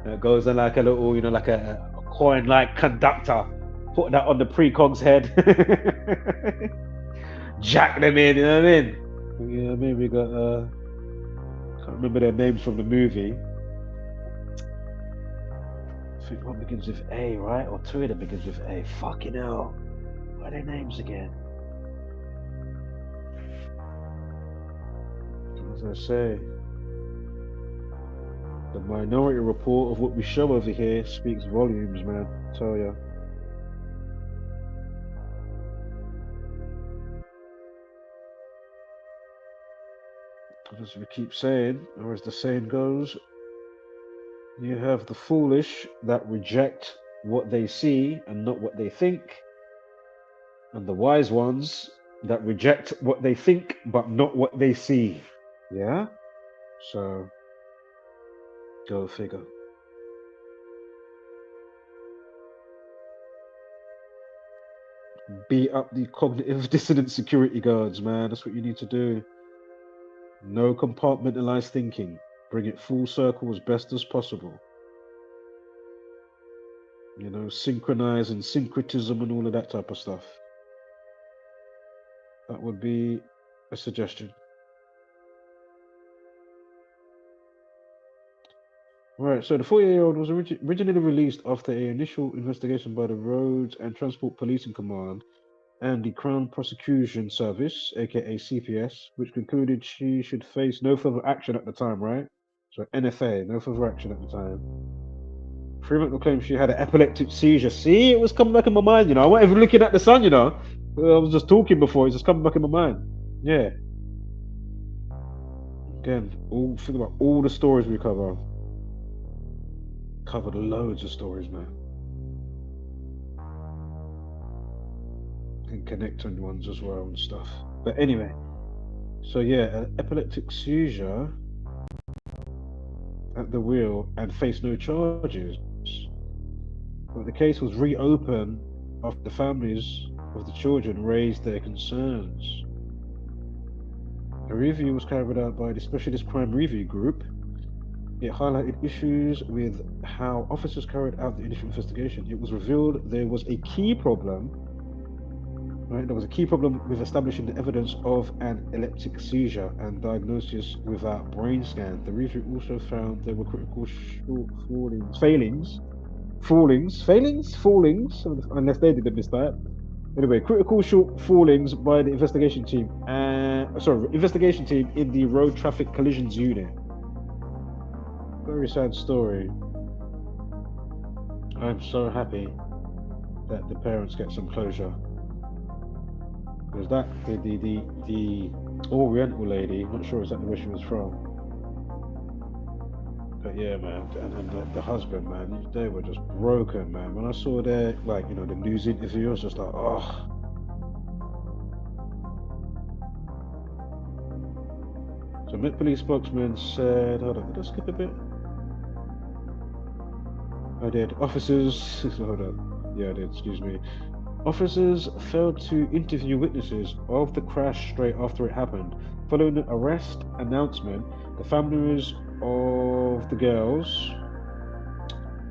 That goes in like a little, you know, like a coin like conductor. Put that on the precog's head. Jack them in, you know what I mean? You know what I mean? We got can't remember their names from the movie. I think one begins with A, right? Or 2 of them begins with A. Fucking hell. What are their names again? As I say, the Minority Report of what we show over here speaks volumes, man. I tell ya. As we keep saying, or as the saying goes, you have the foolish that reject what they see and not what they think, and the wise ones that reject what they think but not what they see. Yeah? So, go figure. Beat up the cognitive dissonant security guards, man. That's what you need to do. No compartmentalized thinking. Bring it full circle as best as possible. You know, synchronize and syncretism and all of that type of stuff. That would be a suggestion. Right, so the 48-year-old was originally released after an initial investigation by the Roads and Transport Policing Command and the Crown Prosecution Service, aka CPS, which concluded she should face no further action at the time, right? So NFA, no further action at the time. Fremantle claims she had an epileptic seizure. See, it was coming back in my mind, you know. I wasn't even looking at the sun, you know. I was just talking before, it's just coming back in my mind. Yeah. Again, think about all the stories we cover. Covered loads of stories, man. And connecting ones as well and stuff. But anyway, so yeah, an epileptic seizure at the wheel and faced no charges. But the case was reopened after the families of the children raised their concerns. A review was carried out by the Specialist Crime Review Group. It highlighted issues with how officers carried out the initial investigation. It was revealed there was a key problem. Right, there was a key problem with establishing the evidence of an epileptic seizure and diagnosis without brain scan. The review also found there were critical fallings, unless they didn't miss that. Anyway, critical short fallings by the investigation team in the Road Traffic Collisions Unit. Very sad story. I'm so happy that the parents get some closure. Because that the Oriental lady, I'm not sure exactly where she was from. But yeah, man, and the husband, man, they were just broken, man. When I saw their, like, you know, the news interview, I was just like, oh. So Met Police spokesman said, hold on, did I skip a bit? I did. Officers, hold on. Yeah, I did, excuse me. Officers failed to interview witnesses of the crash straight after it happened. Following the arrest announcement, the families of the girls,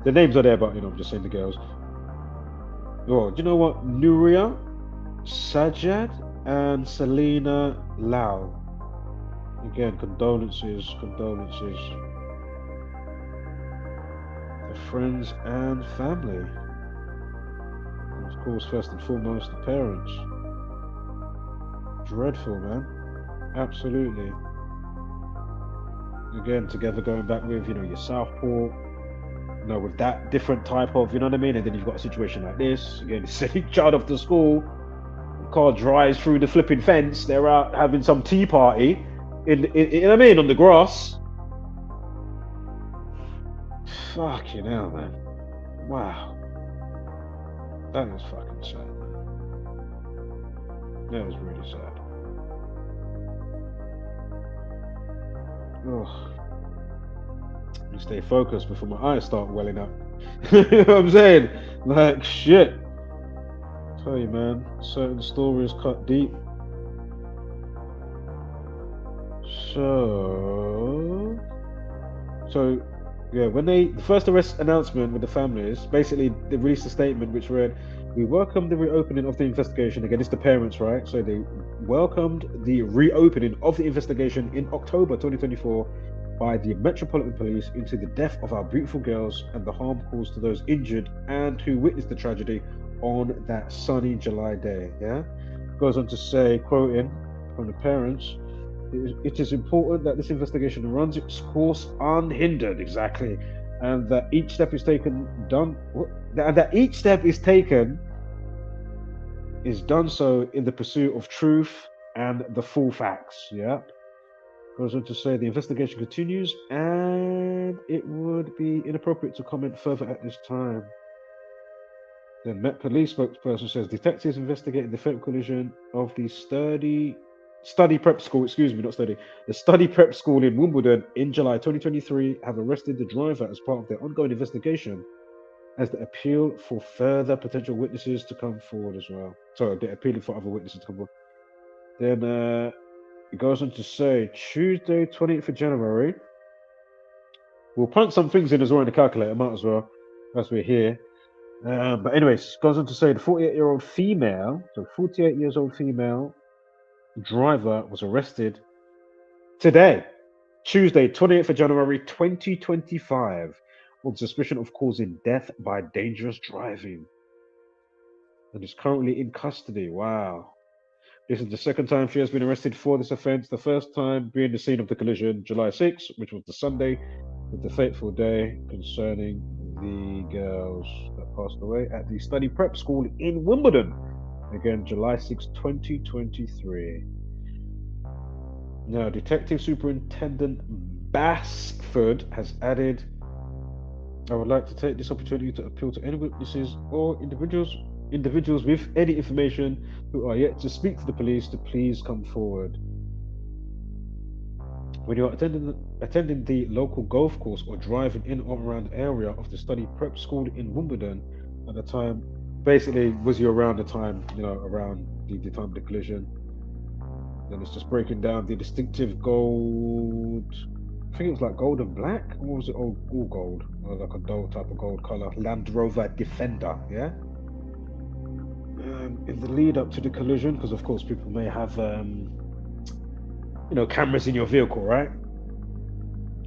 the names are there, but you know, I'm just saying the girls, Oh, do you know what? Nuria, Sajad, and Selena Lau. Again, condolences. The friends and family. And of course, first and foremost, the parents. Dreadful, man. Absolutely. Again, together going back with, your Southport, with that different type of, you know what I mean? And then you've got a situation like this. Again, sending child off to school. The car drives through the flipping fence. They're out having some tea party in you know what I mean, on the grass. Fucking hell, man. Wow. That is fucking sad, man. That is really sad. Oh. You stay focused before my eyes start welling up. You know what I'm saying? Like, shit. I tell you, man, certain stories cut deep. So yeah, when the first arrest announcement with the families, basically they released a statement which read, "We welcome the reopening of the investigation." Again, it's the parents, right? So they welcomed the reopening of the investigation in October 2024 by the Metropolitan Police into the death of our beautiful girls and the harm caused to those injured and who witnessed the tragedy on that sunny July day. Yeah, goes on to say, quoting from the parents, "It is important that this investigation runs its course unhindered," exactly, and that each step is taken done so in the pursuit of truth and the full facts. Yeah. Goes on to say the investigation continues and it would be inappropriate to comment further at this time. The Met Police spokesperson says detectives investigating the fatal collision of the study prep school in Wimbledon in July 2023 have arrested the driver as part of their ongoing investigation as they appeal for further potential witnesses to come forward as well. So they're appealing for other witnesses to come forward. Then it goes on to say Tuesday 20th of January. We'll punch some things in as well in the calculator, might as well, as we're here. But anyways, goes on to say the 48-year-old female, so 48 years old female driver was arrested today, Tuesday 20th of January 2025, on suspicion of causing death by dangerous driving, and is currently in custody. Wow. This is the second time she has been arrested for this offence, the first time being the scene of the collision, July 6th, which was the Sunday of the fateful day concerning the girls that passed away at the study prep school in Wimbledon. Again, July 6, 2023. Now, Detective Superintendent Basford has added, "I would like to take this opportunity to appeal to any witnesses or individuals with any information who are yet to speak to the police to please come forward. When you are attending the local golf course or driving in or around the area of the study prep school in Wimbledon at the time," basically, was you around the time, around the time of the collision? Then it's just breaking down the distinctive gold, I think it was like gold and black, or was it all gold? Or like a dull type of gold color, Land Rover Defender, yeah? In the lead up to the collision, because of course people may have cameras in your vehicle, right?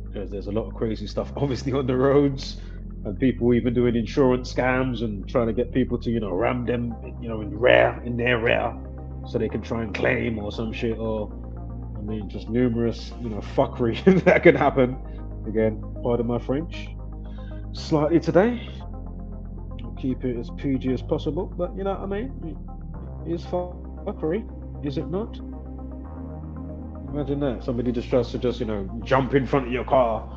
Because there's a lot of crazy stuff obviously on the roads, and people even doing insurance scams and trying to get people to ram them in their rear so they can try and claim or some shit, or just numerous fuckery that can happen. Again, pardon my French slightly today. Keep it as PG as possible, but you know what I mean? It's fuckery, is it not? Imagine that. Somebody just tries to jump in front of your car,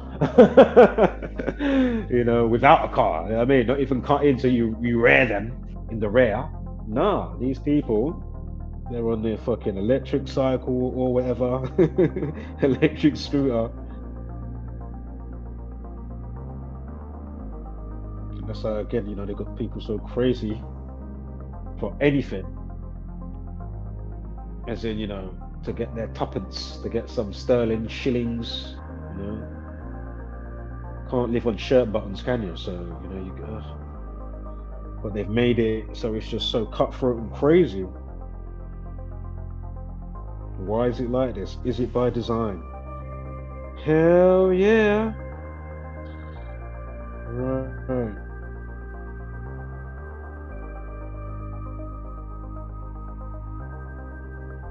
without a car. You know what I mean? Not even cut in so you rear them in the rear. No, these people, they're on their fucking electric cycle or whatever, electric scooter. That's how, again, they got people so crazy for anything. As in, to get their tuppence, to get some sterling shillings, Can't live on shirt buttons, can you? So, you go. but they've made it so it's just so cutthroat and crazy. Why is it like this? Is it by design? Hell yeah. Right.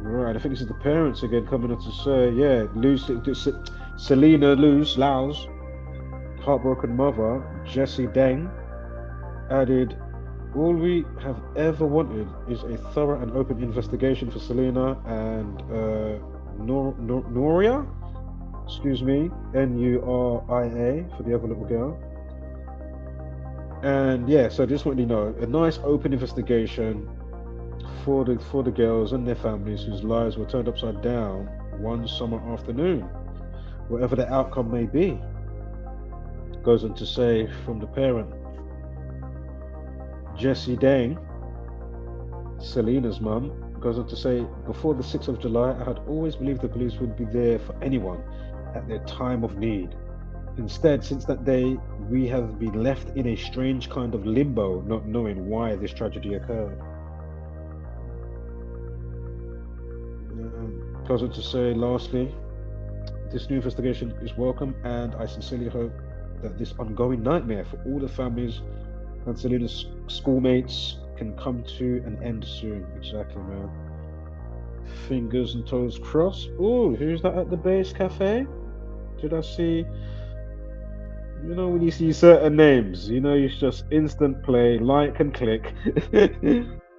Right, I think this is the parents again coming up to say, yeah, Selena Lau's heartbroken mother, Jessie Deng, added, all we have ever wanted is a thorough and open investigation for Selena and Nuria, excuse me, Nuria for the other little girl. And yeah, so just want you to know, a nice open investigation for the girls and their families whose lives were turned upside down one summer afternoon, whatever the outcome may be. Goes on to say from the parent, Jessie Deng, Selena's mum, goes on to say, before the 6th of July, I had always believed the police would be there for anyone at their time of need. Instead, since that day, we have been left in a strange kind of limbo, not knowing why this tragedy occurred. Goes on to say, lastly, this new investigation is welcome, and I sincerely hope that this ongoing nightmare for all the families and Selena's schoolmates can come to an end soon. Exactly, man. Fingers and toes crossed. Oh, who's that at the base cafe? Did I see? You know, when you see certain names, you know, it's just instant play, like and click.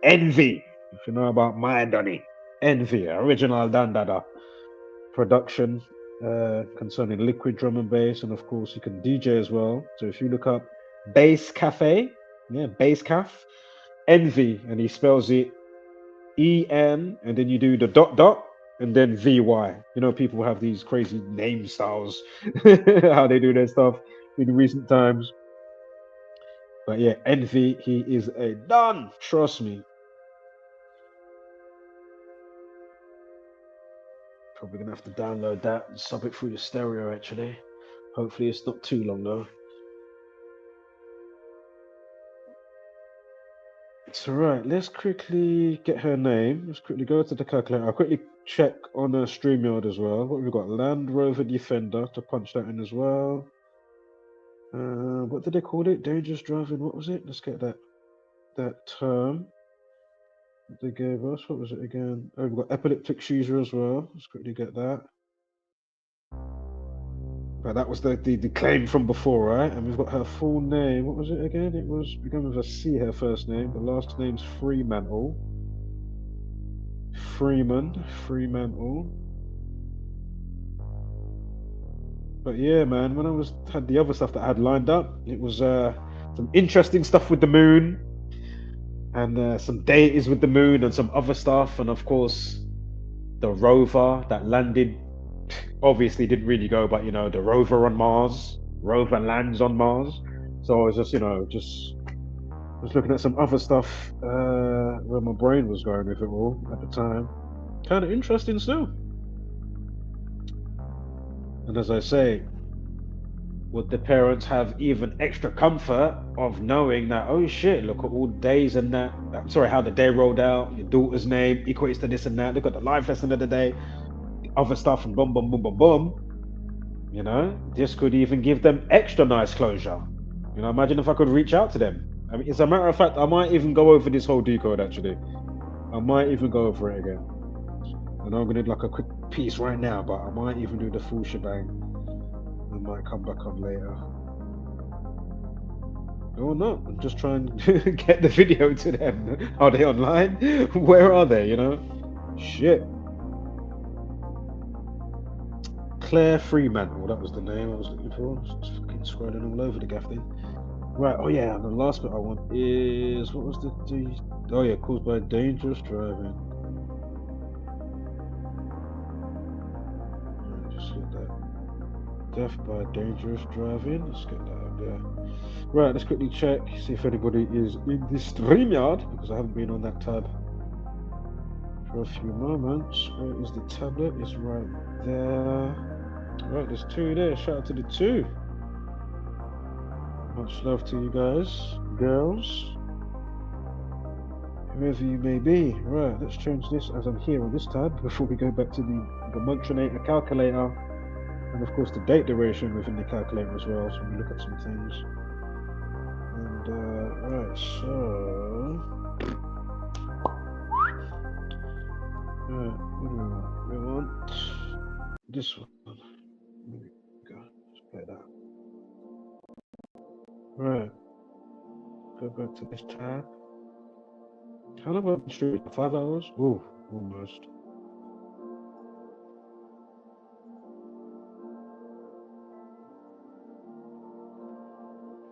Envy, if you know about my Donny. Envy, original Dandada production concerning liquid drum and bass, and of course you can DJ as well. So if you look up Bass Cafe, yeah, Bass Caf, Envy, and he spells it EN, and then you do the dot and then VY. You know, people have these crazy name styles, how they do their stuff in recent times. But yeah, Envy, he is a Don, trust me. Probably gonna have to download that and sub it through the stereo actually. Hopefully it's not too long though. It's alright, let's quickly get her name. Let's quickly go to the calculator. I'll quickly check on a StreamYard as well. What we've got, Land Rover Defender, to punch that in as well. What did they call it? Dangerous driving, what was it? Let's get that term that they gave us. What was it again? Oh, we've got epileptic seizure as well. Let's quickly get that. But that was the claim from before, right? And we've got her full name. What was it again? It was began with a C, her first name. The last name's Fremantle. Fremantle. But yeah, man, when I had the other stuff that I had lined up, it was some interesting stuff with the moon, and some deities with the moon, and some other stuff, and of course the rover that landed. Obviously didn't really go, but you know, the rover on Mars. Rover lands on Mars. So I was just, you know, just looking at some other stuff where my brain was going with it all at the time. Kind of interesting still. And as I say, would the parents have even extra comfort of knowing that, oh shit, look at all the days and that, sorry, how the day rolled out, your daughter's name equates to this and that, look at the life lesson of the day, other stuff, and boom, boom, boom, boom, boom. You know, this could even give them extra nice closure. You know, imagine if I could reach out to them. I mean, as a matter of fact, I might even go over this whole decode actually. I might even go over it again. I know I'm gonna do like a quick piece right now, but I might even do the full shebang. I might come back on later. Or not. I'm just trying to get the video to them. Are they online? Where are they, you know? Shit. Claire Fremantle, that was the name I was looking for. Just fucking scrolling all over the gaff thing. Right, oh yeah, and the last bit I want is, what was oh yeah, caused by dangerous driving. Just hit that. Death by dangerous driving. Let's get that up there. Right, let's quickly check, see if anybody is in the StreamYard, because I haven't been on that tab for a few moments. Where is the tablet? It's right there. Right, there's two there. Shout out to the two. Much love to you guys, girls. whoever you may be. Right, let's change this as I'm here on this tab before we go back to the demonstrator calculator, and of course the date duration within the calculator as well. So we look at some things. And right, so what do we want? We want this one. There we go. Let's play that. Right. Go back to this tab. How long have I been streaming? 5 hours? Ooh, almost.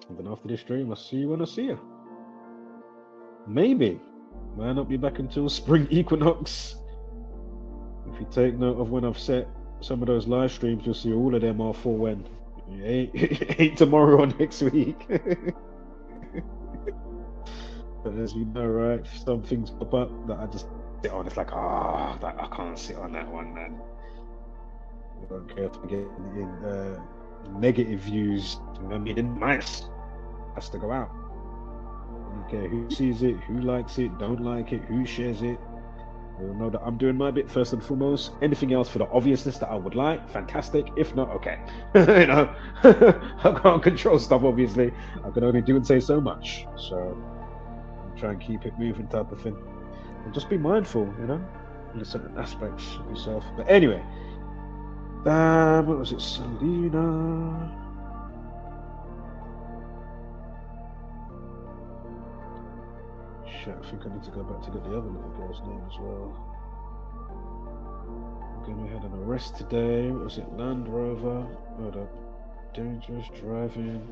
And then after this stream, I'll see you when I see you. Maybe. Might not be back until spring equinox. If you take note of when I've set some of those live streams, you'll see all of them are for when. Ain't tomorrow or next week. But as you know, right, some things pop up that I just sit on. It's like, I can't sit on that one, man. I don't care if I get in negative views. I mean, nice has to go out. I don't care who sees it, who likes it, don't like it, who shares it. You'll know that I'm doing my bit first and foremost. Anything else for the obviousness that I would like, fantastic. If not, okay. You know, I can't control stuff, obviously. I can only do and say so much. So try and keep it moving, type of thing, and just be mindful, you know, in certain aspects of yourself. But anyway, what was it, Selena? Shit, I think I need to go back to get the other little girl's name as well. Okay, we had an arrest today. What was it, Land Rover? Hold up. Dangerous driving.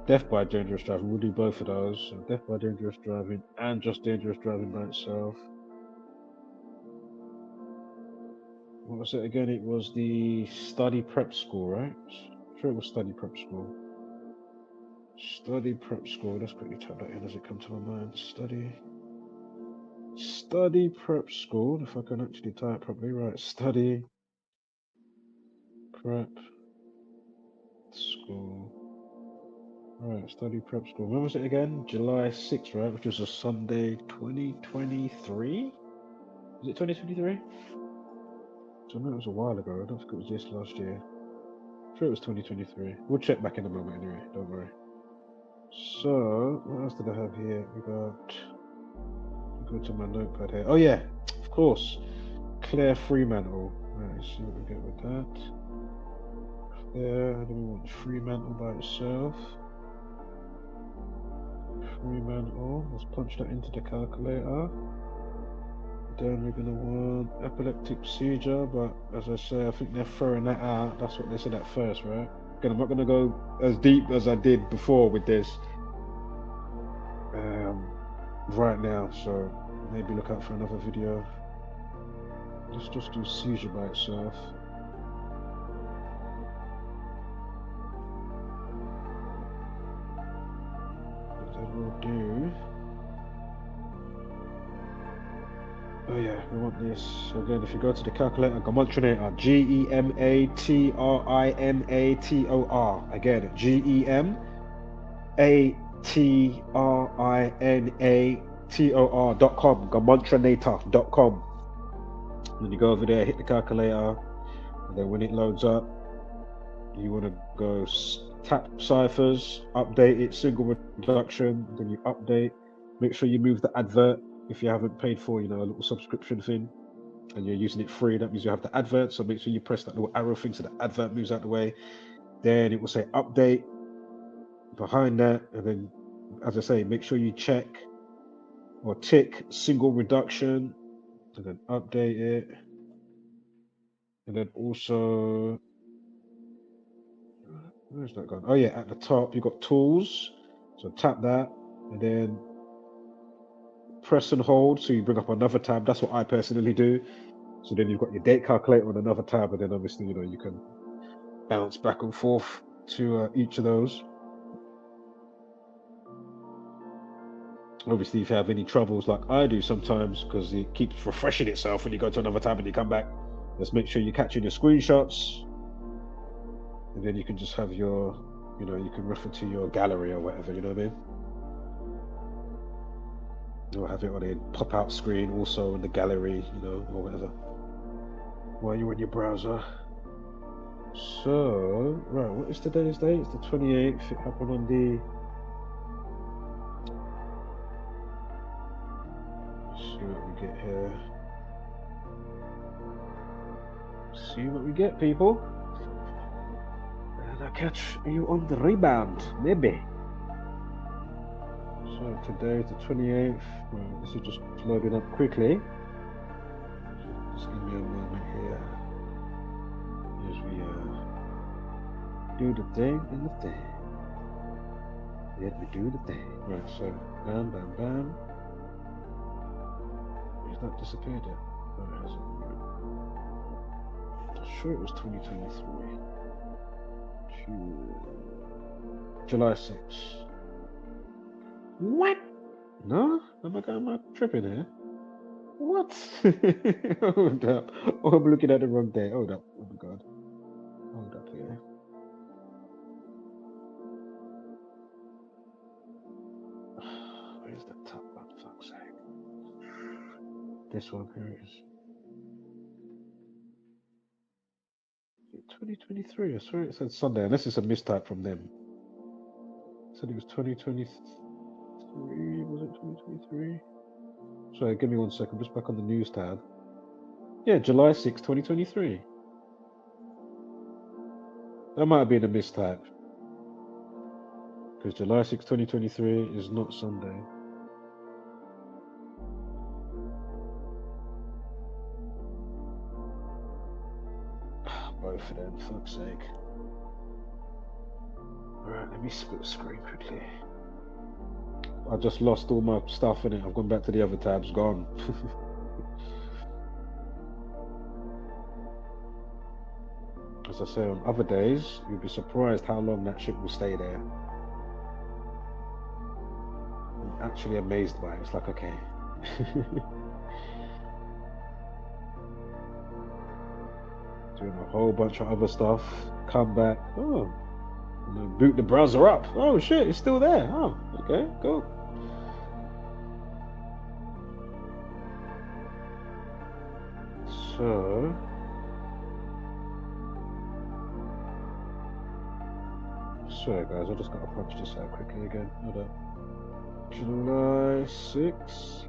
Death by dangerous driving, we'll do both of those. So death by dangerous driving and just dangerous driving by itself. What was it again? It was the study prep school, right? I'm sure it was study prep school. Study prep school. Let's quickly type that in as it comes to my mind. Study prep school. If I can actually type properly, right? Study prep school. Right, study prep school. When was it again? July 6th, right? Which was a Sunday, 2023? Was it 2023? So I know it was a while ago. I don't think it was this last year. I'm sure it was 2023. We'll check back in a moment anyway, don't worry. So, what else did I have here? We got... Go to my notepad here. Oh yeah, of course. Claire Fremantle. Right, let's see what we get with that. Claire, do we want Fremantle by itself? Fremantle, let's punch that into the calculator. Then we're gonna want epileptic seizure, but as I say, I think they're throwing that out. That's what they said at first, right? Again, I'm not gonna go as deep as I did before with this right now, so maybe look out for another video. Let's just do seizure by itself. Then we'll do... Oh yeah, we want this. So again, if you go to the calculator, Gematinator, G-E-M-A-T-R-I-N-A-T-O-R. Again, Gematinator.com, Gematinator.com. Then you go over there, hit the calculator, and then when it loads up, you want to go tap ciphers, update it, single reduction, then you update. Make sure you move the advert. If you haven't paid for, you know, a little subscription thing, and you're using it free, that means you have the advert. So make sure you press that little arrow thing so the advert moves out of the way. Then it will say update behind that, and then, as I say, make sure you check or tick single reduction, and then update it. And then also, where's that gone? Oh yeah, at the top you got tools. So tap that, and then press and hold, so you bring up another tab. That's what I personally do. So then you've got your date calculator on another tab, and then obviously, you know, you can bounce back and forth to each of those. Obviously, if you have any troubles like I do sometimes, because it keeps refreshing itself when you go to another tab and you come back, just make sure you're catching your screenshots, and then you can just have your, you know, you can refer to your gallery or whatever, you know what I mean? You'll have it on a pop-out screen, also in the gallery, you know, or whatever, while you're in your browser. So, right, what is today's date? It's the 28th. It happened on the... Let's see what we get here. See what we get, people. And I catch you on the rebound, maybe. So today is the 28th. Well, this is just loading up quickly. Just give me a moment here. As we do the thing and the thing. Yet we do the thing. Right, so bam, bam, bam. Has that disappeared yet? No, it hasn't. Right. I'm sure it was 2023. July 6th. What? No? Am I tripping here? What? Hold up. Oh, I'm looking at the wrong day. Hold up. Oh my god. Hold up here. Where's the top one? Fuck's sake. This one, here it is. 2023. I swear it said Sunday, unless it's a mistype from them. Said it was 2023. Was it 2023? Sorry, give me 1 second. Just back on the news tab. Yeah, July 6, 2023. That might have been a mistype. Because July 6, 2023 is not Sunday. Both of them, fuck's sake. Alright, let me split the screen quickly. I just lost all my stuff in it. I've gone back to the other tabs, gone. As I say, on other days, you'd be surprised how long that shit will stay there. I'm actually amazed by it. It's like, okay. Doing a whole bunch of other stuff. Come back. Oh. And then boot the browser up. Oh shit, it's still there. Oh, okay, cool. So, sorry guys, I just gotta punch this out quickly again. Hold up. July 6th.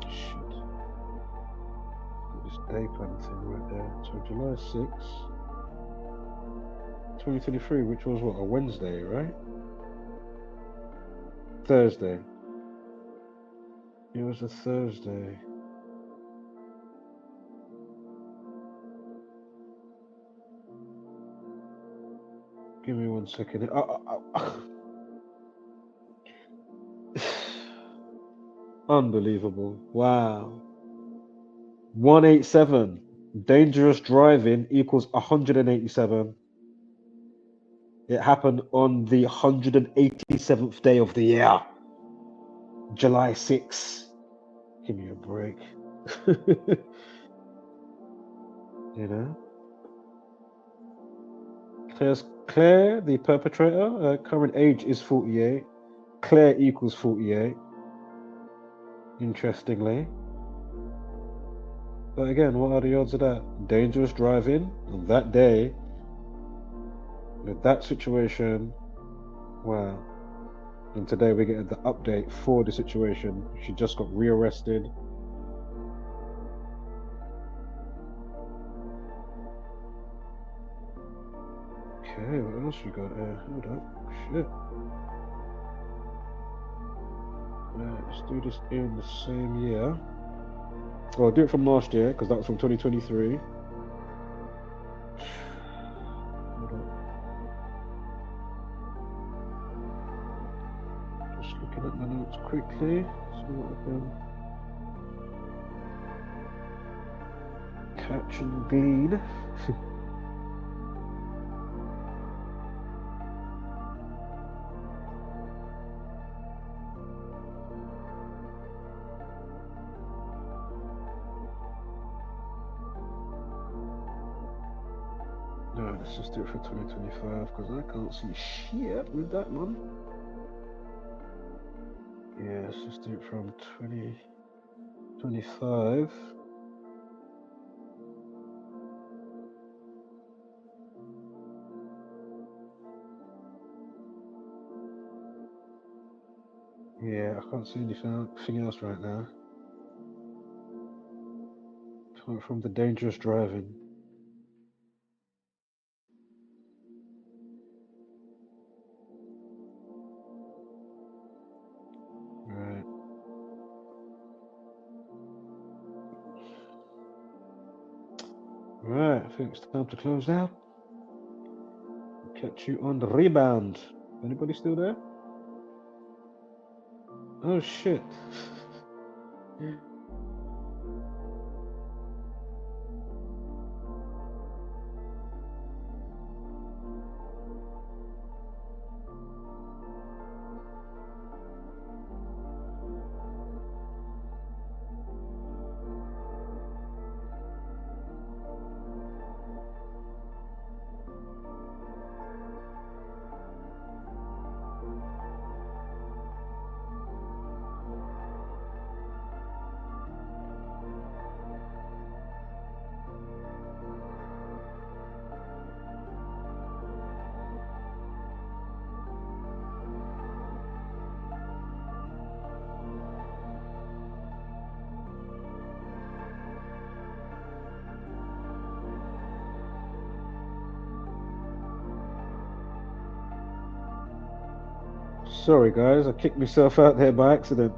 Shit. Got this day plan thing right there. So July 6th, 2023, which was what, a Wednesday, right? Thursday. It was a Thursday. Give me 1 second. Unbelievable. Wow. 187. Dangerous driving equals 187. It happened on the 187th day of the year. July 6th. Give me a break. You know? Claire, the perpetrator, current age is 48. Claire equals 48. Interestingly. But again, what are the odds of that? Dangerous driving on that day, with that situation. Wow. And today we're getting the update for the situation. She just got rearrested. Okay, what else we got here? Hold up. Shit. Let's do this in the same year. Well, I'll do it from last year, because that was from 2023. Hold up. Just looking at my notes quickly. See what I can catch and glean. No, let's just do it for 2025 because I can't see shit with that one. Yeah. let's just do it from 2025. Yeah, I can't see anything else right now. Coming from the dangerous driving. Right. Right, I think it's time to close out. Catch you on the rebound. Anybody still there? Oh shit. Sorry guys, I kicked myself out there by accident.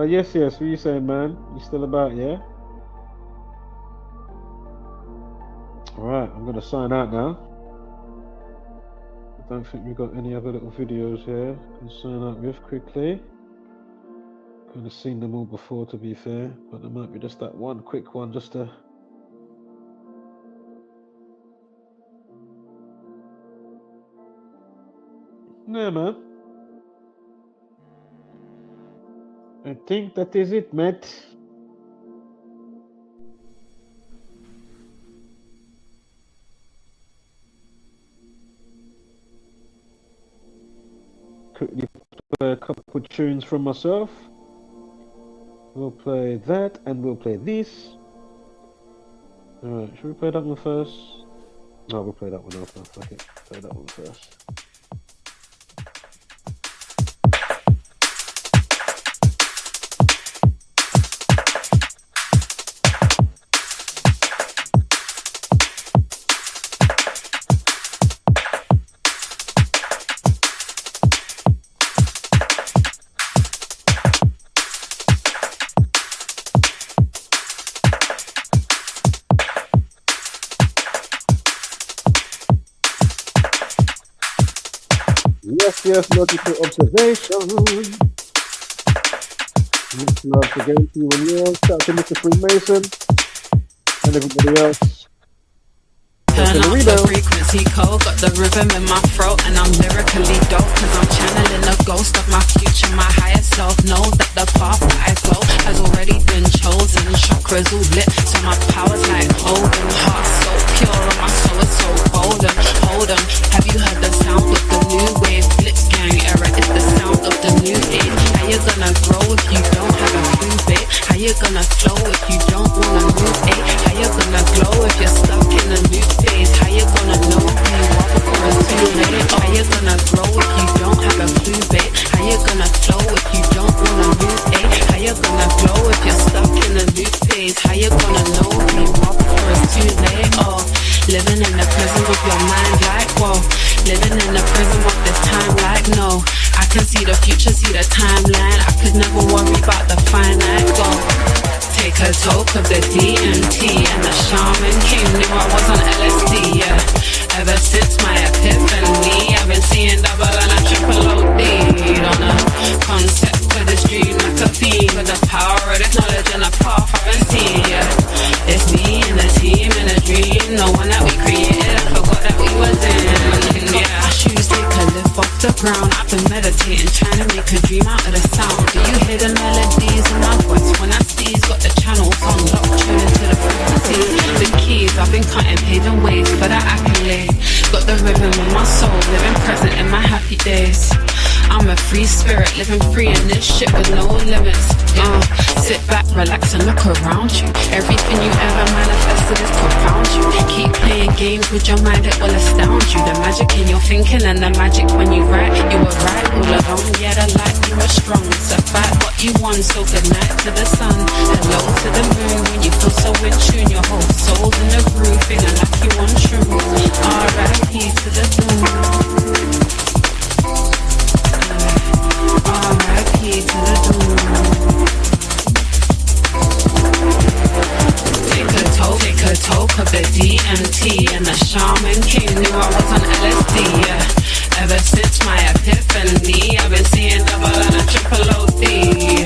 Yes, what are you saying, man? You still about, yeah? Alright, I'm gonna sign out now. I don't think we've got any other little videos here to sign out with quickly. Kind of seen them all before, to be fair, but there might be just that one quick one just to... Yeah, man. I think that is it, mate. Quickly play a couple of tunes from myself. We'll play that and we'll play this. Alright, should we play that one first? No, we'll play that one after. Okay, play that one first. Yes, logical observation. Much love to Game to you and yours. Shout out to Mr. Freemason and everybody else. Turn up the frequency code, got the rhythm in my throat, and I'm lyrically dope, cause I'm channeling the ghost of my future. My higher self knows that the path that I go has already been chosen. Chakras all lit, so my power's like holding. Heart so pure, and my soul is so golden. Hold on, have you heard the sound of the new wave? Flips gang era is the sound of the new age. How you gonna grow if you don't have a clue, babe? How you gonna flow if you don't wanna move, eh? How you gonna glow if you're stuck in a new phase? How you gonna know who you are before it's too late? How you gonna grow if you don't have a clue, babe? How you gonna flow if you don't wanna move, eh? How you gonna glow if you're stuck in a new phase? How you gonna know who you are before it's too late? Oh, living in the prison of your mind like whoa. Living in the prison of this time like no. I can see the future, see the timeline. I could never worry about the finite goal. Take a toke of the DMT and the shaman king knew I was on LSD, yeah. Ever since my epiphany, I've been seeing double and a triple OD. On a concept of this dream like a fiend, with the power of this knowledge and a path I haven't seen, yeah. It's me and the team in a dream, the one that we created, I forgot that we was in, yeah. My shoes take a lift off the ground, I've been meditating, trying to make a dream out of the sound. Do you hear the melodies in my voice when I sneeze? Got the channels unlocked, tuning to the frequencies. The keys, I've been cutting, paving ways for the accolade. Got the rhythm in my soul, living present in my happy days. I'm a free spirit, living free in this shit with no limits. Sit back, relax and look around you. Everything you ever manifested is profound you. Keep playing games with your mind, it will astound you. The magic in your thinking and the magic when you write. You were right all along, yeah, the light, you were strong. So fight what you want, so good night to the sun. Hello to the moon, when you feel so in tune. Your whole soul's in the groove, feeling like you on shrooms. R.I.P. to the moon. R.I.P. to the moon. Take a toke of the DMT, and the shaman king knew I was on LSD, yeah. Ever since my epiphany, I've been seeing double and a triple OD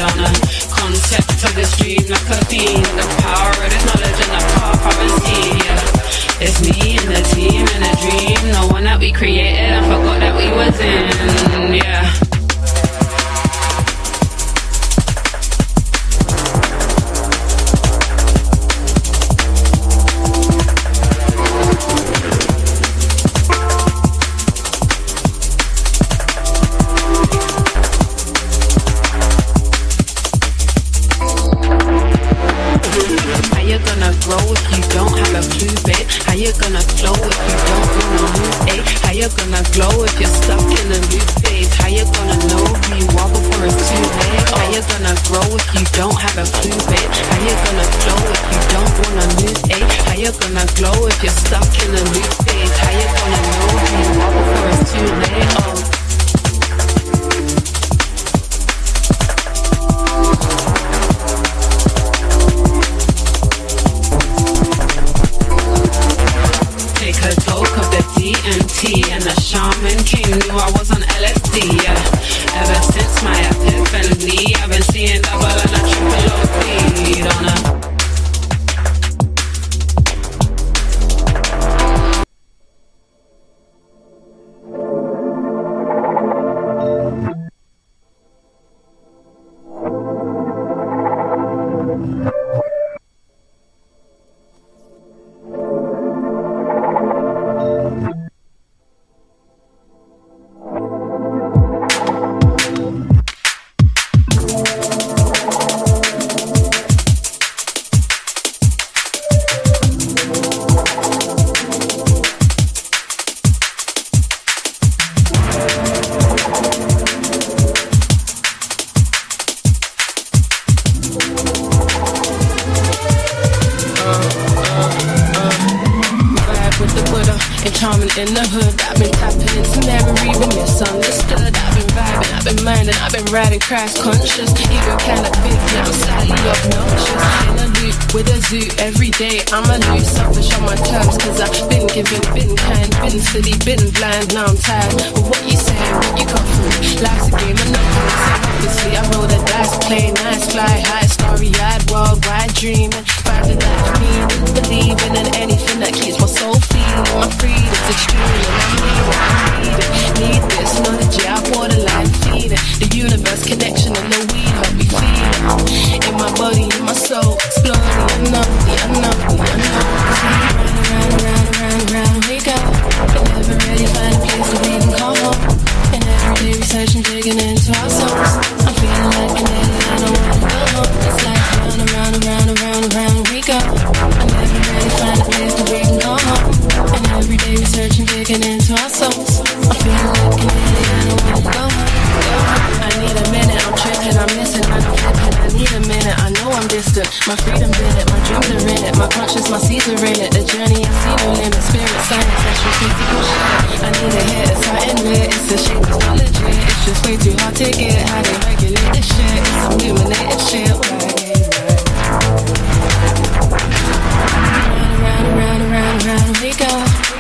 on a concept of this dream like a fiend. The power of this knowledge and the path I've been seeing, yeah. It's me and the team and a dream, the one that we created and forgot that we was in, yeah. In the hood, I've been tapping into memory, been misunderstood. I've been vibing, I've been minding, I've been riding crash conscious. Ego kinda big, yeah, I'm slightly obnoxious. In a loop with a zoo, every day I'm a loose, selfish on my terms. Cause I've been given, been kind, been silly, been blind. Now I'm tired of what you say, what you got from me. Life's a game of numbers, so obviously I roll the dice, play nice, fly high, starry-eyed, worldwide dreaming. Find the life meaning, believing in anything that keeps my soul feeling. My freedom's extreme and I need this knowledge, yeah, I borderline feeding. The universe connection and the weed help me feel it. In my body, in my soul, exploding, I know. Round we go. But never really find a place to even call home. And every day researching, digging into our souls. I'm feeling like an alien, I don't wanna go home. It's like round we go. I never really find a place to even call home. And every day researching, digging into our souls. I'm feeling like an alien, I don't wanna go home. I need a minute, I'm tripping, I'm missing, I'm flipping. I need a minute, I know I'm distant. My freedom's in it, my dreams are in it. My conscience, my seeds are in it. The journey, I see no limit. Spirit, science, astrophysical shit. I need a hit, it's something lit. It's a shame, it's not legit. It's just way too hard to get. How they regulate this shit? It's illuminated shit. Round we go.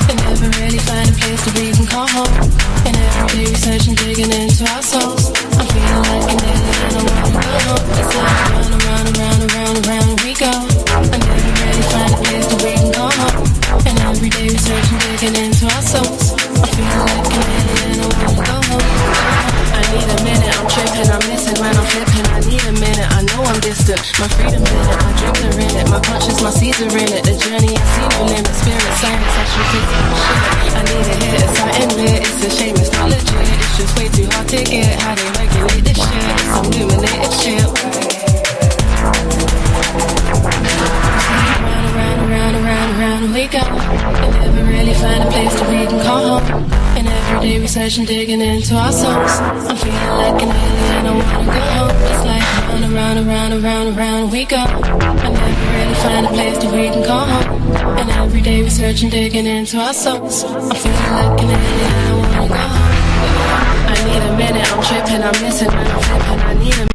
And never really find a place to breathe and call home. And every day researching, digging into our souls. I'm feeling like an alien, I don't wanna go home. It's like round we go. I never really find a place to breathe and call home. And every day researching, digging into our souls. I'm feeling like an alien, I don't wanna go home. I need a minute, I'm tripping, I'm missing when I'm flipping. I need a minute, I know I'm distant. My freedom's in it, my dreams are in it. My conscience, my seeds are in it. The journey, I see no limit. Spirit, science, astrophysical shit. I need a hit, it's something lit. It's a shame, it's not legit. It's just just way too hard to get. How they regulate this shit, it's some illuminated shit. Round we go, and never really find a place that we can call home. And every day we search and digging into our souls. I'm feeling like an alien, I wanna go home. It's like round we go, and never really find a place that we can call home. And every day we search and digging into our souls. I'm feeling like an alien, I wanna go home. I need a minute, I'm tripping, I'm missing, I'm flipping. I need a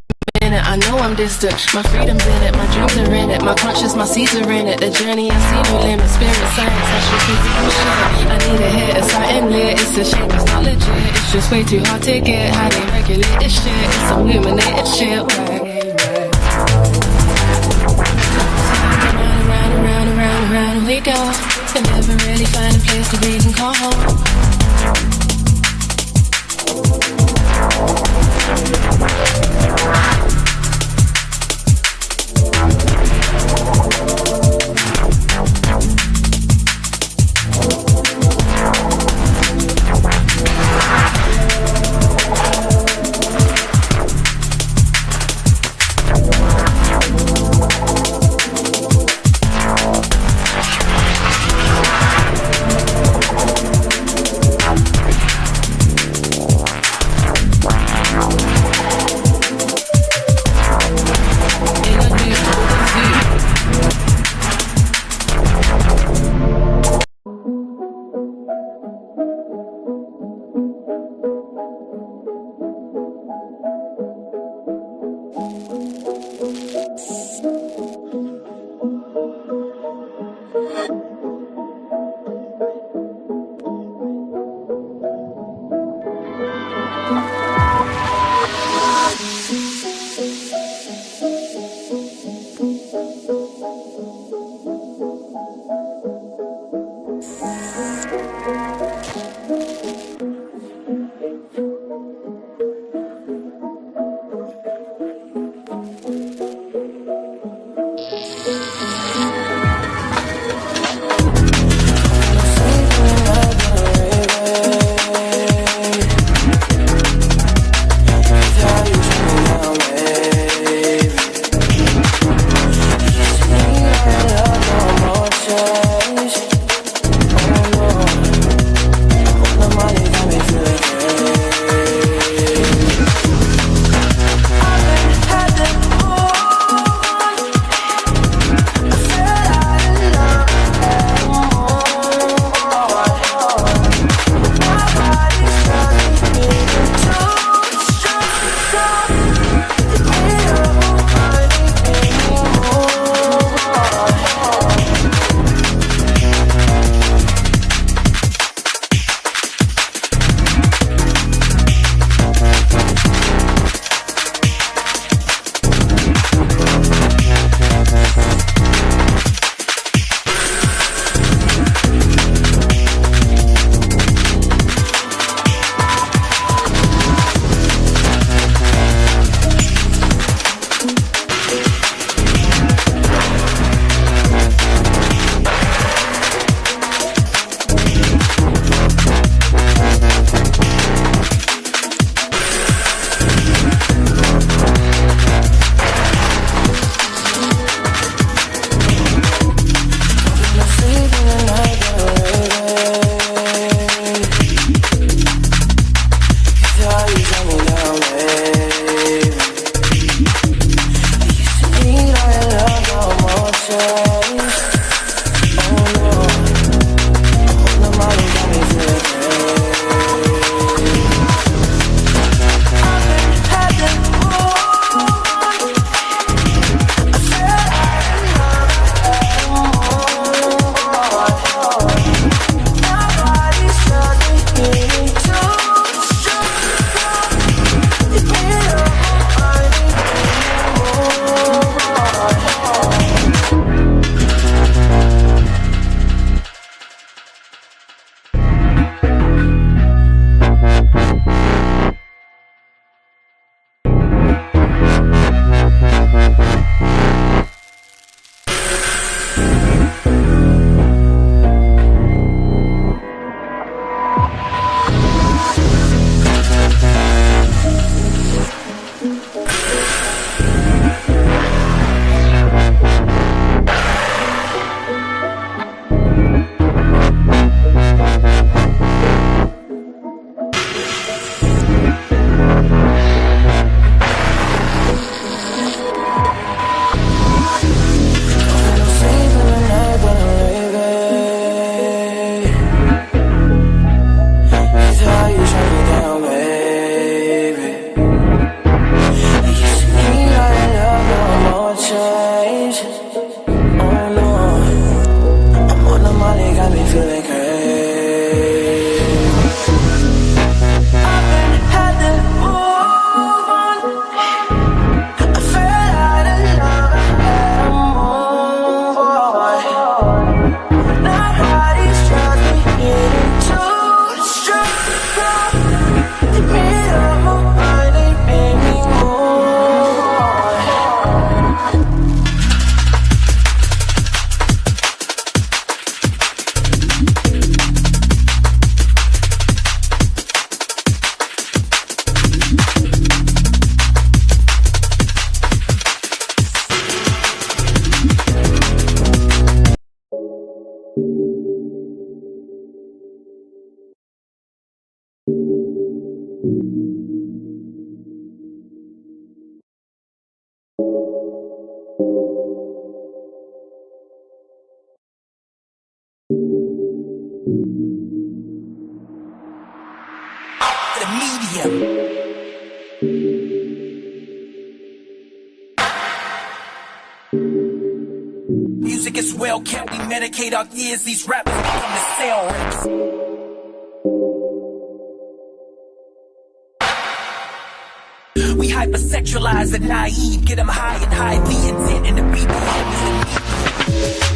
minute, I know I'm distant. My freedom's in it, my dreams are in it. My conscience, my seeds are in it. The journey, I see no limit. Spirit, science, actually physical shit. I need a hit, it's something lit. It's a shame, it's not legit. It's just way too hard to get. How they regulate this shit, it's some illuminated shit. Round we go, and never really find a place that we can call home. The medium. Music is well kept, we medicate our ears, these rappers become the sale reps. We hypersexualize the naive, get them high and high, the intent and the BTN is the need.